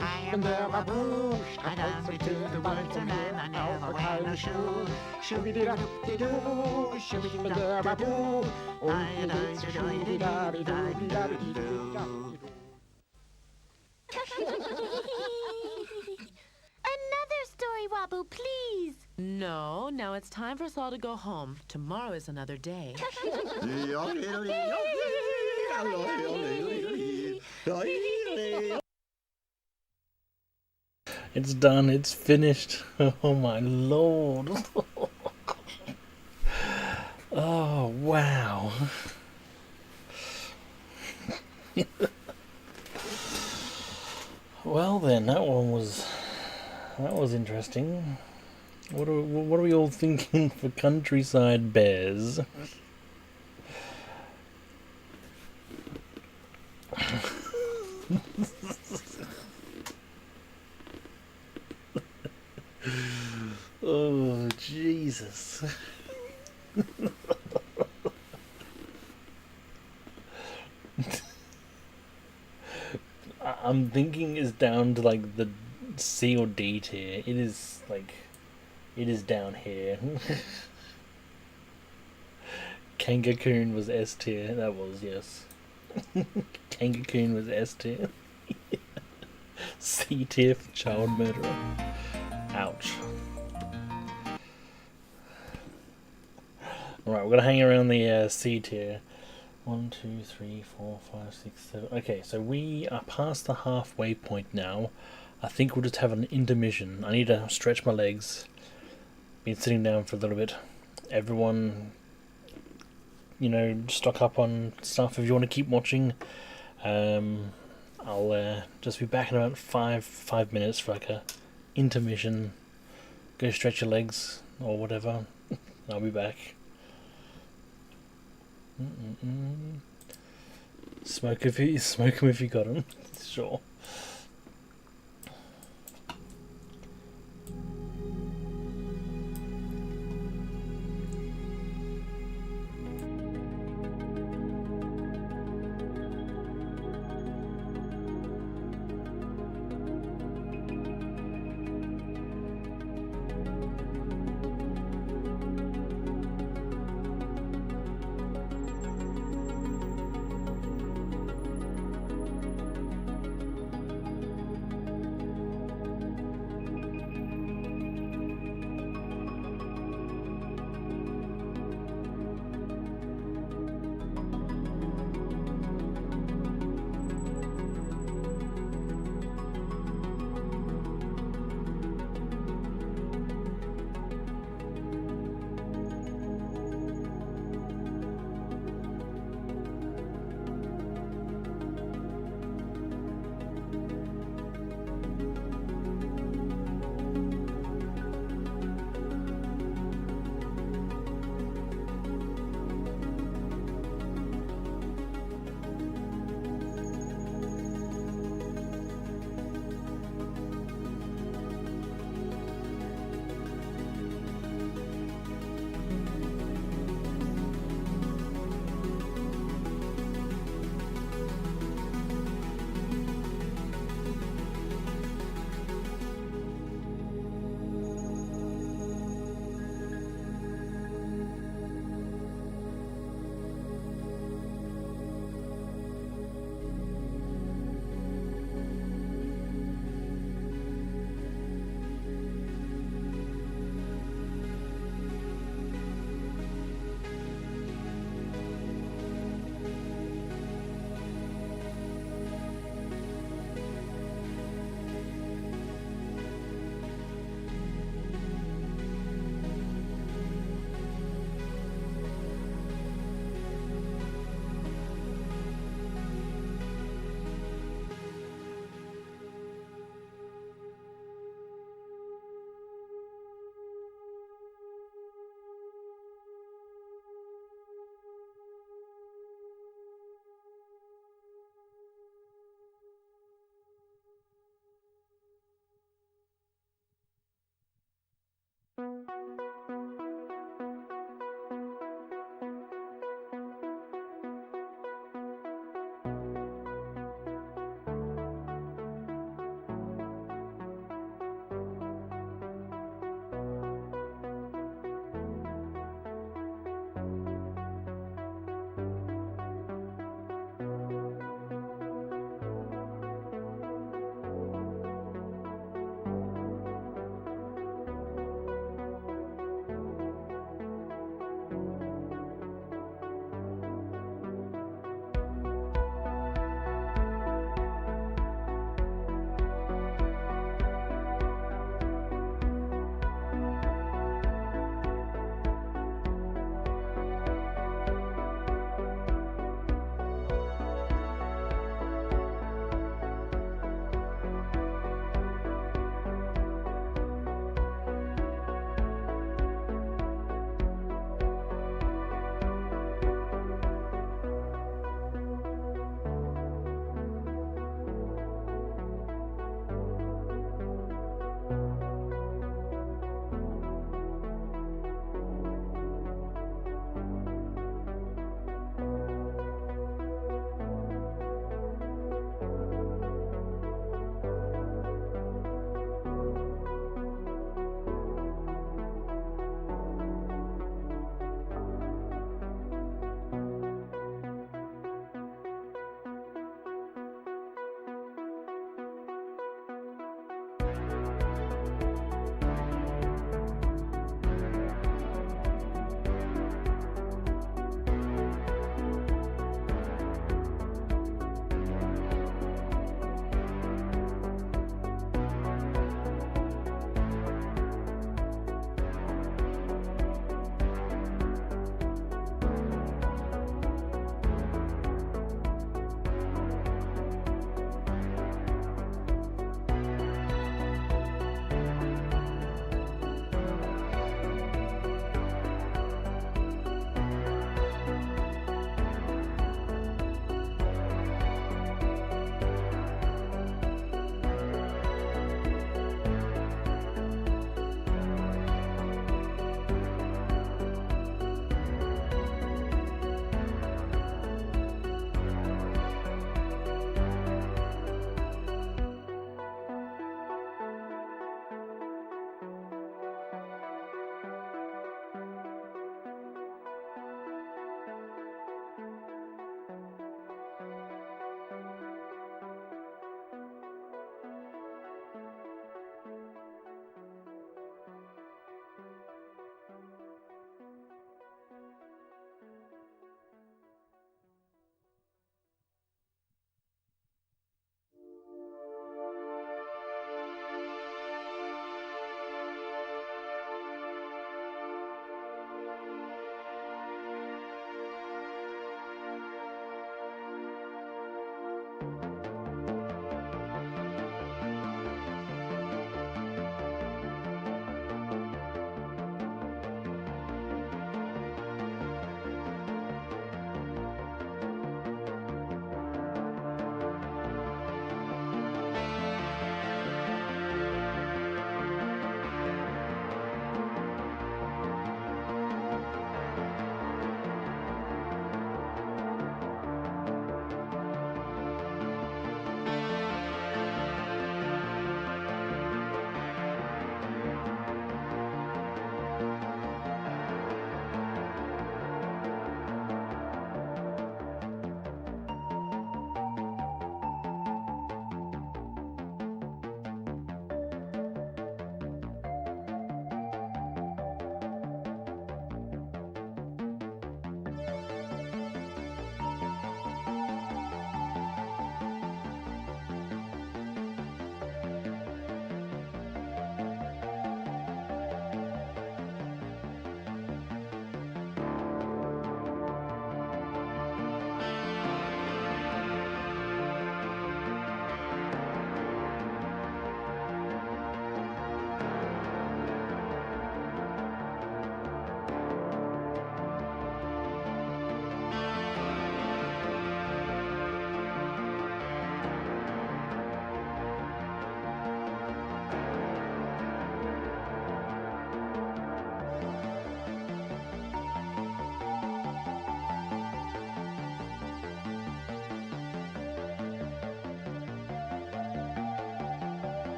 I am the Waboo. I dance me to the woods and then I never wear no shoe. Shooby-doo-doo-doo, shooby-doo-doo-doo. Another story, Waboo, please. No, now it's time for us all to go home. Tomorrow is another day. It's done. It's finished. Oh my lord. Oh wow. Well then, that was interesting. What are we all thinking for Countryside Bears? Oh Jesus. I'm thinking it's down to like the C or D tier. It is down here. Kangakoon was S tier. That was, yes. Kangakoon was S tier. C tier for child murderer. Ouch. Alright, we're gonna hang around the C tier. 1, 2, 3, 4, 5, 6, 7. Okay, so we are past the halfway point now. I think we'll just have an intermission. I need to stretch my legs. Been sitting down for a little bit. Everyone, you know, stock up on stuff if you want to keep watching. I'll just be back in about five minutes for like a intermission. Go stretch your legs or whatever. I'll be back. Smoke them if you got them. Sure.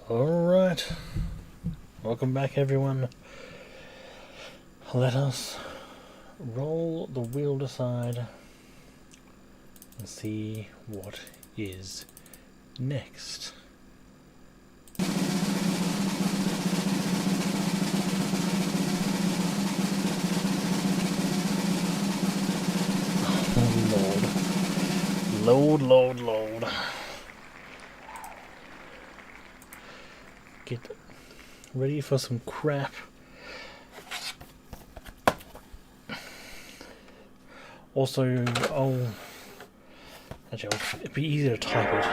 Alright. Welcome back, everyone. Let us roll the wheel aside and see what is next. Oh, Lord. Lord. Get ready for some crap. Also, it'd be easier to type it.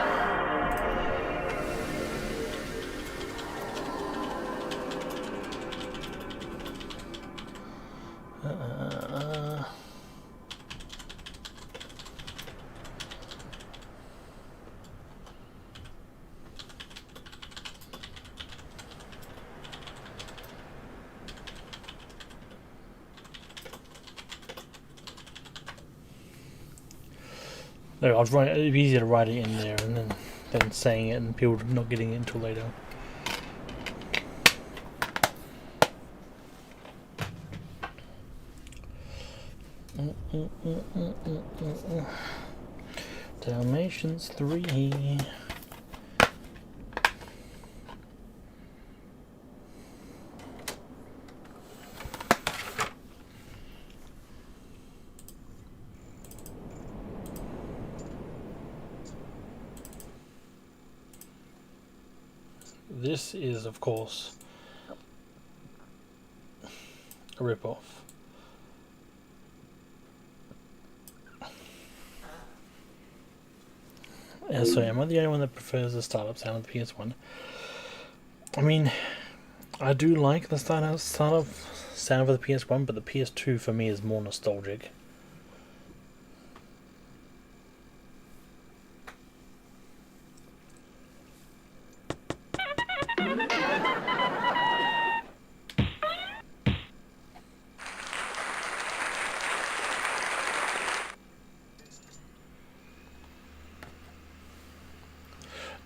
No, I'd write. It'd be easier to write it in there and then saying it, and people not getting it until later. Dalmatians 3. This is, of course, a rip-off. So am I the only one that prefers the startup sound of the PS1? I mean, I do like the startup sound of the PS1, but the PS2 for me is more nostalgic.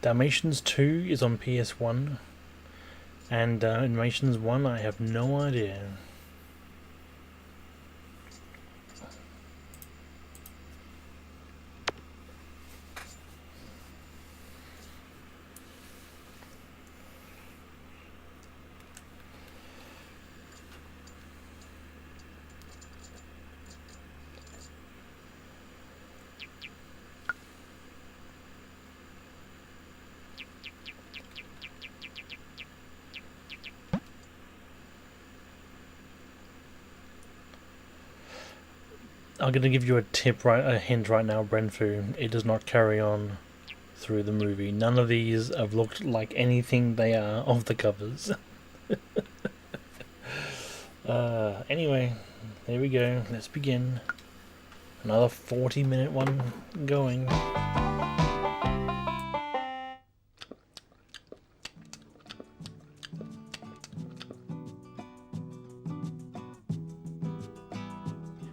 Dalmatians 2 is on PS1, and Dalmatians 1 I have no idea. I'm going to give you a hint right now, Brenfu. It does not carry on through the movie. None of these have looked like anything they are of the covers. Anyway, there we go. Let's begin. Another 40-minute one going.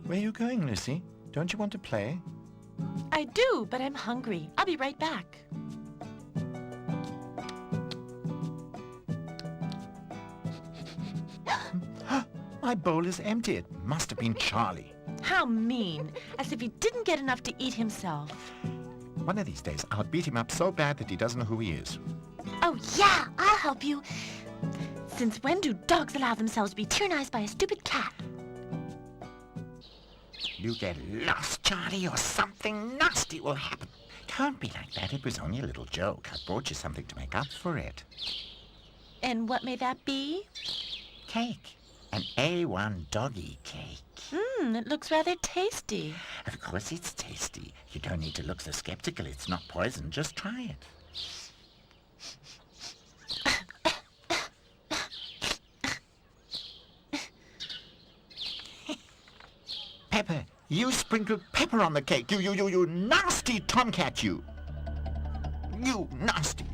Where are you going, Lucy? Don't you want to play? I do, but I'm hungry. I'll be right back. My bowl is empty. It must have been Charlie. How mean. As if he didn't get enough to eat himself. One of these days, I'll beat him up so bad that he doesn't know who he is. Oh, yeah, I'll help you. Since when do dogs allow themselves to be tyrannized by a stupid cat? You get lost, Charlie, or something nasty will happen. Don't be like that. It was only a little joke. I brought you something to make up for it. And what may that be? Cake. An A1 doggy cake. It looks rather tasty. Of course it's tasty. You don't need to look so skeptical. It's not poison. Just try it. Pepper. You sprinkled pepper on the cake. You nasty tomcat, you. You nasty.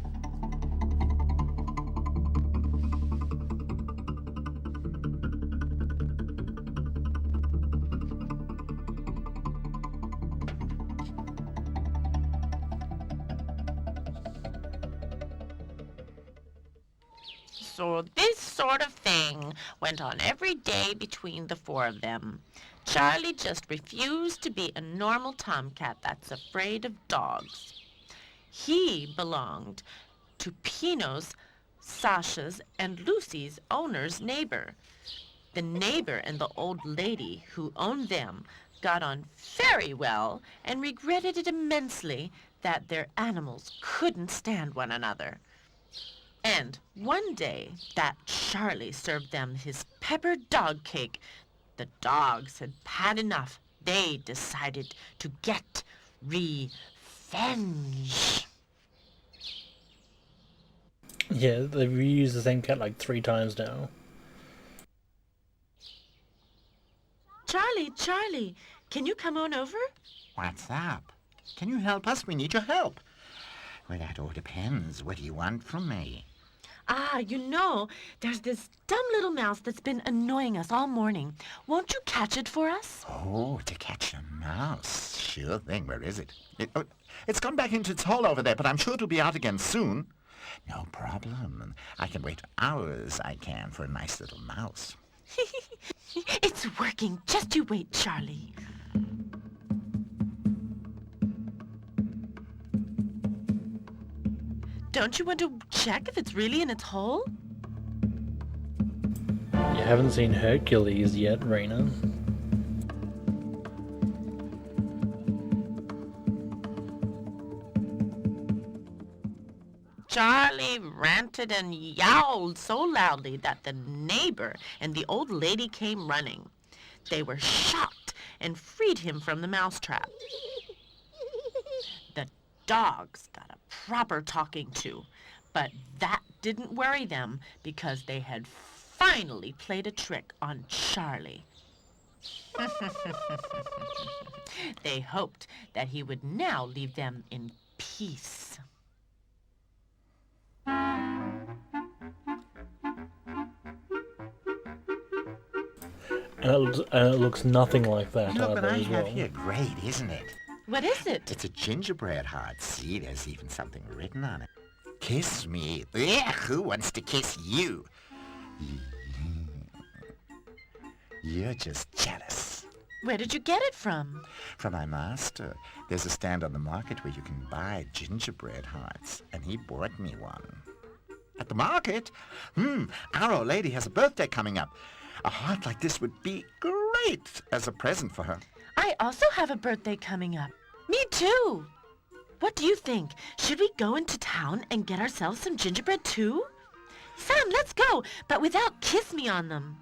So this sort of thing went on every day between the four of them. Charlie just refused to be a normal tomcat that's afraid of dogs. He belonged to Pino's, Sasha's, and Lucy's owner's neighbor. The neighbor and the old lady who owned them got on very well and regretted it immensely that their animals couldn't stand one another. And one day that Charlie served them his peppered dog cake, the dogs had had enough. They decided to get revenge. Yeah, they've reused the same cat like 3 times now. Charlie, can you come on over? What's up? Can you help us? We need your help. Well, that all depends. What do you want from me? There's this dumb little mouse that's been annoying us all morning. Won't you catch it for us? Oh, to catch a mouse. Sure thing. Where is it? It's gone back into its hole over there, but I'm sure it'll be out again soon. No problem. I can wait hours, I can, for a nice little mouse. It's working. Just you wait, Charlie. Don't you want to check if it's really in its hole? You haven't seen Hercules yet, Raina. Charlie ranted and yowled so loudly that the neighbor and the old lady came running. They were shocked and freed him from the mousetrap. The dogs got a proper talking to, but that didn't worry them because they had finally played a trick on Charlie. They hoped that he would now leave them in peace. And it looks nothing like that. Look what I as have well. here. Great, isn't it? What is it? It's a gingerbread heart. See, there's even something written on it. Kiss me. Ugh, who wants to kiss you? You're just jealous. Where did you get it from? From my master. There's a stand on the market where you can buy gingerbread hearts, and he bought me one. At the market? Our old lady has a birthday coming up. A heart like this would be great as a present for her. I also have a birthday coming up. Me too. What do you think? Should we go into town and get ourselves some gingerbread too? Sam, let's go, but without kiss me on them.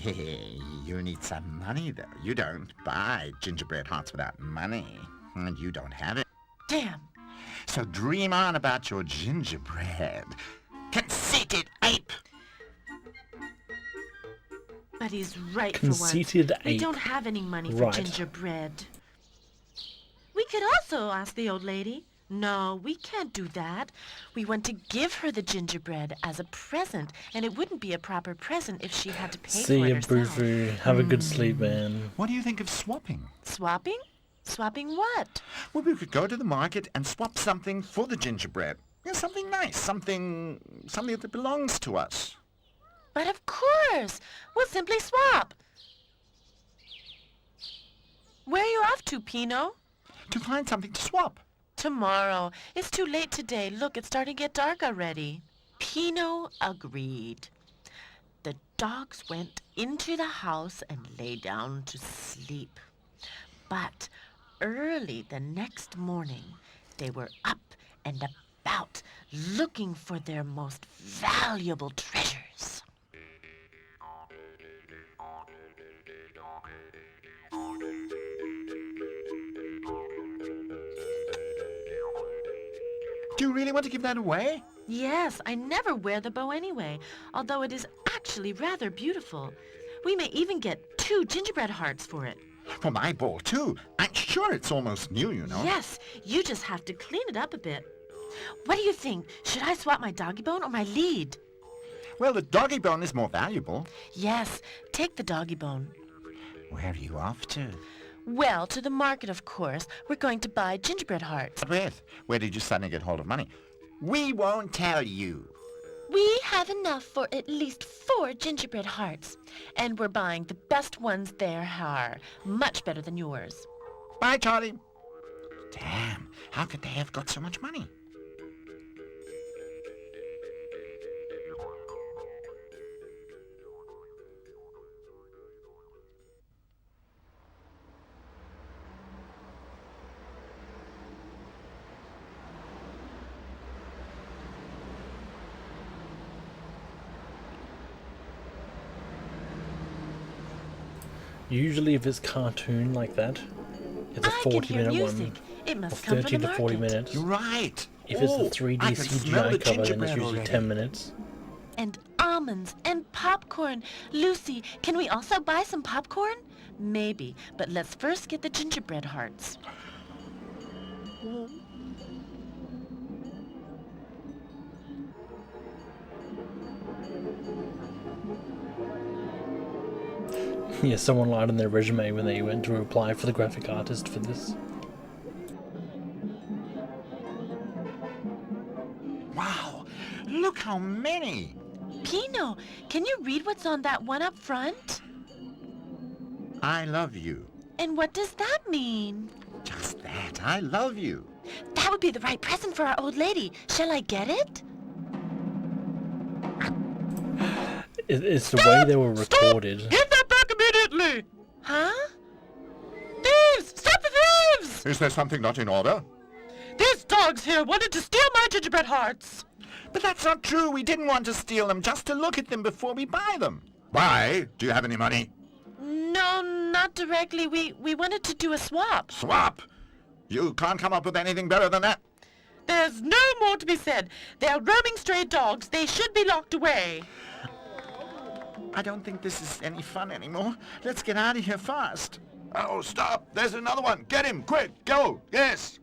Yeah, you need some money, though. You don't buy gingerbread hearts without money, and you don't have it. Damn. So dream on about your gingerbread. Conceited ape! But he's right Conceited for once. We ape. don't have any money for gingerbread. We could also ask the old lady. No, we can't do that. We want to give her the gingerbread as a present, and it wouldn't be a proper present if she had to pay See for it ya, herself. Boo-Foo. Have a good sleep, man. What do you think of swapping? Swapping? Swapping what? Well, we could go to the market and swap something for the gingerbread. Yeah, something nice, something that belongs to us. But of course! We'll simply swap. Where are you off to, Pino? To find something to swap. Tomorrow. It's too late today. Look, it's starting to get dark already. Pino agreed. The dogs went into the house and lay down to sleep. But early the next morning, they were up and about looking for their most valuable treasures. Do you really want to give that away? Yes, I never wear the bow anyway, although it is actually rather beautiful. We may even get 2 gingerbread hearts for it. For my ball, too. I'm sure it's almost new, you know. Yes, you just have to clean it up a bit. What do you think? Should I swap my doggy bone or my lead? Well, the doggy bone is more valuable. Yes, take the doggy bone. Where are you off to? Well, to the market, of course. We're going to buy gingerbread hearts. Where did you suddenly get hold of money? We won't tell you. We have enough for at least 4 gingerbread hearts, and we're buying the best ones there are. Much better than yours. Bye, Charlie. Damn, how could they have got so much money? Usually if it's cartoon like that, it's a 40-minute one. It Or must come 30 from to the 40 market. minutes. You're right. If it's the Oh, 3D I can smell the CGI cover, then it's gingerbread usually already. 10 minutes. And almonds and popcorn. Lucy, can we also buy some popcorn? Maybe, but let's first get the gingerbread hearts. Yeah, someone lied on their resume when they went to apply for the graphic artist for this. Wow, look how many. Pino, can you read what's on that one up front? I love you. And what does that mean? Just that, I love you. That would be the right present for our old lady. Shall I get it? It's the way they were recorded. Give that back immediately! Huh? Thieves! Stop the thieves! Is there something not in order? These dogs here wanted to steal my gingerbread hearts. But that's not true. We didn't want to steal them, just to look at them before we buy them. Why? Do you have any money? No, not directly. We wanted to do a swap. Swap? You can't come up with anything better than that. There's no more to be said. They're roaming stray dogs. They should be locked away. I don't think this is any fun anymore. Let's get out of here fast. Oh, stop! There's another one! Get him! Quick! Go! Yes!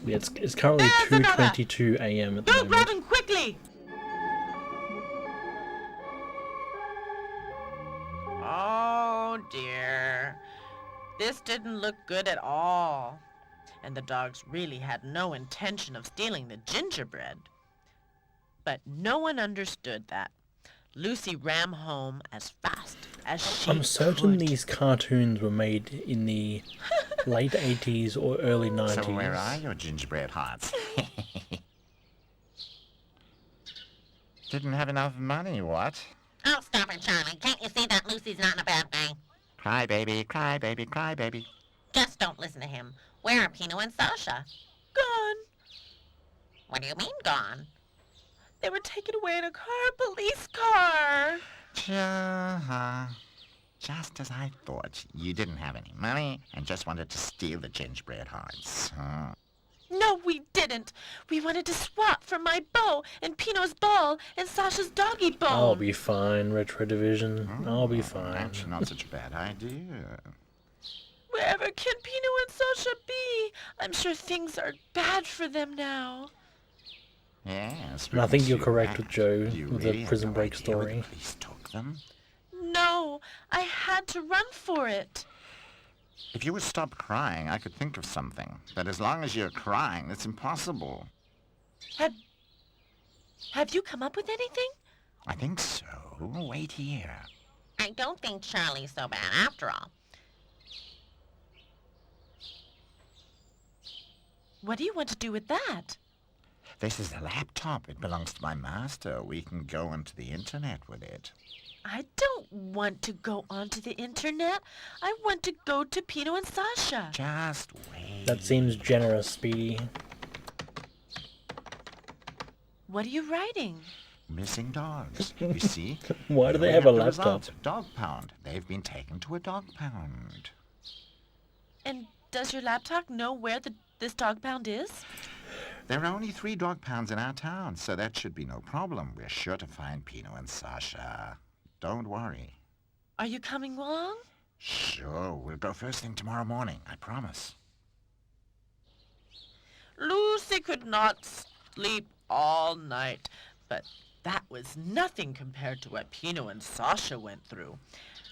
Yeah, it's currently 2:22 a.m. at the Go moment. grab him quickly! Oh, dear. This didn't look good at all. And the dogs really had no intention of stealing the gingerbread. But no one understood that. Lucy ran home as fast as she I'm certain could. these cartoons were made in the late 80s or early 90s. So where are your gingerbread hearts? Didn't have enough money, what? Oh, stop it, Charlie. Can't you see that Lucy's not in a bad way? Cry, baby, cry, baby, cry, baby. Just don't listen to him. Where are Pino and Sasha? Gone. What do you mean, gone? They were taken away in a police car. Just as I thought. You didn't have any money and just wanted to steal the gingerbread hearts. Huh? No, we didn't. We wanted to swap for my bow and Pino's ball and Sasha's doggy bone. I'll be fine, Retro Division. I'll be fine. That's not such a bad idea. Wherever can Pino and Sasha be? I'm sure things are bad for them now. Yes. And I think you're because correct with Joe you with really the have Prison no Break idea where story. the police took them. No, I had to run for it. If you would stop crying, I could think of something. But as long as you're crying, it's impossible. Have you come up with anything? I think so. Wait here. I don't think Charlie's so bad after all. What do you want to do with that? This is a laptop. It belongs to my master. We can go onto the internet with it. I don't want to go onto the internet. I want to go to Pino and Sasha. Just wait. That seems generous, Speedy. What are you writing? Missing dogs. You see? Why do they We have a the laptop? results of dog pound. They've been taken to a dog pound. And does your laptop know where this dog pound is? There are only 3 dog pounds in our town, so that should be no problem. We're sure to find Pino and Sasha. Don't worry. Are you coming along? Sure, we'll go first thing tomorrow morning, I promise. Lucy could not sleep all night, but that was nothing compared to what Pino and Sasha went through.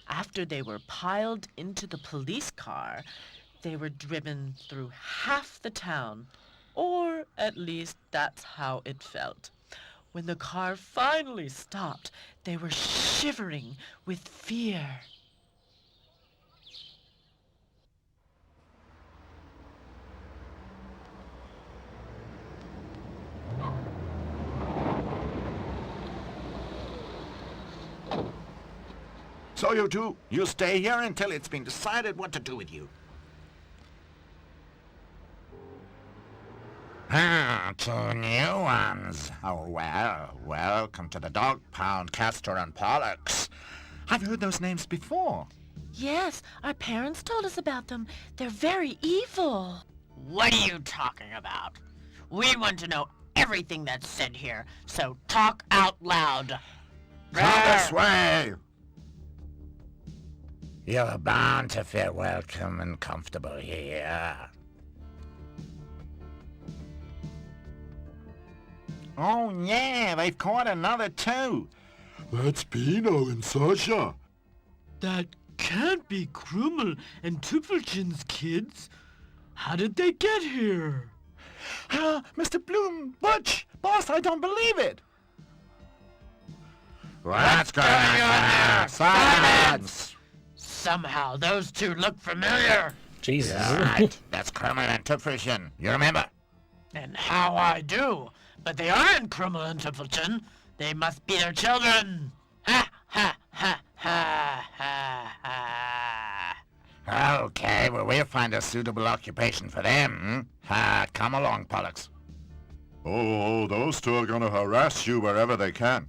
After they were piled into the police car, They were driven through half the town, or at least that's how it felt. When the car finally stopped, they were shivering with fear. So you two, you stay here until it's been decided what to do with you. Two new ones. Oh, well, welcome to the dog pound, Castor and Pollux. I've heard those names before. Yes, our parents told us about them. They're very evil. What are you talking about? We want to know everything that's said here, so talk out loud. Come this way! You're bound to feel welcome and comfortable here. Oh yeah, they've caught another too. That's Pino and Sasha. That can't be Krummel and Tüpfelchen's kids. How did they get here? Mr. Bloom, Butch, boss, I don't believe it. What's going on? Silence! Somehow those two look familiar. Jesus. Yeah, right. That's Krummel and Tüpfelchen. You remember? And how I do. But they aren't Krummel and Tüpfelchen. They must be their children. Ha, ha, ha, ha, ha, ha. Okay, well, we'll find a suitable occupation for them. Come along, Pollux. Oh, those two are gonna harass you wherever they can.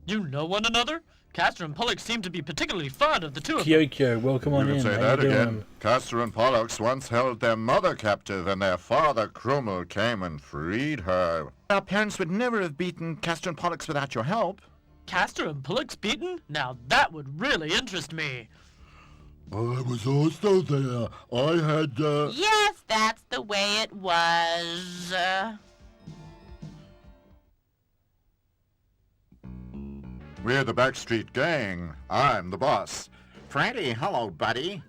You know one another? Castor and Pollux seem to be particularly fond of the two of them. Kyokyo, welcome on in. You can say How that you again. doing? Castor and Pollux once held their mother captive, and their father, Krummel, came and freed her. Our parents would never have beaten Castor and Pollux without your help. Castor and Pollux beaten? Now that would really interest me. I was also there. I had, Yes, that's the way it was. We're the Backstreet Gang. I'm the boss. Freddy, hello, buddy.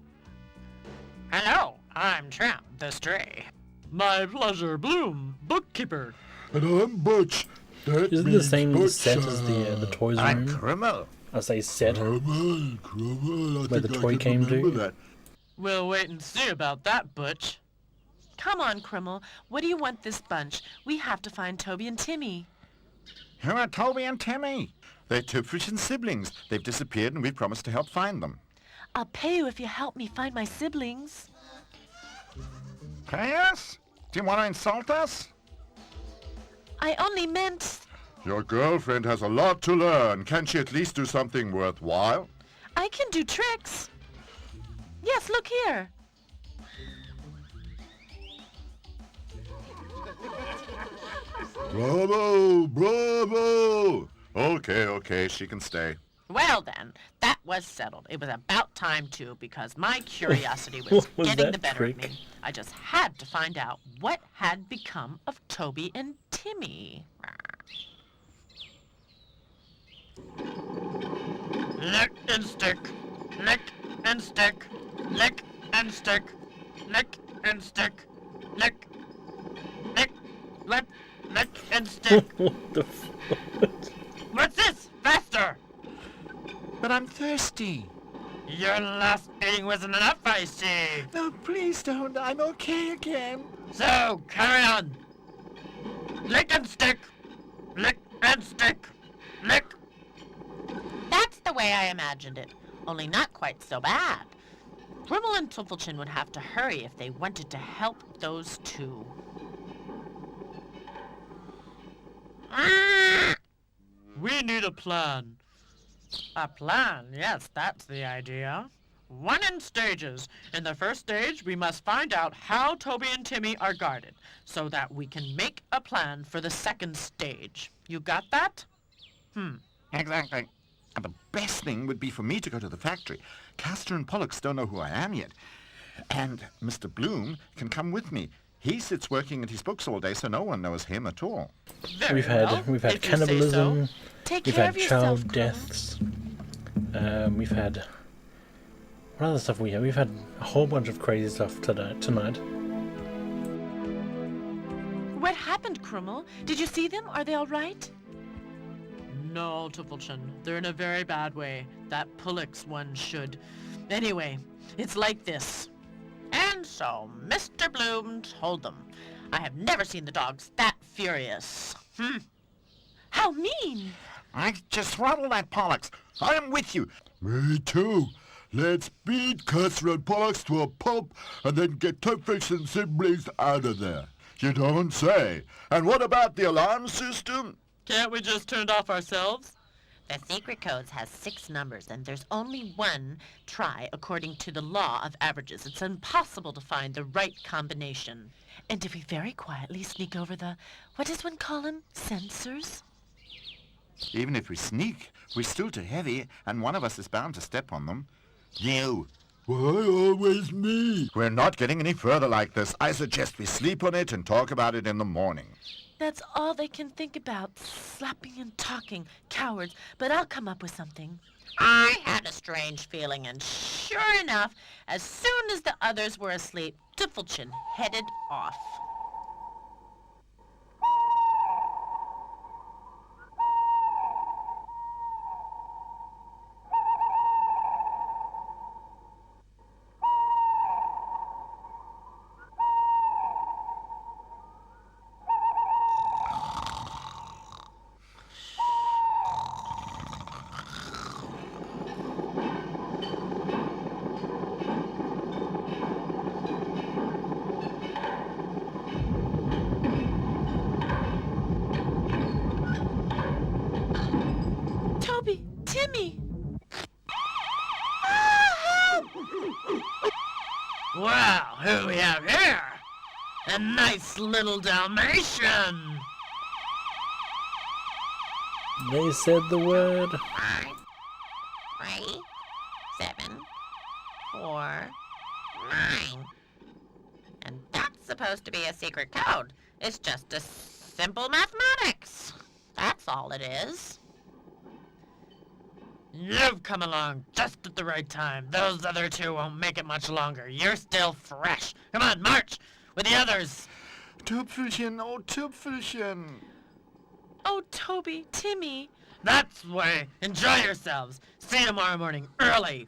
Hello, I'm Tramp, the stray. My pleasure, Bloom, bookkeeper. And I'm Butch. That Isn't the means same Butch, set as the toys I'm room? Krummel. I say set. Krummel. Where the toy came to. That. We'll wait and see about that, Butch. Come on, Krummel. What do you want this bunch? We have to find Toby and Timmy. Who are Toby and Timmy? They're Tüpfelchen siblings. They've disappeared, and we promised to help find them. I'll pay you if you help me find my siblings. Pay us? Do you want to insult us? I only meant... Your girlfriend has a lot to learn. Can't she at least do something worthwhile? I can do tricks. Yes, look here. Bravo! Bravo! Okay, she can stay. Well then, that was settled. It was about time too, because my curiosity was, What was getting that the better of trick? me. I just had to find out what had become of Toby and Timmy. Lick and stick, lick and stick, lick and stick, lick and stick, lick, lick, lick, lick and stick. What the fuck? What's this? Faster! But I'm thirsty. Your last eating wasn't enough, I see. No, please don't. I'm okay again. So, carry on. Lick and stick. Lick and stick. Lick. That's the way I imagined it, only not quite so bad. Krummel and Tüpfelchen would have to hurry if they wanted to help those two. We need a plan. A plan, yes, that's the idea. One in stages. In the first stage, we must find out how Toby and Timmy are guarded, so that we can make a plan for the second stage. You got that? Exactly. And the best thing would be for me to go to the factory. Castor and Pollux don't know who I am yet. And Mr. Bloom can come with me. He sits working at his books all day, so no one knows him at all. We've had cannibalism. Take We've care had of yourself, child deaths. We've had What other stuff we have? We've had a whole bunch of crazy stuff tonight. What happened, Krummel? Did you see them? Are they all right? No, Tüffelchen. They're in a very bad way. That Pullix one should. Anyway, it's like this. And so, Mr. Bloom told them. I have never seen the dogs that furious. How mean! I just throttle that Pollux. I am with you. Me too. Let's beat Custer and Pollux to a pulp and then get Tüffelchen and siblings out of there. You don't say. And what about the alarm system? Can't we just turn it off ourselves? The secret codes has 6 numbers, and there's only one try according to the law of averages. It's impossible to find the right combination. And if we very quietly sneak over the, what does one call them, sensors? Even if we sneak, we're still too heavy, and one of us is bound to step on them. You. Why always me? We're not getting any further like this. I suggest we sleep on it and talk about it in the morning. That's all they can think about, slapping and talking. Cowards, but I'll come up with something. I had a strange feeling, and sure enough, as soon as the others were asleep, Tüffelchen headed off. Wow, who do we have here? A nice little Dalmatian. They said the word. 5, 3, 7, 4, 9. And that's supposed to be a secret code. It's just a simple mathematics. That's all it is. You've come along just at the right time. Those other two won't make it much longer. You're still fresh. Come on, march with the others. Tüpfelchen, oh Tüpfelchen. Oh, Toby, Timmy. That's the way. Enjoy yourselves. See you tomorrow morning early.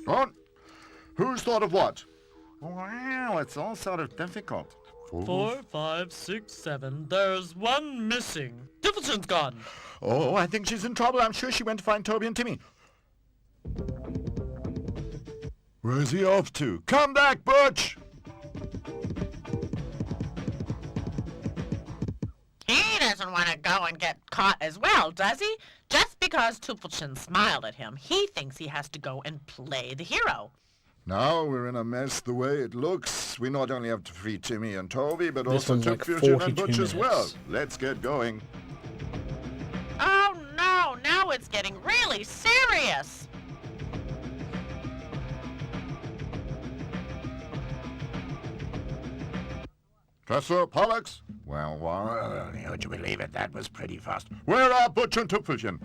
On. Who's thought of what? Wow, it's all sort of difficult. 4, 5, 6, 7. There's one missing. Tüffelchen's gone. Oh, I think she's in trouble. I'm sure she went to find Toby and Timmy. Where's he off to? Come back, Butch! He doesn't want to go and get caught as well, does he? Just because Tüffelchen smiled at him, he thinks he has to go and play the hero. Now we're in a mess the way it looks. We not only have to free Timmy and Toby, but This also one's like Tüpfelchen and 42 Butch as well. minutes. Let's get going. Oh no, now it's getting really serious. Professor Pollux? Well, would you believe it? That was pretty fast. Where are Butch and Tüpfelchen?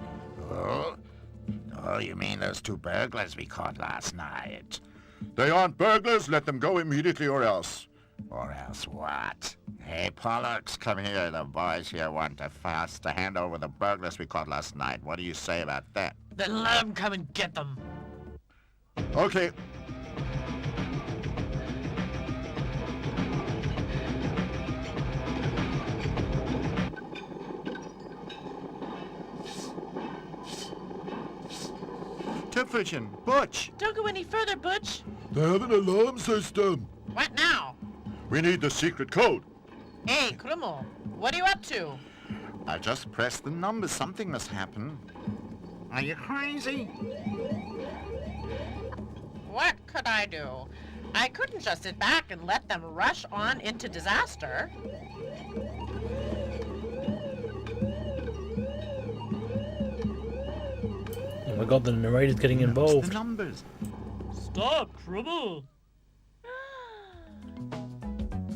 Oh, you mean those 2 burglars we caught last night? They aren't burglars. Let them go immediately or else. Or else what? Hey, Pollux, come here. The boys here want us to hand over the burglars we caught last night. What do you say about that? Then let him come and get them. Okay. Tüpfelchen, Butch. Don't go any further, Butch. They have an alarm system. What now? We need the secret code. Hey, Krummel, what are you up to? I just pressed the numbers. Something must happen. Are you crazy? What could I do? I couldn't just sit back and let them rush on into disaster. Oh my god, the narrator's getting involved. The numbers. Stop, Krummel.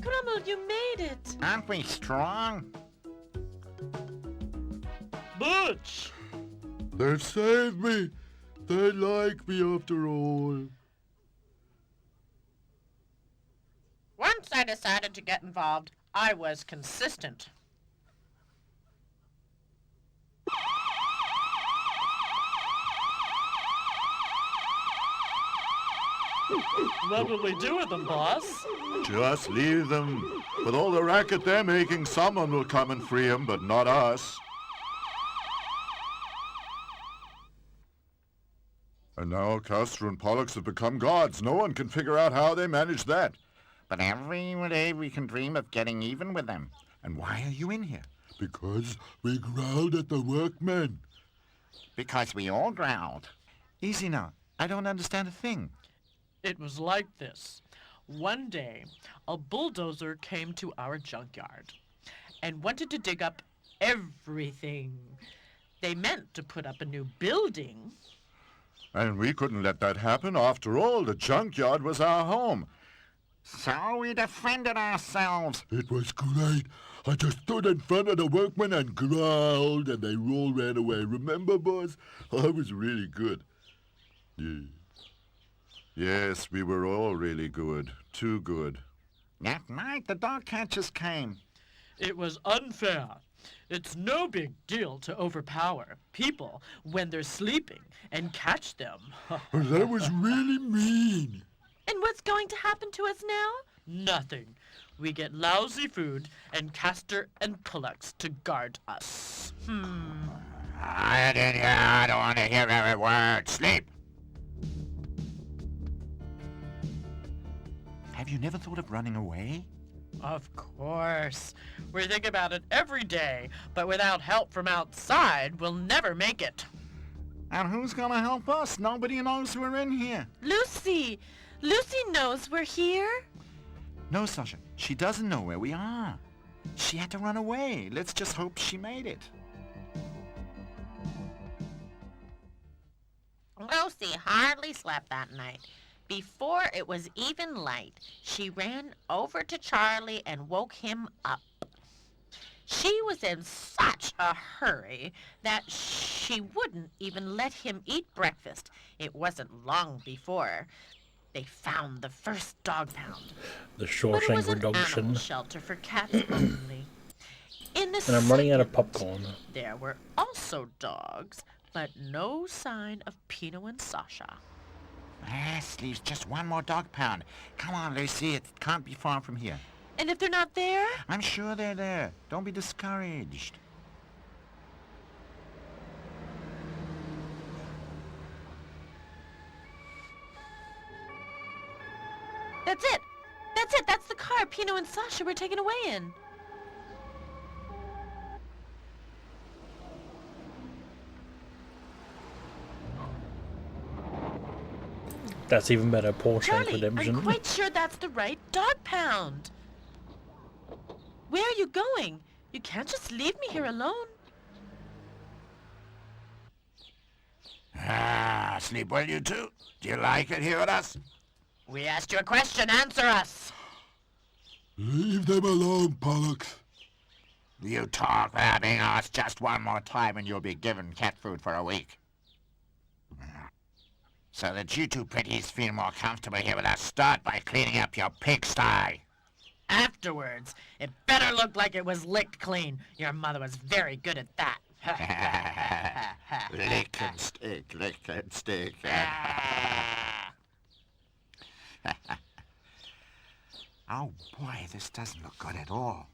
Krummel, you made it. Aren't we strong? Butch! They've saved me. They like me after all. Once I decided to get involved, I was consistent. What will we do with them, boss? Just leave them. With all the racket they're making, someone will come and free them, but not us. And now Castor and Pollux have become gods. No one can figure out how they managed that. But every day we can dream of getting even with them. And why are you in here? Because we growled at the workmen. Because we all growled. Easy now. I don't understand a thing. It was like this. One day, a bulldozer came to our junkyard and wanted to dig up everything. They meant to put up a new building. And we couldn't let that happen. After all, the junkyard was our home. So we defended ourselves. It was great. I just stood in front of the workmen and growled, and they all ran away. Remember, boss? I was really good. Yeah. Yes, we were all really good. Too good. That night, the dog catchers came. It was unfair. It's no big deal to overpower people when they're sleeping and catch them. That was really mean. And what's going to happen to us now? Nothing. We get lousy food and Castor and Pollux to guard us. I don't want to hear every word. Sleep. Have you never thought of running away? Of course. We think about it every day, but without help from outside, we'll never make it. And who's gonna help us? Nobody knows we're in here. Lucy! Lucy knows we're here. No, Sasha. She doesn't know where we are. She had to run away. Let's just hope she made it. Lucy hardly slept that night. Before it was even light, she ran over to Charlie and woke him up. She was in such a hurry that she wouldn't even let him eat breakfast. It wasn't long before they found the first dog pound. The But it Shawshank was an Redemption. animal shelter for cats only. In the And I'm running out of second, popcorn. there were also dogs, but no sign of Pino and Sasha. Yes, leaves just one more dog pound. Come on, Lucy. It can't be far from here. And if they're not there? I'm sure they're there. Don't be discouraged. That's it! That's it! That's the car Pino and Sasha were taken away in. That's even better. Shawshank Charlie, Redemption. I'm quite sure that's the right dog pound. Where are you going? You can't just leave me here alone. Sleep well, you two. Do you like it here with us? We asked you a question. Answer us. Leave them alone, Pollux. You talk without being asked just one more time and you'll be given cat food for a week. So that you two pretties feel more comfortable here with us, start by cleaning up your pigsty. Afterwards, it better look like it was licked clean. Your mother was very good at that. Lick and stick, lick and stick. Oh boy, this doesn't look good at all.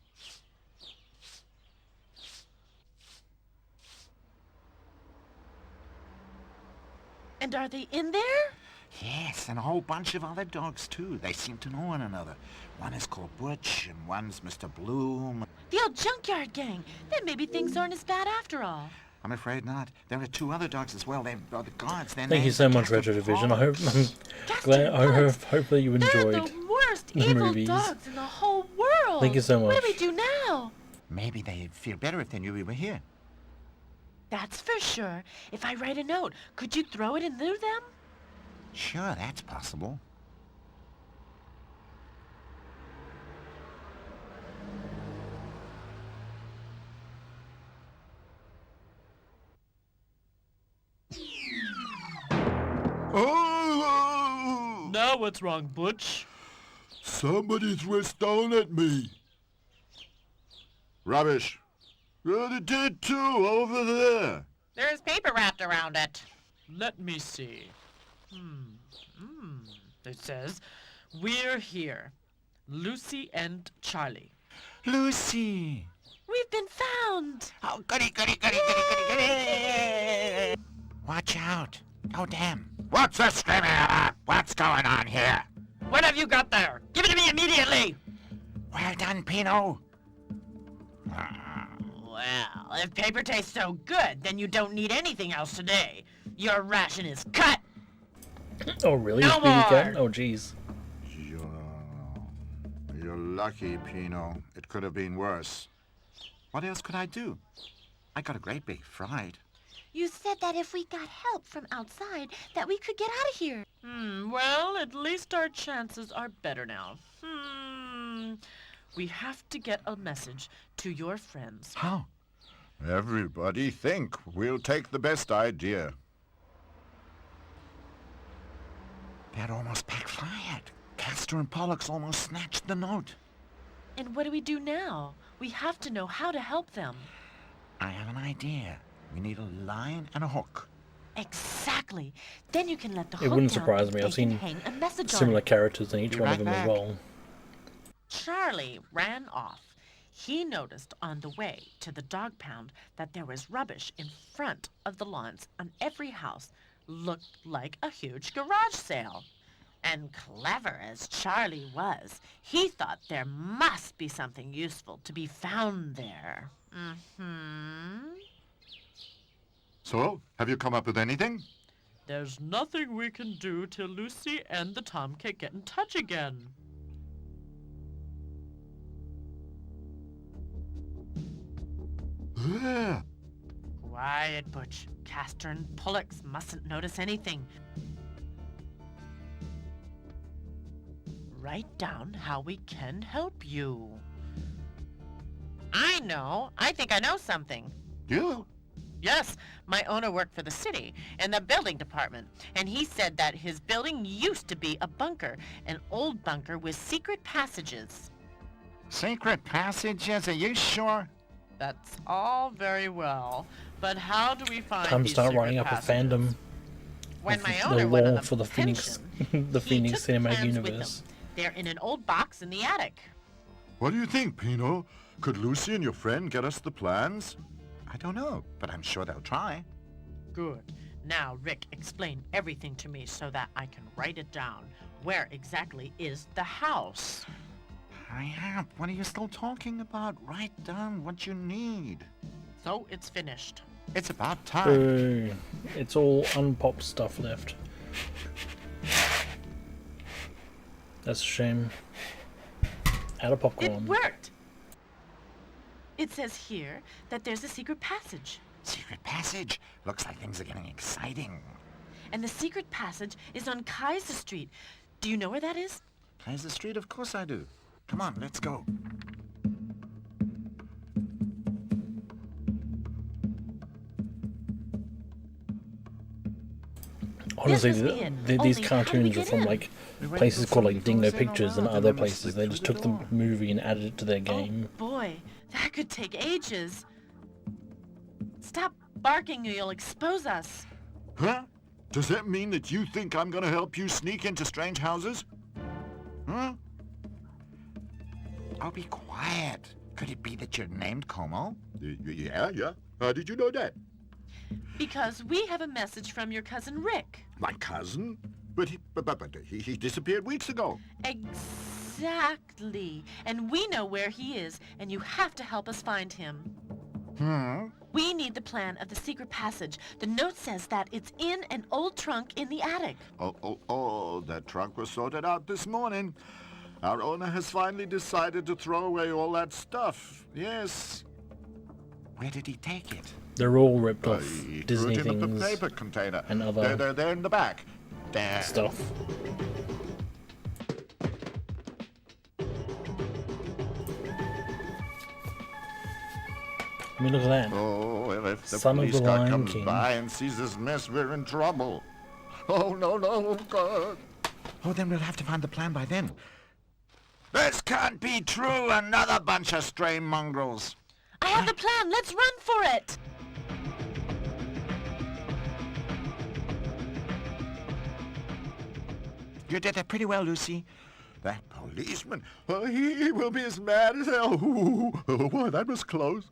And are they in there? Yes, and a whole bunch of other dogs too. They seem to know one another. One is called Butch, and one's Mr. Bloom. The old junkyard gang. Then maybe things aren't as bad after all. I'm afraid not. There are two other dogs as well. They're the guards. Thank you so much, Retro Division. I hope, hopefully you enjoyed They're the worst the evil movies. dogs in the whole world. Thank you so What much. do we do now? Maybe they'd feel better if they knew we were here. That's for sure. If I write a note, could you throw it into them? Sure, that's possible. Oh! Now what's wrong, Butch? Somebody threw a stone at me. Rubbish. Oh, they did too, over there. There's paper wrapped around it. Let me see. It says, we're here. Lucy and Charlie. Lucy! We've been found! Oh, goody. Watch out. Oh, damn. What's the screaming about? What's going on here? What have you got there? Give it to me immediately! Well done, Pino. Well, if paper tastes so good, then you don't need anything else today. Your ration is cut! Oh, really? No Speedy more! cat? Oh, jeez. You're lucky, Pino. It could have been worse. What else could I do? I got a great big fright. You said that if we got help from outside, that we could get out of here. Well, at least our chances are better now. We have to get a message to your friends. How? Everybody think. We'll take the best idea. That almost backfired. Castor and Pollux almost snatched the note. And what do we do now? We have to know how to help them. I have an idea. We need a line and a hook. Exactly. Then you can let the It hook wouldn't down surprise me. and I've they can seen hang a message on similar it. characters in each Be one of right them as back. well. Charlie ran off. He noticed on the way to the dog pound that there was rubbish in front of the lawns on every house. Looked like a huge garage sale. And clever as Charlie was, he thought there must be something useful to be found there. So, have you come up with anything? There's nothing we can do till Lucy and the tomcat get in touch again. There. Quiet, Butch. Castor and Pollux mustn't notice anything. Write down how we can help you. I know. I think I know something. You? Yes, my owner worked for the city in the building department, and he said that his building used to be a bunker, an old bunker with secret passages. Secret passages? Are you sure? That's all very well, but how do we find Time to these start secret writing up a passages? fandom. When of my the owner went on lore a for the Phoenix, pension, the he Phoenix took Cinematic plans with Universe. them. They're in an old box in the attic. What do you think, Pino? Could Lucy and your friend get us the plans? I don't know, but I'm sure they'll try. Good. Now, Rick, explain everything to me so that I can write it down. Where exactly is the house? Hurry up. What are you still talking about? Write down what you need. So it's finished. It's about time. Boo. It's all unpopped stuff left. That's a shame. Out of popcorn. It worked! It says here that there's a secret passage. Secret passage? Looks like things are getting exciting. And the secret passage is on Kaiser Street. Do you know where that is? Kaiser Street? Of course I do. Come on, let's go. Honestly, This must be it. these Only how do we cartoons are get from in? like We wait places till called like somebody Dingo throws in Pictures and around other and then we places. slip They through just the took the door. movie and added it to their game. Oh boy, that could take ages. Stop barking or you'll expose us. Huh? Does that mean that you think I'm gonna help you sneak into strange houses? Huh? Oh, be quiet. Could it be that you're named Como? Yeah. How did you know that? Because we have a message from your cousin Rick. My cousin? But he disappeared weeks ago. Exactly. And we know where he is, and you have to help us find him. We need the plan of the secret passage. The note says that it's in an old trunk in the attic. Oh, that trunk was sorted out this morning. Our owner has finally decided to throw away all that stuff. Yes. Where did he take it? They're all ripped off He Disney threw it in the things paper container. and other They're in the back. There. stuff. I mean, look at that. Oh, well, if the Son of police the car Lion comes King. by and sees this mess, we're in trouble. Oh, no, no, God. Oh, then we'll have to find the plan by then. This can't be true. Another bunch of stray mongrels. I have the plan. Let's run for it. You did that pretty well, Lucy. That policeman, he will be as mad as hell. Oh, boy, that was close.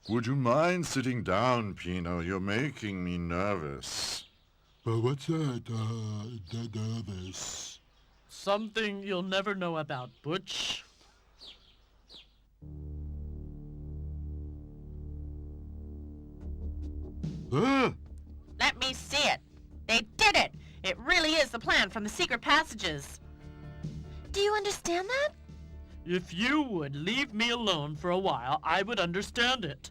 Would you mind sitting down, Pino? You're making me nervous. What's that? Nervous? Something you'll never know about, Butch. Let me see it. They did it. It really is the plan from the secret passages. Do you understand that? If you would leave me alone for a while, I would understand it.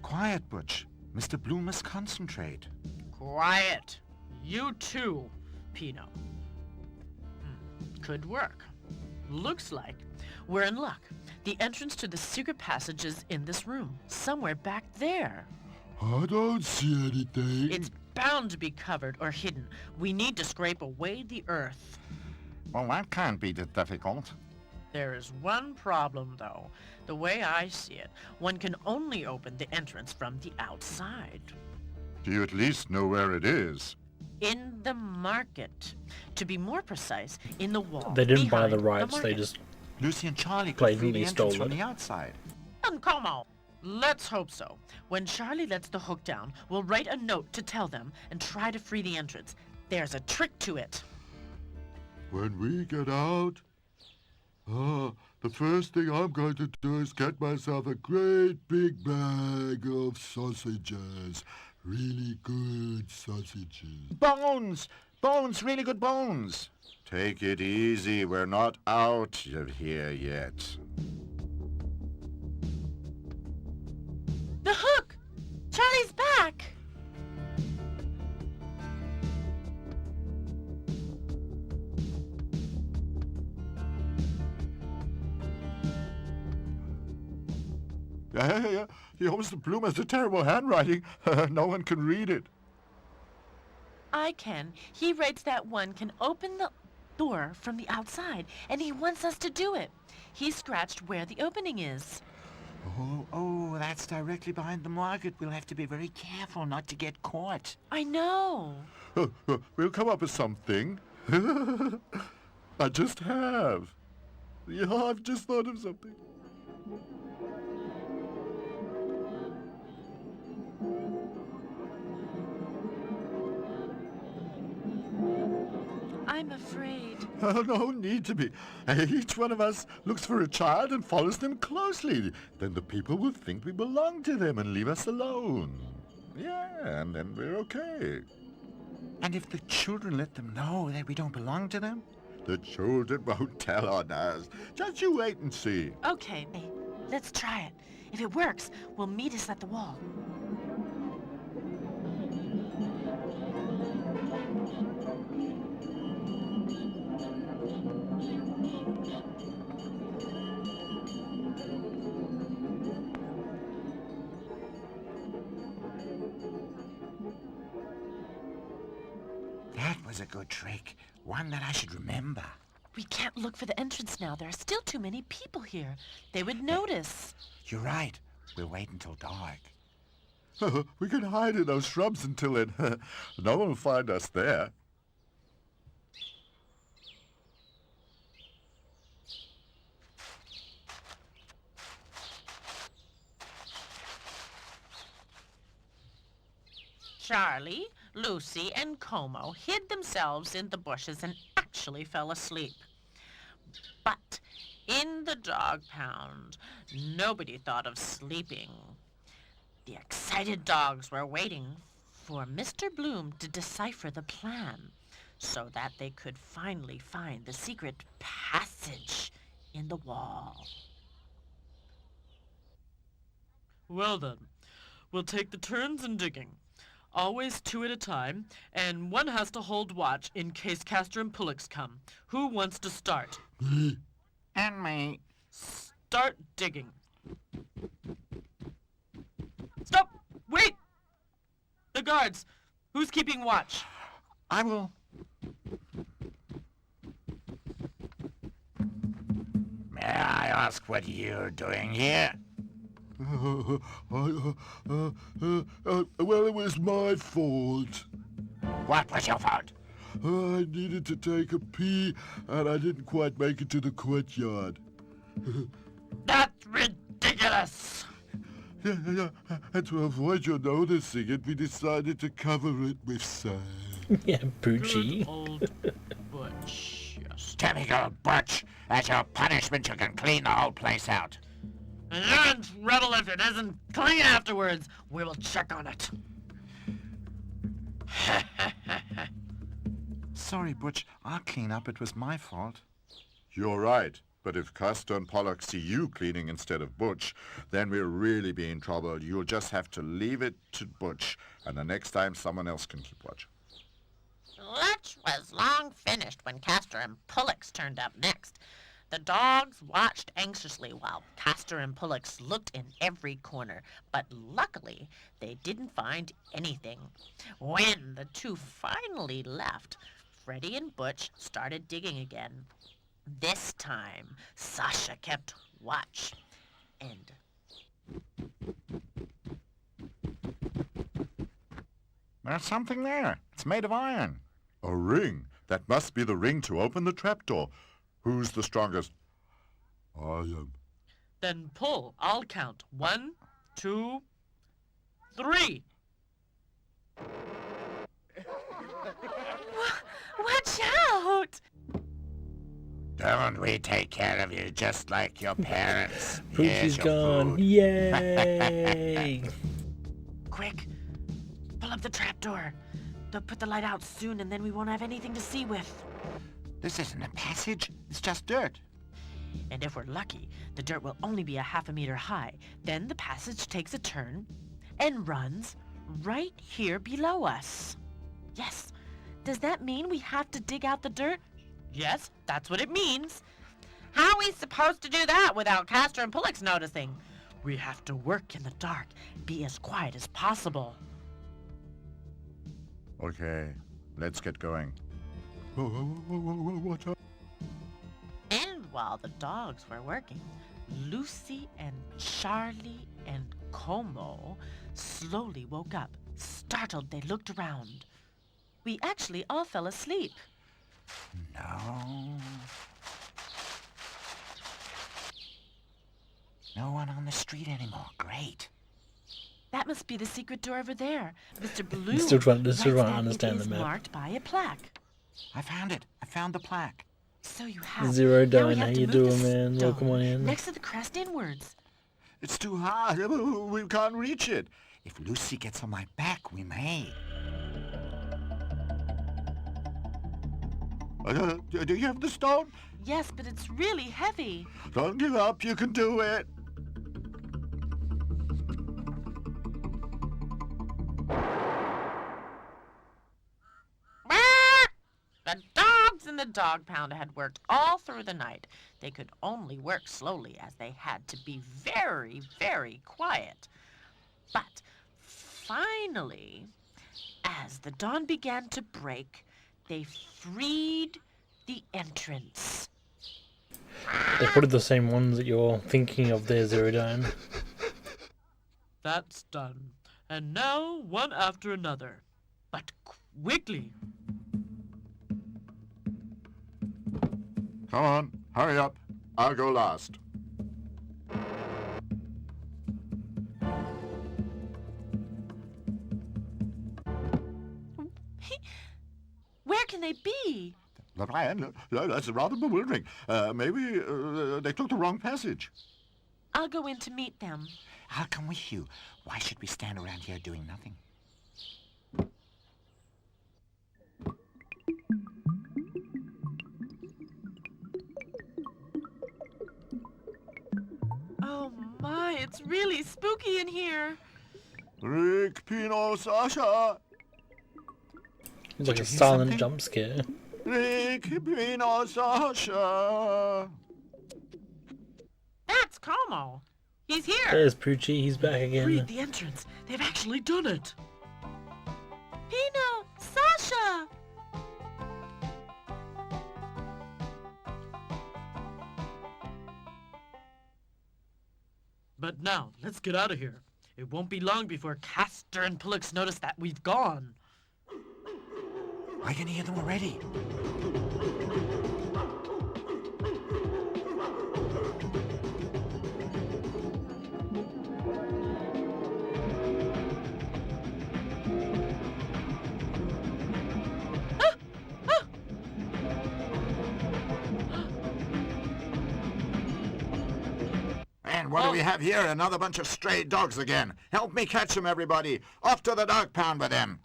Quiet, Butch. Mr. Bloom must concentrate. Quiet. You too, Pino. Could work. Looks like we're in luck. The entrance to the secret passage is in this room, somewhere back there. I don't see anything. It's bound to be covered or hidden. We need to scrape away the earth. Well, that can't be difficult. There is one problem, though. The way I see it, one can only open the entrance from the outside. Do you at least know where it is? In the market. To be more precise, in the wall. They didn't buy behind the rights, they market. just Lucy and Charlie could played free and the stole entrance from it. the outside. Come on. Let's hope so. When Charlie lets the hook down, we'll write a note to tell them and try to free the entrance. There's a trick to it. When we get out, the first thing I'm going to do is get myself a great big bag of sausages. Really good sausages. Bones! Bones, really good bones. Take it easy. We're not out of here yet. The hook! Charlie's back! Yeah. Mr. Bloom has a terrible handwriting. No one can read it. I can. He writes that one can open the door from the outside, and he wants us to do it. He scratched where the opening is. Oh, that's directly behind the market. We'll have to be very careful not to get caught. I know. We'll come up with something. I just have. Yeah, I've just thought of something. I'm afraid. Oh, no need to be. Each one of us looks for a child and follows them closely. Then the people will think we belong to them and leave us alone. Yeah, and then we're okay. And if the children let them know that we don't belong to them? The children won't tell on us. Just you wait and see. Okay, let's try it. If it works, we'll meet us at the wall. That was a good trick. One that I should remember. We can't look for the entrance now. There are still too many people here. They would notice. You're right. We'll wait until dark. We can hide in those shrubs until then. No one will find us there. Charlie, Lucy, and Como hid themselves in the bushes and actually fell asleep. But in the dog pound, nobody thought of sleeping. The excited dogs were waiting for Mr. Bloom to decipher the plan so that they could finally find the secret passage in the wall. Well then, we'll take the turns in digging. Always 2 at a time, and one has to hold watch in case Castor and Pullix come. Who wants to start? Me. And me. Start digging. Stop! Wait! The guards! Who's keeping watch? I will. May I ask what you're doing here? Well, it was my fault. What was your fault? I needed to take a pee, and I didn't quite make it to the courtyard. That's ridiculous! Yeah. And to avoid your noticing it, we decided to cover it with sand. Yeah, Poochie. Good old Butch. Yes. Typical Butch. As your punishment, you can clean the whole place out. And Gretel, if it isn't clean afterwards, we will check on it. Sorry, Butch. I'll clean up. It was my fault. You're right. But if Castor and Pollock see you cleaning instead of Butch, then we'll really be in trouble. You'll just have to leave it to Butch, and the next time someone else can keep watch. Lunch was long finished when Castor and Pollux turned up next. The dogs watched anxiously while Castor and Pollux looked in every corner, but luckily they didn't find anything. When the two finally left, Freddie and Butch started digging again. This time, Sasha kept watch, and... There's something there. It's made of iron. A ring. That must be the ring to open the trapdoor. Who's the strongest? I am. Then pull. I'll count. 1, 2, 3. Watch out! Don't we take care of you just like your parents? Poochy's gone. Yay! Quick! Pull up the trapdoor. They'll put the light out soon and then we won't have anything to see with. This isn't a passage. It's just dirt. And if we're lucky, the dirt will only be a half a meter high. Then the passage takes a turn and runs right here below us. Yes. Does that mean we have to dig out the dirt? Yes, that's what it means. How are we supposed to do that without Castor and Pollux noticing? We have to work in the dark, be as quiet as possible. Okay, let's get going. Watch out. And while the dogs were working, Lucy and Charlie and Como slowly woke up. Startled, they looked around. We actually all fell asleep. No. No one on the street anymore. Great. That must be the secret door over there. Mr. Blue I'm still trying to writes that understand it is the map. marked by a plaque. I found it. I found the plaque. So you have. Zero Now we Dine, have how to you move doing, the man? stone Welcome on in. next to the crest inwards. It's too hard. We can't reach it. If Lucy gets on my back, we may. Do you have the stone? Yes, but it's really heavy. Don't give up. You can do it. The dogs in the dog pound had worked all through the night. They could only work slowly as they had to be very, very quiet. But finally, as the dawn began to break, they freed the entrance. They're probably the same ones that you're thinking of there, Zero Dine. That's done. And now, one after another. But quickly. Come on, hurry up. I'll go last. Where can they be? The plan? That's rather bewildering. Maybe they took the wrong passage. I'll go in to meet them. I'll come with you. Why should we stand around here doing nothing? Oh my, it's really spooky in here. Rick, Pino, Sasha. It's like a silent jump scare. Rick, Pino, Sasha. That's Como. He's here. There's Poochie, he's back again. Freed the entrance. They've actually done it. Pino! Sasha! But now, let's get out of here. It won't be long before Castor and Pollux notice that we've gone. I can hear them already. And what do we have here? Another bunch of stray dogs again. Help me catch them, everybody. Off to the dog pound with them.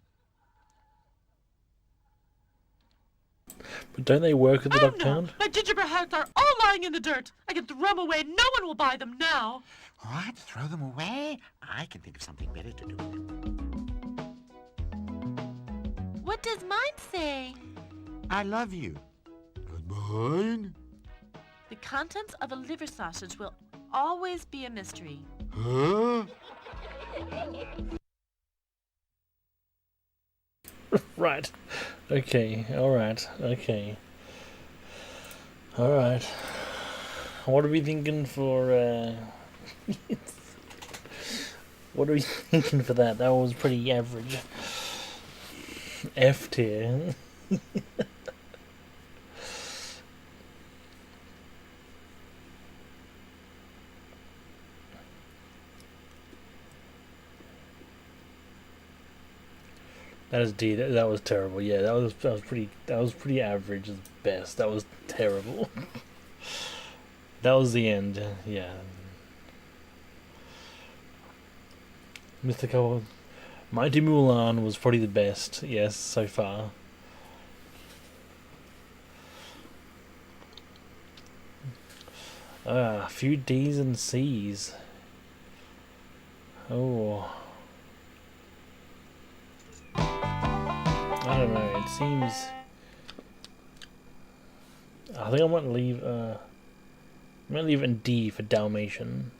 But don't they work at the dog pound? My gingerbread hearts are all lying in the dirt. I can throw them away. No one will buy them now. What? Throw them away? I can think of something better to do. What does mine say? I love you. Mine? The contents of a liver sausage will always be a mystery. Huh? Right. Okay. Alright. Okay. Alright. What are we thinking for, What are we thinking for that? That was pretty average. F tier. That is D. That was terrible. Yeah, that was pretty average at best. That was terrible. That was the end. Yeah. Mythical. Mighty Mulan was probably the best. Yes, so far. A few D's and C's. Oh. I don't know, it seems... I think I might leave, I'm gonna leave it in D for Dalmatian.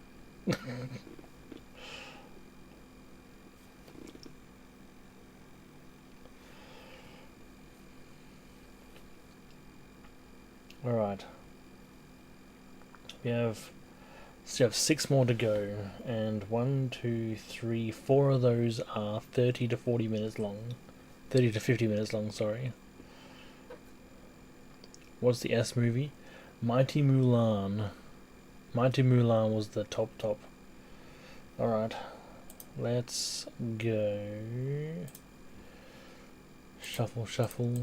Alright. We have 6 more to go, and 1, 2, 3, 4 of those are 30 to 40 minutes long. 30 to 50 minutes long, sorry. What's the S movie? Mighty Mulan. Mighty Mulan was the top. Alright. Let's go. Shuffle, shuffle.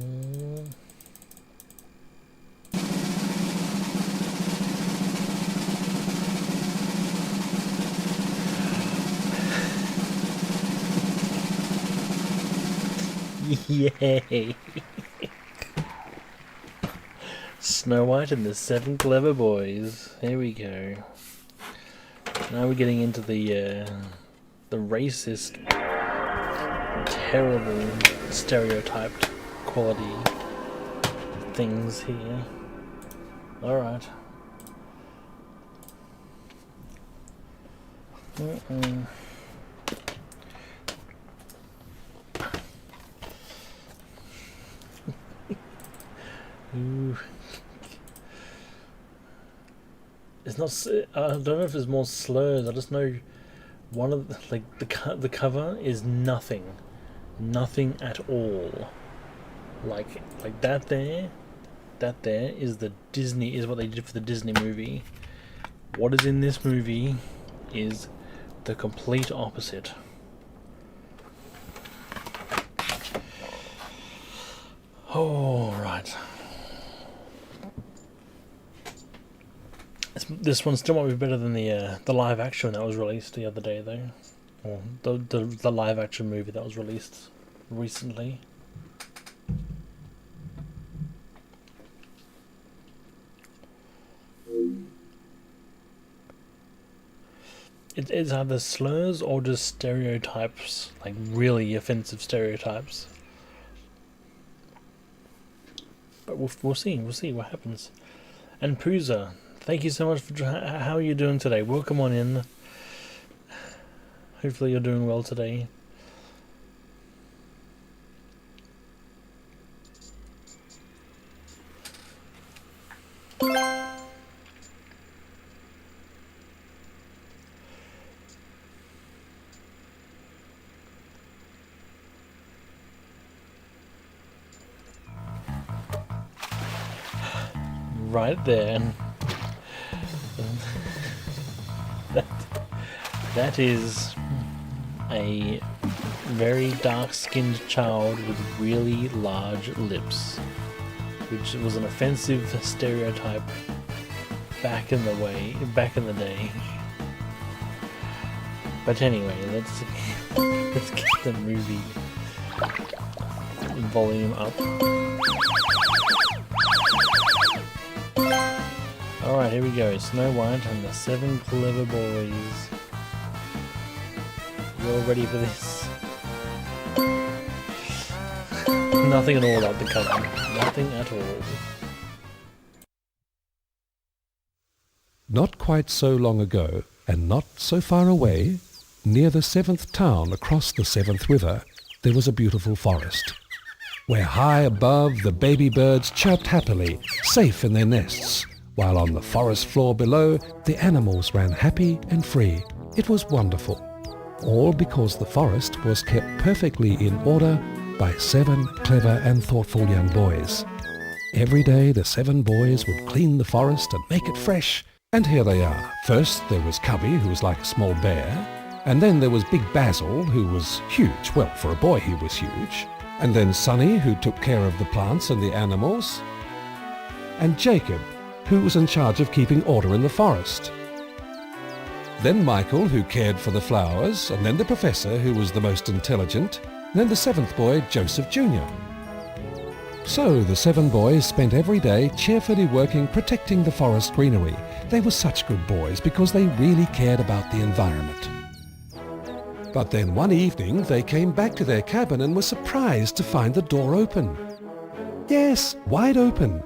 Yay! Snow White and the 7 Clever Boys. Here we go. Now we're getting into the racist, terrible, stereotyped quality things here. Alright. Ooh. It's not. I don't know if there's more slurs. I just know one of the cover is nothing at all. Like that there is the Disney, is what they did for the Disney movie. What is in this movie is the complete opposite. Oh, right. This one still might be better than the live action that was released the other day, though. Or the live action movie that was released recently. It's either slurs or just stereotypes, like really offensive stereotypes. But we'll see what happens. And Pooza, Thank you so much for... How are you doing today? Welcome on in. Hopefully you're doing well today. Right there. That is a very dark-skinned child with really large lips, which was an offensive stereotype back in the day. But anyway, let's get the movie volume up. Alright, here we go. Snow White and the 7 Clever Boys. You all ready for this? Nothing at all like the cover. Nothing at all. Not quite so long ago, and not so far away, near the 7th town across the 7th river, there was a beautiful forest, where high above the baby birds chirped happily, safe in their nests, while on the forest floor below the animals ran happy and free. It was wonderful. All because the forest was kept perfectly in order by 7 clever and thoughtful young boys. Every day the 7 boys would clean the forest and make it fresh. And here they are. First there was Cubby, who was like a small bear. And then there was Big Basil, who was huge. Well, for a boy he was huge. And then Sonny, who took care of the plants and the animals. And Jacob, who was in charge of keeping order in the forest. Then Michael, who cared for the flowers, and then the Professor, who was the most intelligent, and then the 7th boy, Joseph Jr. So the 7 boys spent every day cheerfully working protecting the forest greenery. They were such good boys because they really cared about the environment. But then one evening they came back to their cabin and were surprised to find the door open. Yes, wide open.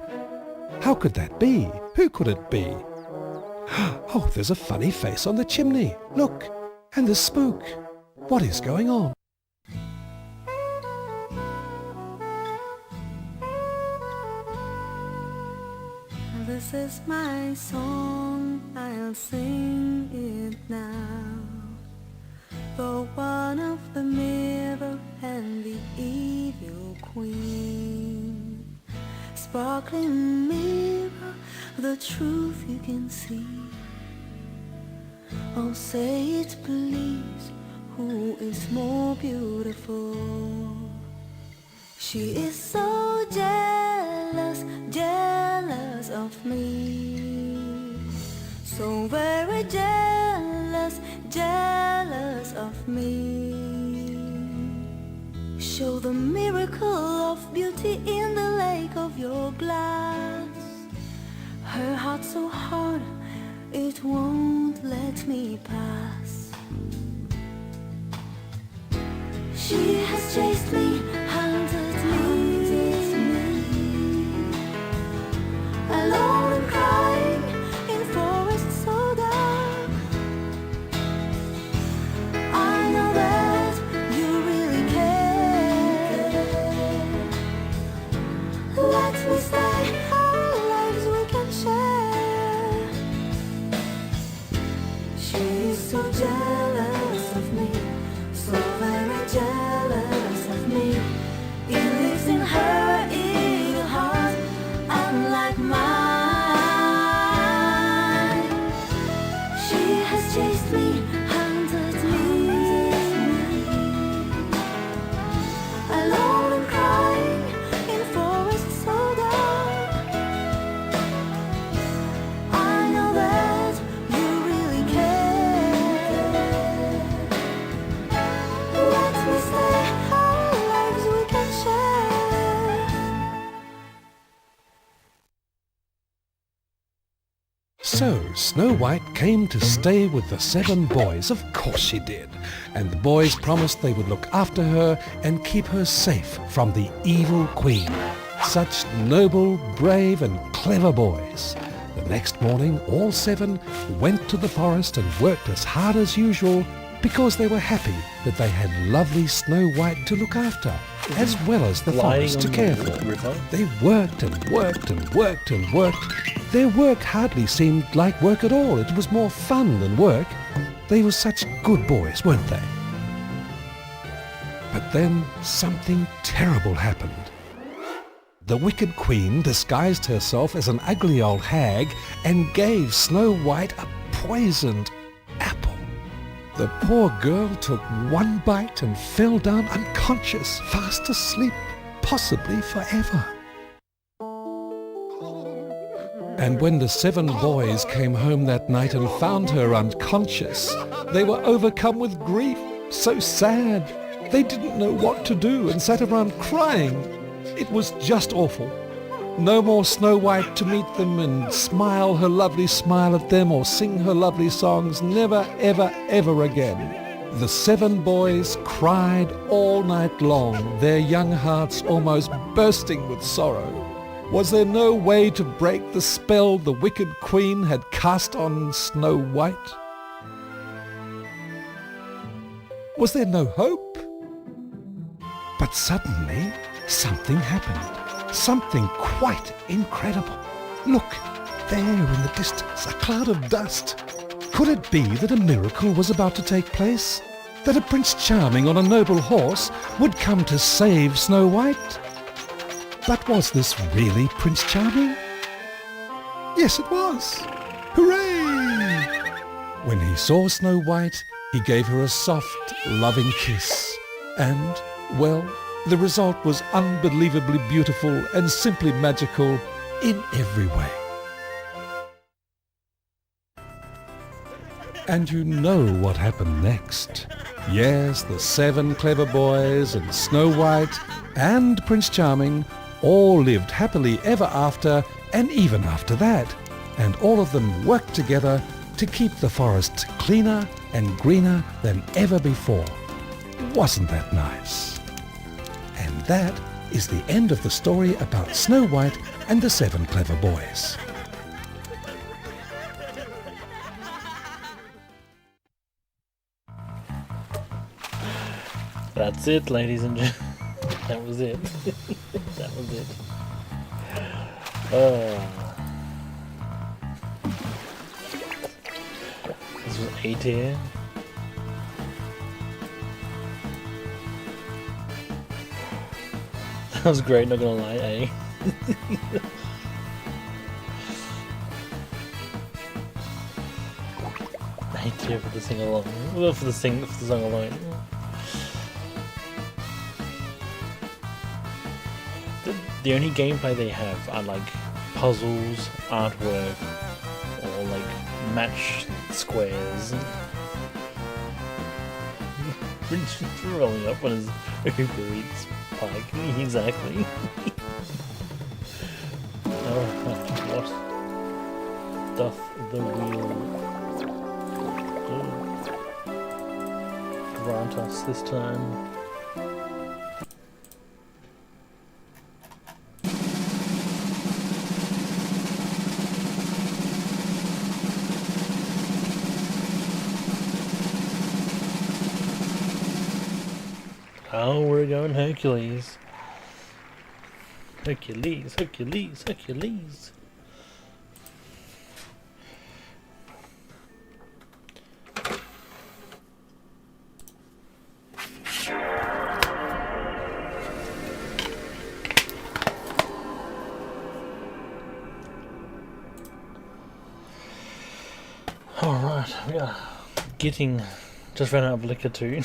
How could that be? Who could it be? Oh, there's a funny face on the chimney. Look, and the spook. What is going on? This is my song, I'll sing it now. The one of the mirror and the evil queen. Sparkling mirror, the truth you can see. Oh, say it please, who is more beautiful? She is so jealous, jealous of me. So very jealous, jealous of me. Show the miracle of beauty in the lake of your glass. Her heart so hard, it won't let me pass. She has chased me, hunted me, alone and crying in forests so dark. I know that you really care. Let me stay, our lives we can share. She is so jealous of me, so very jealous of me. It lives in her evil heart, unlike mine. She has chased me, hunted me, alone and crying in forests so dark. I know that you really care. Let me stay, our lives we can share. So Snow White came to stay with the 7 boys. Of course she did. And the boys promised they would look after her and keep her safe from the evil queen. Such noble, brave and clever boys. The next morning, all 7 went to the forest and worked as hard as usual because they were happy that they had lovely Snow White to look after, as well as the forest to care for. They worked and worked and worked and worked. Their work hardly seemed like work at all. It was more fun than work. They were such good boys, weren't they? But then something terrible happened. The wicked queen disguised herself as an ugly old hag and gave Snow White a poisoned apple. The poor girl took one bite and fell down unconscious, fast asleep, possibly forever. And when the 7 boys came home that night and found her unconscious, they were overcome with grief, so sad. They didn't know what to do and sat around crying. It was just awful. No more Snow White to meet them and smile her lovely smile at them or sing her lovely songs. Never, ever, ever again. The 7 boys cried all night long, their young hearts almost bursting with sorrow. Was there no way to break the spell the wicked queen had cast on Snow White? Was there no hope? But suddenly, something happened. Something quite incredible. Look, there in the distance, a cloud of dust. Could it be that a miracle was about to take place? That a Prince Charming on a noble horse would come to save Snow White? But was this really Prince Charming? Yes, it was. Hooray! When he saw Snow White, he gave her a soft, loving kiss. And, well, the result was unbelievably beautiful and simply magical in every way. And you know what happened next. Yes, the 7 clever boys and Snow White and Prince Charming all lived happily ever after, and even after that. And all of them worked together to keep the forest cleaner and greener than ever before. Wasn't that nice? And that is the end of the story about Snow White and the 7 clever boys. That's it, ladies and gentlemen. That was it. That was it. This was A tier. That was great, not gonna lie, eh? A tier for the sing along. Well, for the song alone. The only gameplay they have are like puzzles, artwork, or like match squares. Rolling up on his Uber Eats bike. Exactly. Oh, what doth the wheel grant us this time? Oh, we're going Hercules. Hercules, Hercules, Hercules. Alright, we are getting... just ran out of liquor too.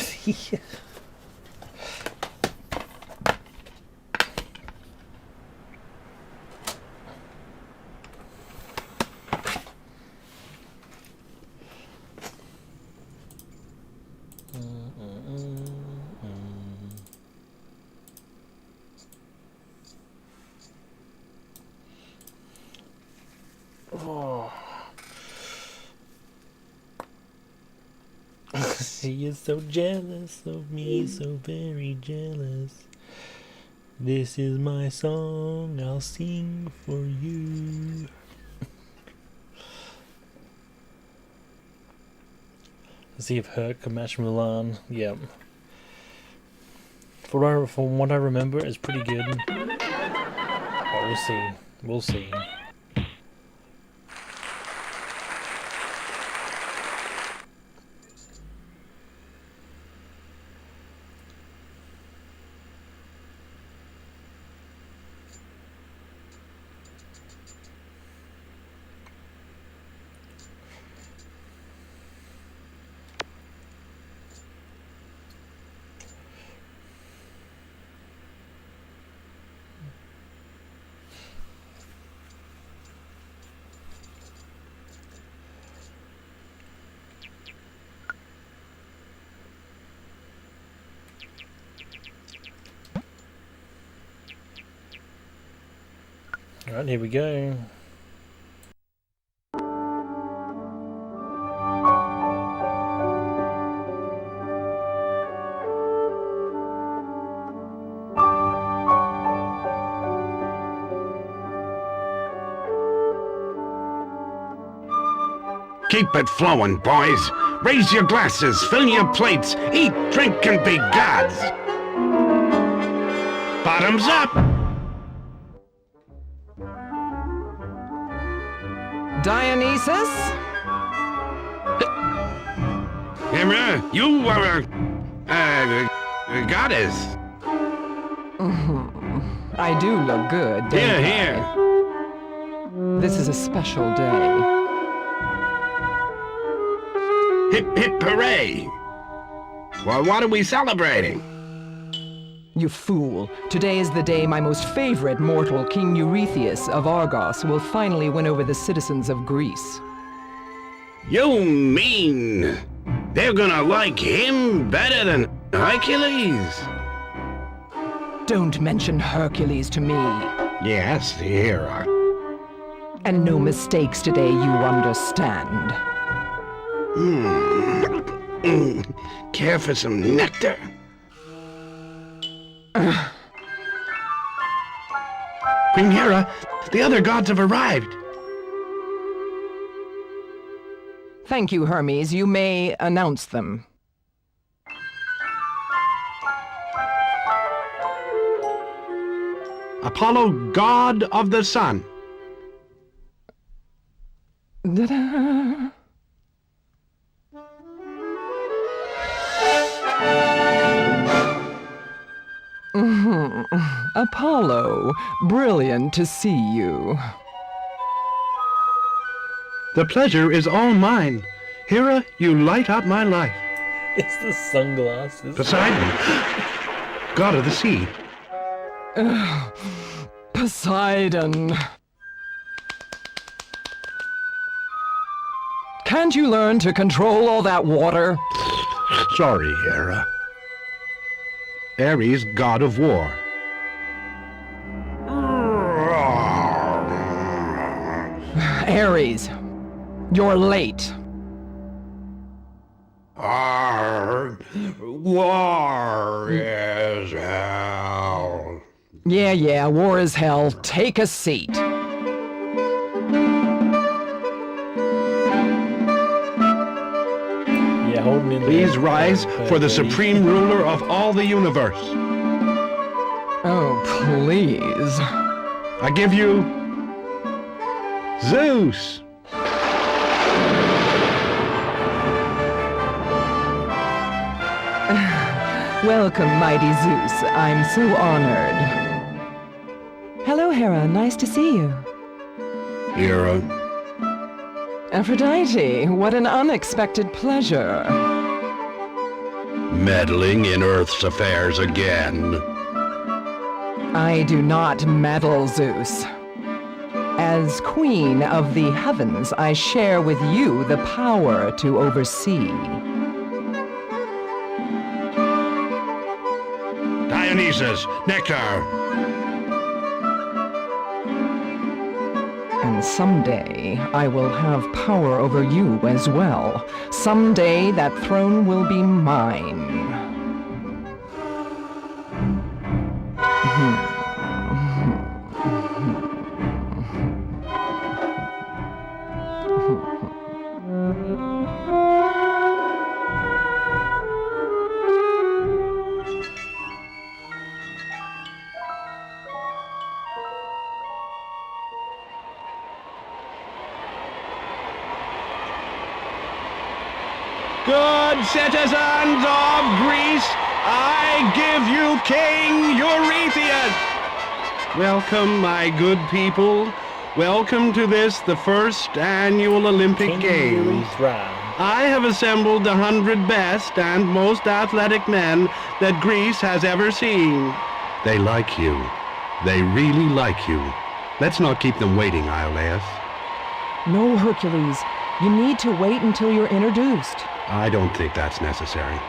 She is so jealous of me, so very jealous. This is my song, I'll sing for you. See if Herc can match Mulan. Yep. From what I remember, it's pretty good. But we'll see. We'll see. Alright, here we go. Keep it flowing, boys. Raise your glasses, fill your plates, eat, drink, and be gods. Bottoms up! Dionysus? Emma, you are a goddess. I do look good, don't I? Here. This is a special day. Hip, hip, hooray! Well, what are we celebrating? You fool. Today is the day my most favorite mortal, King Eurystheus of Argos, will finally win over the citizens of Greece. You mean they're gonna like him better than Hercules? Don't mention Hercules to me. Yes, the hero. And no mistakes today, you understand. Care for some nectar? Queen Hera, the other gods have arrived. Thank you, Hermes. You may announce them. Apollo, god of the sun. Da-da. Apollo, brilliant to see you. The pleasure is all mine. Hera, you light up my life. It's the sunglasses. Poseidon, god of the sea. Poseidon. Can't you learn to control all that water? Sorry, Hera. Ares, god of war. Ares, you're late. War is hell. Yeah, war is hell. Take a seat. Yeah, holding in Please rise for the supreme ruler of all the universe. Oh, please. I give you Zeus. Welcome, mighty Zeus. I'm so honored. Hello, Hera. Nice to see you. Hera. Aphrodite, what an unexpected pleasure. Meddling in Earth's affairs again. I do not meddle, Zeus. As queen of the heavens, I share with you the power to oversee. Dionysus, nectar. And someday, I will have power over you as well. Someday, that throne will be mine. Good citizens of Greece, I give you King Eurystheus. Welcome, my good people. Welcome to this, the first annual Olympic Games. I have assembled the 100 best and most athletic men that Greece has ever seen. They like you. They really like you. Let's not keep them waiting, Iolaus. No, Hercules. You need to wait until you're introduced. I don't think that's necessary.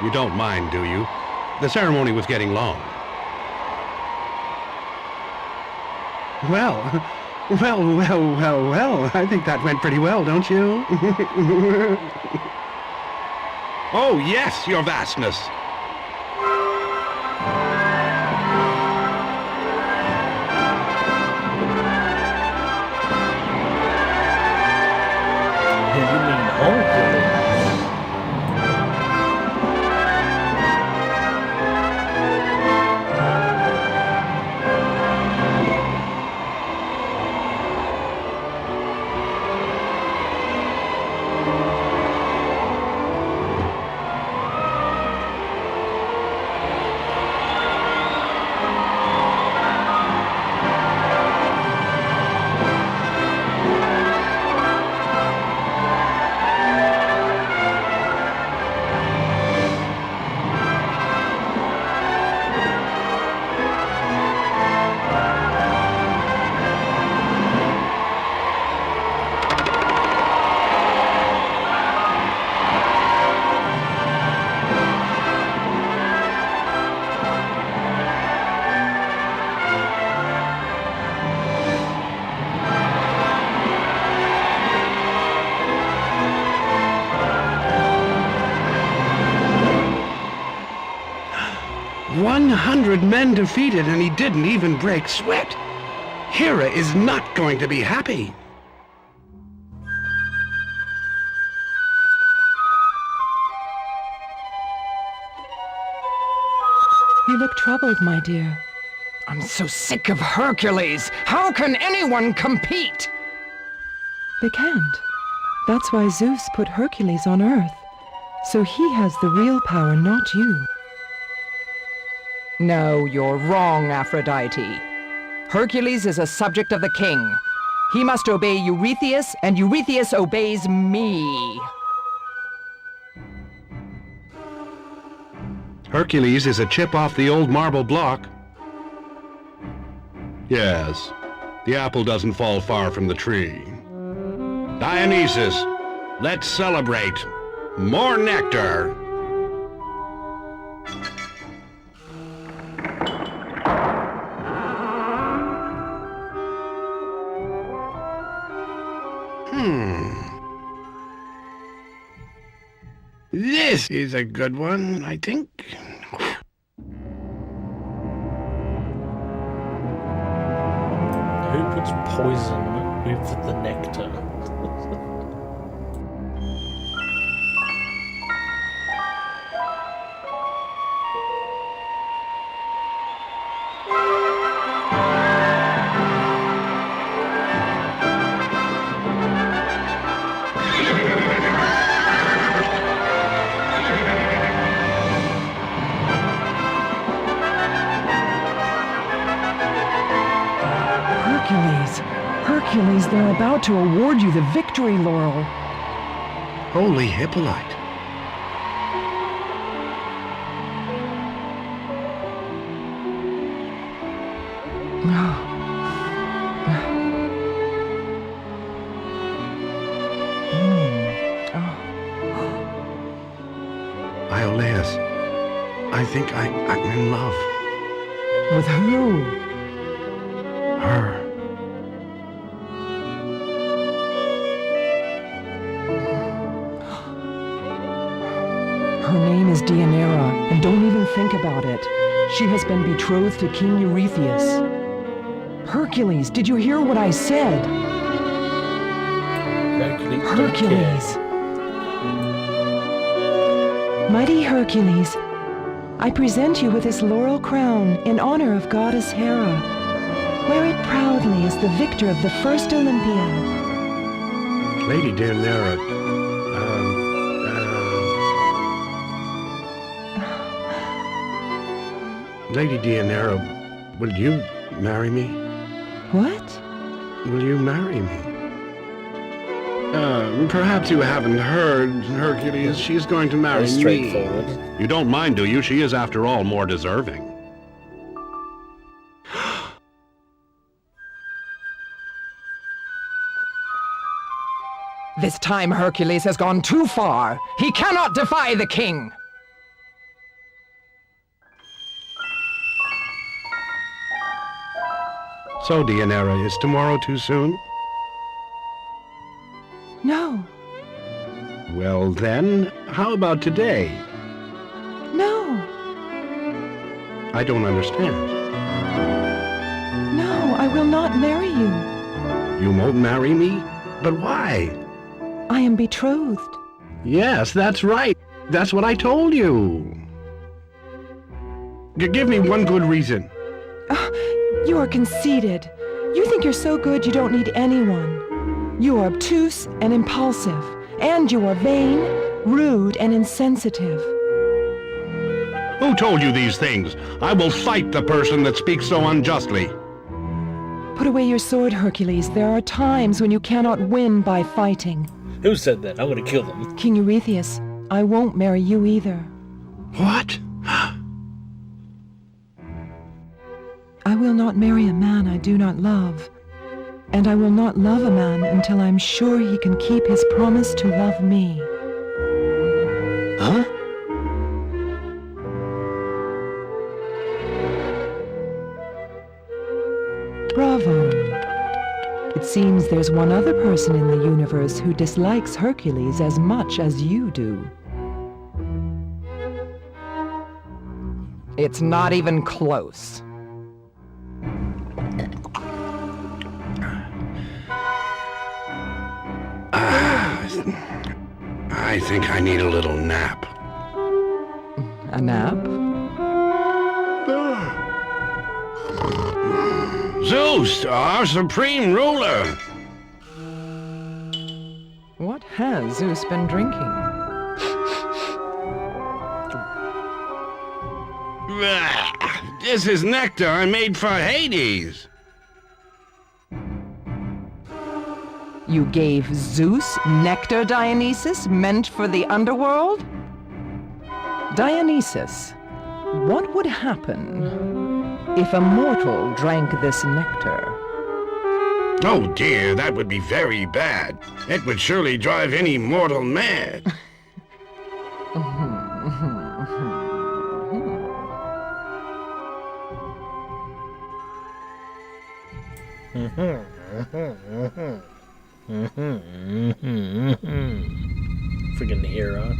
You don't mind, do you? The ceremony was getting long. Well, I think that went pretty well, don't you? Oh, yes, your vastness. You mean Hercules? Men defeated, and he didn't even break sweat. Hera is not going to be happy. You look troubled, my dear. I'm so sick of Hercules. How can anyone compete? They can't. That's why Zeus put Hercules on Earth. So he has the real power, not you. No, you're wrong, Aphrodite. Hercules is a subject of the king. He must obey Eurystheus, and Eurystheus obeys me. Hercules is a chip off the old marble block. Yes, the apple doesn't fall far from the tree. Dionysus, let's celebrate. More nectar. This is a good one, I think. Who puts poison with the nectar? Hercules, they're about to award you the victory laurel. Holy Hippolyte. Iolaus, I think I'm in love. With who? Her. Her name is Deianira, and don't even think about it. She has been betrothed to King Eurystheus. Hercules, did you hear what I said? Hercules. Mighty Hercules, I present you with this laurel crown in honor of goddess Hera. Wear it proudly as the victor of the first Olympiad. Lady Deianira, Lady Deianira, will you marry me? What? Will you marry me? Perhaps you haven't heard, Hercules. She's going to marry me. Straightforward. You don't mind, do you? She is, after all, more deserving. This time Hercules has gone too far. He cannot defy the king. So, Deianira, is tomorrow too soon? No. Well, then, how about today? No. I don't understand. No, I will not marry you. You won't marry me? But why? I am betrothed. Yes, that's right. That's what I told you. Give me one good reason. You are conceited. You think you're so good you don't need anyone. You are obtuse and impulsive, and you are vain, rude, and insensitive. Who told you these things? I will fight the person that speaks so unjustly. Put away your sword, Hercules. There are times when you cannot win by fighting. Who said that? I'm gonna kill them. King Eurystheus, I won't marry you either. What? I will not marry a man I do not love. And I will not love a man until I'm sure he can keep his promise to love me. Huh? Bravo. It seems there's one other person in the universe who dislikes Hercules as much as you do. It's not even close. I think I need a little nap. A nap? Zeus, our supreme ruler! What has Zeus been drinking? This is nectar I made for Hades. You gave Zeus nectar, Dionysus, meant for the underworld? Dionysus, what would happen if a mortal drank this nectar? Oh dear, that would be very bad. It would surely drive any mortal mad. Freaking Hera.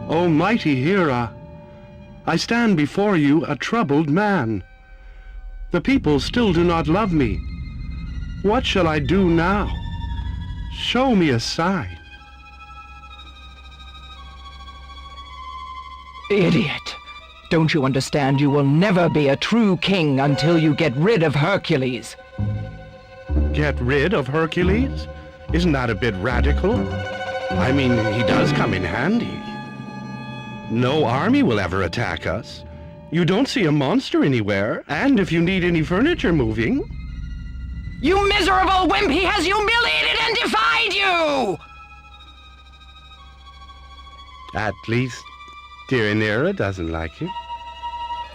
O mighty Hera, I stand before you a troubled man. The people still do not love me. What shall I do now? Show me a sign. Idiot! Don't you understand you will never be a true king until you get rid of Hercules? Get rid of Hercules? Isn't that a bit radical? I mean, he does come in handy. No army will ever attack us. You don't see a monster anywhere, and if you need any furniture moving... You miserable wimp! He has humiliated and defied you! At least, Deianira doesn't like you.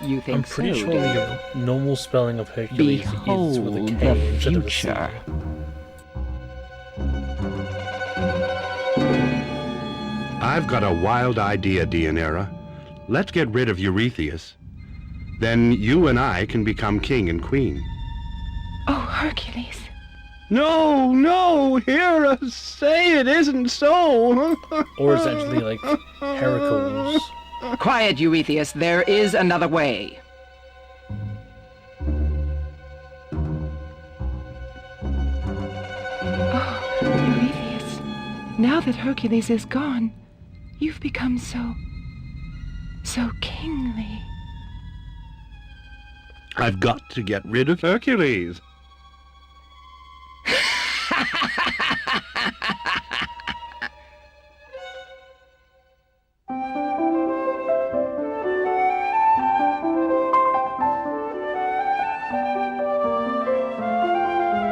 You think I'm pretty so, sure do the normal spelling of Hercules is with a K the instead of a C. future. I've got a wild idea, Deianira. Let's get rid of Eurystheus. Then you and I can become king and queen. Oh, Hercules. No, no, hear us say it isn't so. Or it's actually like Hercules. Quiet, Eurystheus. There is another way. Oh, Eurystheus. Now that Hercules is gone, you've become so kingly. I've got to get rid of Hercules.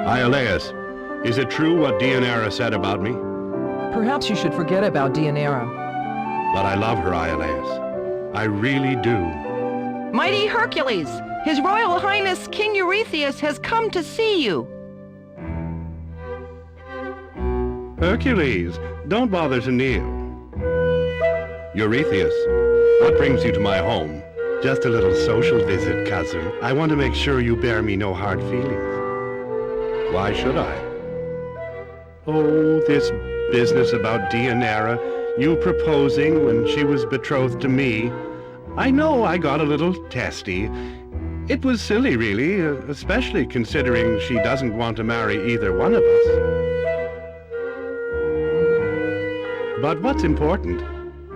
Iolaus, is it true what Deianira said about me? Perhaps you should forget about Deianira. But I love her, Iolaus. I really do. Mighty Hercules! His Royal Highness King Eurystheus has come to see you. Hercules, don't bother to kneel. Eurystheus, what brings you to my home? Just a little social visit, cousin. I want to make sure you bear me no hard feelings. Why should I? Oh, this business about Deianira, you proposing when she was betrothed to me. I know I got a little testy. It was silly, really, especially considering she doesn't want to marry either one of us. But what's important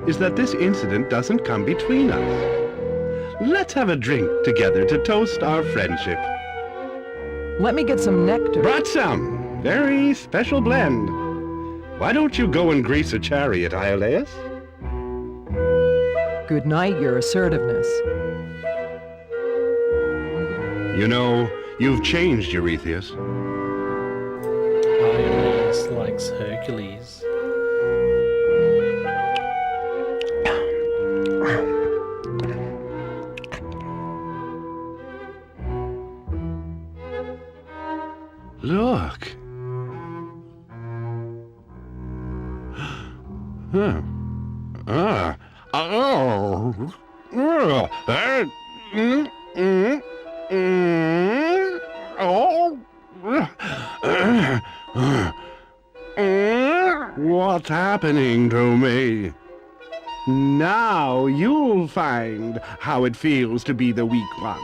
is that this incident doesn't come between us. Let's have a drink together to toast our friendship. Let me get some nectar. Brought some. Very special blend. Why don't you go and grease a chariot, Iolaus? Good night, your assertiveness. You know, you've changed, Eurystheus. Iolaus likes Hercules. Look. Huh. What's happening to me? Now you'll find how it feels to be the weak one.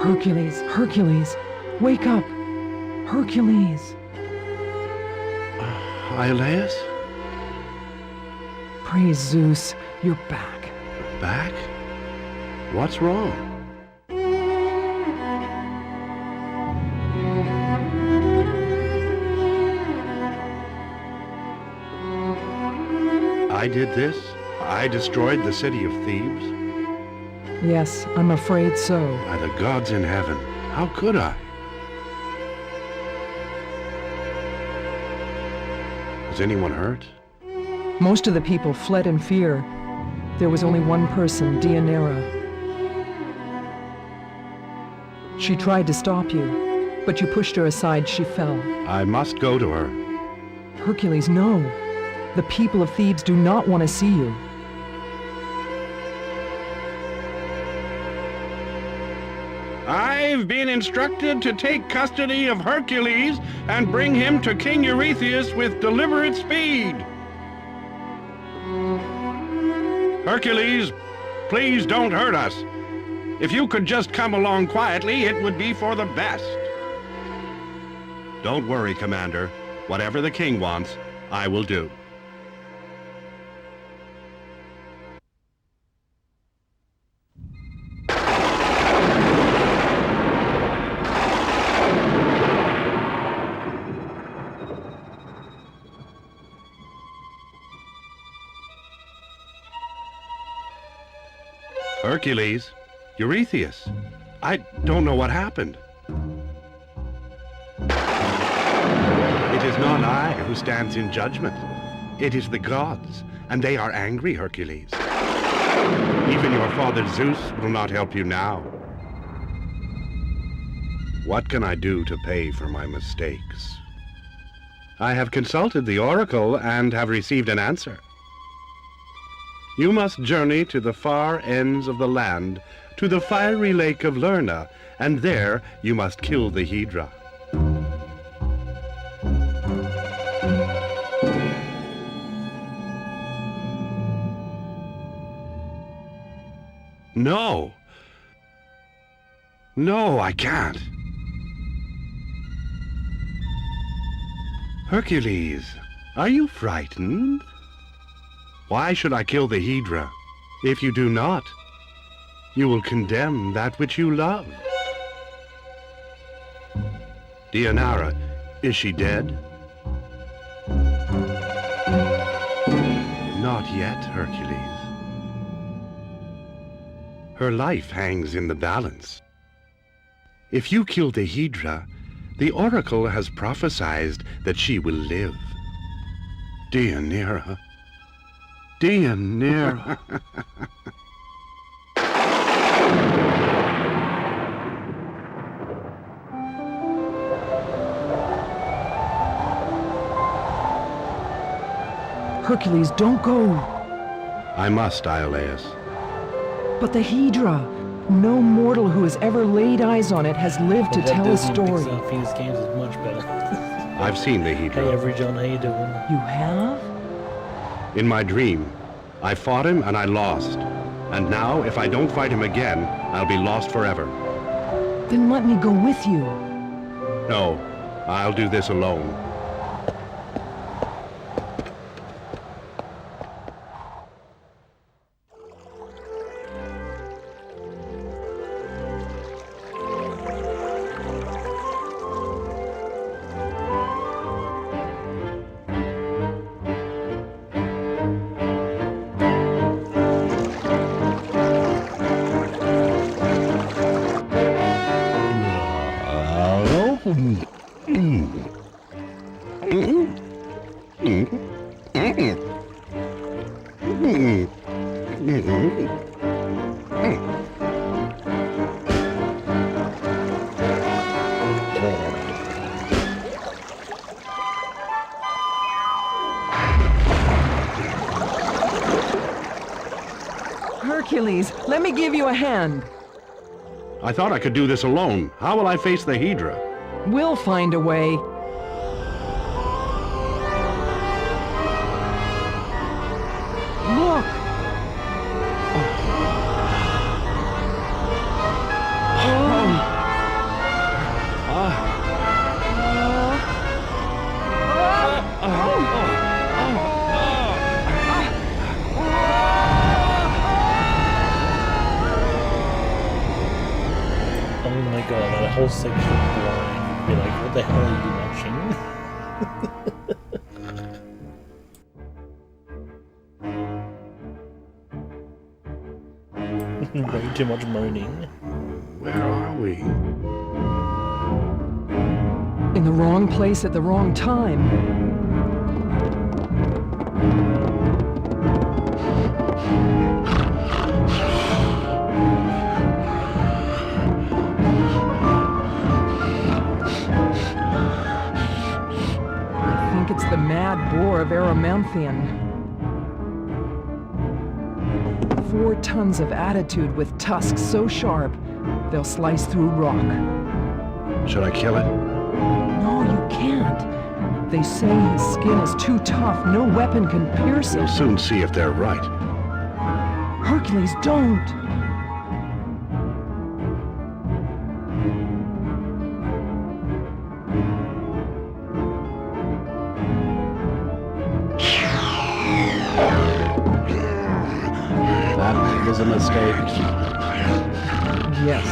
Hercules, Hercules, wake up! Hercules! Iolaus? Praise Zeus, you're back. Back? What's wrong? I did this? I destroyed the city of Thebes? Yes, I'm afraid so. By the gods in heaven, how could I? Was anyone hurt? Most of the people fled in fear. There was only one person, Deianira. She tried to stop you, but you pushed her aside. She fell. I must go to her. Hercules, no. The people of Thebes do not want to see you. I've been instructed to take custody of Hercules and bring him to King Eurystheus with deliberate speed. Hercules, please don't hurt us. If you could just come along quietly, it would be for the best. Don't worry, Commander. Whatever the king wants, I will do. Hercules, Eurystheus, I don't know what happened. It is not I who stands in judgment. It is the gods, and they are angry, Hercules. Even your father Zeus will not help you now. What can I do to pay for my mistakes? I have consulted the oracle and have received an answer. You must journey to the far ends of the land, to the fiery lake of Lerna, and there you must kill the Hedra. No! No, I can't. Hercules, are you frightened? Why should I kill the Hedra? If you do not, you will condemn that which you love. Deianira, is she dead? Not yet, Hercules. Her life hangs in the balance. If you kill the Hedra, the oracle has prophesied that she will live. Deianira. Deianira. Hercules, don't go. I must, Iolaus. But the Hedra. No mortal who has ever laid eyes on it has lived to tell a story. Phoenix Games is much better. I've seen the Hedra. Hey, every John, how you doing? You have? In my dream, I fought him and I lost. And now, if I don't fight him again, I'll be lost forever. Then let me go with you. No, I'll do this alone. Hercules, let me give you a hand. I thought I could do this alone. How will I face the Hedra? We'll find a way. Look! Oh my god, that whole section of blind would be like, what the hell are you watching? Way too much moaning. Where are we? In the wrong place at the wrong time. I think it's the mad boar of Erymanthian. 4 tons of attitude with tusks so sharp, they'll slice through rock. Should I kill it? No, you can't. They say his skin is too tough, no weapon can pierce it. We'll soon see if they're right. Hercules, don't! That was a mistake. Yes.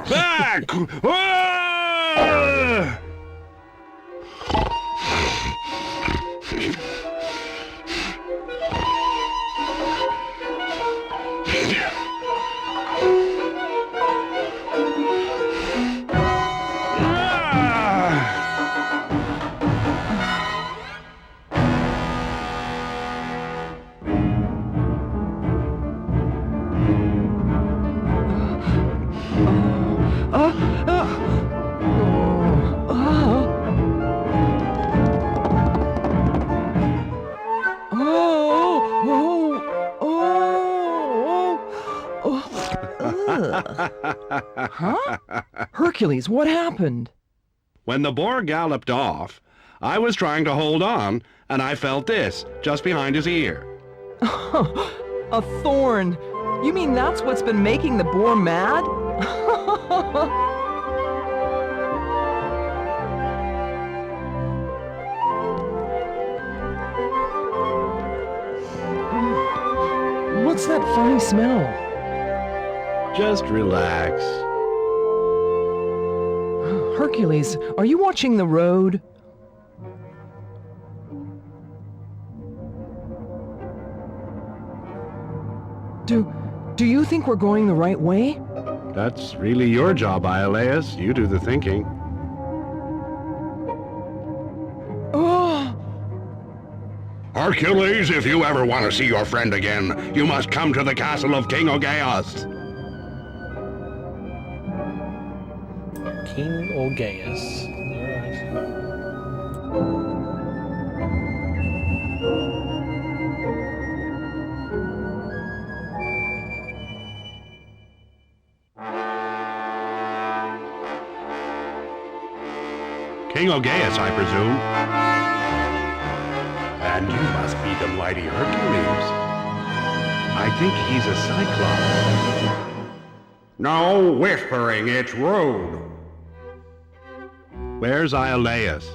Back! Huh? Hercules, what happened? When the boar galloped off, I was trying to hold on, and I felt this, just behind his ear. A thorn. You mean that's what's been making the boar mad? What's that funny smell? Just relax. Hercules, are you watching the road? Do you think we're going the right way? That's really your job, Iolaus. You do the thinking. Oh! Hercules, if you ever want to see your friend again, you must come to the castle of King Ogaeus. King Ogaeus. King Ogaeus, I presume. And you must be the mighty Hercules. I think he's a cyclops. No whispering, it's rude. Where's Iolaus?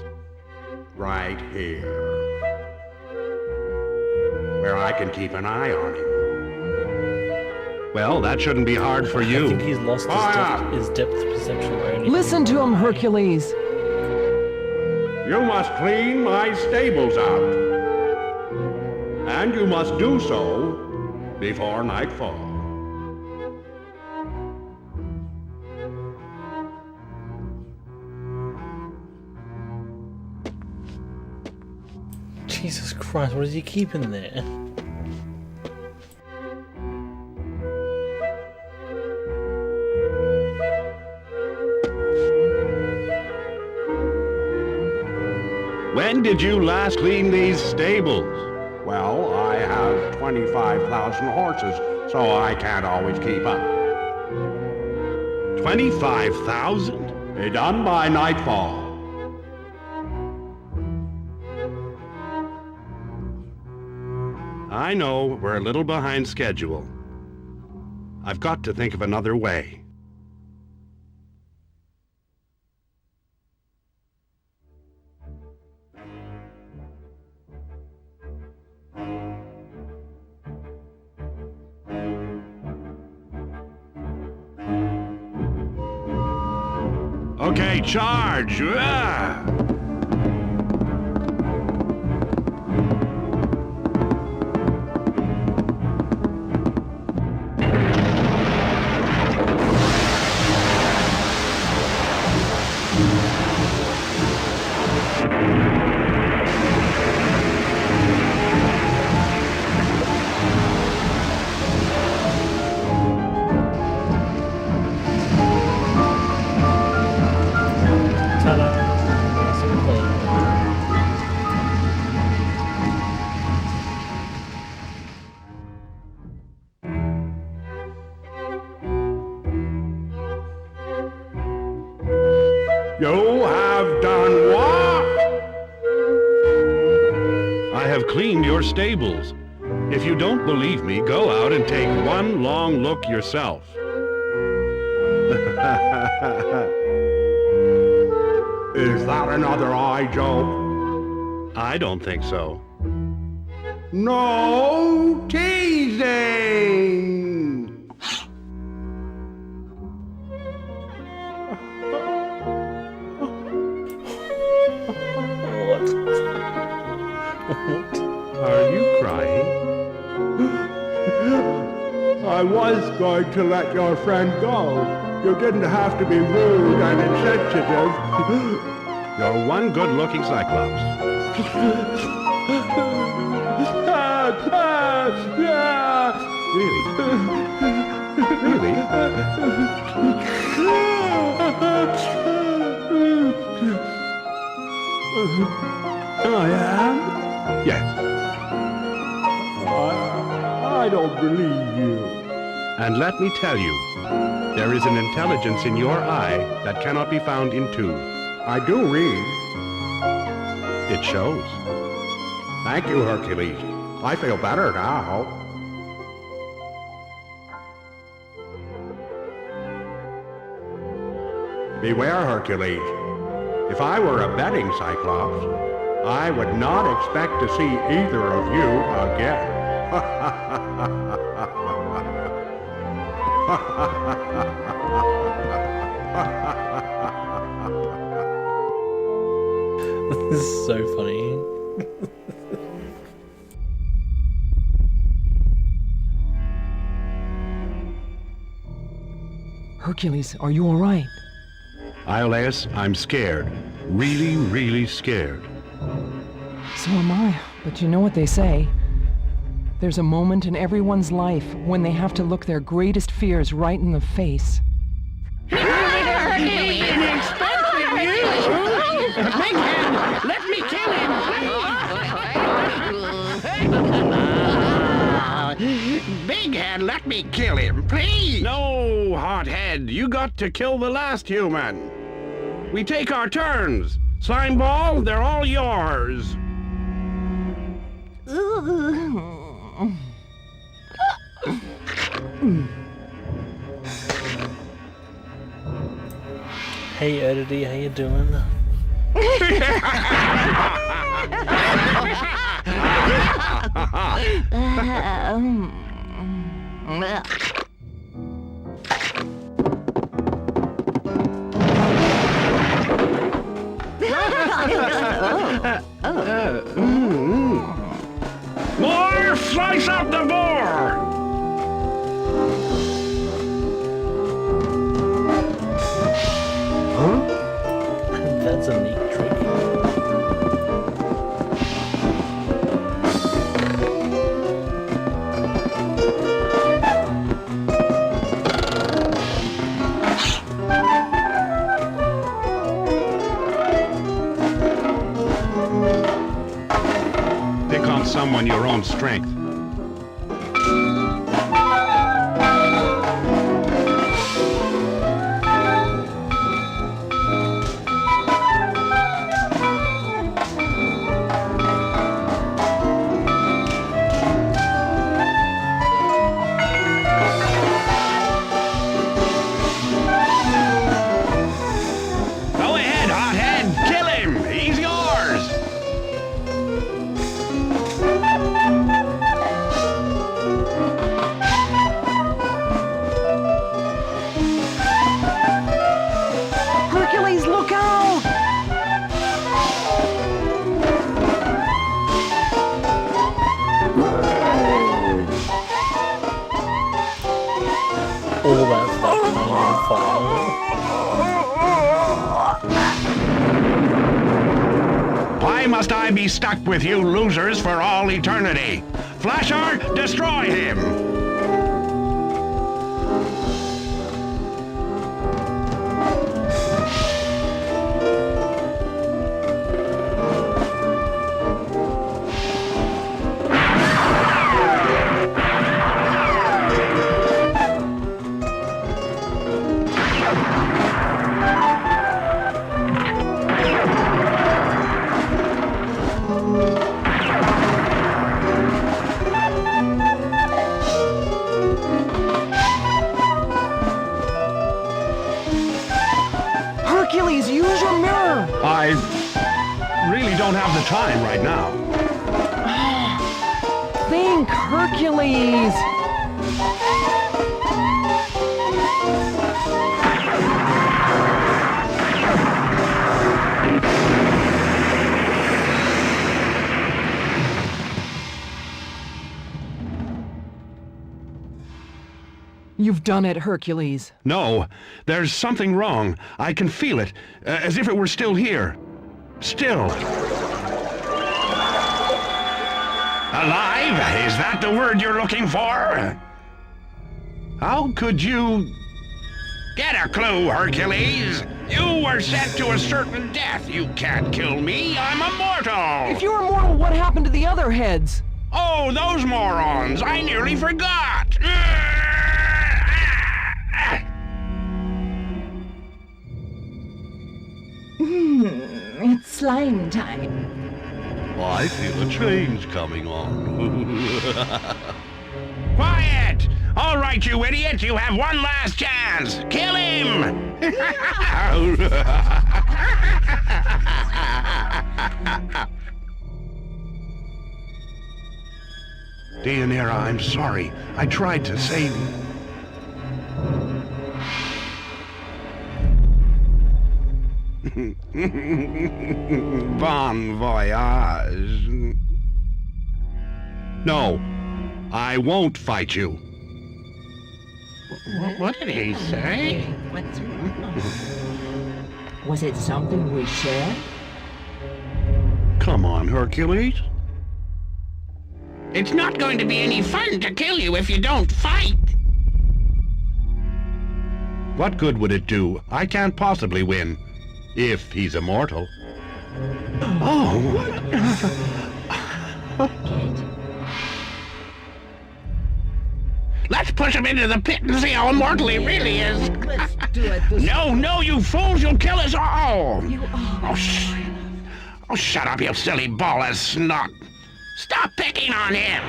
Right here. Where I can keep an eye on him. Well, that shouldn't be hard for you. I think he's lost his depth perception or anything. Listen to him, Hercules. You must clean my stables out. And you must do so before nightfall. Jesus Christ, what is he keeping there? When did you last clean these stables? Well, I have 25,000 horses, so I can't always keep up. 25,000? Be done by nightfall. I know we're a little behind schedule. I've got to think of another way. Okay, charge! Ah! You have done what? I have cleaned your stables. If you don't believe me, go out and take one long look yourself. Is that another eye joke? I don't think so. No teasing! Are you crying? I was going to let your friend go. You didn't have to be rude and insensitive. You're one good-looking Cyclops. Really? Really? I am? Yes. I don't believe you. And let me tell you, there is an intelligence in your eye that cannot be found in two. I do read. It shows. Thank you, Hercules. I feel better now. Beware, Hercules. If I were a betting Cyclops, I would not expect to see either of you again. This is so funny. Hercules, are you all right? Iolaus, I'm scared. Really, really scared. So am I, but you know what they say. There's a moment in everyone's life when they have to look their greatest fears right in the face. Big Hand, let me kill him, please! Big Hand, let me kill him, please! No, Hothead, you got to kill the last human. We take our turns. Slime Ball, they're all yours. Hey Oddity, how you doing? More slice up the board! Huh? That's a neat trick. Pick on someone your own strength. all that tiny file. Why must I be stuck with you losers for all eternity? Flasher, destroy him! Hercules, use your mirror! I really don't have the time right now. Think, Hercules! You've done it, Hercules. No, there's something wrong. I can feel it, as if it were still here. Still. Alive? Is that the word you're looking for? How could you... Get a clue, Hercules! You were sent to a certain death. You can't kill me. I'm immortal! If you're immortal, what happened to the other heads? Oh, those morons! I nearly forgot! It's slime time. I feel a change coming on. Quiet! All right, you idiot, you have one last chance. Kill him! Deianira, I'm sorry. I tried to save you. Bon voyage. No, I won't fight you. What did he say? Was it something we shared? Come on, Hercules. It's not going to be any fun to kill you if you don't fight. What good would it do? I can't possibly win. If he's immortal. Oh, what? Let's push him into the pit and see how immortal he really is. Let's do it No, you fools! You'll kill us all! Oh, shut up, you silly ball of snot! Stop picking on him!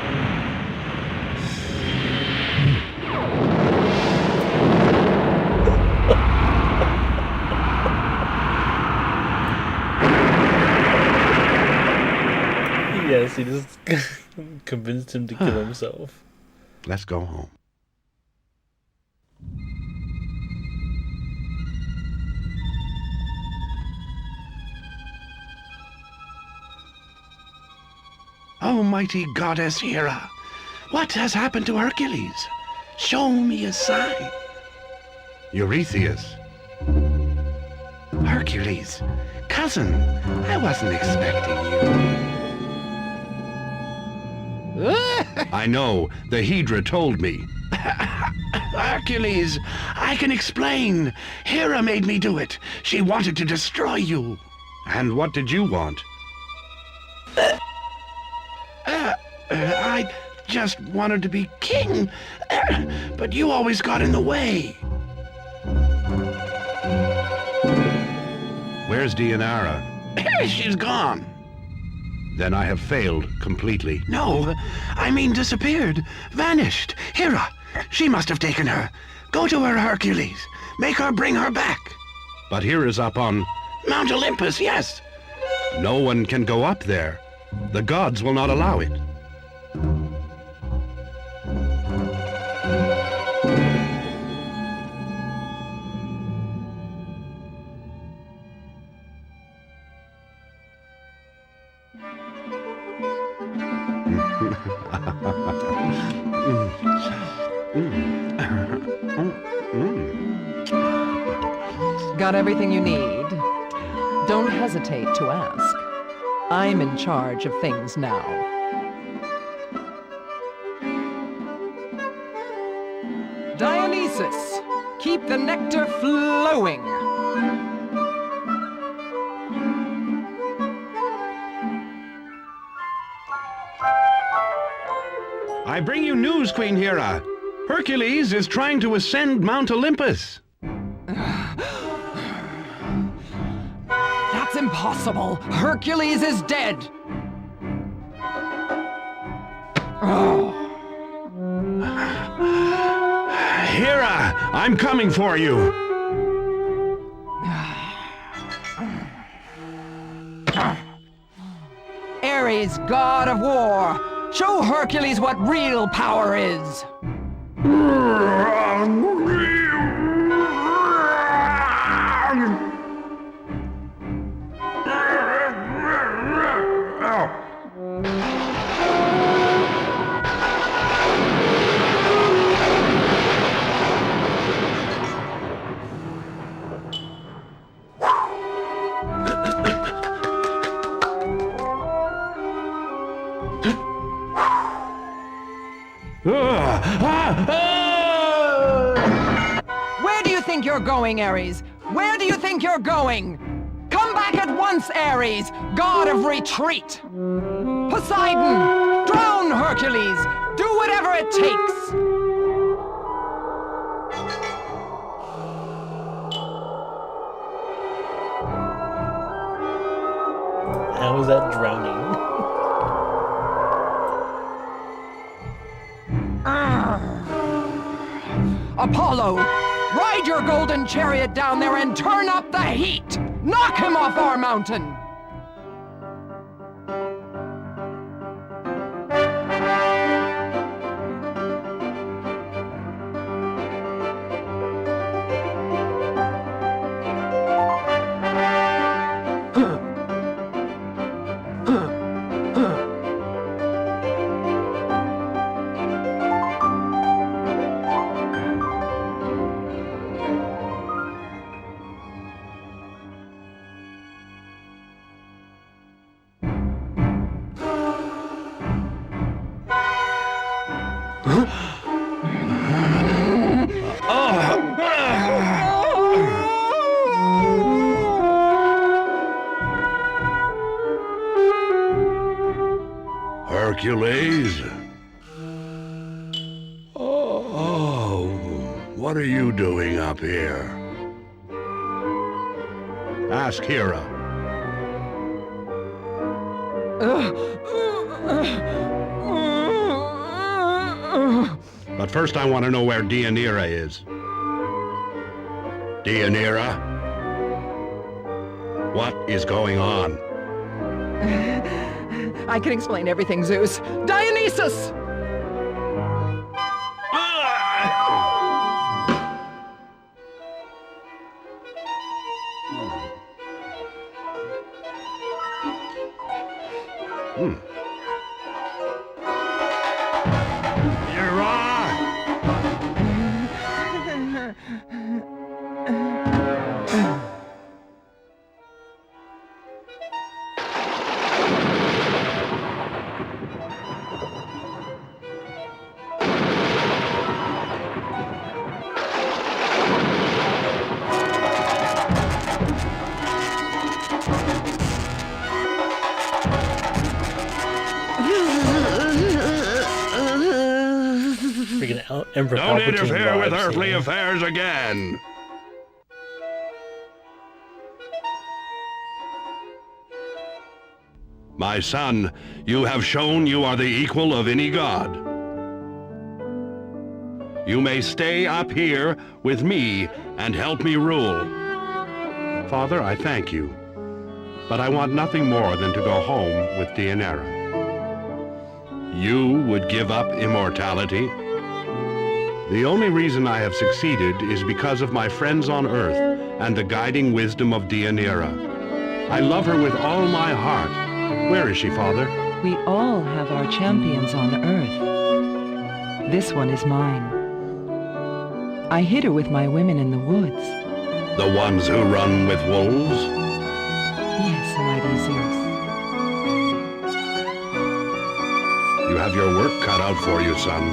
Yes, he just convinced him to kill himself. Let's go home. Oh, mighty goddess Hera, what has happened to Hercules? Show me a sign. Eurystheus. Hercules, cousin, I wasn't expecting you. I know, the Hedra told me. Hercules, I can explain. Hera made me do it. She wanted to destroy you. And what did you want? I just wanted to be king, but you always got in the way. Where's Deianira? She's gone. Then I have failed completely. No, I mean disappeared, vanished. Hera, she must have taken her. Go to her, Hercules. Make her bring her back. But Hera's up on Mount Olympus, yes. No one can go up there. The gods will not allow it. Got everything you need? Don't hesitate to ask. I'm in charge of things now. Dionysus, keep the nectar flowing. I bring you news, Queen Hera. Hercules is trying to ascend Mount Olympus. That's impossible. Hercules is dead. Oh. Hera, I'm coming for you. Ares, god of war, show Hercules what real power is. Where do you think you're going, Ares? Where do you think you're going? Come back at once, Ares, god of retreat! Poseidon, drown Hercules! Do whatever it takes! How is that drowning? Apollo, ride your golden chariot down there and turn up the heat! Knock him off our mountain! Hercules? Oh, what are you doing up here? Ask Hera. But first I want to know where Deianira is. Deianira? What is going on? I can explain everything, Zeus. Dionysus! Don't interfere with earthly affairs again. My son, you have shown you are the equal of any god. You may stay up here with me and help me rule. Father, I thank you, but I want nothing more than to go home with Deianira. You would give up immortality? The only reason I have succeeded is because of my friends on Earth and the guiding wisdom of Deianira. I love her with all my heart. Where is she, Father? We all have our champions on Earth. This one is mine. I hid her with my women in the woods. The ones who run with wolves? Yes, mighty Zeus. You have your work cut out for you, son.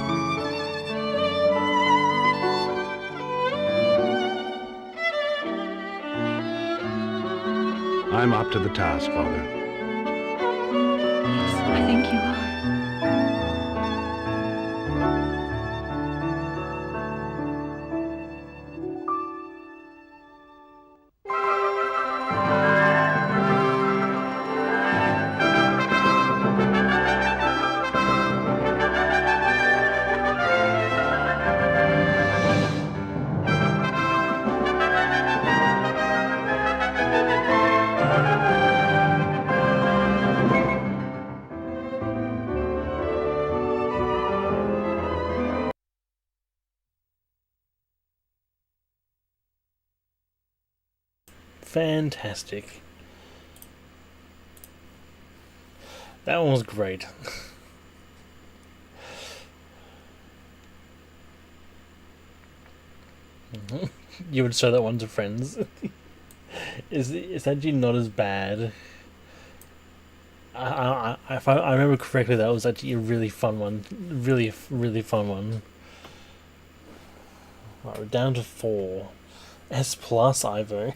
I'm up to the task, Father. Yes, I think you are. Fantastic. That one was great. You would show that one to friends. It's actually not as bad. If I remember correctly, that was actually a really fun one. Really fun one. Right, we're down to 4. S plus Ivo.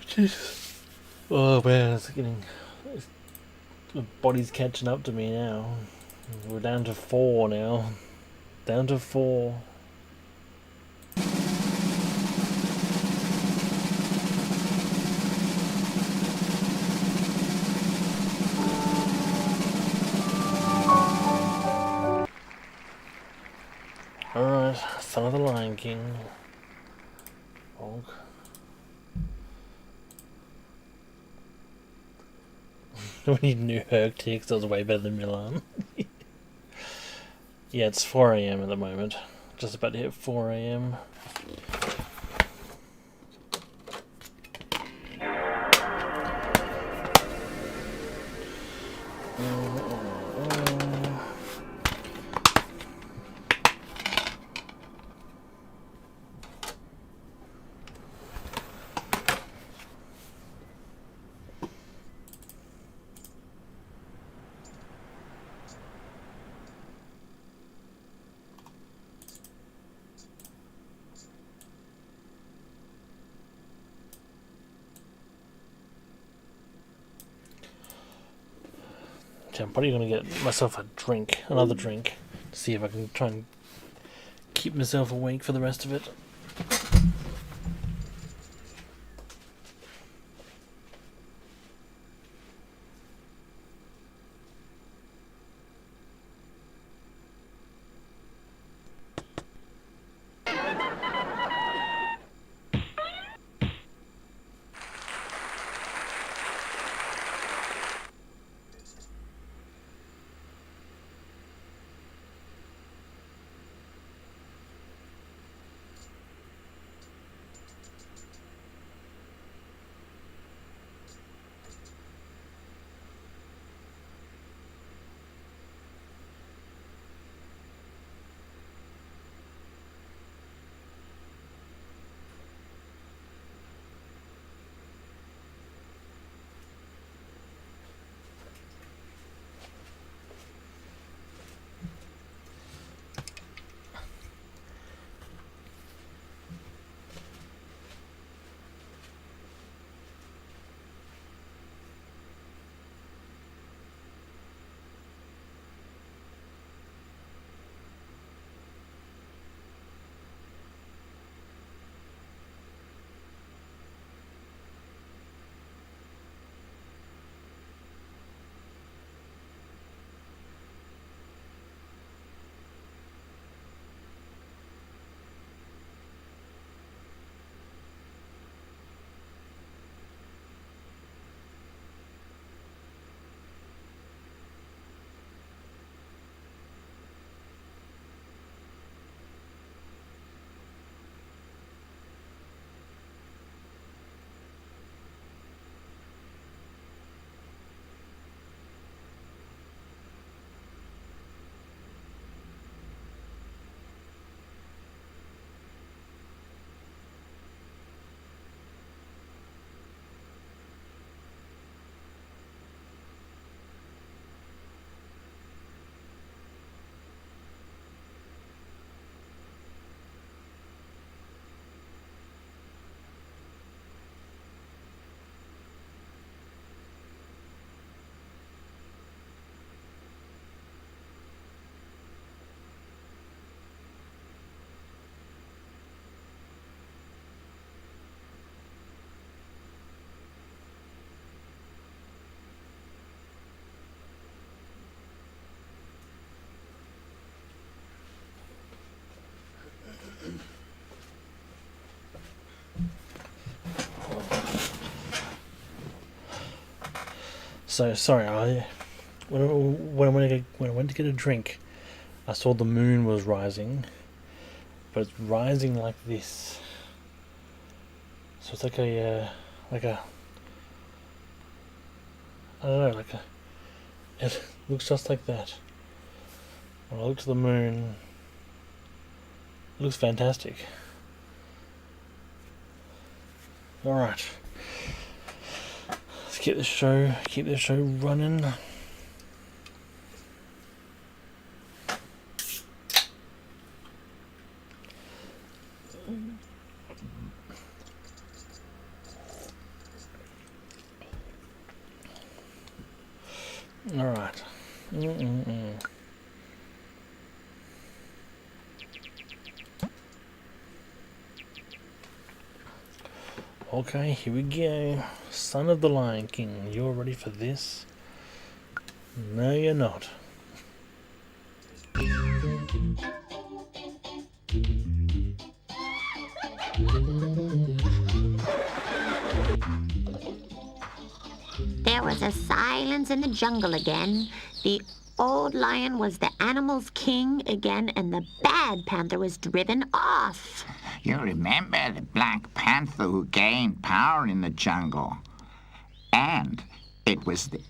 Jesus. Oh man, the body's catching up to me now. We're down to 4 now. Down to 4. Alright, son of the Lion King. Bonk. We need new Hercules, that was way better than Mulan. Yeah, it's 4 AM at the moment. Just about to hit 4 AM. I'm probably going to get myself a drink, another drink, to see if I can try and keep myself awake for the rest of it. So sorry, when I went to get a drink, I saw the moon was rising, but it's rising like this. So it's like a I don't know, it looks just like that. When I look to the moon, it looks fantastic. Alright. Let's keep this show running. Alright. Okay, here we go. Son of the Lion King, you're ready for this? No, you're not. There was a silence in the jungle again. The old lion was the animals' king again, and the bad panther was driven off. You remember the Black Panther who gained power in the jungle. And it was the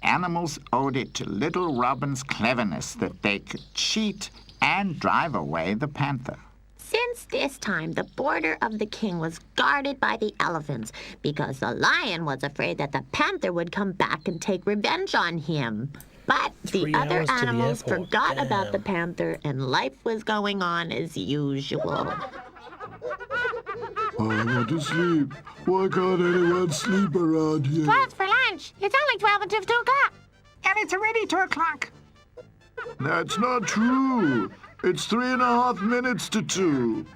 animals owed it to Little Robin's cleverness that they could cheat and drive away the panther. Since this time, the border of the king was guarded by the elephants because the lion was afraid that the panther would come back and take revenge on him. But the other animals forgot about the panther and life was going on as usual. I want to sleep. Why can't anyone sleep around here? 12 for lunch. It's only 12 until 2 o'clock. And it's already 2 o'clock. That's not true. It's 3.5 minutes to 2.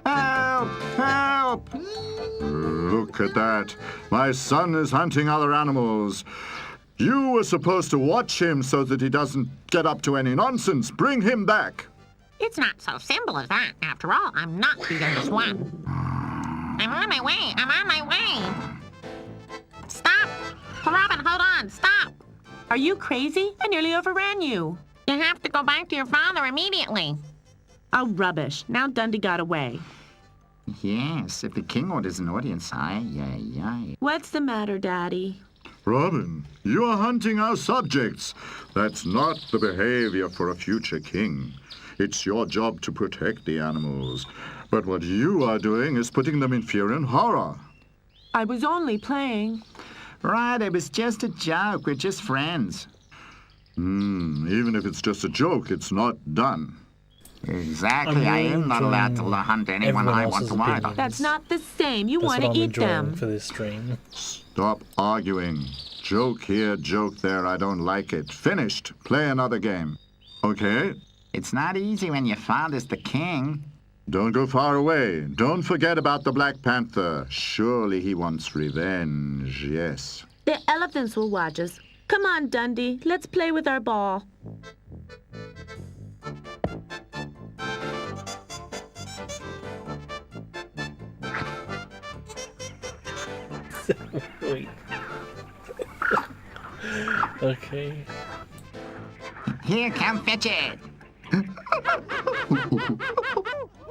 Help! Help! Look at that. My son is hunting other animals. You were supposed to watch him so that he doesn't get up to any nonsense. Bring him back. It's not so simple as that. After all, I'm not the youngest one. I'm on my way. I'm on my way. Stop! Robin, hold on. Stop! Are you crazy? I nearly overran you. You have to go back to your father immediately. Oh, rubbish. Now Dundee got away. Yes, if the king orders an audience, aye. What's the matter, Daddy? Robin, you are hunting our subjects. That's not the behavior for a future king. It's your job to protect the animals. But what you are doing is putting them in fear and horror. I was only playing. Right, it was just a joke. We're just friends. Even if it's just a joke, it's not done. Exactly. I am not allowed to hunt anyone I want to either. That's not the same. You want to eat them. For this stream. Stop arguing. Joke here, joke there. I don't like it. Finished. Play another game. Okay? It's not easy when your father's the king. Don't go far away. Don't forget about the Black Panther. Surely he wants revenge, yes. The elephants will watch us. Come on, Dundee. Let's play with our ball. Wait. Okay. Here, come fetch it.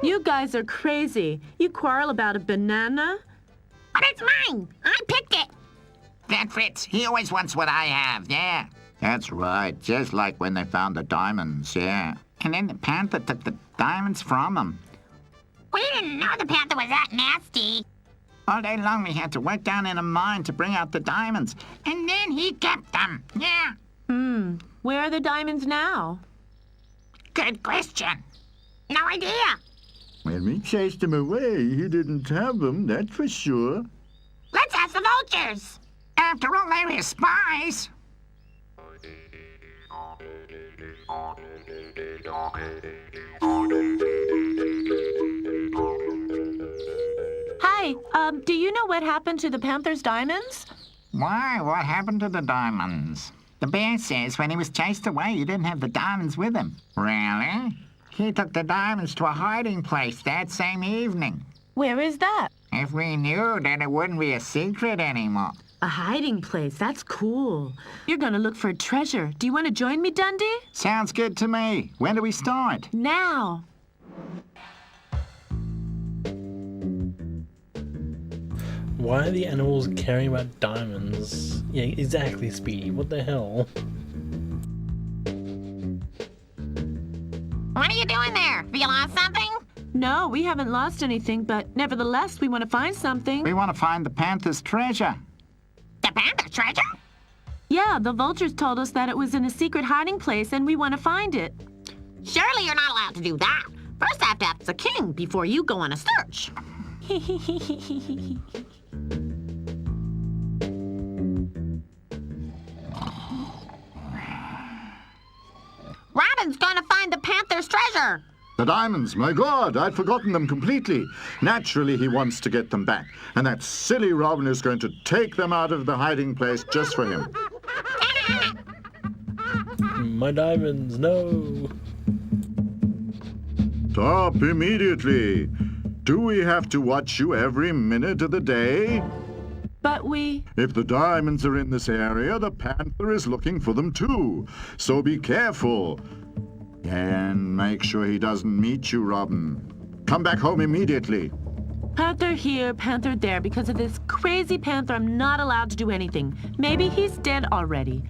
You guys are crazy. You quarrel about a banana? But it's mine. I picked it. That Fritz, he always wants what I have, yeah. That's right, just like when they found the diamonds, yeah. And then the panther took the diamonds from him. We didn't know the panther was that nasty. All day long we had to work down in a mine to bring out the diamonds. And then he kept them, yeah. Where are the diamonds now? Good question. No idea. When we chased him away, he didn't have them, that's for sure. Let's ask the vultures. After all, they were spies. Hi, do you know what happened to the panther's diamonds? Why? What happened to the diamonds? The bear says when he was chased away, he didn't have the diamonds with him. Really? He took the diamonds to a hiding place that same evening. Where is that? If we knew, then it wouldn't be a secret anymore. A hiding place. That's cool. You're gonna look for a treasure. Do you want to join me, Dundee? Sounds good to me. When do we start? Now. Why are the animals caring about diamonds? Yeah, exactly, Speedy. What the hell? What are you doing there? Have you lost something? No, we haven't lost anything, but nevertheless, we want to find something. We want to find the panther's treasure. The panther treasure? Yeah, the vultures told us that it was in a secret hiding place, and we want to find it. Surely you're not allowed to do that. First I have to ask the king before you go on a search. Robin's gonna find the panther's treasure. The diamonds, my God, I'd forgotten them completely. Naturally, he wants to get them back. And that silly Robin is going to take them out of the hiding place just for him. My diamonds, no. Stop immediately. Do we have to watch you every minute of the day? But we... If the diamonds are in this area, the panther is looking for them too. So be careful. And make sure he doesn't meet you, Robin. Come back home immediately. Panther here, panther there. Because of this crazy panther, I'm not allowed to do anything. Maybe he's dead already.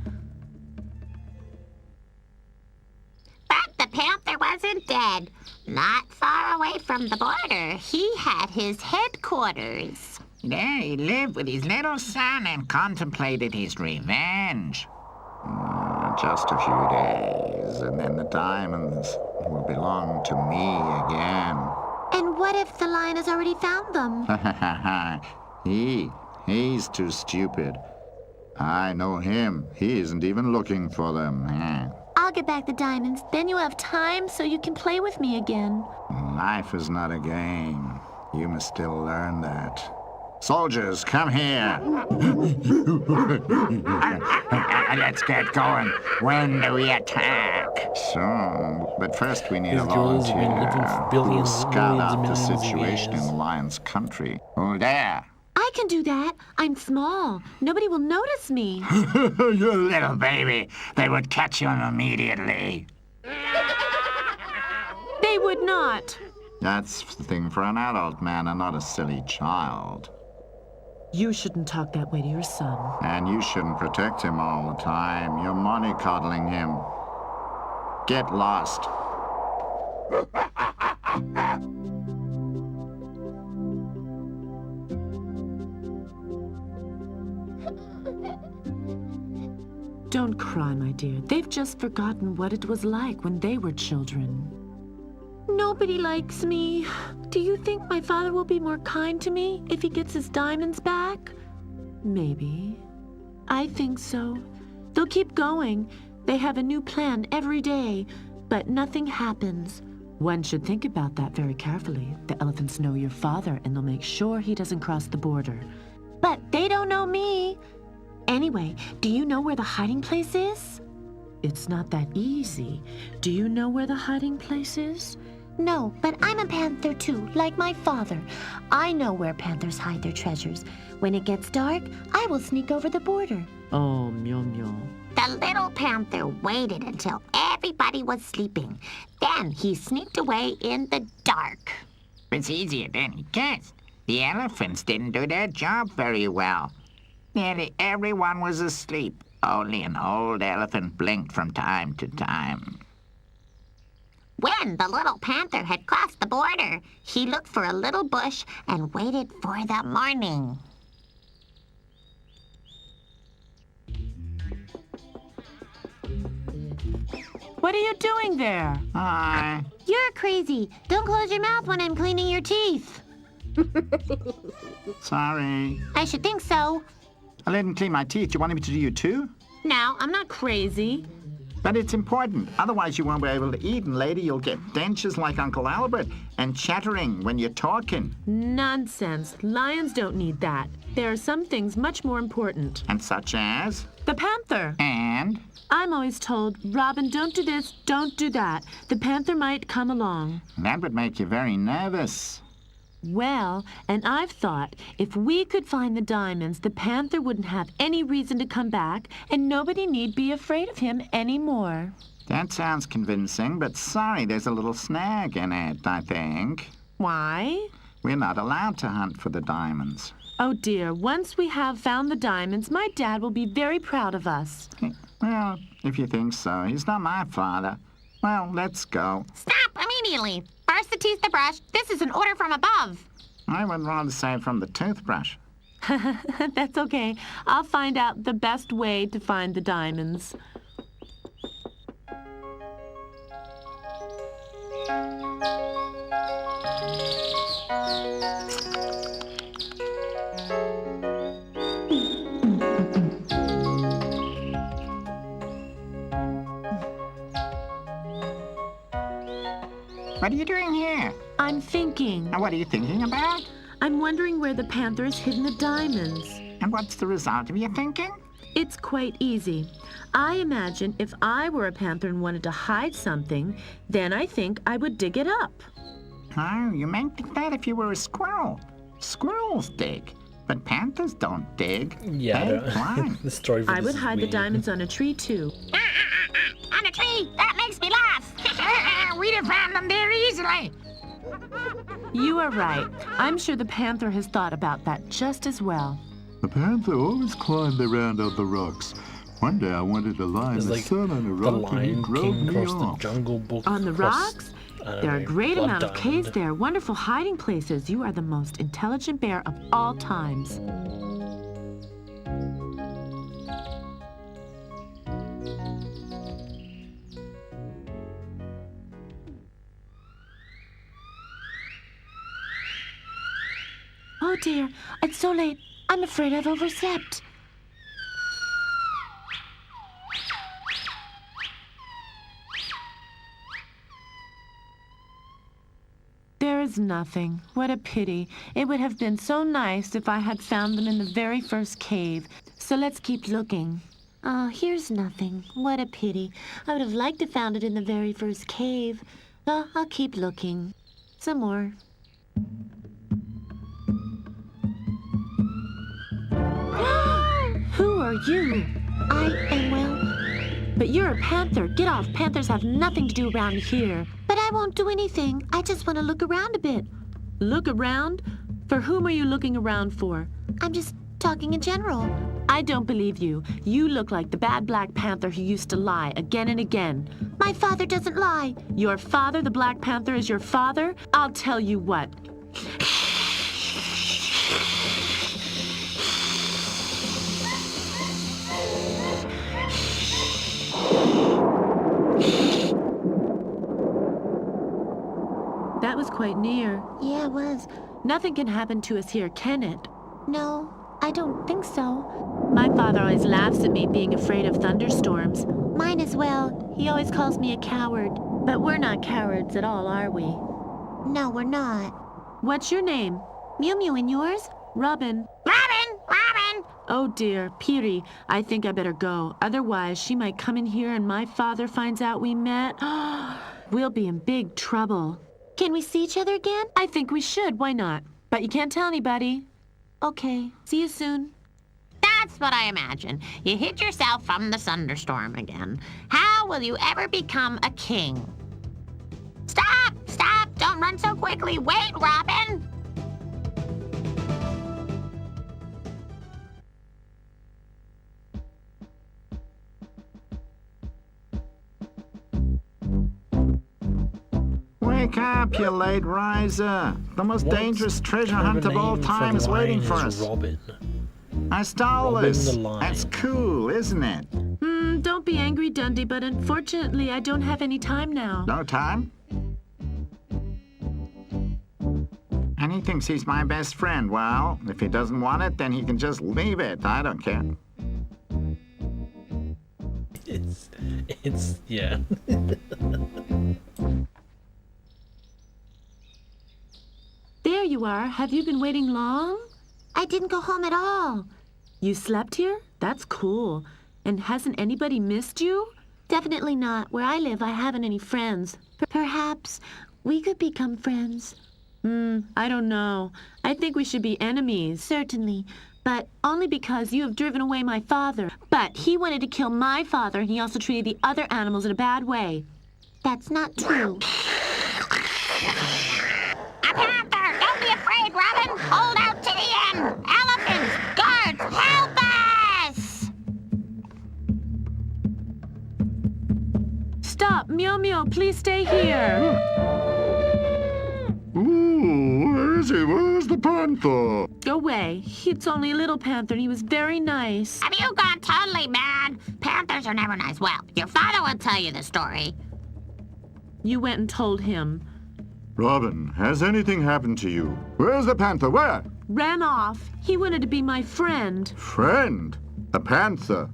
But the panther wasn't dead. Not far away from the border, he had his headquarters. There he lived with his little son and contemplated his revenge. Just a few days, and then the diamonds will belong to me again. And what if the lion has already found them? He's too stupid. I know him. He isn't even looking for them. I'll get back the diamonds. Then you'll have time so you can play with me again. Life is not a game. You must still learn that. Soldiers, come here. Let's get going. When do we attack? Soon. But first we need a These girls have been living for volunteer billions, to scout millions, out the millions of situation in years. the lion's country. Oh, there. I can do that. I'm small. Nobody will notice me. You little baby. They would catch you immediately. They would not. That's the thing for an adult man and not a silly child. You shouldn't talk that way to your son. And you shouldn't protect him all the time. You're mollycoddling him. Get lost. Don't cry, my dear. They've just forgotten what it was like when they were children. Nobody likes me. Do you think my father will be more kind to me if he gets his diamonds back? Maybe. I think so. They'll keep going. They have a new plan every day, but nothing happens. One should think about that very carefully. The elephants know your father, and they'll make sure he doesn't cross the border. But they don't know me. Anyway, do you know where the hiding place is? It's not that easy. Do you know where the hiding place is? No, but I'm a panther too, like my father. I know where panthers hide their treasures. When it gets dark, I will sneak over the border. Oh, meow meow. The little panther waited until everybody was sleeping. Then he sneaked away in the dark. It's easier than he guessed. The elephants didn't do their job very well. Nearly everyone was asleep. Only an old elephant blinked from time to time. When the little panther had crossed the border, he looked for a little bush and waited for the morning. What are you doing there? Hi. You're crazy. Don't close your mouth when I'm cleaning your teeth. Sorry. I should think so. I didn't clean my teeth. You wanted me to do you too? No, I'm not crazy. But it's important. Otherwise, you won't be able to eat, and later you'll get dentures like Uncle Albert and chattering when you're talking. Nonsense. Lions don't need that. There are some things much more important. And such as? The panther. And? I'm always told, Robin, don't do this, don't do that. The panther might come along. That would make you very nervous. Well, and I've thought if we could find the diamonds, the panther wouldn't have any reason to come back, and nobody need be afraid of him anymore. That sounds convincing, but sorry, there's a little snag in it, I think. Why? We're not allowed to hunt for the diamonds. Oh dear, once we have found the diamonds, my dad will be very proud of us. Well, if you think so. He's not my father. Well, let's go. Stop immediately. First the toothbrush. This is an order from above. I would rather say from the toothbrush. That's okay. I'll find out the best way to find the diamonds. What are you doing here? I'm thinking. And what are you thinking about? I'm wondering where the panther has hidden the diamonds. And what's the result of your thinking? It's quite easy. I imagine if I were a panther and wanted to hide something, then I think I would dig it up. Oh, you might think that if you were a squirrel. Squirrels dig, but panthers don't dig. Yeah, They climb. the story for I this would is hide the weird. diamonds on a tree, too. On a tree. That makes me laugh. We'd have found them there easily. You are right. I'm sure the panther has thought about that just as well. The panther always climbed around on the rocks. One day I wanted to lie in It's the like sun on a the rock and he Lion drove King me across the off. Jungle Book. On the across, rocks? I don't There are a know, great Blood amount of caves Diamond. there, wonderful hiding places. You are the most intelligent bear of all times. Oh dear, it's so late. I'm afraid I've overslept. There is nothing. What a pity. It would have been so nice if I had found them in the very first cave. So let's keep looking. Oh, here's nothing. What a pity. I would have liked to found it in the very first cave. Oh, I'll keep looking. Some more. Who are you? I am, well, But you're a panther. Get off. Panthers have nothing to do around here. but I won't do anything. I just want to look around a bit. Look around? For whom are you looking around for? I'm just talking in general. I don't believe you. You look like the bad Black Panther who used to lie again and again. My father doesn't lie. Your father, the Black Panther, is your father? I'll tell you what. That was quite near. Yeah, it was. Nothing can happen to us here, can it? No, I don't think so. My father always laughs at me being afraid of thunderstorms. Mine as well. He always calls me a coward. But we're not cowards at all, are we? No, we're not. What's your name? Mew Mew, and yours? Robin. Robin! Robin! Oh dear, Peary, I think I better go. Otherwise, she might come in here and my father finds out we met. We'll be in big trouble. Can we see each other again? I think we should. Why not? But you can't tell anybody. Okay. See you soon. That's what I imagine. You hid yourself from the thunderstorm again. How will you ever become a king? Stop! Stop! Don't run so quickly. Wait, Robin! Wake up, you late riser. The most dangerous treasure hunt of all time is waiting for us. Robin. I stole Robin this. the Lion. That's cool, isn't it? Don't be angry, Dundee, but unfortunately, I don't have any time now. No time? And he thinks he's my best friend. Well, if he doesn't want it, then he can just leave it. I don't care. It's, yeah. There you are. Have you been waiting long? I didn't go home at all. You slept here? That's cool. And hasn't anybody missed you? Definitely not. Where I live, I haven't any friends. Perhaps we could become friends. I don't know. I think we should be enemies. Certainly, but Only because you have driven away my father. But he wanted to kill my father, and he also treated the other animals in a bad way. That's not true. A panther! Don't be afraid, Robin! Hold out to the end! Elephants! Guards! Help us! Stop! Meow, please stay here. Ooh, where is he? Where's the panther? Go away. It's only a little panther, and he was very nice. Have you gone totally mad? Panthers are never nice. Well, your father will tell you the story. You went and told him. Robin, has anything happened to you? Where's the panther? Where? Ran off. He wanted to be my friend. Friend? A panther?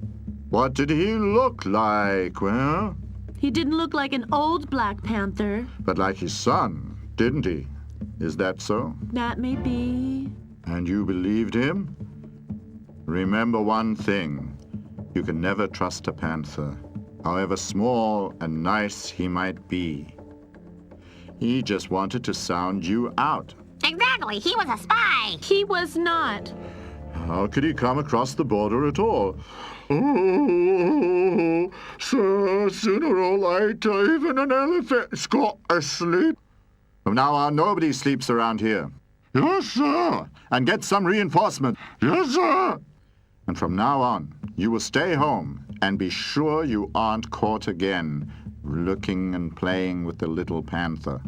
What did he look like, well? He didn't look like an old Black Panther. But like his son, didn't he? Is that so? That may be. And you believed him? Remember one thing. You can never trust a panther, however small and nice he might be. He just wanted to sound you out. Exactly. He was a spy. He was not. How could he come across the border at all? Oh, sir, sooner or later, even an elephant's got asleep. From now on, nobody sleeps around here. Yes, sir. And get some reinforcement. Yes, sir. And from now on, you will stay home and be sure you aren't caught again, looking and playing with the little panther.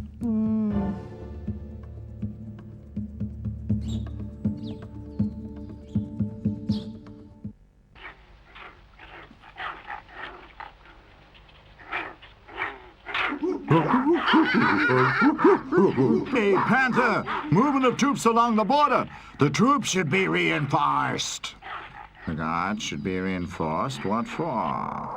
Hey, Panther! Movement of troops along the border! The troops should be reinforced. The guards should be reinforced? What for?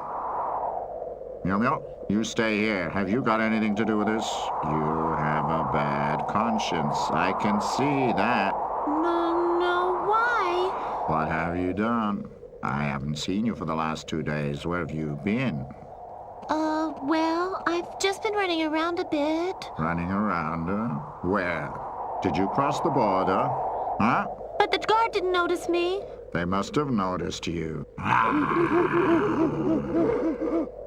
Meow, you stay here. Have you got anything to do with this? You have a bad conscience. I can see that. No, why? What have you done? I haven't seen you for the last 2 days. Where have you been? Well, I've just been running around a bit. Running around? Where? Did you cross the border? Huh? But the guard didn't notice me. They must have noticed you.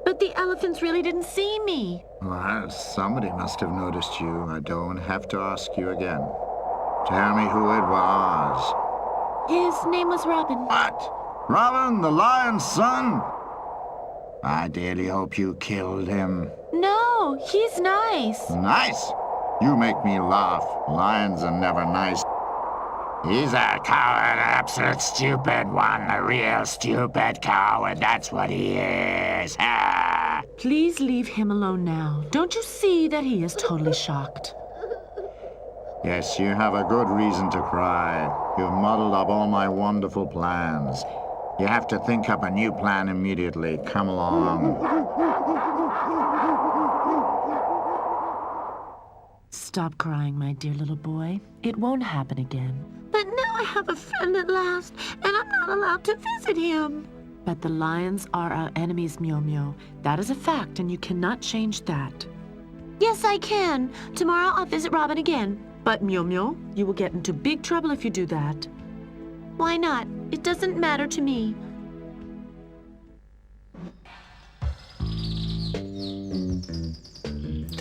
But the elephants really didn't see me. Well, somebody must have noticed you. I don't have to ask you again. Tell me who it was. His name was Robin. What? Robin, the lion's son? I dearly hope you killed him. No, he's nice. Nice? You make me laugh. Lions are never nice. He's a coward, an absolute stupid one, a real stupid coward, that's what he is. Please leave him alone now. Don't you see that he is totally shocked? Yes, you have a good reason to cry. You've muddled up all my wonderful plans. You have to think up a new plan immediately. Come along. Stop crying, my dear little boy. It won't happen again. But now I have a friend at last, and I'm not allowed to visit him. But the lions are our enemies, Meow. That is a fact, and you cannot change that. Yes, I can. Tomorrow I'll visit Robin again. But Meow, you will get into big trouble if you do that. Why not? It doesn't matter to me.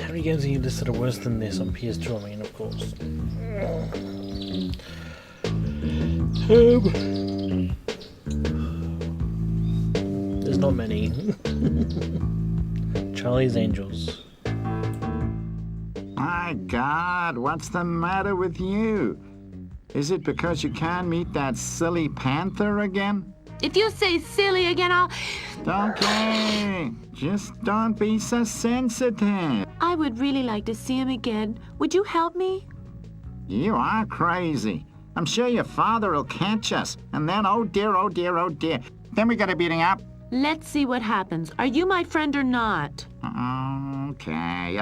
How many games are you listed are worse than this on PS2? I mean, of course. There's not many. Charlie's Angels. My God, what's the matter with you? Is it because you can't meet that silly panther again? If you say silly again, I'll... Okay, just don't be so sensitive. I would really like to see him again. Would you help me? You are crazy. I'm sure your father will catch us. And then, oh dear, then we gotta beat him up. Let's see what happens. Are you my friend or not? Okay.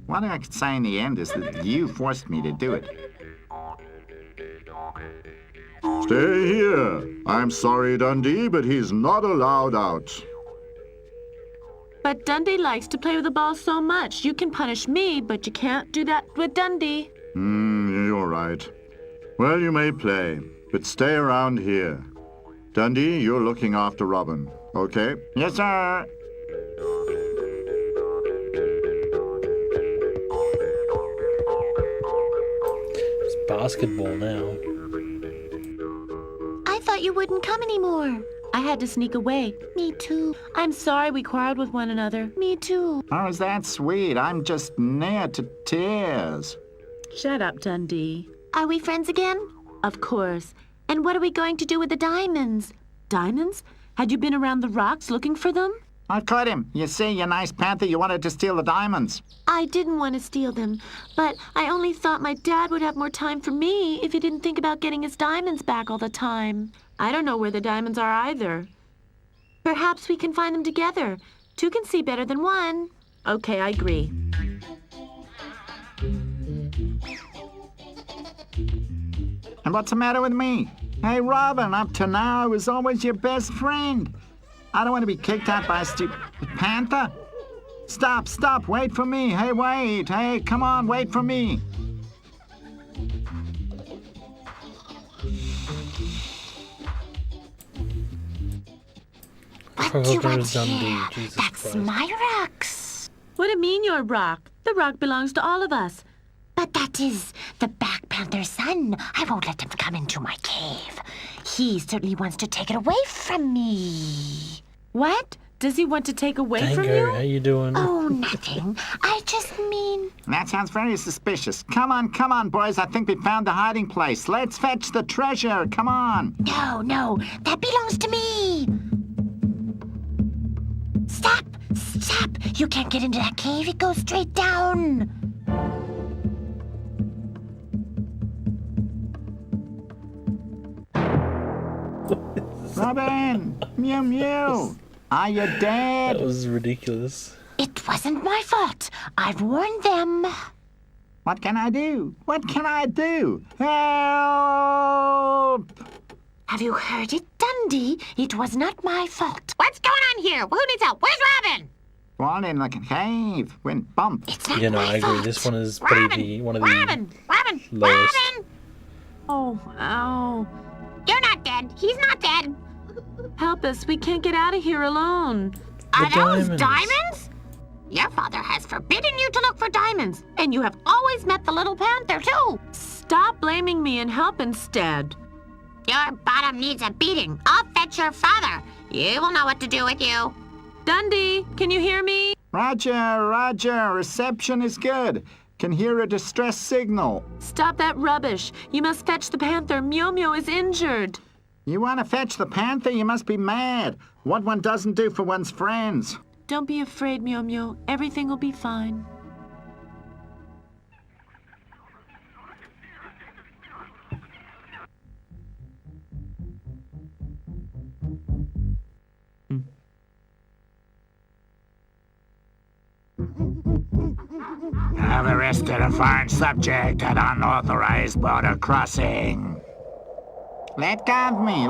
What I could say in the end is that you forced me to do it. Stay here. I'm sorry, Dundee, but he's not allowed out. But Dundee likes to play with the ball so much. You can punish me, but you can't do that with Dundee. You're right. Well, you may play, but stay around here. Dundee, you're looking after Robin, okay? Yes, sir. It's basketball now. I thought you wouldn't come anymore. I had to sneak away. Me too. I'm sorry we quarreled with one another. Me too. Oh, is that sweet? I'm just near to tears. Shut up, Dundee. Are we friends again? Of course. And what are we going to do with the diamonds? Diamonds? Had you been around the rocks looking for them? I caught him. You see, you nice panther, you wanted to steal the diamonds. I didn't want to steal them, but I only thought my dad would have more time for me if he didn't think about getting his diamonds back all the time. I don't know where the diamonds are either. Perhaps we can find them together. Two can see better than one. Okay, I agree. And what's the matter with me? Hey, Robin, up to now I was always your best friend. I don't want to be kicked out by a stupid panther. Stop, wait for me. Hey, wait. Hey, come on, wait for me. What do you want Dundee, here? Jesus That's Christ. my rocks. What do you mean your rock? The rock belongs to all of us. But that is the Black Panther's son. I won't let him come into my cave. He certainly wants to take it away from me. What? Does he want to take away from Tango, you? how you doing? Oh, nothing. I just mean... That sounds very suspicious. Come on, boys. I think we found the hiding place. Let's fetch the treasure. Come on. No, that belongs to me. Stop! You can't get into that cave. It goes straight down. Robin! Mew! Are you dead? That was ridiculous. It wasn't my fault. I've warned them. What can I do? Help! Have you heard it, Dundee? It was not my fault. What's going on here? Who needs help? Where's Robin? One in the cave. Went bump. It's not Yeah, no, my I agree. fault. This one is probably one of the Robin! lowest. Oh, ow. You're not dead. He's not dead. Help us. We can't get out of here alone. Are those diamonds. diamonds? Your father has forbidden you to look for diamonds, and you have always met the little panther, too. Stop blaming me and help instead. Your bottom needs a beating. I'll fetch your father. You will know what to do with you. Dundee, can you hear me? Roger. Reception is good. Can hear a distress signal. Stop that rubbish. You must fetch the panther. Mew is injured. You want to fetch the panther? You must be mad. What one doesn't do for one's friends. Don't be afraid, Mew. Everything will be fine. I've arrested a foreign subject at unauthorized border crossing. Let go of me,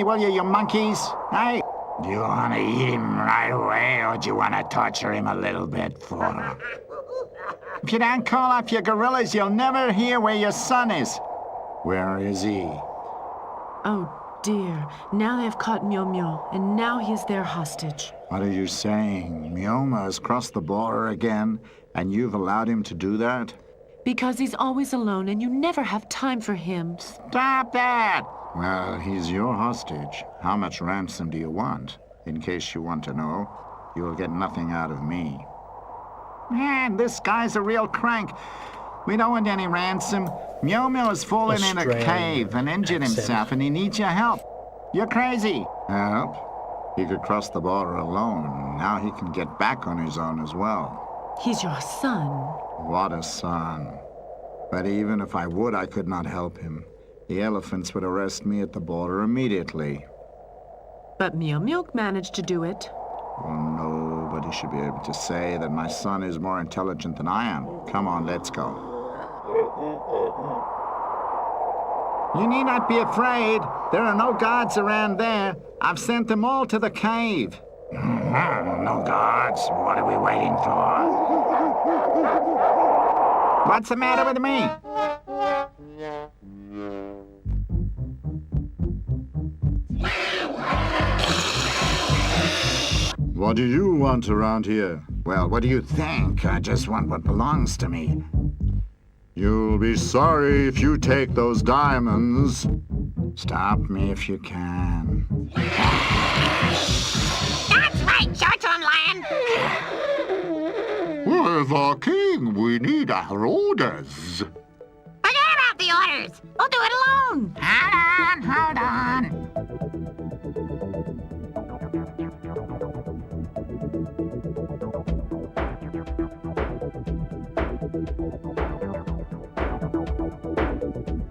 will you monkeys? Hey. Do you want to eat him right away, or do you want to torture him a little bit for? If you don't call off your gorillas, you'll never hear where your son is. Where is he? Oh, dear. Now they've caught Mew, and now he's their hostage. What are you saying? Mioma has crossed the border again, and you've allowed him to do that? Because he's always alone, and you never have time for him. Stop that! Well, he's your hostage. How much ransom do you want? In case you want to know, you'll get nothing out of me. Man, this guy's a real crank. We don't want any ransom. Mew has fallen in a cave and injured himself, and he needs your help. You're crazy. Help? He could cross the border alone. Now he can get back on his own as well. He's your son. What a son. But even if I would, I could not help him. The elephants would arrest me at the border immediately. But Meow Milk managed to do it. Well, nobody should be able to say that my son is more intelligent than I am. Come on, let's go. You need not be afraid. There are no guards around there. I've sent them all to the cave. No guards. What are we waiting for? What's the matter with me? What do you want around here? Well, what do you think? I just want what belongs to me. You'll be sorry if you take those diamonds. Stop me if you can. That's right, Short-Term Lion. With our king, we need our orders. Forget about the orders. We'll do it alone. Hold on.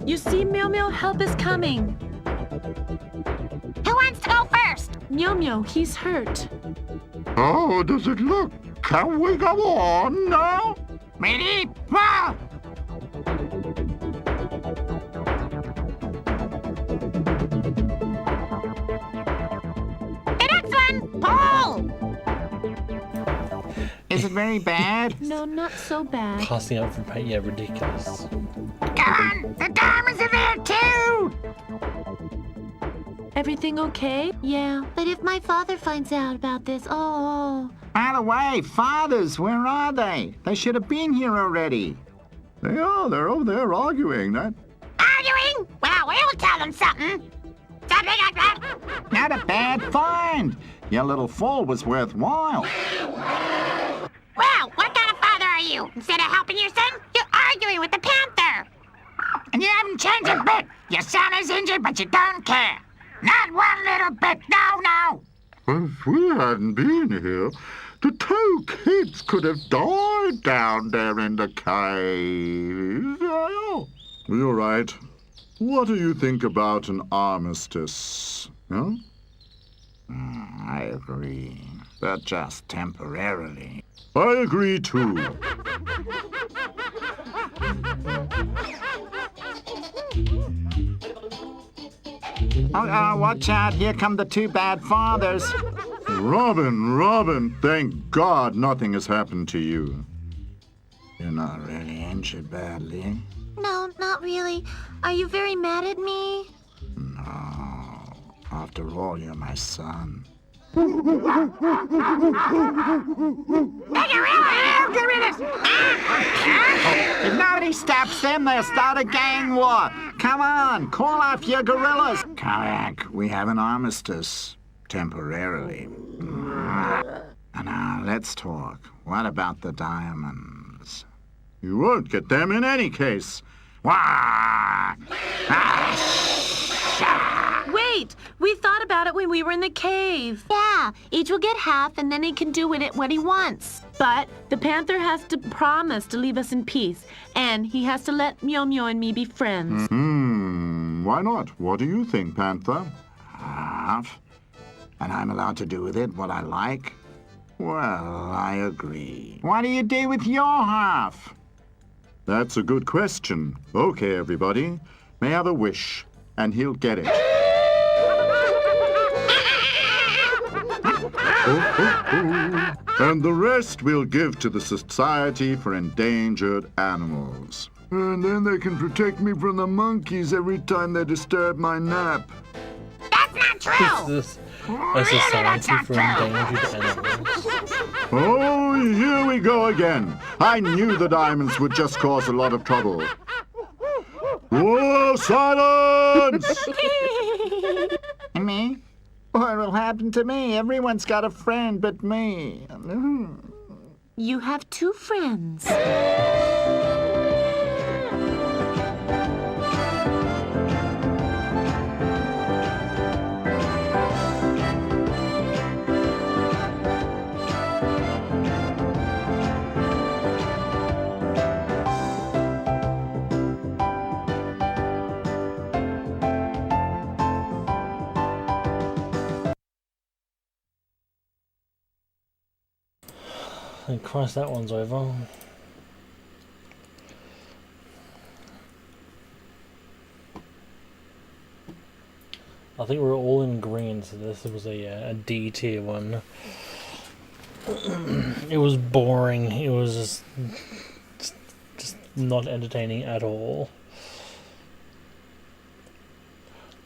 You see, Meow Meow, help is coming. Who wants to go first? Meow Meow, he's hurt. How does it look? Can we go on now? Ready? Wow! The next one, Paul! Is it very bad? No, not so bad. Passing out for pay, yeah, ridiculous. Come on! The diamonds are there too! Everything okay? Yeah, but if my father finds out about this, oh. By the way, fathers, where are they? They should have been here already. They are. They're over there arguing. That. Arguing? Well, we'll tell them something. Something like that. Not a bad find. Your little fall was worthwhile. Well, what kind of father are you? Instead of helping your son, you're arguing with the panther. And you haven't changed a bit. Your son is injured, but you don't care. Not one little bit. No. If we hadn't been here, the two kids could have died down there in the cave. You're right. What do you think about an armistice? Huh? I agree, but just temporarily. I agree, too. Oh, watch out. Here come the two bad fathers. Robin, thank God nothing has happened to you. You're not really injured badly. No, not really. Are you very mad at me? No. After all, you're my son. The gorillas! If nobody stops them, they'll start a gang war. Come on, call off your gorillas. Kayak, we have an armistice. Temporarily. Now, let's talk. What about the diamonds? You won't get them in any case. Wait! We thought about it when we were in the cave. Yeah, each will get half and then he can do with it what he wants. But the panther has to promise to leave us in peace, and he has to let Meow Meow and me be friends. Why not? What do you think, Panther? Half? And I'm allowed to do with it what I like? Well, I agree. What do you do with your half? That's a good question. Okay, everybody. May I have a wish, and he'll get it. And the rest we'll give to the Society for Endangered Animals. And then they can protect me from the monkeys every time they disturb my nap. That's not true! This a society for endangered animals. Oh, here we go again. I knew the diamonds would just cause a lot of trouble. Whoa, silence! And me? What will happen to me? Everyone's got a friend but me. You have two friends. And Christ, that one's over. I think we're all in green, so this was a D tier one. It was boring. It was just not entertaining at all.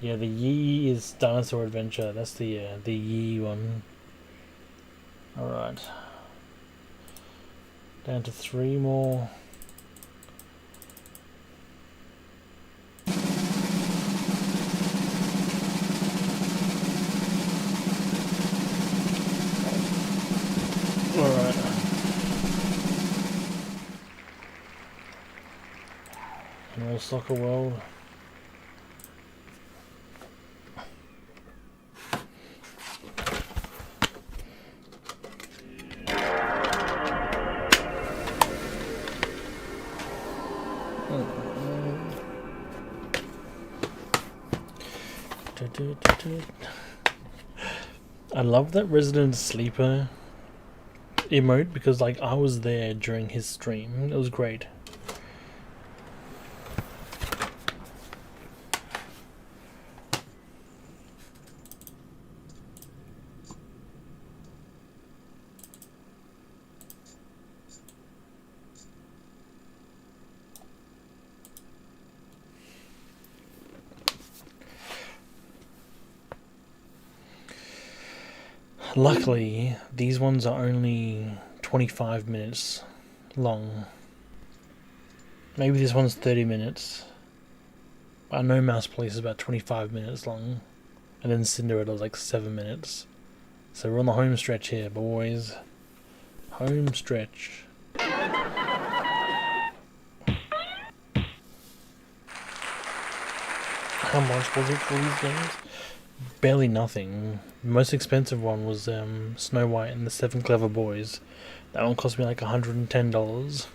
Yeah, the Yi is Dinosaur Adventure. That's the Yi one. All right. Down to 3 more. Alright. An all soccer world. I love that Resident Sleeper emote because like I was there during his stream. It was great. Luckily, these ones are only 25 minutes long. Maybe this one's 30 minutes. I know Mouse Police is about 25 minutes long. And then Cinderella is like 7 minutes. So we're on the home stretch here, boys. Home stretch. How much was it for these games? Barely nothing. The most expensive one was Snow White and the 7 Clever Boys. That one cost me like $110.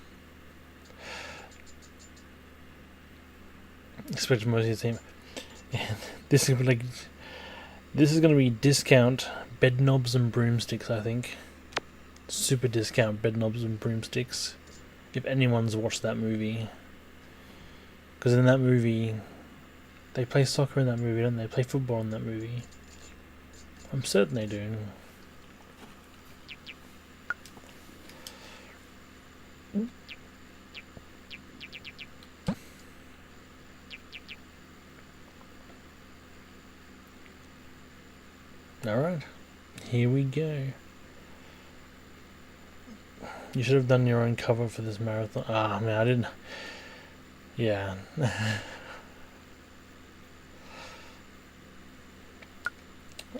Expected most of the team. And this is like, this is gonna be discount bed knobs and broomsticks. I think super discount bed knobs and broomsticks. If anyone's watched that movie, because in that movie. They play soccer in that movie, don't they? Play football in that movie. I'm certain they do. Alright. Here we go. You should have done your own cover for this marathon. Ah, man, I didn't. Yeah.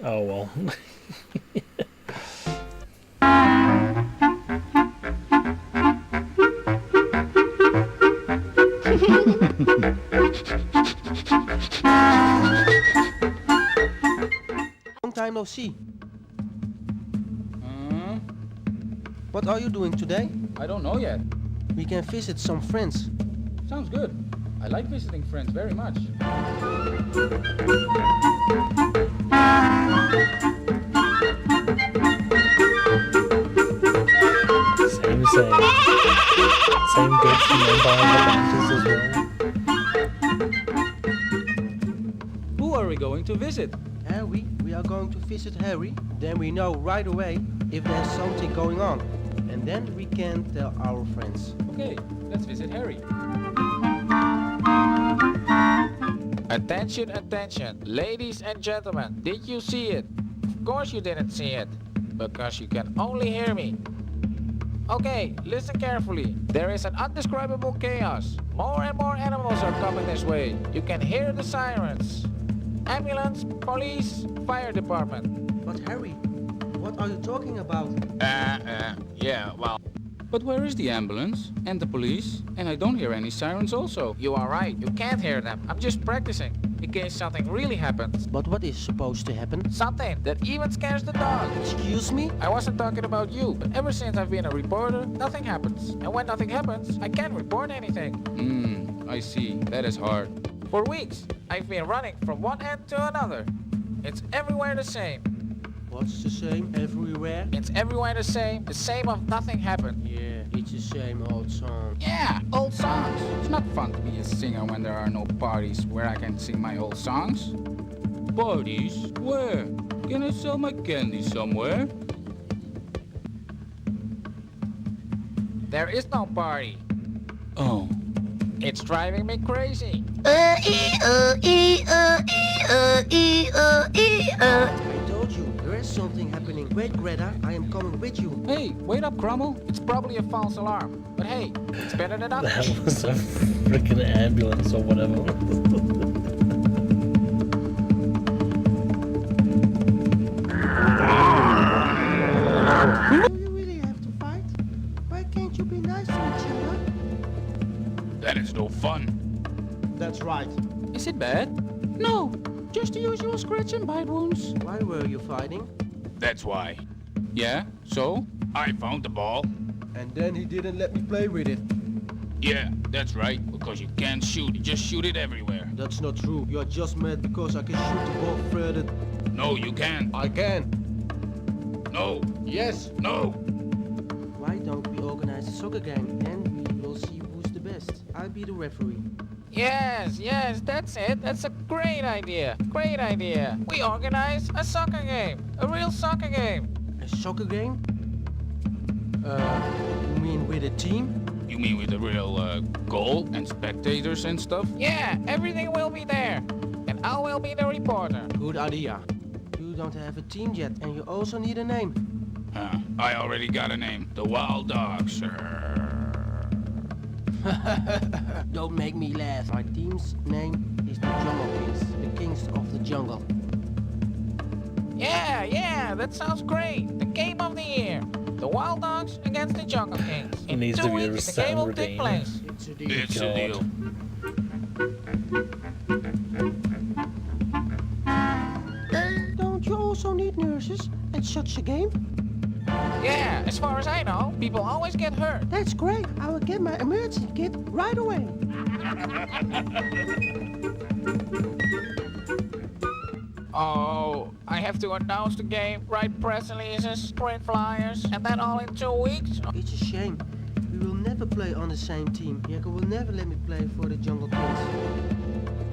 Oh well. Long time no see. What are you doing today? I don't know yet. We can visit some friends. Sounds good. I like visiting friends very much. Same goes for the Empire of Atlantis as well. Who are we going to visit? Harry. We are going to visit Harry. Then we know right away if there's something going on. And then we can tell our friends. Okay, let's visit Harry. Attention, attention, ladies and gentlemen, did you see it? Of course you didn't see it, because you can only hear me. Okay, listen carefully. There is an undescribable chaos. More and more animals are coming this way. You can hear the sirens. Ambulance, police, fire department. But Harry, what are you talking about? Yeah, well... But where is the ambulance and the police? And I don't hear any sirens also. You are right, you can't hear them. I'm just practicing, in case something really happens. But what is supposed to happen? Something that even scares the dog. Excuse me? I wasn't talking about you, but ever since I've been a reporter, nothing happens. And when nothing happens, I can't report anything. I see. That is hard. For weeks, I've been running from one end to another. It's everywhere the same. What's the same everywhere? It's everywhere the same of nothing happened. Yeah, it's the same old song. Yeah, old songs. It's not fun to be a singer when there are no parties where I can sing my old songs. Parties? Where? Can I sell my candy somewhere? There is no party. Oh. It's driving me crazy. I told you, there is something happening. Wait, Greta, I am coming with you. Hey, wait up, Crummel. It's probably a false alarm. But hey, it's better than nothing. That was a freaking ambulance or whatever. Do you really have to fight? Why can't you be nice to each other? That is no fun. That's right. Is it bad? No, just the usual scratch and bite wounds. Why were you fighting? That's why. Yeah, so? I found the ball. And then he didn't let me play with it. Yeah, that's right, because you can't shoot, you just shoot it everywhere. That's not true. You're just mad because I can shoot the ball further. No, you can't. I can. No. Yes. No. Why don't we organize a soccer game? Then we will see who's the best. I'll be the referee. Yes, that's it. That's a great idea. Great idea. We organize a soccer game. A real soccer game. A soccer game? You mean with a team? You mean with a real goal and spectators and stuff? Yeah, everything will be there. And I will be the reporter. Good idea. You don't have a team yet, and you also need a name. I already got a name. The Wild Dogs. Don't make me laugh. My team's name is the Jungle Kings. The Kings of the Jungle. Yeah, that sounds great. The game of the year. The Wild Dogs against the Jungle Kings. It needs to be a the game will take place. It's a deal. It's a deal. Don't you also need nurses at such a game? Yeah, as far as I know, people always get hurt. That's great. I will get my emergency kit right away. Oh, I have to announce the game, write press releases, print flyers, and then all in 2 weeks? It's a shame. We will never play on the same team. Jekko will never let me play for the Jungle Kings.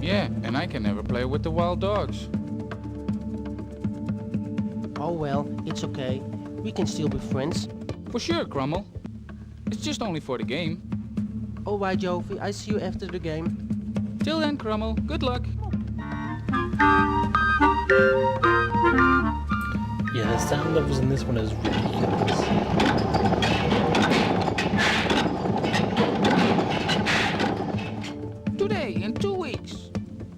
Yeah, and I can never play with the Wild Dogs. Oh well, it's okay. We can still be friends. For sure, Crummel. It's just only for the game. Alright, Jovi, I see you after the game. Till then, Crummel, good luck. Yeah, the sound levels in this one is ridiculous. Today, in 2 weeks,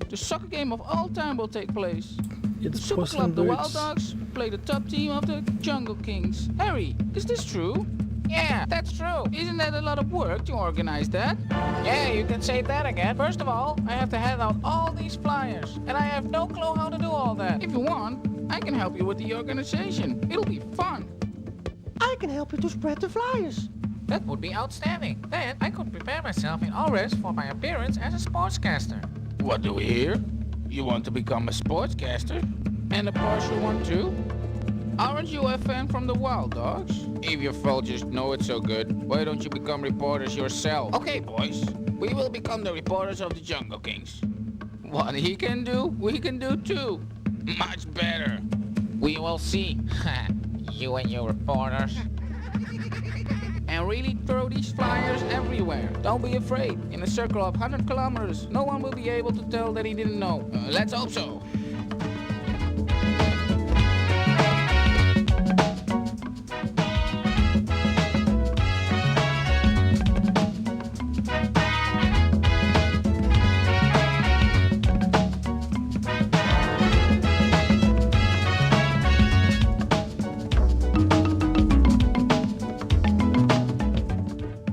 the soccer game of all time will take place. It's the Super Puss in Club, the Wild Boots. Dogs, play the top team of the Jungle Kings. Harry, is this true? Yeah, that's true. Isn't that a lot of work to organize that? Yeah, you can say that again. First of all, I have to hand out all these flyers, and I have no clue how to do all that. If you want, I can help you with the organization. It'll be fun. I can help you to spread the flyers. That would be outstanding. Then I could prepare myself in Aures for my appearance as a sportscaster. What do we hear? You want to become a sportscaster? And a partial one too? Aren't you a fan from the Wild Dogs? If your vultures know it so good, why don't you become reporters yourself? Okay, boys, we will become the reporters of the Jungle Kings. What he can do, we can do too. Much better. We will see. You and your reporters. And really throw these flyers everywhere. Don't be afraid. In a circle of 100 kilometers, no one will be able to tell that he didn't know. Let's hope so.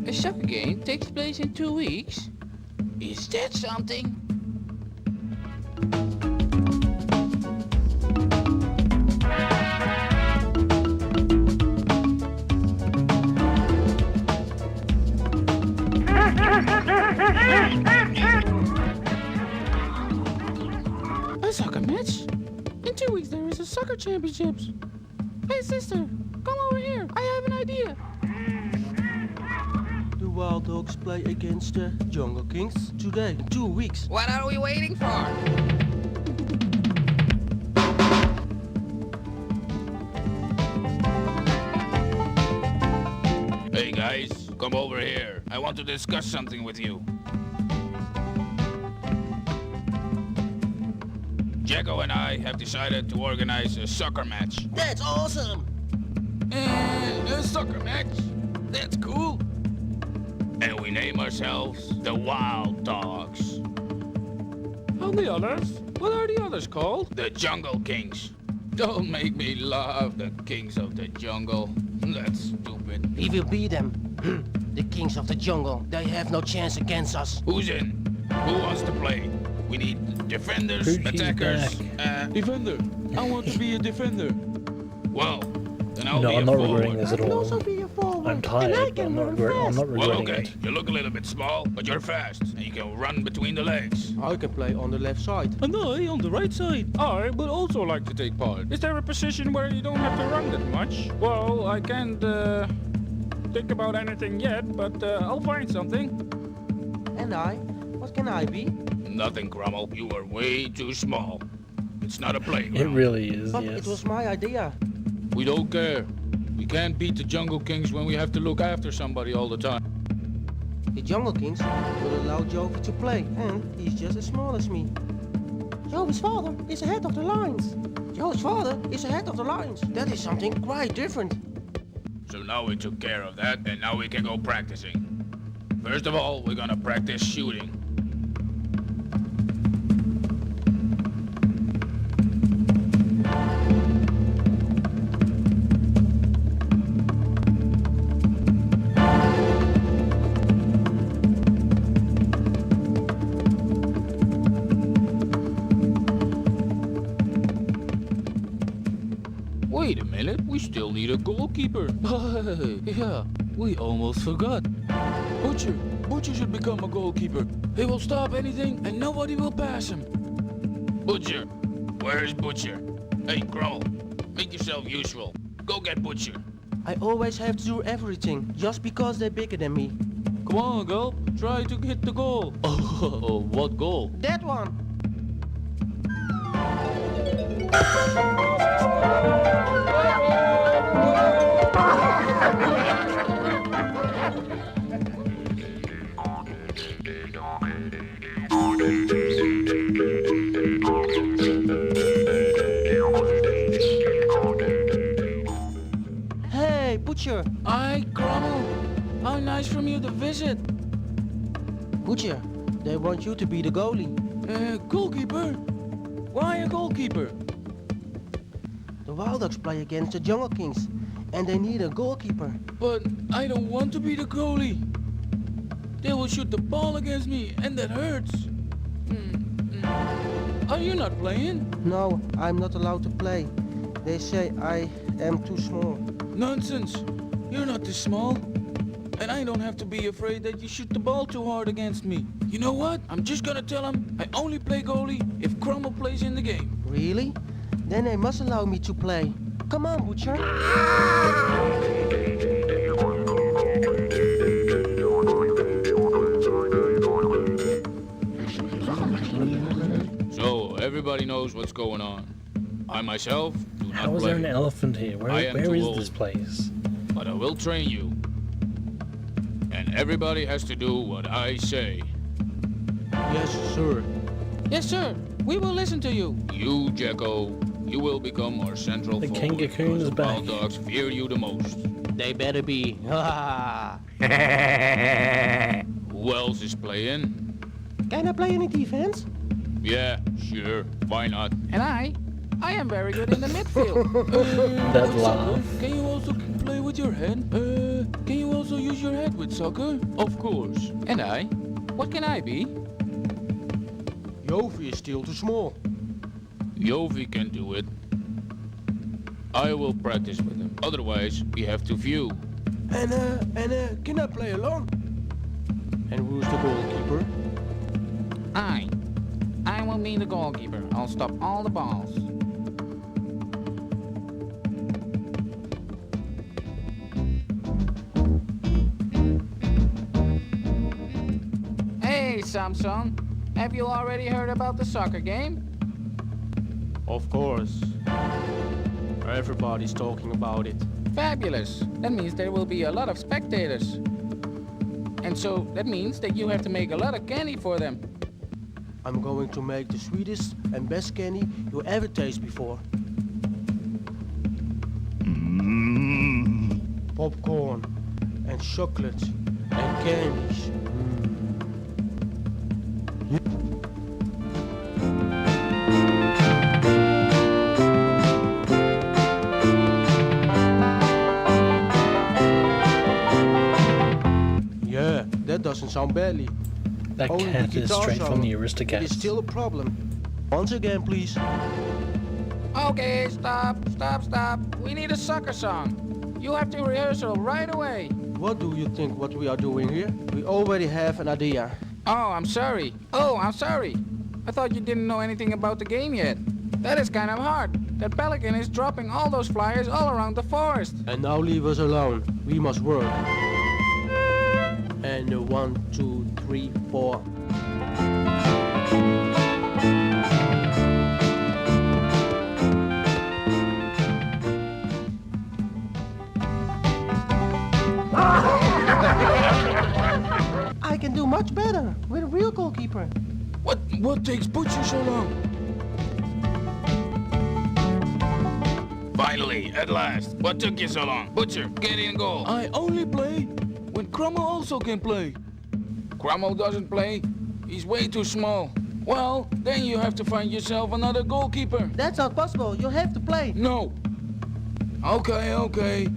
A soccer game takes place in 2 weeks? Is that something? A soccer match? In 2 weeks there is a soccer championships. Hey, sister, come over here. I have an idea. The Wild Dogs play against the Jungle Kings today in 2 weeks. What are we waiting for? Hey guys, come over here. I want to discuss something with you. Jacko and I have decided to organize a soccer match. That's awesome! A soccer match? That's cool. And we name ourselves the Wild Dogs. And the others? What are the others called? The Jungle Kings. Don't make me laugh, the kings of the jungle. That's stupid. We will beat them. The kings of the jungle. They have no chance against us. Who's in? Who wants to play? We need defenders, attackers. Defender. I want to be a defender. Well, then I'll No, be I'm a not forward. regretting this at all. I'm tired, but I'm not Well, regretting okay. it. You look a little bit small, but you're fast, and you can run between the legs. I can play on the left side. And I on the right side. I would also like to take part. Is there a position where you don't have to run that much? Well, I can't think about anything yet, but I'll find something. And I? What can I be? Nothing, Grummel. You are way too small. It's not a playground. It really is, But yes. it was my idea. We don't care. We can't beat the Jungle Kings when we have to look after somebody all the time. The Jungle Kings will allow Jovi to play, and he's just as small as me. Jovi's father is ahead of the lines. Jovi's father is ahead of the lines. That is something quite different. So now we took care of that, and now we can go practicing. First of all, we're gonna practice shooting. Wait a minute, we still need a goalkeeper. Yeah, we almost forgot. Butcher should become a goalkeeper. He will stop anything and nobody will pass him. Butcher. Where's Butcher? Hey, Grummel, make yourself useful. Go get Butcher. I always have to do everything, just because they're bigger than me. Come on, Gulp, try to hit the goal. Oh, what goal? That one! Hey, Butcher! Hi, Grummel. How nice from you to visit. Butcher, they want you to be the goalie. Goalkeeper? Why a goalkeeper? The Wild Dogs play against the Jungle Kings, and they need a goalkeeper. But I don't want to be the goalie. They will shoot the ball against me, and that hurts. Are you not playing? No, I'm not allowed to play. They say I am too small. Nonsense. You're not this small. And I don't have to be afraid that you shoot the ball too hard against me. You know what? I'm just gonna tell him I only play goalie if Crumble plays in the game. Really? Then they must allow me to play. Come on, Butcher. So, everybody knows what's going on. I myself do not How is play. there an elephant here? I am Where too is old. this place? But I will train you. And everybody has to do what I say. Yes, sir. Yes, sir. We will listen to you. You, Jacko, you will become our central The forward. Kangakoon is because the back. Wild Dogs fear you the most. They better be. Who else is playing? Can I play any defense? Yeah, sure. Why not? And I am very good in the midfield. That with laugh. soccer, can you also play with your head? Can you also use your head with soccer? Of course. And I? What can I be? Jovi is still too small. Jovi can do it. I will practice with him. Otherwise, we have too few. And can I play alone? And who's the goalkeeper? I will be the goalkeeper. I'll stop all the balls. Hey, Samson. Have you already heard about the soccer game? Of course. Everybody's talking about it. Fabulous. That means there will be a lot of spectators. And so that means that you have to make a lot of candy for them. I'm going to make the sweetest and best candy you ever tasted before. Popcorn and chocolate and candies. Yeah, that doesn't sound badly. That Only cat the is guitar straight from solo. the It Aristocats. is still a problem. Once again, please. Okay, stop. We need a soccer song. You have to rehearsal right away. What do you think what we are doing here? We already have an idea. Oh, I'm sorry. I thought you didn't know anything about the game yet. That is kind of hard. That pelican is dropping all those flyers all around the forest. And now leave us alone. We must work. And 1, 2, 3, 4. I can do much better with a real goalkeeper. What takes Butcher so long? Finally, at last. What took you so long? Butcher, get in goal. I only play when Crummel also can play. Crummel doesn't play. He's way too small. Well, then you have to find yourself another goalkeeper. That's not possible. You have to play. No. Okay.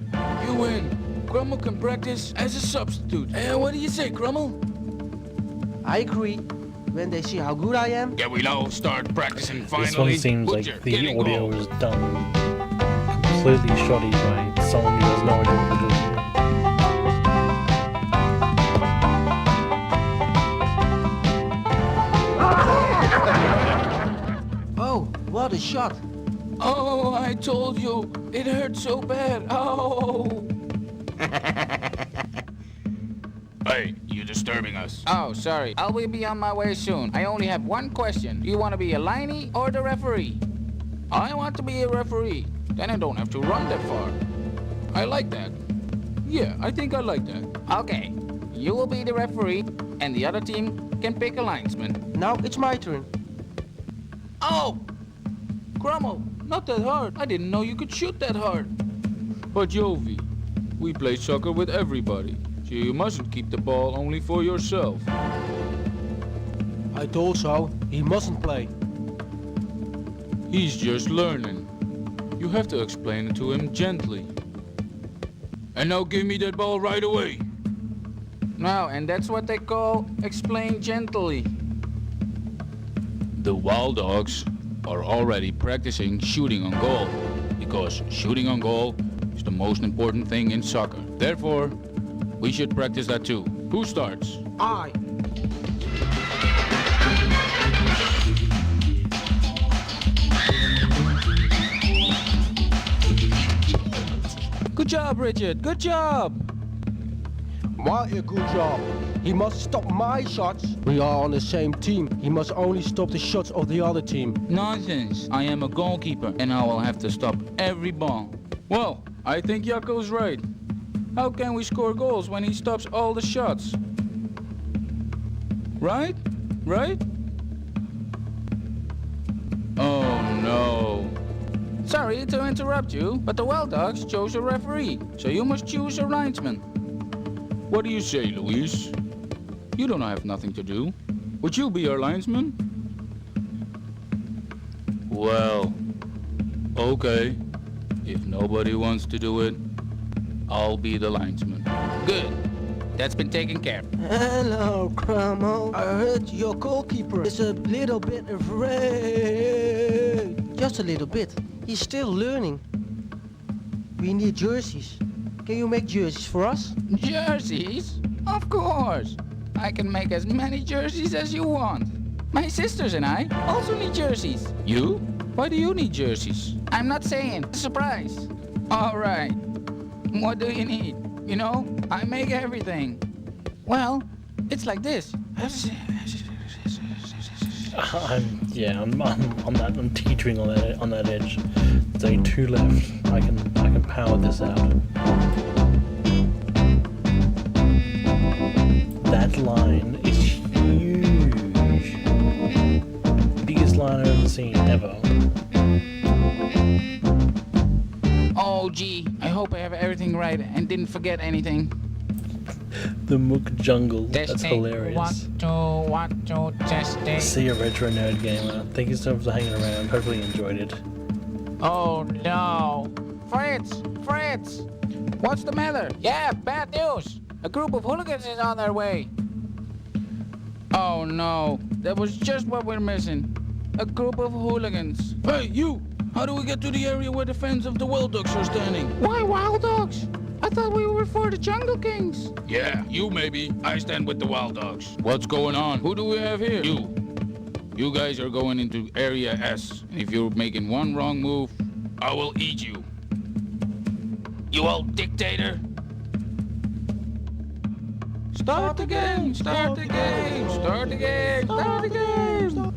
You win. Crummel can practice as a substitute. What do you say, Crummel? I agree. When they see how good I am. Yeah, we'll all start practicing finally. This one seems Butcher, like get the in audio goal. was done completely shoddy by someone who has no idea what they're doing. Oh, what a shot. Oh, I told you. It hurt so bad. Oh. Hey, you're disturbing us. Oh, sorry. I will be on my way soon. I only have one question. Do you want to be a liney or the referee? I want to be a referee. Then I don't have to run that far. I like that. Yeah, I think I like that. Okay. You will be the referee, and the other team can pick a linesman. Now it's my turn. Oh! Crummel, not that hard. I didn't know you could shoot that hard. But Jovi, we play soccer with everybody. So you mustn't keep the ball only for yourself. I told so. He mustn't play. He's just learning. You have to explain it to him gently. And now give me that ball right away. No, and that's what they call explain gently. The Wild Dogs are already practicing shooting on goal. Because shooting on goal is the most important thing in soccer. Therefore, we should practice that too. Who starts? I. Good job, Richard. Good job. What a good job. He must stop my shots. We are on the same team. He must only stop the shots of the other team. Nonsense. I am a goalkeeper and I will have to stop every ball. Well, I think Jacco's right. How can we score goals when he stops all the shots? Right? Oh no. Sorry to interrupt you, but the Wild Dogs chose a referee, so you must choose a linesman. What do you say, Luis? You don't have nothing to do. Would you be our linesman? Well, okay. If nobody wants to do it, I'll be the linesman. Good. That's been taken care of. Hello, Crummel. I heard your goalkeeper is a little bit afraid. Just a little bit. He's still learning. We need jerseys. Can you make jerseys for us? Jerseys? Of course. I can make as many jerseys as you want. My sisters and I also need jerseys. You? Why do you need jerseys? I'm not saying. Surprise. All right. What do you need? You know, I make everything. Well, it's like this. I'm teetering on that edge. There's 2 left. I can power this out. That line is huge. Biggest line I've ever seen, ever. Oh, gee, I hope I have everything right and didn't forget anything. The Mook Jungle. That's Testing. hilarious. 1, 2, testing. See a retro nerd gamer. Thank you so much for hanging around. Hopefully you enjoyed it. Oh no. Fritz! What's the matter? Yeah, bad news. A group of hooligans is on their way. Oh no, that was just what we're missing. A group of hooligans. Hey, you! How do we get to the area where the fans of the Wild Dogs are standing? Why Wild Dogs? I thought we were for the Jungle Kings. Yeah, you maybe. I stand with the Wild Dogs. What's going on? Who do we have here? You. You guys are going into Area S. And if you're making one wrong move, I will eat you. You old dictator. Start the game! Start the game! Start the game! Start the game!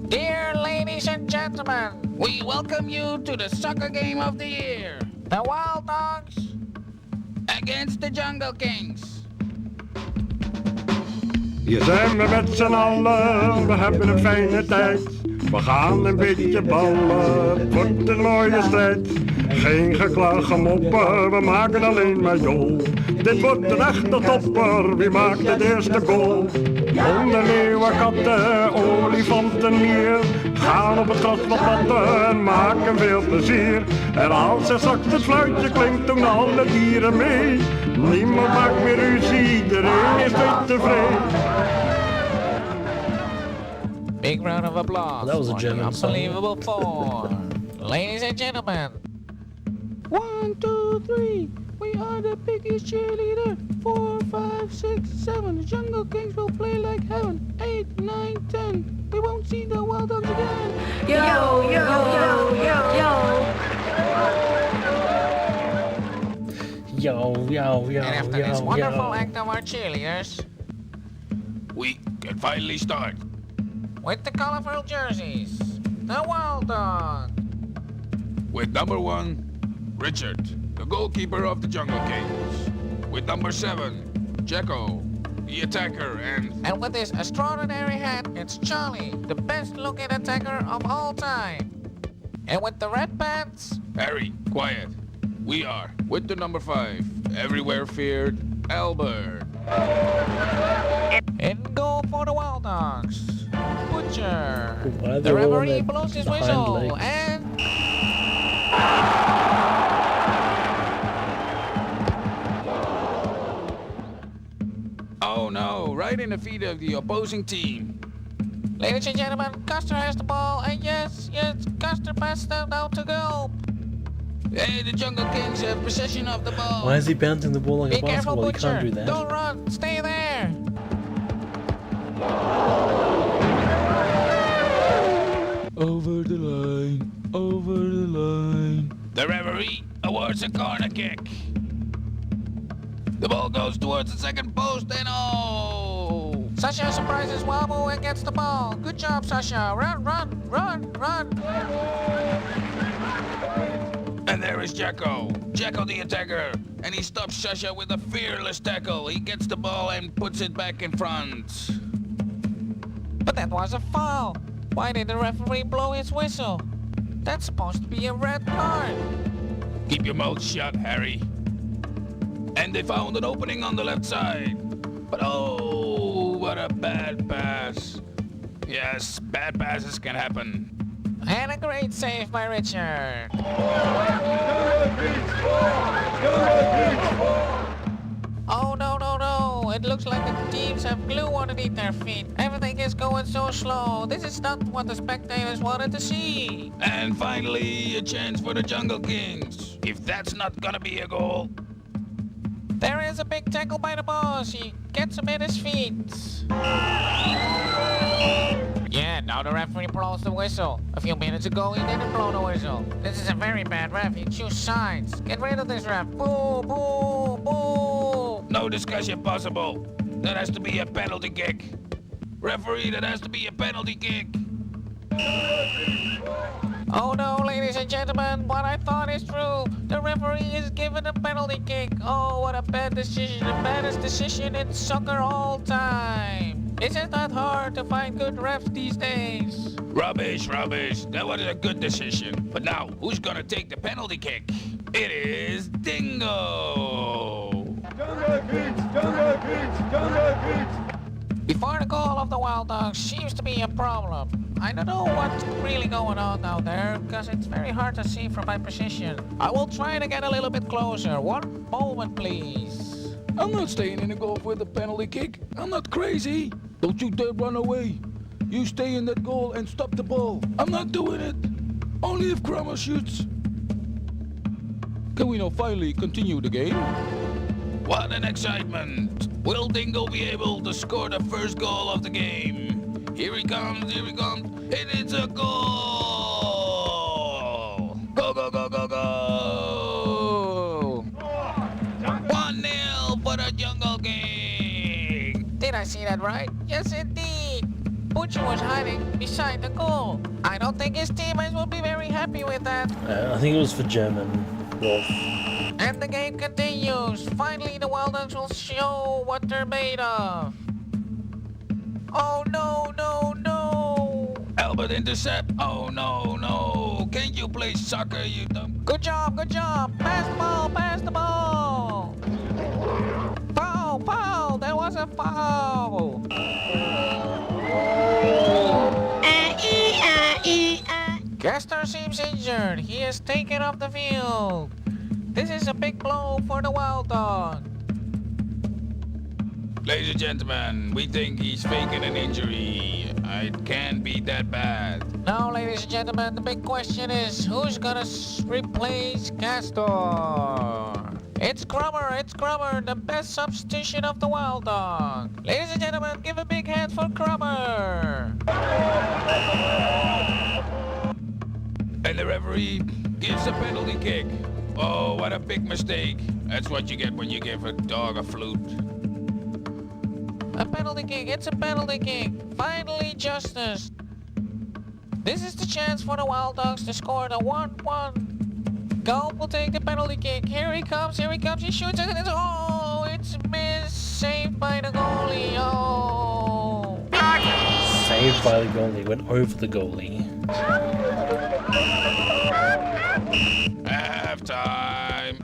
Dear ladies and gentlemen, We welcome you to the soccer game of the year. the Wild Dogs Against the Jungle Kings. Hier zijn we met z'n allen, we hebben een fijne tijd. We gaan een beetje ballen, het wordt een mooie strijd. Geen geklaag, gemoppen, we maken alleen maar jol. Dit wordt een echte topper, wie maakt het eerste goal? Honden, leeuwen, katten, olifanten, mier. Gaan op het gras wat matten en maken veel plezier. En als er straks het fluitje klinkt, doen alle dieren mee. Niemand maakt meer ruzie, iedereen is weer tevreden. Big round of applause. That was a for the German song. unbelievable four. Ladies and gentlemen. 1, 2, 3. We are the biggest cheerleader. 4, 5, 6, 7. The Jungle Kings will play like heaven. 8, 9, 10. We won't see the Wild Dogs again. Yo, yo, yo, yo, yo. And after this wonderful act of our cheerleaders, We can finally start. with the colorful jerseys, the Wild Dog. With number 1, Richard, the goalkeeper of the Jungle Kings. With number 7, Jacko, the attacker, And with this extraordinary hat, it's Charlie, the best looking attacker of all time. And with the red pants, Harry, quiet. We are with the number 5, everywhere feared, Albert. in goal for the Wild Dogs, Butcher. Why are they The all on referee their blows his hind whistle, legs? and Oh no, right in the feet of the opposing team. ladies and gentlemen, Custer has the ball, and yes, Custer passed it out to goal. Hey, the Jungle Kings have possession of the ball. Why is he bouncing the ball like Be a careful, basketball? He Butcher. can't do that. Don't run. Stay there. Over the line, over the line. The referee awards a corner kick. The ball goes towards the second post and oh! Sasha surprises Wabu and gets the ball. Good job, Sasha. Run, run, run, run. And there is Jacko. Jacko the attacker. And he stops Sasha with a fearless tackle. He gets the ball and puts it back in front. But that was a foul. Why did the referee blow his whistle? That's supposed to be a red card. Keep your mouth shut, Harry. And they found an opening on the left side. But oh, what a bad pass. Yes, bad passes can happen. And a great save by Richard. Oh, no, no, no. It looks like the teams have glue underneath their feet. Everything is going so slow. This is not what the spectators wanted to see. And finally, a chance for the Jungle Kings. If that's not gonna be a goal. There is a big tackle by the boss. He gets him at his feet. Yeah, now the referee blows the whistle. A few minutes ago, he didn't blow the whistle. This is a very bad ref. He chooses sides. Get rid of this ref. Boo, boo, boo. No discussion possible. that has to be a penalty kick. Referee, that has to be a penalty kick. Oh no, ladies and gentlemen, what I thought is true. The referee is given a penalty kick. Oh, what a bad decision. The baddest decision in soccer all time. Isn't that hard to find good refs these days? Rubbish, rubbish. That was a good decision. But now, who's gonna take the penalty kick? It is Dingo! Jungle Kicks! Jungle Kicks! Jungle Kicks! Before the goal of the Wild Dogs seems to be a problem. I don't know what's really going on out there, because it's very hard to see from my position. I will try to get a little bit closer. One moment, please. I'm not staying in the goal with a penalty kick. I'm not crazy. Don't you dare run away. You stay in that goal and stop the ball. I'm not doing it. Only if Kramer shoots. Can we now finally continue the game? What an excitement! Will Dingo be able to score the first goal of the game? Here he comes, and it's a goal! Go, go, go, go, go! 1-0 for the Jungle King! Did I see that right? Yes, indeed. Butcher was hiding beside the goal. I don't think his teammates will be very happy with that. I think it was for German. Wolf. And the game continues. Finally, the Wild Dogs will show what they're made of. Oh, no, no, no. Albert intercept. Oh, no, no. Can't you play soccer, you dumb... Good job, good job. Pass the ball, pass the ball. Foul, foul. There was a foul. Gaster seems injured. He is taken off the field. This is a big blow for the Wild Dog. Ladies and gentlemen, we think he's faking an injury. It can't be that bad. Now, ladies and gentlemen, the big question is, who's gonna replace Castor? It's Crummer, the best substitution of the Wild Dog. Ladies and gentlemen, give a big hand for Crummer. And the referee gives a penalty kick. Oh, what a big mistake. That's what you get when you give a dog a flute. A penalty kick, it's a penalty kick. Finally, justice. This is the chance for the Wild Dogs to score the 1-1. Gulp will take the penalty kick. Here he comes, he shoots it, and it's missed. Saved by the goalie, oh. Saved by the goalie, went over the goalie. Halftime.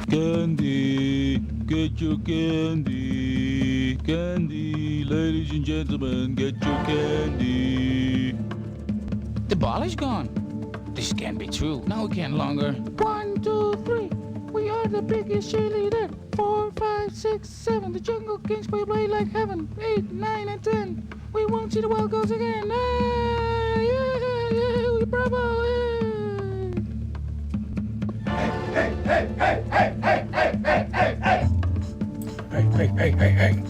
Candy, get your candy. Candy, ladies and gentlemen, get your candy. The ball is gone. This can't be true. Now we can't longer. 1, 2, 3. We are the biggest cheerleader. 4, 5, 6, 7. The Jungle Kings play like heaven. 8, 9, and 10. We won't see the Wild Dogs again. Yeah, bravo. Hey, hey, hey, hey, hey, hey, hey, hey, hey. Hey, hey, hey, hey, hey.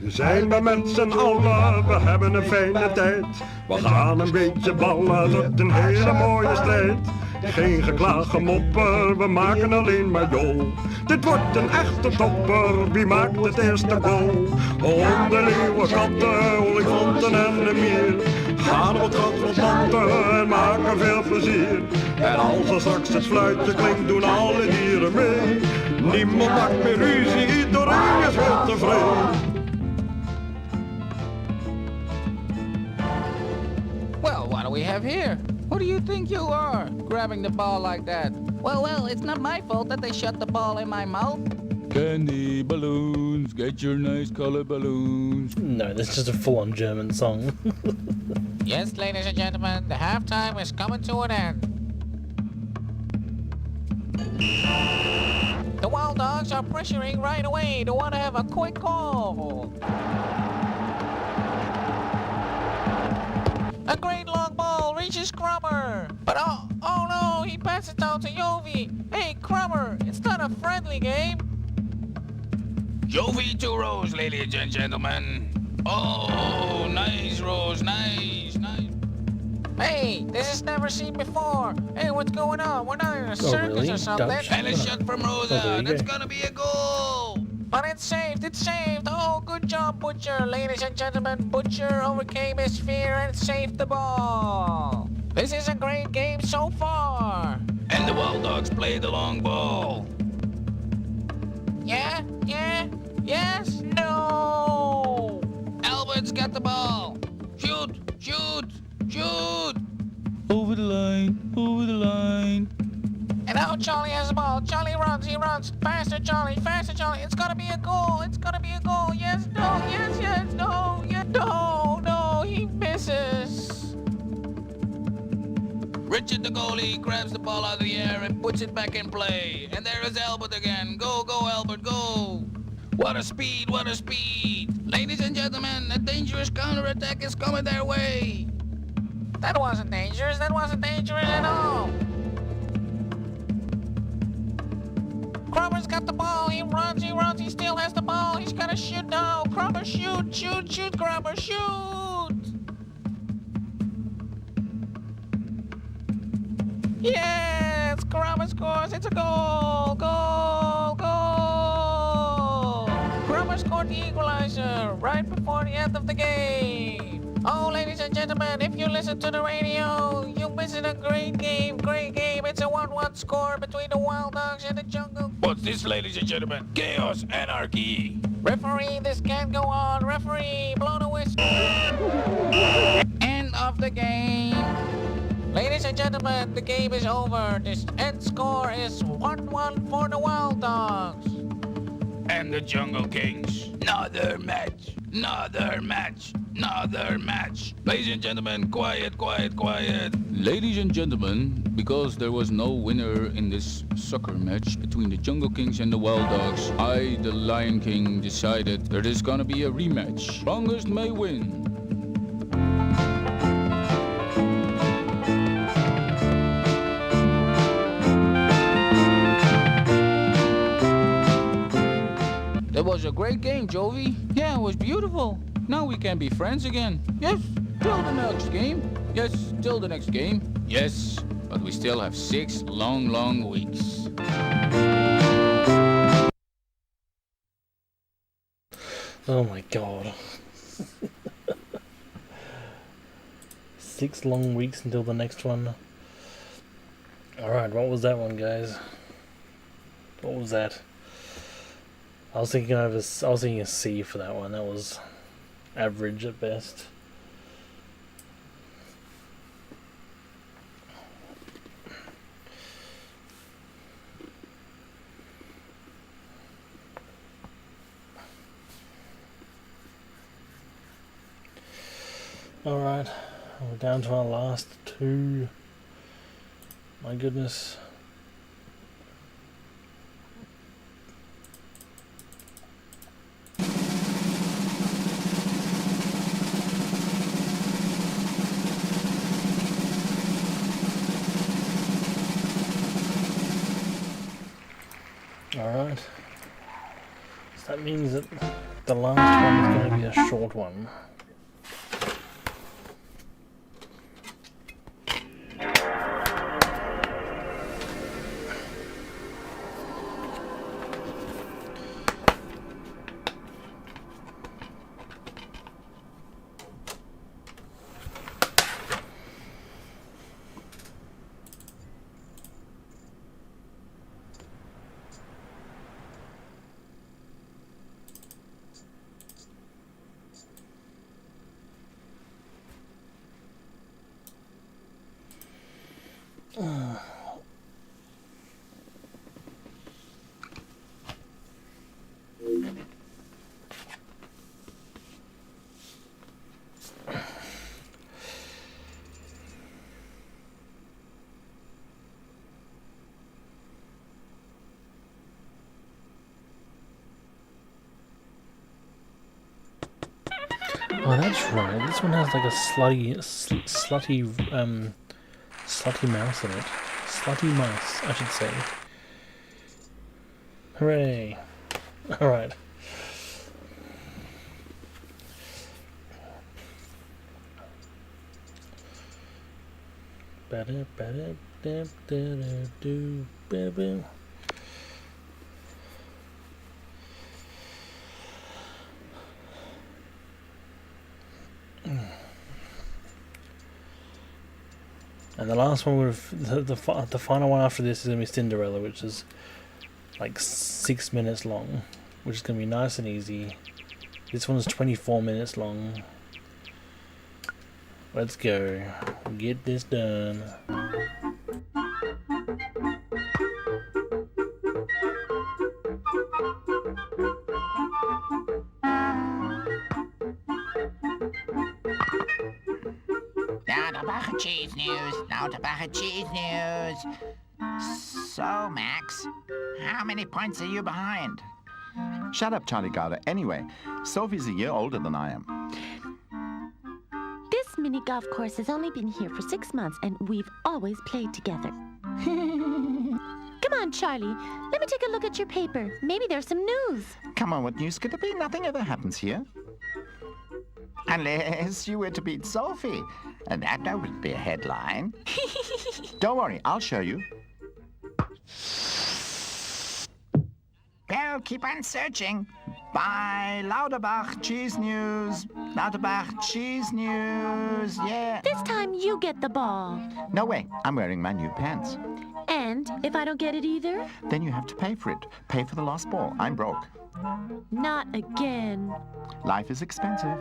Zijn we met z'n allen, we hebben een fijne tijd. We gaan een beetje ballen tot een hele mooie strijd. Geen geklaag, gemopper, we maken alleen maar jol. Dit wordt een echte topper, wie maakt het eerste goal? Honden, leeuwen, katten, olifanten en de mier. Gaan op het gat van tante en maken veel plezier. En als er straks het fluitje klinkt, doen alle dieren mee. Niemand maakt meer ruzie, iedereen is wel tevreden. Well, what do we have here? Who do you think you are, grabbing the ball like that? Well, it's not my fault that they shot the ball in my mouth. Candy balloons, get your nice colored balloons. No, this is just a full-on German song. Yes, ladies and gentlemen, the halftime is coming to an end. The Wild Dogs are pressuring right away. They want to have a quick goal. A great long ball reaches Crummer. But oh no, he passes down to Jovi. Hey, Crummer, it's not a friendly game. Jovi to Rose, ladies and gentlemen. Oh, nice, Rose, nice. Hey, this is never seen before. Hey, what's going on? We're not in a circus really? or something. Dutch? And a shot from Rosa. That's go. gonna be a goal. But it's saved, it's saved. Oh, good job, Butcher. Ladies and gentlemen, Butcher overcame his fear and saved the ball. This is a great game so far. And the Wild Dogs play the long ball. Yeah, yes, no. Albert's got the ball. Shoot, shoot, shoot. Over the line, over the line. And now Charlie has the ball. Charlie runs, he runs. Faster, Charlie, faster, Charlie. It's gonna be a goal, it's gonna be a goal. Yes, no, yes, no, yes, no, he misses. Richard the goalie grabs the ball out of the air and puts it back in play. And there is Albert again. Go, go, Albert, go. What a speed, what a speed. Ladies and gentlemen, a dangerous counterattack is coming their way. That wasn't dangerous at all. Cromer's got the ball, he runs, he still has the ball. He's gotta shoot now. Cromer, shoot, Cromer, shoot. Yes, Cromer scores, it's a goal. Cromer scored the equalizer right before the end of the game. Oh, ladies and gentlemen, if you listen to the radio, you're missing a great game. It's a 1-1 score between the Wild Dogs and the Jungle. What's this, ladies and gentlemen? Chaos, anarchy. Referee, this can't go on. Referee, blow the whistle. End of the game. Ladies and gentlemen, the game is over. This end score is 1-1 for the Wild Dogs. And the Jungle Kings. Another match. Ladies and gentlemen, quiet. Ladies and gentlemen, because there was no winner in this soccer match between the Jungle Kings and the Wild Dogs, I, the Lion King, decided there is gonna be a rematch. Strongest may win. That was a great game, Jovi. Yeah, it was beautiful. Now we can be friends again. Yes, till the next game. Yes, till the next game. Yes, but we still have 6 long weeks. Oh my god. 6 long weeks until the next one. Alright, what was that one, guys? What was that? I was thinking a C for that one. That was average at best. Alright, we're down to our last 2. My goodness. Alright, so that means that the last one is going to be a short one. Oh, that's right. This one has like a slutty mouse in it. Slutty mouse, I should say. Hooray! All right. And the last one, the final one after this is going to be Cinderella, which is like 6 minutes long, which is going to be nice and easy. This one's 24 minutes long. Let's go. Get this done. Cheese news. Now to cheese news. So, Max, how many points are you behind? Shut up, Charlie Gouda. Anyway, Sophie's a year older than I am. This mini golf course has only been here for 6 months, and we've always played together. Come on, Charlie. Let me take a look at your paper. Maybe there's some news. Come on, what news could there be? Nothing ever happens here. Unless you were to beat Sophie. And that would be a headline. Don't worry, I'll show you. Well, keep on searching. By Lauterbach Cheese News. Lauterbach Cheese News, yeah. This time you get the ball. No way, I'm wearing my new pants. And if I don't get it either? Then you have to pay for it. Pay for the lost ball. I'm broke. Not again. Life is expensive.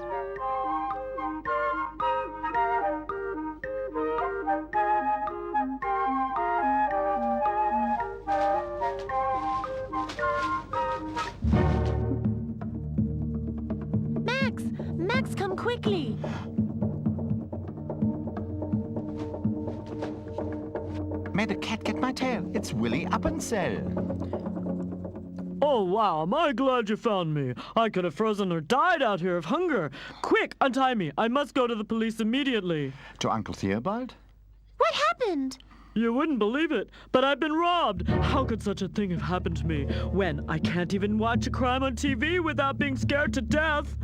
Max, come quickly. May the cat get my tail. It's Willy Appenzell. Oh, wow, am I glad you found me. I could have frozen or died out here of hunger. Quick, untie me. I must go to the police immediately. To Uncle Theobald? What happened? You wouldn't believe it, but I've been robbed. How could such a thing have happened to me when I can't even watch a crime on TV without being scared to death?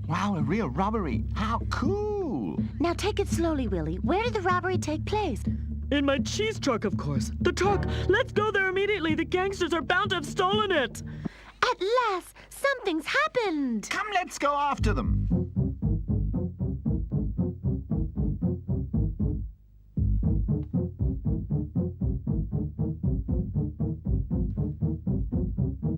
Wow, a real robbery. How cool. Now take it slowly, Willie. Where did the robbery take place? In my cheese truck, of course. The truck! Let's go there immediately. The gangsters are bound to have stolen it. At last, something's happened. Come, let's go after them.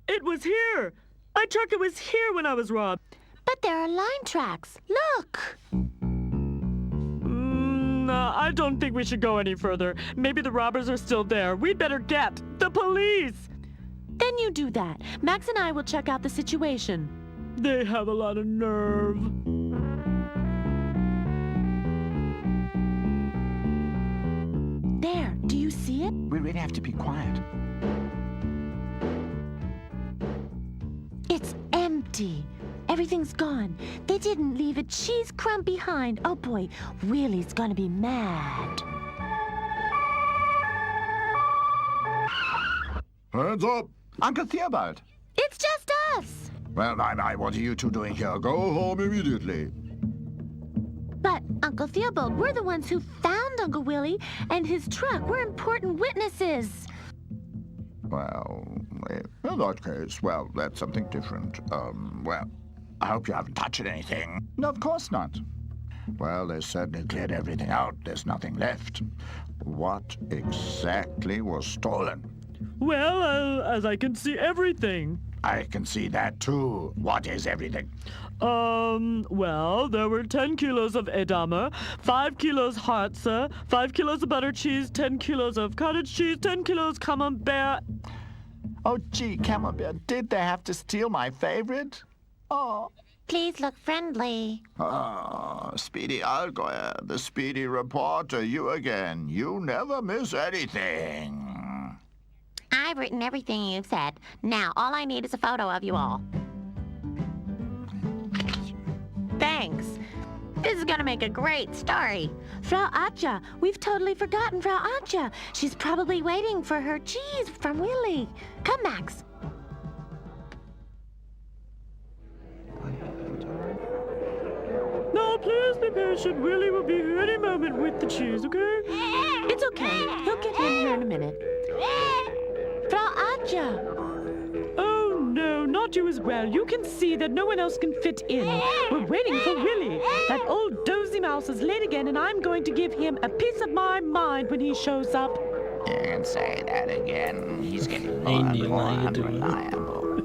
It was here. I truck it was here when I was robbed. But there are line tracks. Look. I don't think we should go any further. Maybe the robbers are still there. We'd better get the police. Then you do that. Max and I will check out the situation. They have a lot of nerve. There, do you see it? We really have to be quiet. It's empty. Everything's gone. They didn't leave a cheese crumb behind. Oh boy, Willie's gonna be mad. Hands up! Uncle Theobald. It's just us. Well, what are you two doing here? Go home immediately. But, Uncle Theobald, we're the ones who found Uncle Willie and his truck. We're important witnesses. Well, in that case, well, that's something different. Well, I hope you haven't touched anything. No, of course not. Well, they certainly cleared everything out. There's nothing left. What exactly was stolen? Well, as I can see everything. I can see that too. What is everything? Well, there were 10 kilos of edamame, 5 kilos hartze, 5 kilos of butter cheese, 10 kilos of cottage cheese, 10 kilos camembert. Oh, gee, camembert, did they have to steal my favorite? Oh. Please look friendly. Ah, Speedy Allgäuer, the Speedy reporter, you again. You never miss anything. I've written everything you've said. Now, all I need is a photo of you all. Thanks. This is gonna make a great story. Frau Atja, we've totally forgotten Frau Atja. She's probably waiting for her cheese from Willie. Come, Max. No! Now, please be patient. Willie will be here any moment with the cheese, okay? It's okay. He'll get in here in a minute. Frau Anja! Oh, no, not you as well. You can see that no one else can fit in. We're waiting for Willie. That old dozy mouse is late again, and I'm going to give him a piece of my mind when he shows up. You can say that again. He's getting more and more unreliable.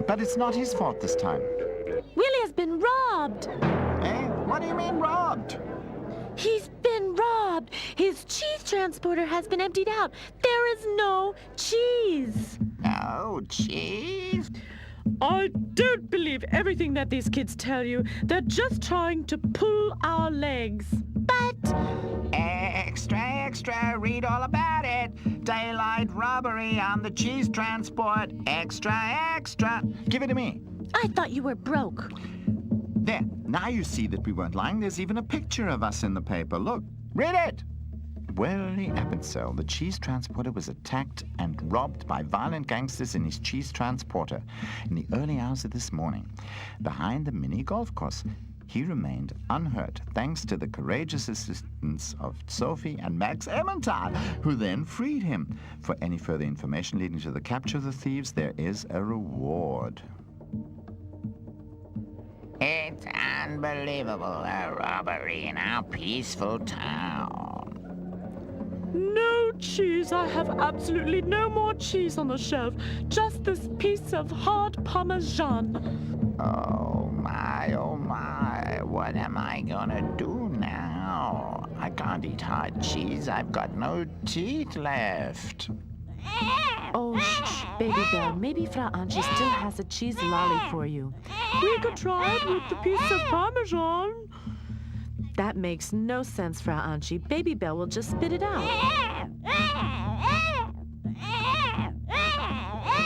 But it's not his fault this time. Willie has been robbed. Eh? What do you mean robbed? He's been robbed. His cheese transporter has been emptied out. There is no cheese. No cheese? I don't believe everything that these kids tell you. They're just trying to pull our legs. But... Extra, extra, read all about it. Daylight robbery on the cheese transport. Extra, extra. Give it to me. I thought you were broke. There, now you see that we weren't lying. There's even a picture of us in the paper. Look, read it. Willie Eppensell, the cheese transporter, was attacked and robbed by violent gangsters in his cheese transporter in the early hours of this morning, behind the mini golf course. He remained unhurt thanks to the courageous assistance of Sophie and Max Emmenthal, who then freed him. For any further information leading to the capture of the thieves, there is a reward. It's unbelievable, a robbery in our peaceful town. No cheese. I have absolutely no more cheese on the shelf. Just this piece of hard Parmesan. Oh my, what am I gonna do now? I can't eat hard cheese. I've got no teeth left. Oh, shh, Baby Bell. Maybe Frau Angie still has a cheese lolly for you. We could try it with the piece of Parmesan. That makes no sense, Frau Angie. Baby Bell will just spit it out.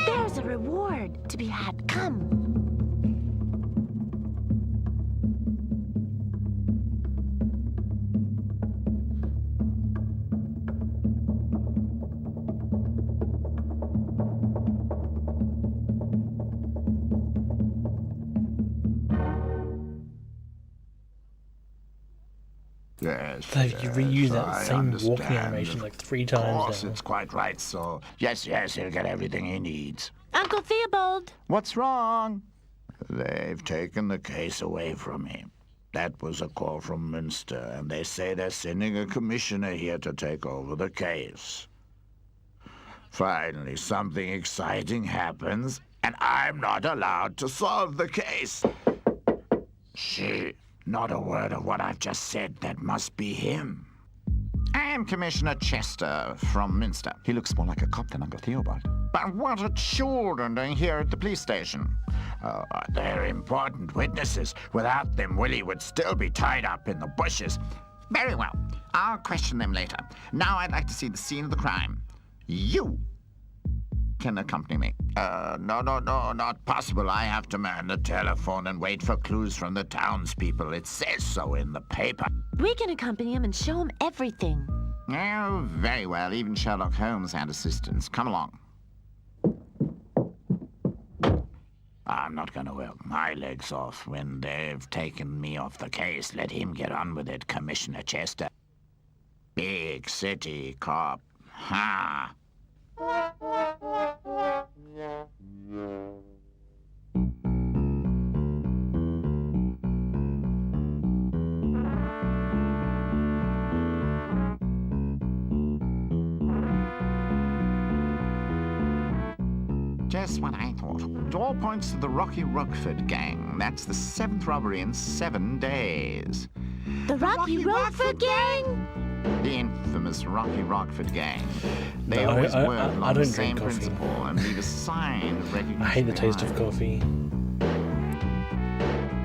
There's a reward to be had. Come. Yes. They reuse that I same walking understand. animation like 3 times Of course, now. it's quite right, so... Yes, he'll get everything he needs. Uncle Theobald. What's wrong? They've taken the case away from me. That was a call from Münster, and they say they're sending a commissioner here to take over the case. Finally, something exciting happens, and I'm not allowed to solve the case. Shh. Not a word of what I've just said. That must be him. I am Commissioner Chester from Münster. He looks more like a cop than Uncle Theobald. But what are children doing here at the police station? They're important witnesses. Without them, Willie would still be tied up in the bushes. Very well. I'll question them later. Now I'd like to see the scene of the crime. You can accompany me. No, not possible. I have to man the telephone and wait for clues from the townspeople. It says so in the paper. We can accompany him and show him everything. Oh, very well. Even Sherlock Holmes had assistants. Come along. I'm not going to work my legs off when they've taken me off the case. Let him get on with it, Commissioner Chester. Big city cop. Ha! Just what I thought. It all points to the Rocky Rockford gang. That's the 7th robbery in 7 days. The Rocky Rockford gang? The infamous Rocky Rockford gang. They No, always I work along don't the same drink coffee. principle and leave a sign of recognition. I hate the taste of behind. coffee.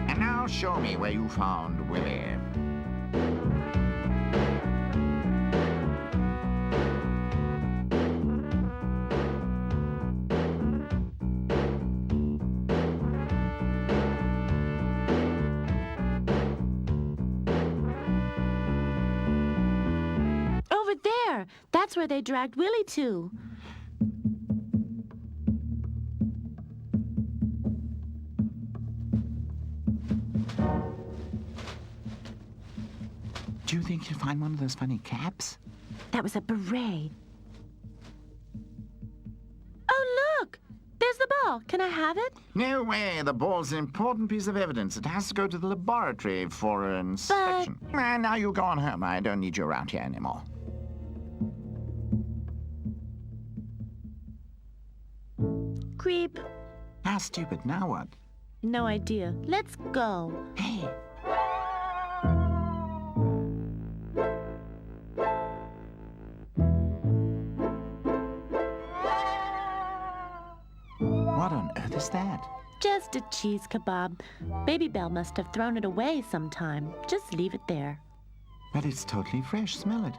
And now show me where you found Willie. Over there. That's where they dragged Willie to. Do you think you'll find one of those funny caps? That was a beret. Oh, look! There's the ball. Can I have it? No way. The ball's an important piece of evidence. It has to go to the laboratory for an inspection. Now you go on home. I don't need you around here anymore. Creep. How stupid. Now what? No idea. Let's go. Hey. What on earth is that? Just a cheese kebab. Baby Belle must have thrown it away sometime. Just leave it there. But it's totally fresh. Smell it.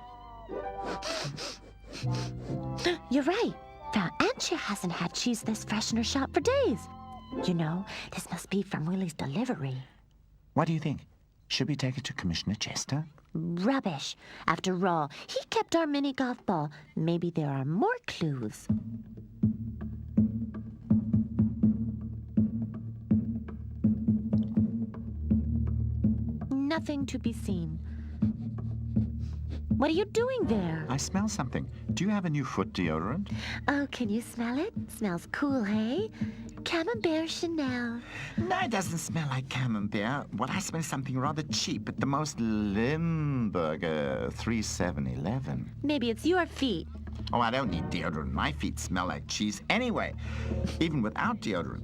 You're right. Frau Antje hasn't had cheese this fresh in her shop for days. You know, this must be from Willie's delivery. What do you think? Should we take it to Commissioner Chester? Rubbish. After all, he kept our mini golf ball. Maybe there are more clues. Nothing to be seen. What are you doing there? I smell something. Do you have a new foot deodorant? Oh, can you smell it? Smells cool, hey? Camembert Chanel. No, it doesn't smell like camembert. What I smell is something rather cheap at the most Limburger 3711. Maybe it's your feet. Oh, I don't need deodorant. My feet smell like cheese anyway, even without deodorant.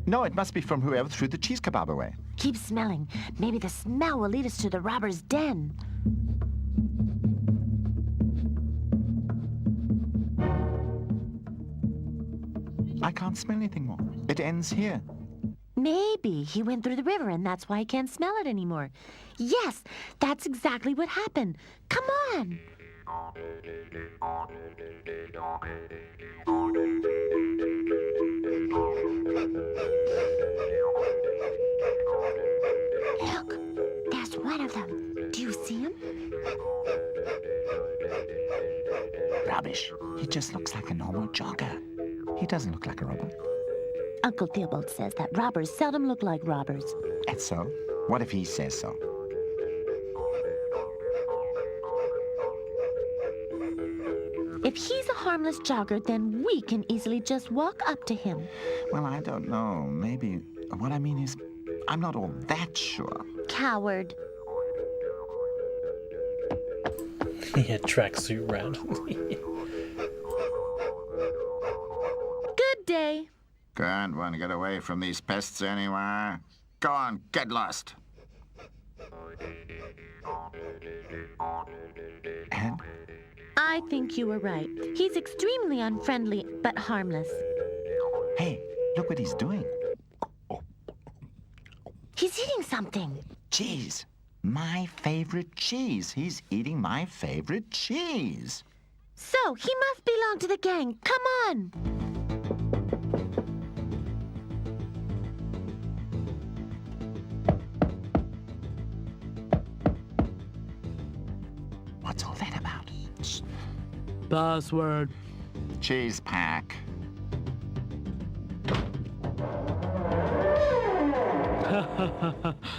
No, it must be from whoever threw the cheese kebab away. Keep smelling. Maybe the smell will lead us to the robber's den. I can't smell anything more. It ends here. Maybe he went through the river and that's why he can't smell it anymore. Yes, that's exactly what happened. Come on. Look, there's one of them. Do you see him? Rubbish. He just looks like a normal jogger. He doesn't look like a robber. Uncle Theobald says that robbers seldom look like robbers. And so? What if he says so? If he's a harmless jogger, then we can easily just walk up to him. Well, I don't know. Maybe. What I mean is, I'm not all that sure. Coward. Yeah, tracksuit rat. Good day. Can't want to get away from these pests anywhere. Go on, get lost. And? I think you were right. He's extremely unfriendly, but harmless. Hey, look what he's doing. He's eating something. Cheese. My favorite cheese. He's eating my favorite cheese. So, he must belong to the gang. Come on. What's all that about? Shh. Password. Cheese pack.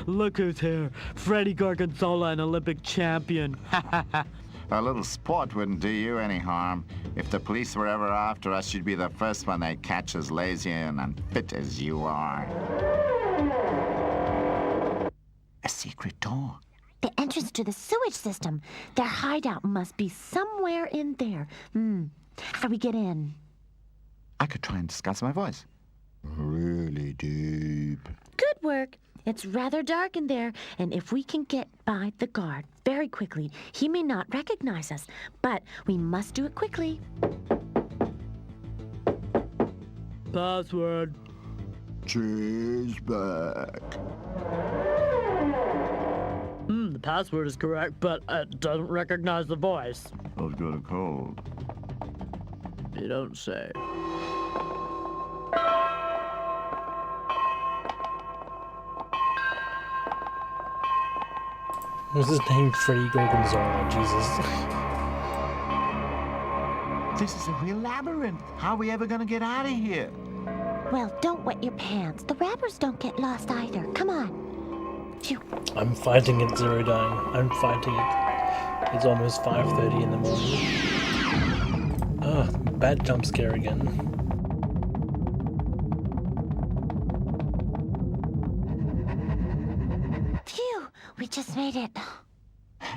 Look who's here. Freddy Gorgonzola, an Olympic champion. A little sport wouldn't do you any harm. If the police were ever after us, you'd be the first one they'd catch as lazy and unfit as you are. A secret door. The entrance to the sewage system. Their hideout must be somewhere in there. How do we get in? I could try and disguise my voice. Really deep. Good work. It's rather dark in there, and if we can get by the guard very quickly, he may not recognize us. But we must do it quickly. Password. Cheese back. The password is correct, but it doesn't recognize the voice. I've got a cold. You don't say. What's his name? Freddy Gorgonzola. Jesus. This is a real labyrinth. How are we ever going to get out of here? Well, don't wet your pants. The robbers don't get lost either. Come on. Phew. I'm fighting it, Zero Dying. I'm fighting it. It's almost 5:30 in the morning. Ah, bad jump scare again. Phew, we just made it.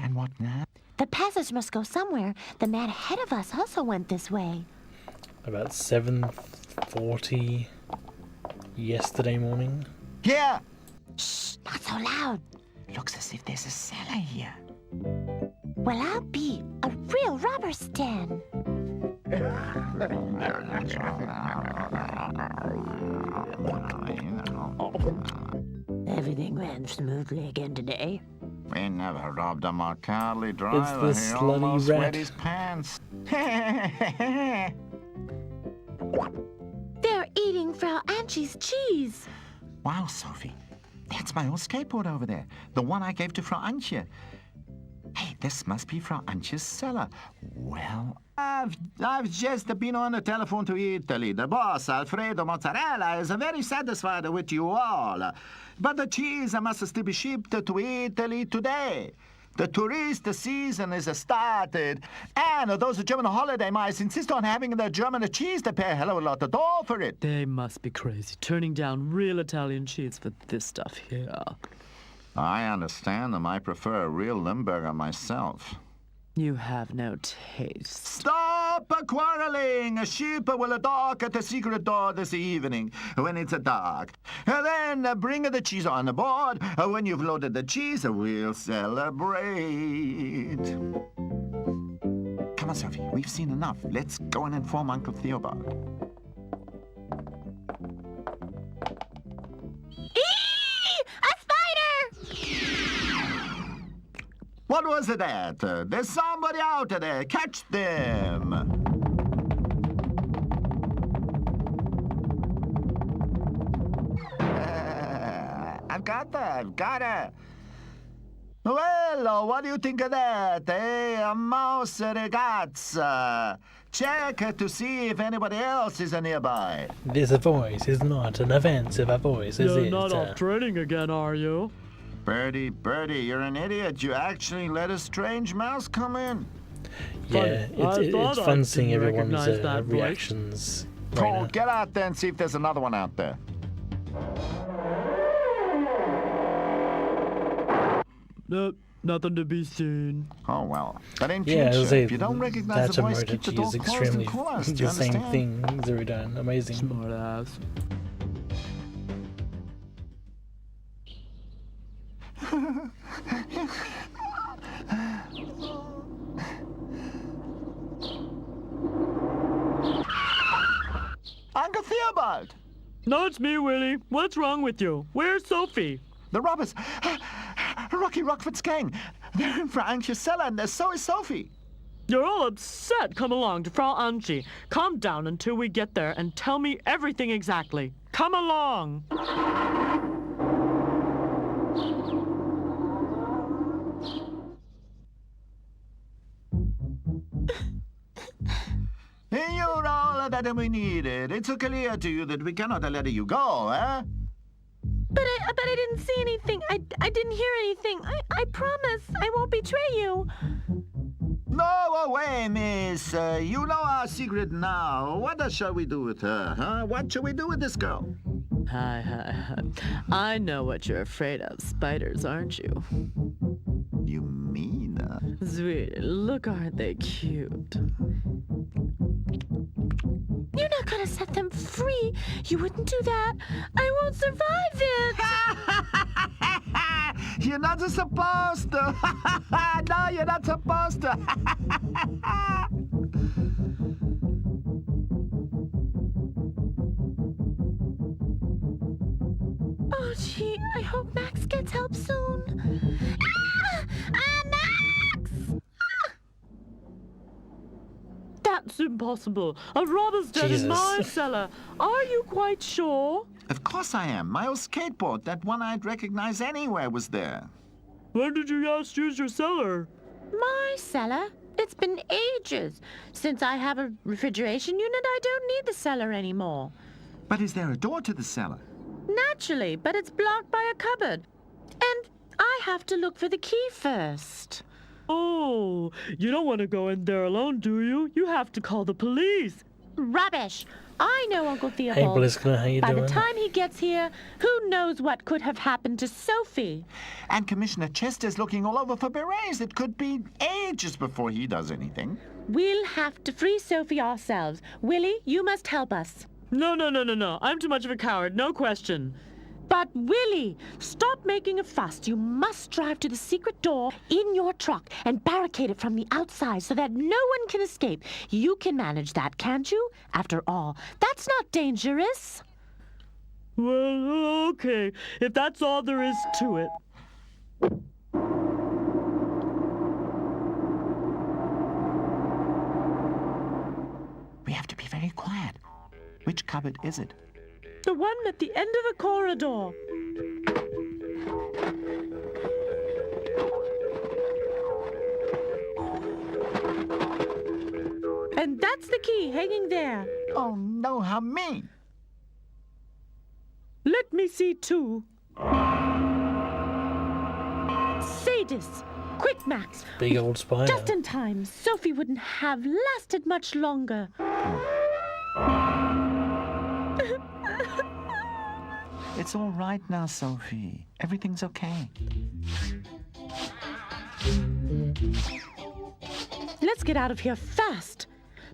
And what now? The passage must go somewhere. The man ahead of us also went this way. About 7:40 yesterday morning. Here! Shh, not so loud. Looks as if there's a cellar here. Well, I'll be a real robber's den. Everything ran smoothly again today. We never robbed a more cowardly driver. the He slutty almost rat. wet his pants. They're eating Frau Antje's cheese. Wow, Sophie. That's my old skateboard over there. The one I gave to Frau Antje. Hey, this must be Frau Antje's cellar. Well, I've just been on the telephone to Italy. The boss, Alfredo Mozzarella, is very satisfied with you all. But the cheese must still be shipped to Italy today. The tourist season is started, and those German holiday mice insist on having the German cheese. They pay a hell of a lot of dough for it. They must be crazy, turning down real Italian cheese for this stuff here. I understand them. I prefer a real Limburger myself. You have no taste. Stop quarreling! A ship will dock at the secret door this evening when it's dark. And then bring the cheese on board. When you've loaded the cheese, we'll celebrate. Come on, Sophie. We've seen enough. Let's go and inform Uncle Theobald. What was that? There's somebody out there. Catch them. I've got her. Well, what do you think of that, eh? A mouse ragazza. Check to see if anybody else is nearby. This voice is not an offensive voice, is You're it? not off training again, are you? Birdie, you're an idiot. You actually let a strange mouse come in. Yeah, it's fun seeing everyone's reactions. Cole, get out there and see if there's another one out there. Nope, nothing to be seen. Oh, well. But in Yeah, future, say if you don't recognize the voice, keep the door is closed extremely and call us. Do you the same understand? thing. Zero Down, amazing. Smart ass. Uncle Theobald! No, it's me, Willie. What's wrong with you? Where's Sophie? The robbers! Rocky Rockford's gang! They're in Frau Antje's cellar, and so is Sophie. You're all upset. Come along to Frau Antje. Calm down until we get there and tell me everything exactly. Come along. You're all that we needed. It's clear to you that we cannot let you go, eh? But I didn't see anything. I didn't hear anything. I promise I won't betray you. No way, miss. You know our secret now. What shall we do with her, huh? What shall we do with this girl? Hi. I know what you're afraid of. Spiders, aren't you? You mean? Sweet, look, aren't they cute? You're not gonna set them free. You wouldn't do that. I won't survive it. You're not supposed to. No, you're not supposed to. Oh, gee, I hope Max gets help soon. Max! That's impossible. A robber's den in my cellar. Are you quite sure? Of course I am. My old skateboard, that one I'd recognize anywhere, was there. When did you last use your cellar? My cellar? It's been ages. Since I have a refrigeration unit, I don't need the cellar anymore. But is there a door to the cellar? Naturally, but it's blocked by a cupboard. And I have to look for the key first. Oh, you don't want to go in there alone, do you? You have to call the police. Rubbish! I know Uncle Theobald. Hey, Bliska, how you By doing? the time he gets here, who knows what could have happened to Sophie? And Commissioner Chester's looking all over for berets. It could be ages before he does anything. We'll have to free Sophie ourselves. Willie, you must help us. No. I'm too much of a coward, no question. But Willie, stop making a fuss. You must drive to the secret door in your truck and barricade it from the outside so that no one can escape. You can manage that, can't you? After all, that's not dangerous. Well, okay, if that's all there is to it. We have to be very quiet. Which cupboard is it? The one at the end of the corridor. And that's the key hanging there. Oh, no, how mean. Let me see, too. Sadis! Quick, Max! Big old spider. Just in time. Sophie wouldn't have lasted much longer. It's all right now, Sophie. Everything's okay. Let's get out of here fast.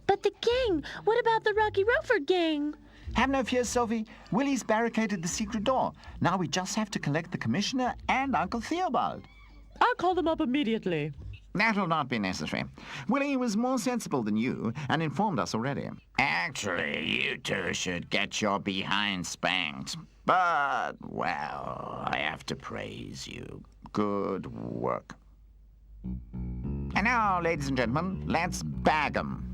But the gang, what about the Rocky Rofer gang? Have no fear, Sophie. Willie's barricaded the secret door. Now we just have to collect the Commissioner and Uncle Theobald. I'll call them up immediately. That'll not be necessary. Willie was more sensible than you and informed us already. Actually, you two should get your behind spanked. But, well, I have to praise you. Good work. And now, ladies and gentlemen, let's bag 'em.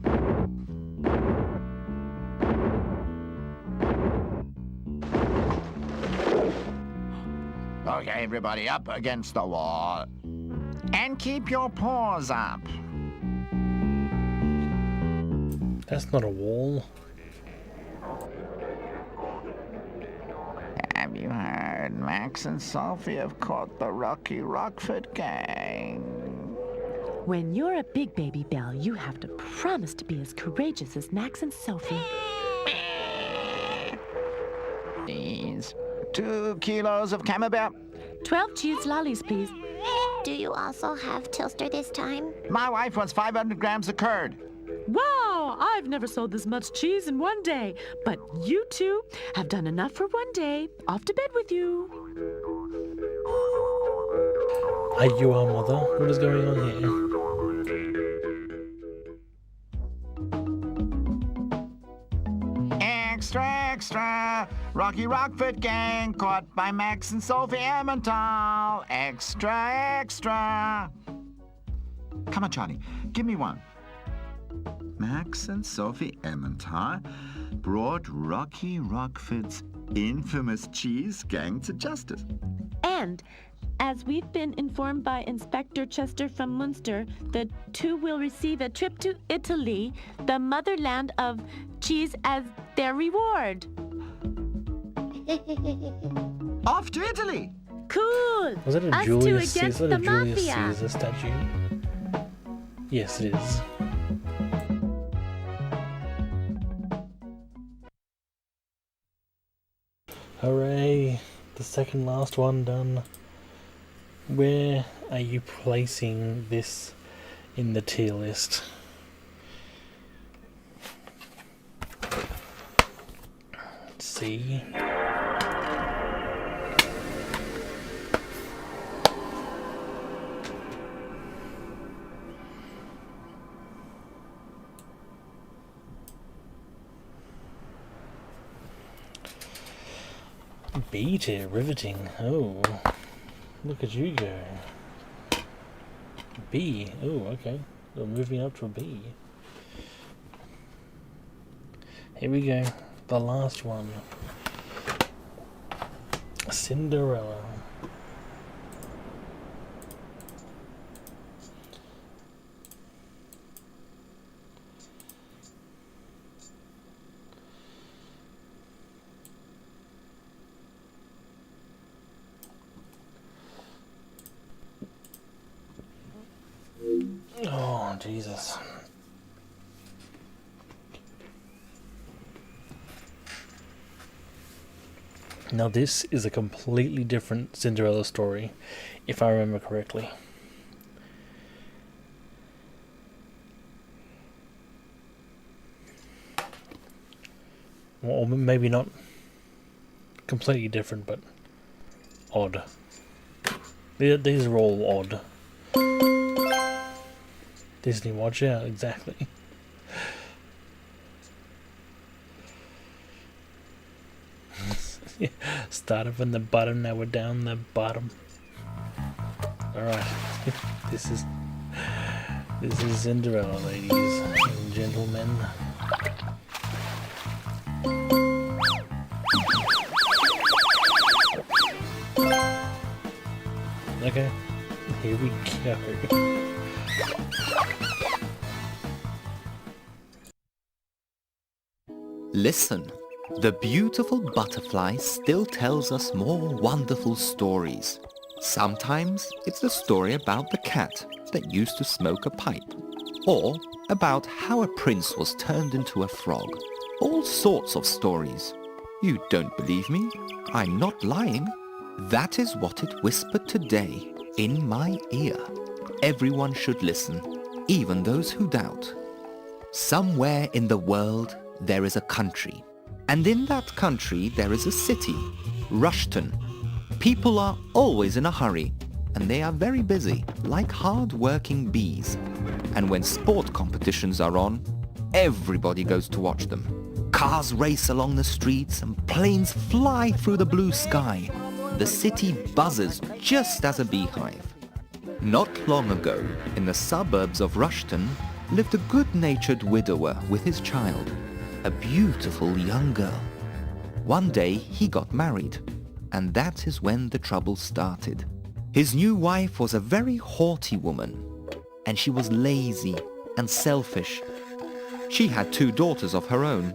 Okay, everybody up against the wall. And keep your paws up. That's not a wall. Have you heard? Max and Sophie have caught the Rocky Rockford gang. When you're a big baby Belle, you have to promise to be as courageous as Max and Sophie. These 2 kilos of camembert. 12 cheese lollies, please. Do you also have toaster this time? My wife wants 500 grams of curd. Wow, I've never sold this much cheese in one day. But you two have done enough for one day. Off to bed with you. Are you our mother? What is going on here? Extra, extra! Rocky Rockford gang caught by Max and Sophie Emmental. Extra, extra! Come on, Charlie, give me one. Max and Sophie Emmental brought Rocky Rockford's infamous cheese gang to justice. And, as we've been informed by Inspector Chester from Munster, the two will receive a trip to Italy, the motherland of cheese, as their reward. Off to Italy! Cool! Was it a Us Julius two Caesar? against Is that the a Julius mafia. Caesar statue? Yes, it is. Hooray! The second last one done. Where are you placing this in the tier list? Let's see. B tier, riveting. Oh, look at you go. B. Oh, okay. We're moving up to a B. Here we go. The last one. Cinderella. Jesus. Now this is a completely different Cinderella story, if I remember correctly. Or maybe not completely different, but odd. These are all odd. Disney Watch, yeah, exactly. Started from the bottom, now we're down the bottom. Alright. This is Cinderella, ladies and gentlemen. Okay, here we go. Listen, the beautiful butterfly still tells us more wonderful stories. Sometimes it's a story about the cat that used to smoke a pipe, or about how a prince was turned into a frog. All sorts of stories. You don't believe me? I'm not lying. That is what it whispered today in my ear. Everyone should listen, even those who doubt. Somewhere in the world there is a country, and in that country there is a city, Rushton. People are always in a hurry, and they are very busy, like hard-working bees. And when sport competitions are on, everybody goes to watch them. Cars race along the streets and planes fly through the blue sky. The city buzzes just as a beehive. Not long ago, in the suburbs of Rushton, lived a good-natured widower with his child, a beautiful young girl. One day he got married, and that is when the trouble started. His new wife was a very haughty woman, and she was lazy and selfish. She had 2 daughters of her own,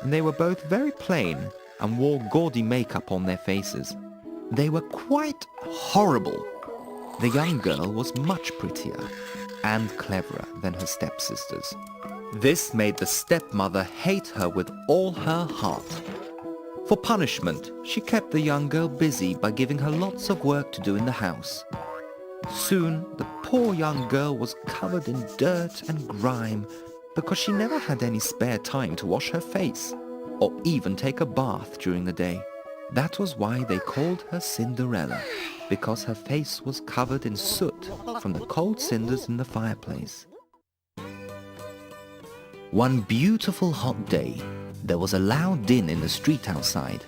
and they were both very plain and wore gaudy makeup on their faces. They were quite horrible. The young girl was much prettier and cleverer than her stepsisters. This made the stepmother hate her with all her heart. For punishment, she kept the young girl busy by giving her lots of work to do in the house. Soon, the poor young girl was covered in dirt and grime because she never had any spare time to wash her face or even take a bath during the day. That was why they called her Cinderella, because her face was covered in soot from the cold cinders in the fireplace. One beautiful hot day, there was a loud din in the street outside.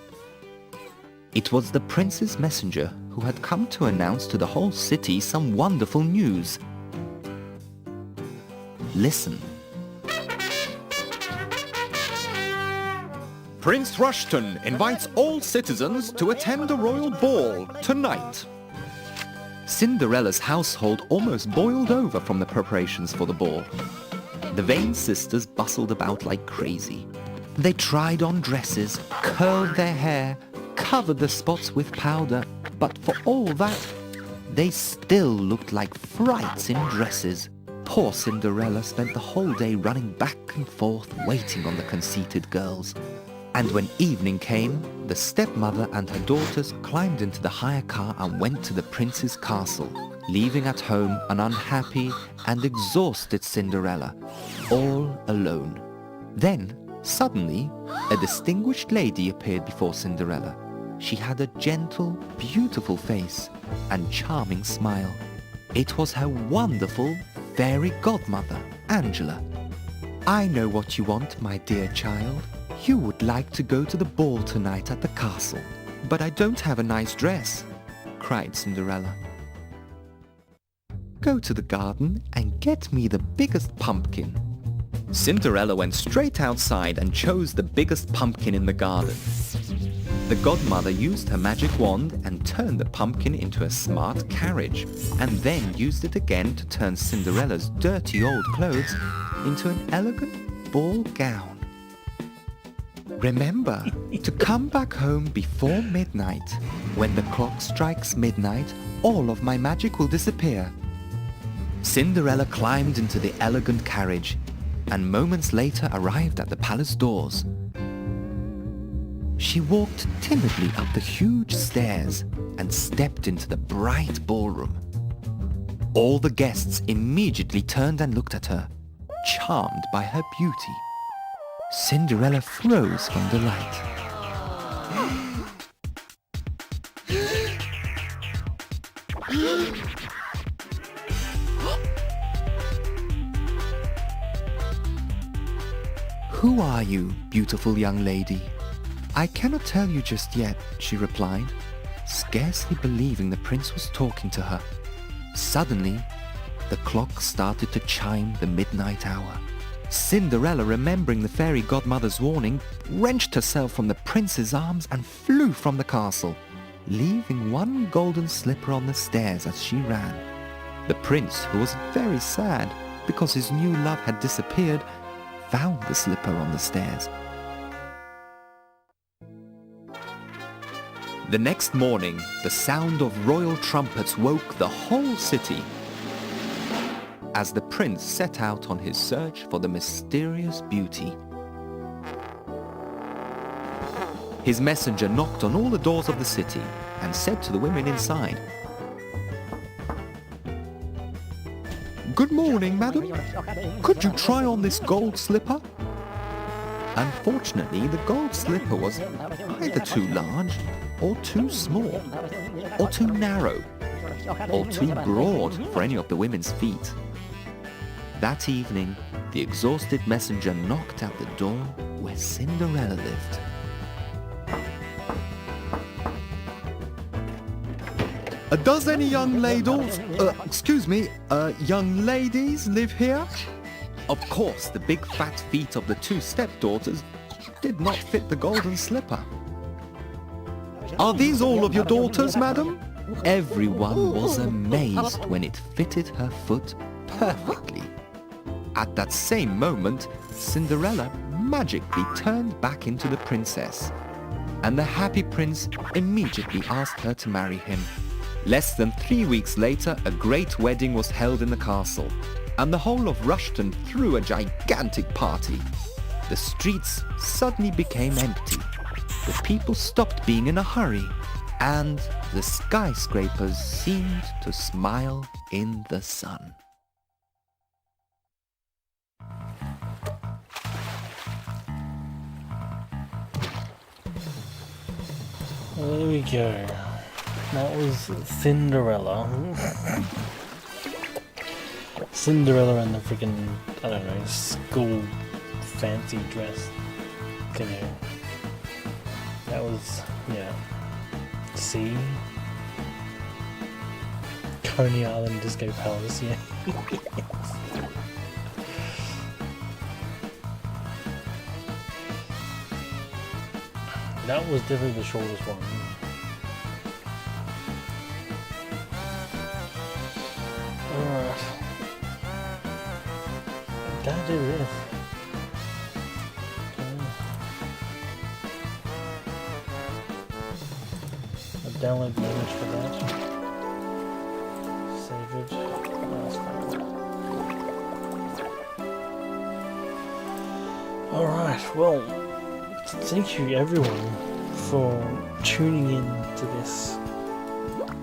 It was the prince's messenger who had come to announce to the whole city some wonderful news. Listen. Prince Rushton invites all citizens to attend a royal ball tonight. Cinderella's household almost boiled over from the preparations for the ball. The Vane sisters bustled about like crazy. They tried on dresses, curled their hair, covered the spots with powder, but for all that, they still looked like frights in dresses. Poor Cinderella spent the whole day running back and forth, waiting on the conceited girls. And when evening came, the stepmother and her daughters climbed into the hire car and went to the prince's castle, leaving at home an unhappy and exhausted Cinderella, all alone. Then, suddenly, a distinguished lady appeared before Cinderella. She had a gentle, beautiful face and charming smile. It was her wonderful fairy godmother, Angela. "I know what you want, my dear child. You would like to go to the ball tonight at the castle, but I don't have a nice dress," cried Cinderella. "Go to the garden and get me the biggest pumpkin." Cinderella went straight outside and chose the biggest pumpkin in the garden. The godmother used her magic wand and turned the pumpkin into a smart carriage, and then used it again to turn Cinderella's dirty old clothes into an elegant ball gown. "Remember to come back home before midnight. When the clock strikes midnight, all of my magic will disappear." Cinderella climbed into the elegant carriage and moments later arrived at the palace doors. She walked timidly up the huge stairs and stepped into the bright ballroom. All the guests immediately turned and looked at her, charmed by her beauty. Cinderella froze from delight. "Who are you, beautiful young lady?" "I cannot tell you just yet," she replied, scarcely believing the prince was talking to her. Suddenly, the clock started to chime the midnight hour. Cinderella, remembering the fairy godmother's warning, wrenched herself from the prince's arms and flew from the castle, leaving one golden slipper on the stairs as she ran. The prince, who was very sad because his new love had disappeared, found the slipper on the stairs. The next morning, the sound of royal trumpets woke the whole city as the prince set out on his search for the mysterious beauty. His messenger knocked on all the doors of the city and said to the women inside, "Good morning, madam. Could you try on this gold slipper?" Unfortunately, the gold slipper was either too large, or too small, or too narrow, or too broad for any of the women's feet. That evening, the exhausted messenger knocked at the door where Cinderella lived. "Does any young ladies, young ladies live here?" Of course, the big fat feet of the two stepdaughters did not fit the golden slipper. "Are these all of your daughters, madam?" Everyone was amazed when it fitted her foot perfectly. At that same moment, Cinderella magically turned back into the princess, and the happy prince immediately asked her to marry him. Less than 3 weeks later, a great wedding was held in the castle, and the whole of Rushton threw a gigantic party. The streets suddenly became empty. The people stopped being in a hurry, and the skyscrapers seemed to smile in the sun. There we go. That was Cinderella. Cinderella and the freaking, I don't know, school fancy dress. You know. That was, yeah. See? Coney Island Disco Palace, yeah. That was definitely the shortest one. Alright. Gotta do this. I'll download the image for that. Save it. Last file. Alright, well, thank you everyone for tuning in to this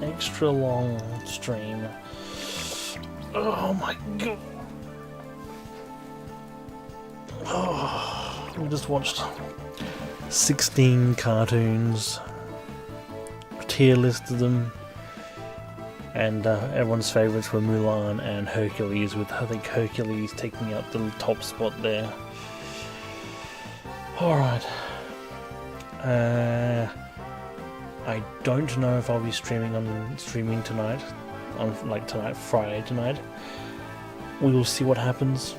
extra long stream. Oh my god. Oh, we just watched 16 cartoons, tier listed them, and everyone's favourites were Mulan and Hercules, with I think Hercules taking up the top spot there. Alright. I don't know if I'll be streaming tonight, Friday tonight. We will see what happens.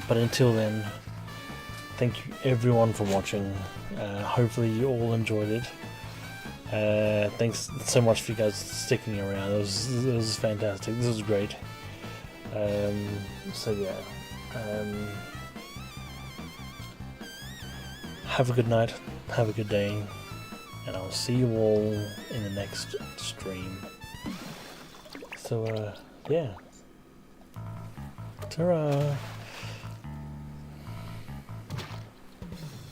But until then, thank you everyone for watching. Hopefully you all enjoyed it. Thanks so much for you guys sticking around. It was fantastic. This was great. So yeah. Have a good night, have a good day, and I'll see you all in the next stream. So, yeah. Ta-ra!